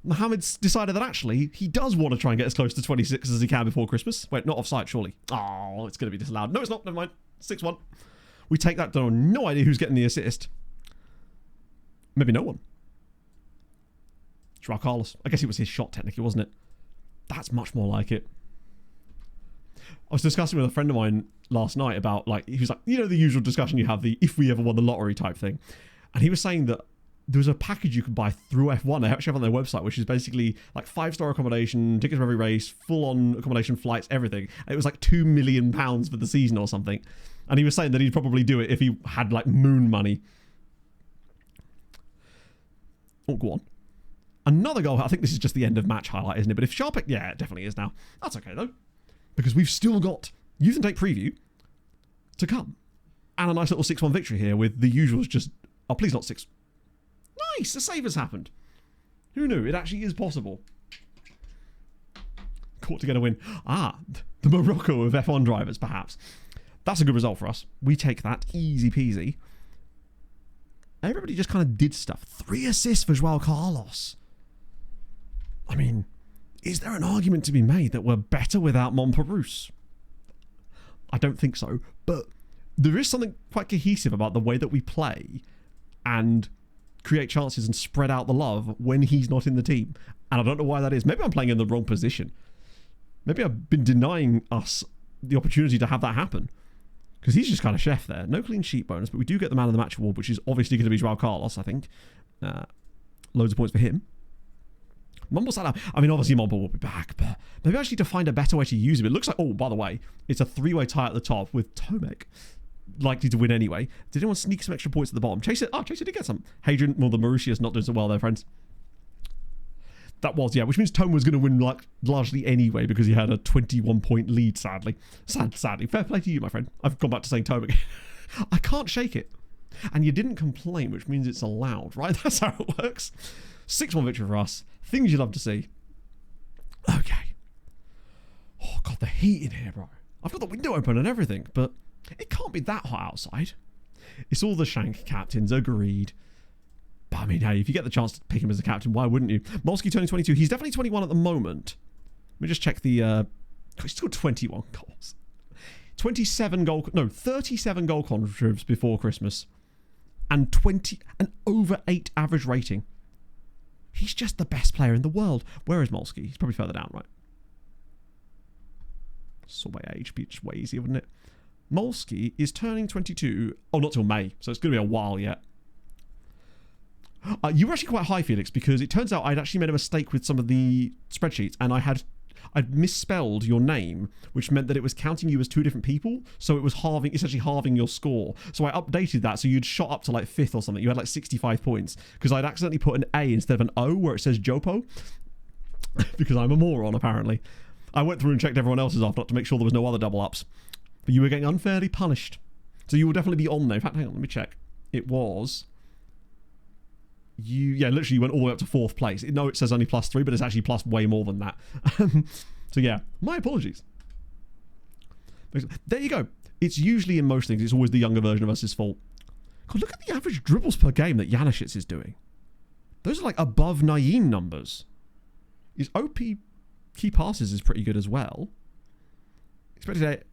Mohammed's decided that actually he does want to try and get as close to 26 as he can before Christmas. Wait, not offside, surely. Oh, it's going to be disallowed. No, it's not. Never mind. 6-1. We take that. No idea who's getting the assist. Maybe no one. Joao Carlos. I guess it was his shot, technically, wasn't it? That's much more like it. I was discussing with a friend of mine last night about, like, he was like, you know, the usual discussion you have, the if we ever won the lottery type thing. And he was saying that there was a package you could buy through F1. They actually have on their website, which is basically like 5-star accommodation, tickets for every race, full-on accommodation, flights, everything. And it was like £2 million for the season or something. And he was saying that he'd probably do it if he had like moon money. Oh, go on. Another goal. I think this is just the end of match highlight, isn't it? But if Sharpek, yeah, it definitely is now. That's okay though, because we've still got Youth and Take preview to come, and a nice little 6-1 victory here with the usuals. Just please not 6. Nice, a save has happened. Who knew? It actually is possible. Caught to get a win. The Morocco of F1 drivers, perhaps. That's a good result for us. We take that easy peasy. Everybody just kind of did stuff. 3 assists for Joao Carlos. I mean, is there an argument to be made that we're better without Montparnasse? I don't think so, but there is something quite cohesive about the way that we play and create chances and spread out the love when he's not in the team. And I don't know why that is. Maybe I'm playing in the wrong position. Maybe I've been denying us the opportunity to have that happen. Because he's just kind of chef there. No clean sheet bonus, but we do get the man of the match award, which is obviously going to be Joao Carlos, I think. Loads of points for him. Mumble Salah. I mean, obviously Mumble will be back, but maybe I just need to find a better way to use him. It looks like, oh, by the way, it's a 3-way tie at the top with Tomek likely to win anyway. Did anyone sneak some extra points at the bottom? Chaser did get some. Hadrian, well, the Mauritius not doing so well there, friends. That was, yeah, which means Tome was going to win like largely anyway because he had a 21-point lead, sadly. Sadly. Fair play to you, my friend. I've gone back to saying Tome again. I can't shake it. And you didn't complain, which means it's allowed, right? That's how it works. 6-1 victory for us. Things you love to see. Okay. Oh, God, the heat in here, bro. I've got the window open and everything, but it can't be that hot outside. It's all the Shank captains, agreed. But I mean, hey, if you get the chance to pick him as a captain, why wouldn't you? Molsky turning 22. He's definitely 21 at the moment. Let me just check the... he's still 21 goals. 37 goal contributes before Christmas. And over 8 average rating. He's just the best player in the world. Where is Molsky? He's probably further down, right? Saw by age, be just way easier, wouldn't it? Molsky is turning 22. Oh, not till May, so it's going to be a while yet. You were actually quite high, Felix, because it turns out I'd actually made a mistake with some of the spreadsheets, and I'd misspelled your name, which meant that it was counting you as 2 different people, so it was essentially halving your score. So I updated that, so you'd shot up to like 5th or something. You had like 65 points, because I'd accidentally put an A instead of an O where it says Jopo, because I'm a moron, apparently. I went through and checked everyone else's off, not to make sure there was no other double ups. But you were getting unfairly punished. So you will definitely be on there. In fact, hang on, let me check. It was... literally you went all the way up to 4th place. No, it says only +3, but it's actually plus way more than that. So yeah, my apologies. There you go. It's usually in most things, it's always the younger version of us' fault. God, look at the average dribbles per game that Janicic is doing. Those are like above Naeem numbers. His OP key passes is pretty good as well. Expected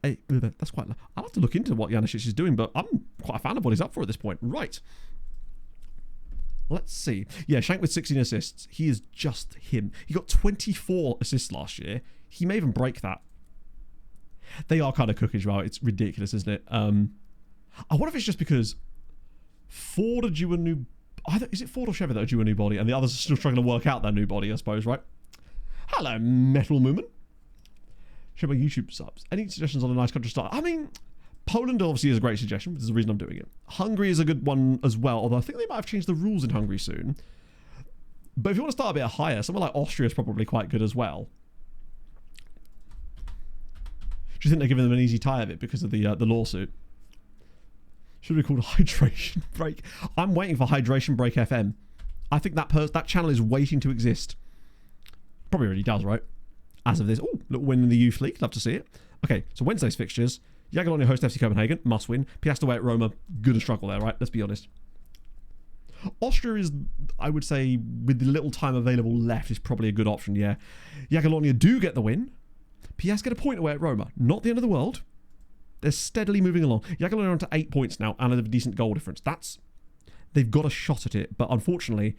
that's quite low. I'll have to look into what Janicic is doing, but I'm quite a fan of what he's up for at this point. Right. Let's see. Yeah, Shank with 16 assists. He is just him. He got 24 assists last year. He may even break that. They are kind of cookies, right? It's ridiculous, isn't it? I wonder if it's just because Ford are due a new... Is it Ford or Chevy that are due a new body, and the others are still struggling to work out their new body, I suppose, right? Hello, Metal Moomin. Show my YouTube subs. Any suggestions on a nice country style? I mean... Poland obviously is a great suggestion, which is the reason I'm doing it. Hungary is a good one as well, although I think they might have changed the rules in Hungary soon. But if you want to start a bit higher, somewhere like Austria is probably quite good as well. Do you think they're giving them an easy tie of it because of the lawsuit? Should be called Hydration Break. I'm waiting for Hydration Break FM. I think that channel is waiting to exist. Probably already does, right? As of this. Oh, little win in the youth league. Love to see it. Okay, so Wednesday's fixtures. Jagiellonian host FC Copenhagen, must win. Piast away at Roma, gonna struggle there, right? Let's be honest. Austria is, I would say, with the little time available left, is probably a good option, yeah. Jagiellonia do get the win. PS get a point away at Roma. Not the end of the world. They're steadily moving along. Jagiellonia are on to 8 points now and have a decent goal difference. They've got a shot at it, but unfortunately,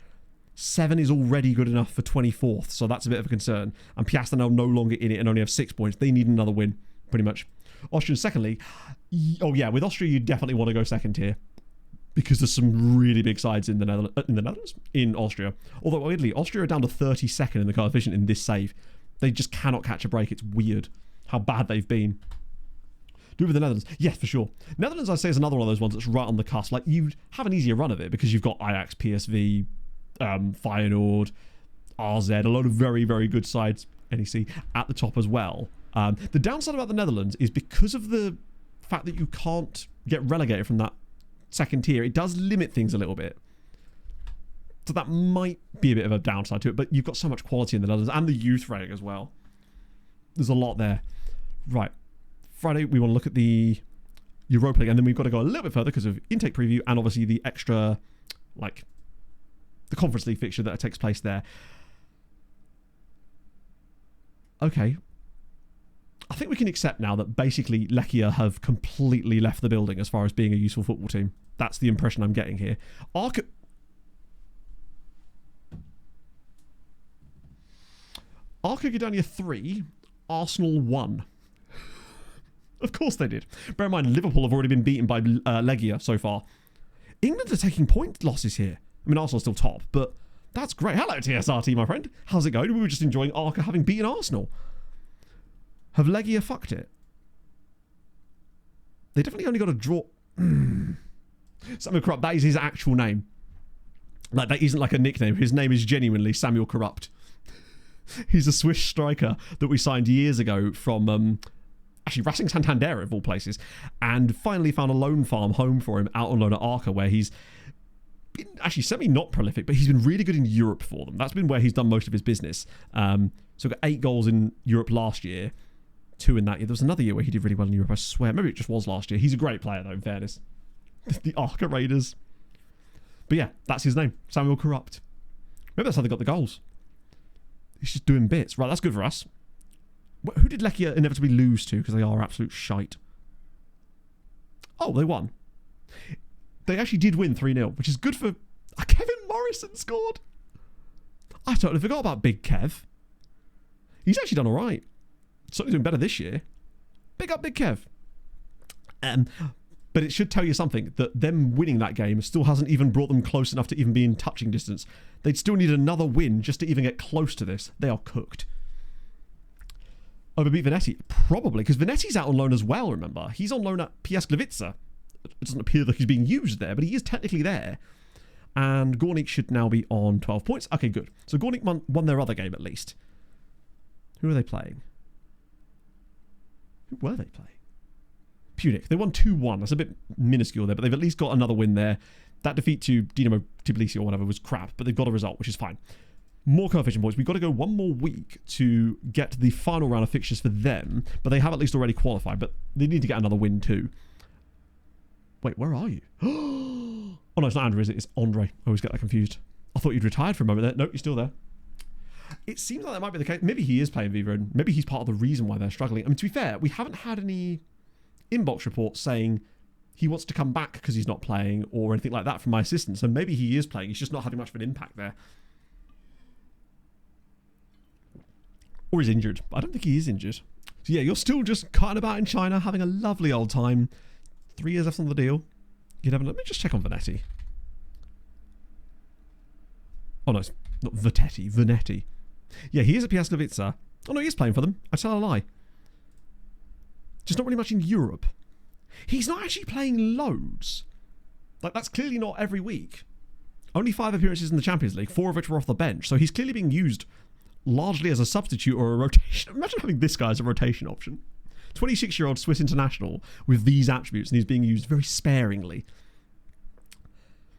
7 is already good enough for 24th, so that's a bit of a concern. And Piast are now no longer in it and only have 6 points. They need another win, pretty much. Austrian second league. Oh yeah, with Austria, you definitely want to go second tier because there's some really big sides in the Netherlands, in Austria. Although weirdly, Austria are down to 32nd in the coefficient in this save. They just cannot catch a break. It's weird how bad they've been. Do with the Netherlands? Yes, for sure. Netherlands, I'd say, is another one of those ones that's right on the cusp. Like, you have an easier run of it because you've got Ajax, PSV, Feyenoord, RZ, a lot of very, very good sides, NEC, at the top as well. The downside about the Netherlands is because of the fact that you can't get relegated from that second tier, it does limit things a little bit. So that might be a bit of a downside to it, but you've got so much quality in the Netherlands and the youth rating as well. There's a lot there. Right. Friday, we want to look at the Europa League, and then we've got to go a little bit further because of intake preview and obviously the extra, like, the Conference League fixture that takes place there. Okay. I think we can accept now that basically Lechia have completely left the building as far as being a useful football team. That's the impression I'm getting here. Arca Gdansk 3, Arsenal 1. Of course they did. Bear in mind, Liverpool have already been beaten by Legia so far. England are taking point losses here. I mean, Arsenal's still top, but that's great. Hello, TSRT, my friend. How's it going? We were just enjoying Arca having beaten Arsenal. Have Legia fucked it? They definitely only got a draw. Samuel Corrupt, that is his actual name. Like, that isn't like a nickname. His name is genuinely Samuel Corrupt. He's a Swiss striker that we signed years ago from... actually, Racing Santander, of all places, and finally found a loan farm home for him out on loan at Arca, where he's been actually semi-not prolific, but he's been really good in Europe for them. That's been where he's done most of his business. So got 8 goals in Europe last year, 2 in that year. There was another year where he did really well in Europe, I swear. Maybe it just was last year. He's a great player, though, in fairness. The Arca Raiders. But yeah, that's his name, Samuel Corrupt. Maybe that's how they got the goals. He's just doing bits. Right, that's good for us. Who did Lechia inevitably lose to? Because they are absolute shite. Oh, they won. They actually did win 3-0, which is good for... Kevin Morrison scored. I totally forgot about Big Kev. He's actually done all right. Certainly doing better this year. Big up Big Kev. But it should tell you something, that them winning that game still hasn't even brought them close enough to even be in touching distance. They'd still need another win just to even get close to this. They are cooked. Overbeat Venetti? Probably, because Venetti's out on loan as well, remember? He's on loan at PS Gliwice. It doesn't appear that he's being used there, but he is technically there. And Gornik should now be on 12 points. Okay, good. So Gornik won their other game at least. Who are they playing? Who were they playing? Punic. They won 2-1. That's a bit minuscule there, but they've at least got another win there. That defeat to Dinamo Tbilisi or whatever was crap, but they've got a result, which is fine. More coefficient points. We've got to go one more week to get the final round of fixtures for them, but they have at least already qualified, but they need to get another win too. Wait, where are you? Oh no, it's not Andrew, is it? It's Andre. I always get that confused. I thought you'd retired for a moment there. Nope, you're still there. It seems like that might be the case. Maybe he is playing Viva, and maybe he's part of the reason why they're struggling. I mean, to be fair, we haven't had any inbox reports saying he wants to come back because he's not playing or anything like that from my assistant, so maybe he is playing. He's just not having much of an impact there. Or he's injured. I don't think he is injured. So yeah, you're still just cutting about in China, having a lovely old time. 3 years left on the deal. Let me just check on Venetti. Oh no, it's not Vetetti. Venetti. Yeah, he is at PS Gliwice. Oh no, he is playing for them. I tell a lie. Just not really much in Europe. He's not actually playing loads. Like, that's clearly not every week. Only 5 appearances in the Champions League, 4 of which were off the bench. So he's clearly being used largely as a substitute or a rotation. Imagine having this guy as a rotation option. 26-year-old Swiss international with these attributes, and he's being used very sparingly.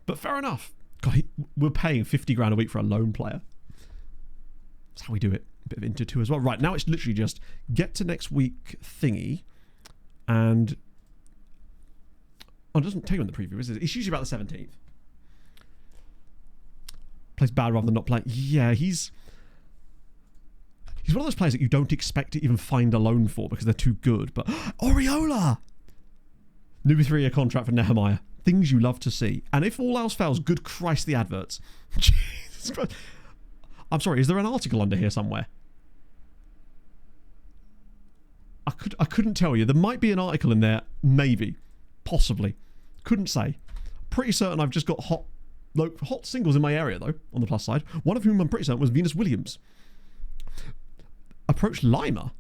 But fair enough. God, we're paying 50 grand a week for a lone player. That's how we do it. A bit of Inter 2 as well. Right, now it's literally just get to next week thingy, and... Oh, it doesn't tell you in the preview, is it? It's usually about the 17th. plays bad rather than not playing. Yeah, he's one of those players that you don't expect to even find a loan for because they're too good. But Oriola! New 3-year contract for Nehemiah. Things you love to see. And if all else fails, good Christ, the adverts. Jesus Christ. I'm sorry, is there an article under here somewhere? I couldn't tell you. There might be an article in there. Maybe. Possibly. Couldn't say. Pretty certain I've just got hot singles in my area, though, on the plus side. One of whom I'm pretty certain was Venus Williams. Approached Lima.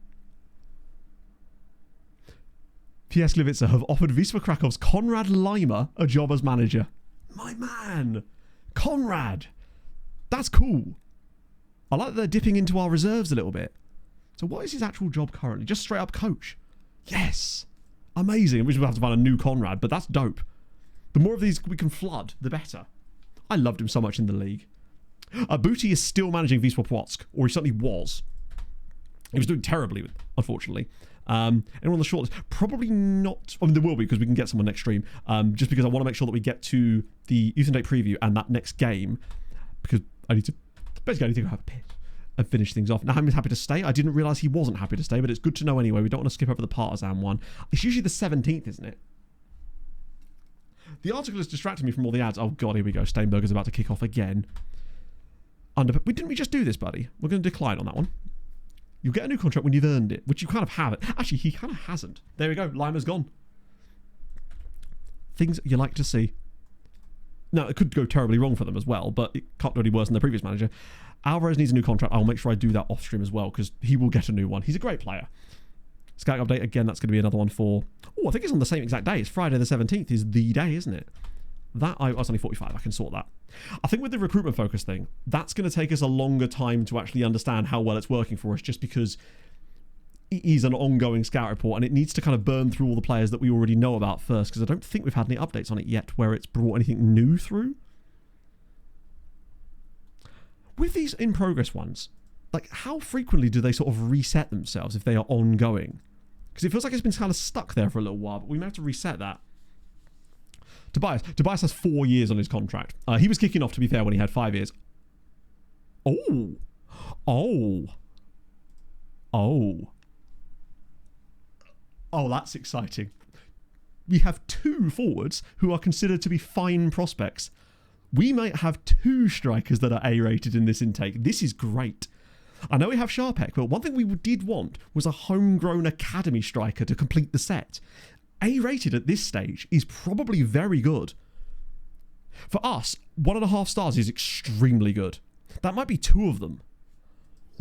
PS Gliwice have offered Wisła Krakow's Konrad Lima a job as manager. My man. Konrad. That's cool. I like that they're dipping into our reserves a little bit. So what is his actual job currently? Just straight up coach. Yes. Amazing. We should have to find a new Konrad, but that's dope. The more of these we can flood, the better. I loved him so much in the league. Booty is still managing Wisła Płock, or he certainly was. He was doing terribly, unfortunately. Anyone on the shortlist? Probably not. I mean, there will be because we can get someone next stream. Just because I want to make sure that we get to the Youth and Date preview and that next game. Because I need to go have a piss and finish things off. Now, I'm happy to stay. I didn't realise he wasn't happy to stay, but it's good to know anyway. We don't want to skip over the Partizan one. It's usually the 17th, isn't it? The article is distracting me from all the ads. Oh, God, here we go. Steinberger's about to kick off again. Didn't we just do this, buddy? We're going to decline on that one. You'll get a new contract when you've earned it, which you kind of have. Actually, he kind of hasn't. There we go. Lima's gone. Things you like to see. Now, it could go terribly wrong for them as well, but it can't do any worse than their previous manager. Alvarez needs a new contract. I'll make sure I do that off stream as well, because he will get a new one. He's a great player. Scouting update, again, that's going to be another one for... Oh, I think it's on the same exact day. It's Friday the 17th is the day, isn't it? That's only 45. I can sort that. I think with the recruitment focus thing, that's going to take us a longer time to actually understand how well it's working for us, just because it is an ongoing scout report and it needs to kind of burn through all the players that we already know about first, because I don't think we've had any updates on it yet where it's brought anything new through. With these in progress ones, like how frequently do they sort of reset themselves if they are ongoing? Because it feels like it's been kind of stuck there for a little while, but we may have to reset that. Tobias has 4 years on his contract. He was kicking off, to be fair, when he had 5 years. Oh, that's exciting. We have 2 forwards who are considered to be fine prospects. We might have 2 strikers that are A-rated in this intake. This is great. I know we have Sharpek, but one thing we did want was a homegrown academy striker to complete the set. A-rated at this stage is probably very good. For us, 1.5 stars is extremely good. That might be 2 of them.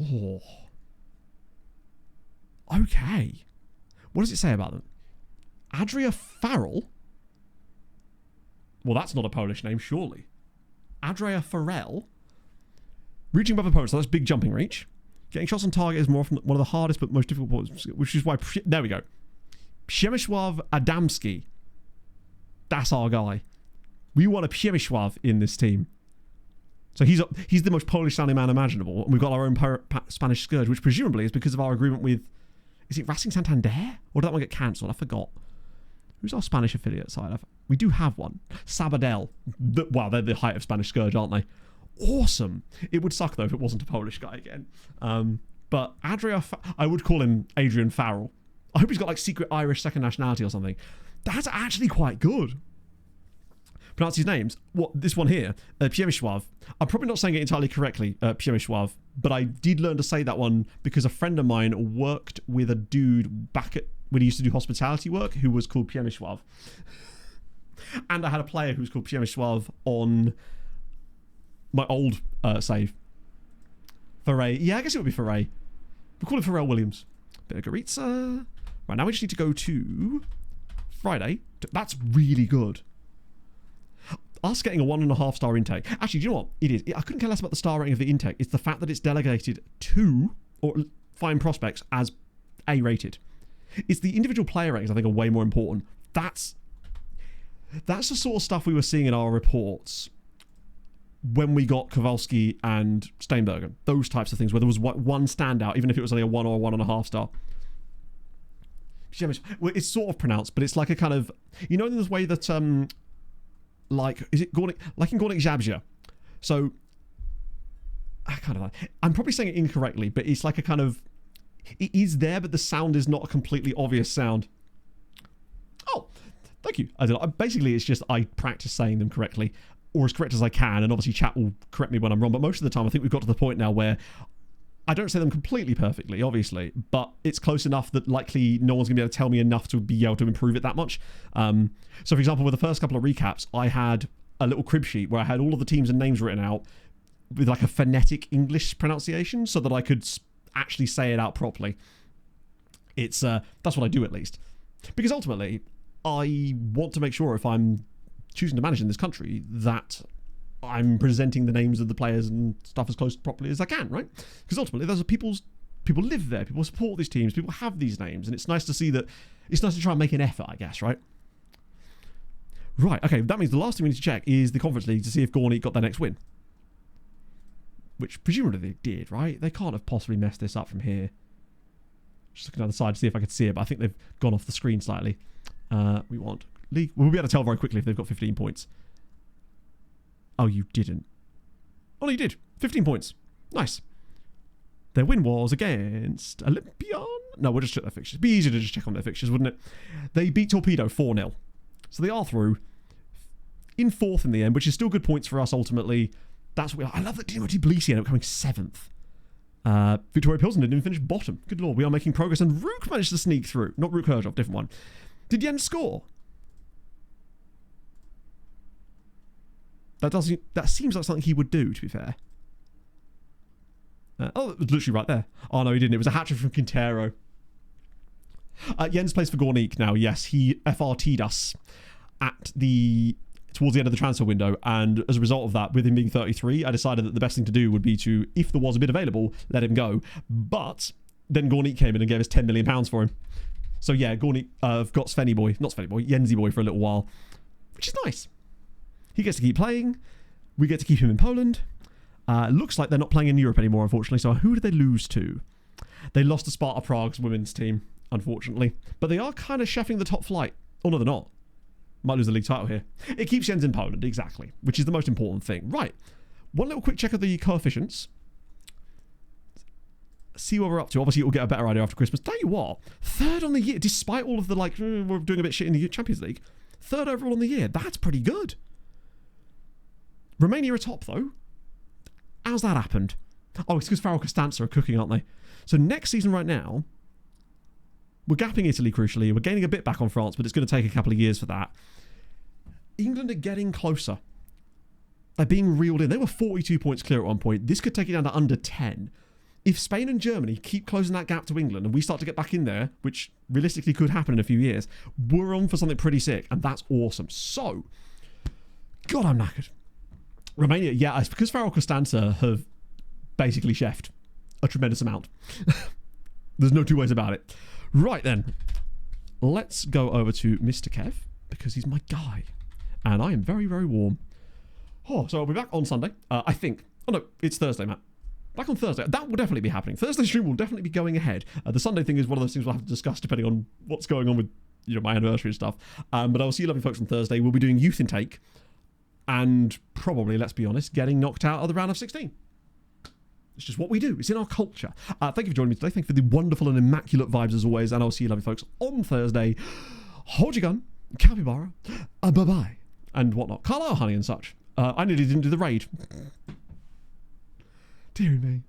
Oh. Okay. What does it say about them? Adria Farrell? Well, that's not a Polish name, surely. Adria Farrell? Reaching above opponents, so that's big jumping reach. Getting shots on target is more often one of the hardest but most difficult points, which is why... There we go. Przemysław Adamski. That's our guy. We want a Przemysław in this team. So he's the most Polish-sounding man imaginable, and we've got our own Spanish Scourge, which presumably is because of our agreement with... Is it Racing Santander? Or did that one get cancelled? I forgot. Who's our Spanish affiliate side? We do have one. Sabadell. Wow, they're the height of Spanish Scourge, aren't they? Awesome. It would suck, though, if it wasn't a Polish guy again. But I would call him Adrian Farrell. I hope he's got like secret Irish second nationality or something. That's actually quite good. Pronounce his names. This one here, Przemysław. I'm probably not saying it entirely correctly, Przemysław, but I did learn to say that one because a friend of mine worked with a dude when he used to do hospitality work who was called Przemysław. And I had a player who was called Przemysław on my old save. Foray. Yeah, I guess it would be Foray. We'll call it Pharrell Williams. Bit of Goritza. Right, now we just need to go to Friday. That's really good. Us getting a 1.5 star intake. Actually, do you know what? It is. I couldn't care less about the star rating of the intake. It's the fact that it's delegated to or fine prospects as A-rated. It's the individual player ratings I think are way more important. That's the sort of stuff we were seeing in our reports when we got Kowalski and Steinberger. Those types of things where there was one standout, even if it was only a 1 or 1.5 star. Well, it's sort of pronounced, but it's like a kind of, you know, in this way that like, is it Gornik, like in Gornik Zabzia? So I'm probably saying it incorrectly, but it's like a kind of, it is there, but the sound is not a completely obvious sound. Oh, thank you. I don't know. Basically, it's just I practice saying them correctly, or as correct as I can, and obviously chat will correct me when I'm wrong, but most of the time I think we've got to the point now where I don't say them completely perfectly, obviously, but it's close enough that likely no one's going to be able to tell me enough to be able to improve it that much. So, for example, with the first couple of recaps, I had a little crib sheet where I had all of the teams and names written out with like a phonetic English pronunciation so that I could actually say it out properly. It's that's what I do, at least. Because ultimately, I want to make sure if I'm choosing to manage in this country that I'm presenting the names of the players and stuff as close properly as I can, right? Because ultimately, those are people live there, people support these teams, people have these names, and it's nice to see that. It's nice to try and make an effort, I guess, right? Right, okay, that means the last thing we need to check is the Conference League to see if Gorney got their next win. Which presumably they did, right? They can't have possibly messed this up from here. Just looking down the side to see if I could see it, but I think they've gone off the screen slightly. We want league. We'll be able to tell very quickly if they've got 15 points. Oh, you didn't. Oh, no, you did. 15 points. Nice. Their win was against Olympian. No, we'll just check their fixtures. It'd be easier to just check on their fixtures, wouldn't it? They beat Torpedo 4-0. So they are through in 4th in the end, which is still good points for us ultimately. That's what I love that Timothy Tbilisi ended up coming 7th. Victoria Pilsen didn't even finish bottom. Good lord, we are making progress, and Rook managed to sneak through. Not Rook Herjov, different one. Did Jens score? That seems like something he would do, to be fair. Oh, it was literally right there. Oh, no, he didn't. It was a hat-trick from Quintero. Jens plays for Gornik now. Yes, he FRT'd us towards the end of the transfer window, and as a result of that, with him being 33, I decided that the best thing to do would be to, if there was a bid available, let him go. But then Gornik came in and gave us £10 million for him. So yeah, Gornik got Jenzy Boy for a little while, which is nice. He gets to keep playing. We get to keep him in Poland. Looks like they're not playing in Europe anymore, unfortunately. So who did they lose to? They lost to Sparta Prague's women's team, unfortunately. But they are kind of chefing the top flight. Oh, no, they're not. Might lose the league title here. It keeps Jens in Poland, exactly, which is the most important thing. Right. One little quick check of the coefficients. See where we're up to. Obviously, we'll get a better idea after Christmas. Tell you what, 3rd on the year, despite all of the, we're doing a bit shit in the Champions League. 3rd overall on the year. That's pretty good. Romania are top, though. How's that happened? Oh, it's because Farrell Costanza are cooking, aren't they? So next season right now, we're gapping Italy, crucially. We're gaining a bit back on France, but it's going to take a couple of years for that. England are getting closer. They're being reeled in. They were 42 points clear at one point. This could take it down to under 10. If Spain and Germany keep closing that gap to England and we start to get back in there, which realistically could happen in a few years, we're on for something pretty sick, and that's awesome. So, God, I'm knackered. Romania, yeah, it's because Farrell Costanza have basically chefed a tremendous amount. There's no two ways about it. Right then, let's go over to Mr. Kev, because he's my guy. And I am very, very warm. Oh, so I'll be back on Sunday, I think. Oh no, it's Thursday, Matt. Back on Thursday. That will definitely be happening. Thursday stream will definitely be going ahead. The Sunday thing is one of those things we'll have to discuss depending on what's going on with my anniversary and stuff. But I will see you lovely folks on Thursday. We'll be doing youth intake. And probably, let's be honest, getting knocked out of the round of 16. It's just what we do. It's in our culture. Thank you for joining me today. Thank you for the wonderful and immaculate vibes as always. And I'll see you lovely folks on Thursday. Hold your gun. Capybara. Bye-bye. And whatnot. Carlisle honey and such. I nearly didn't do the raid. Dear me.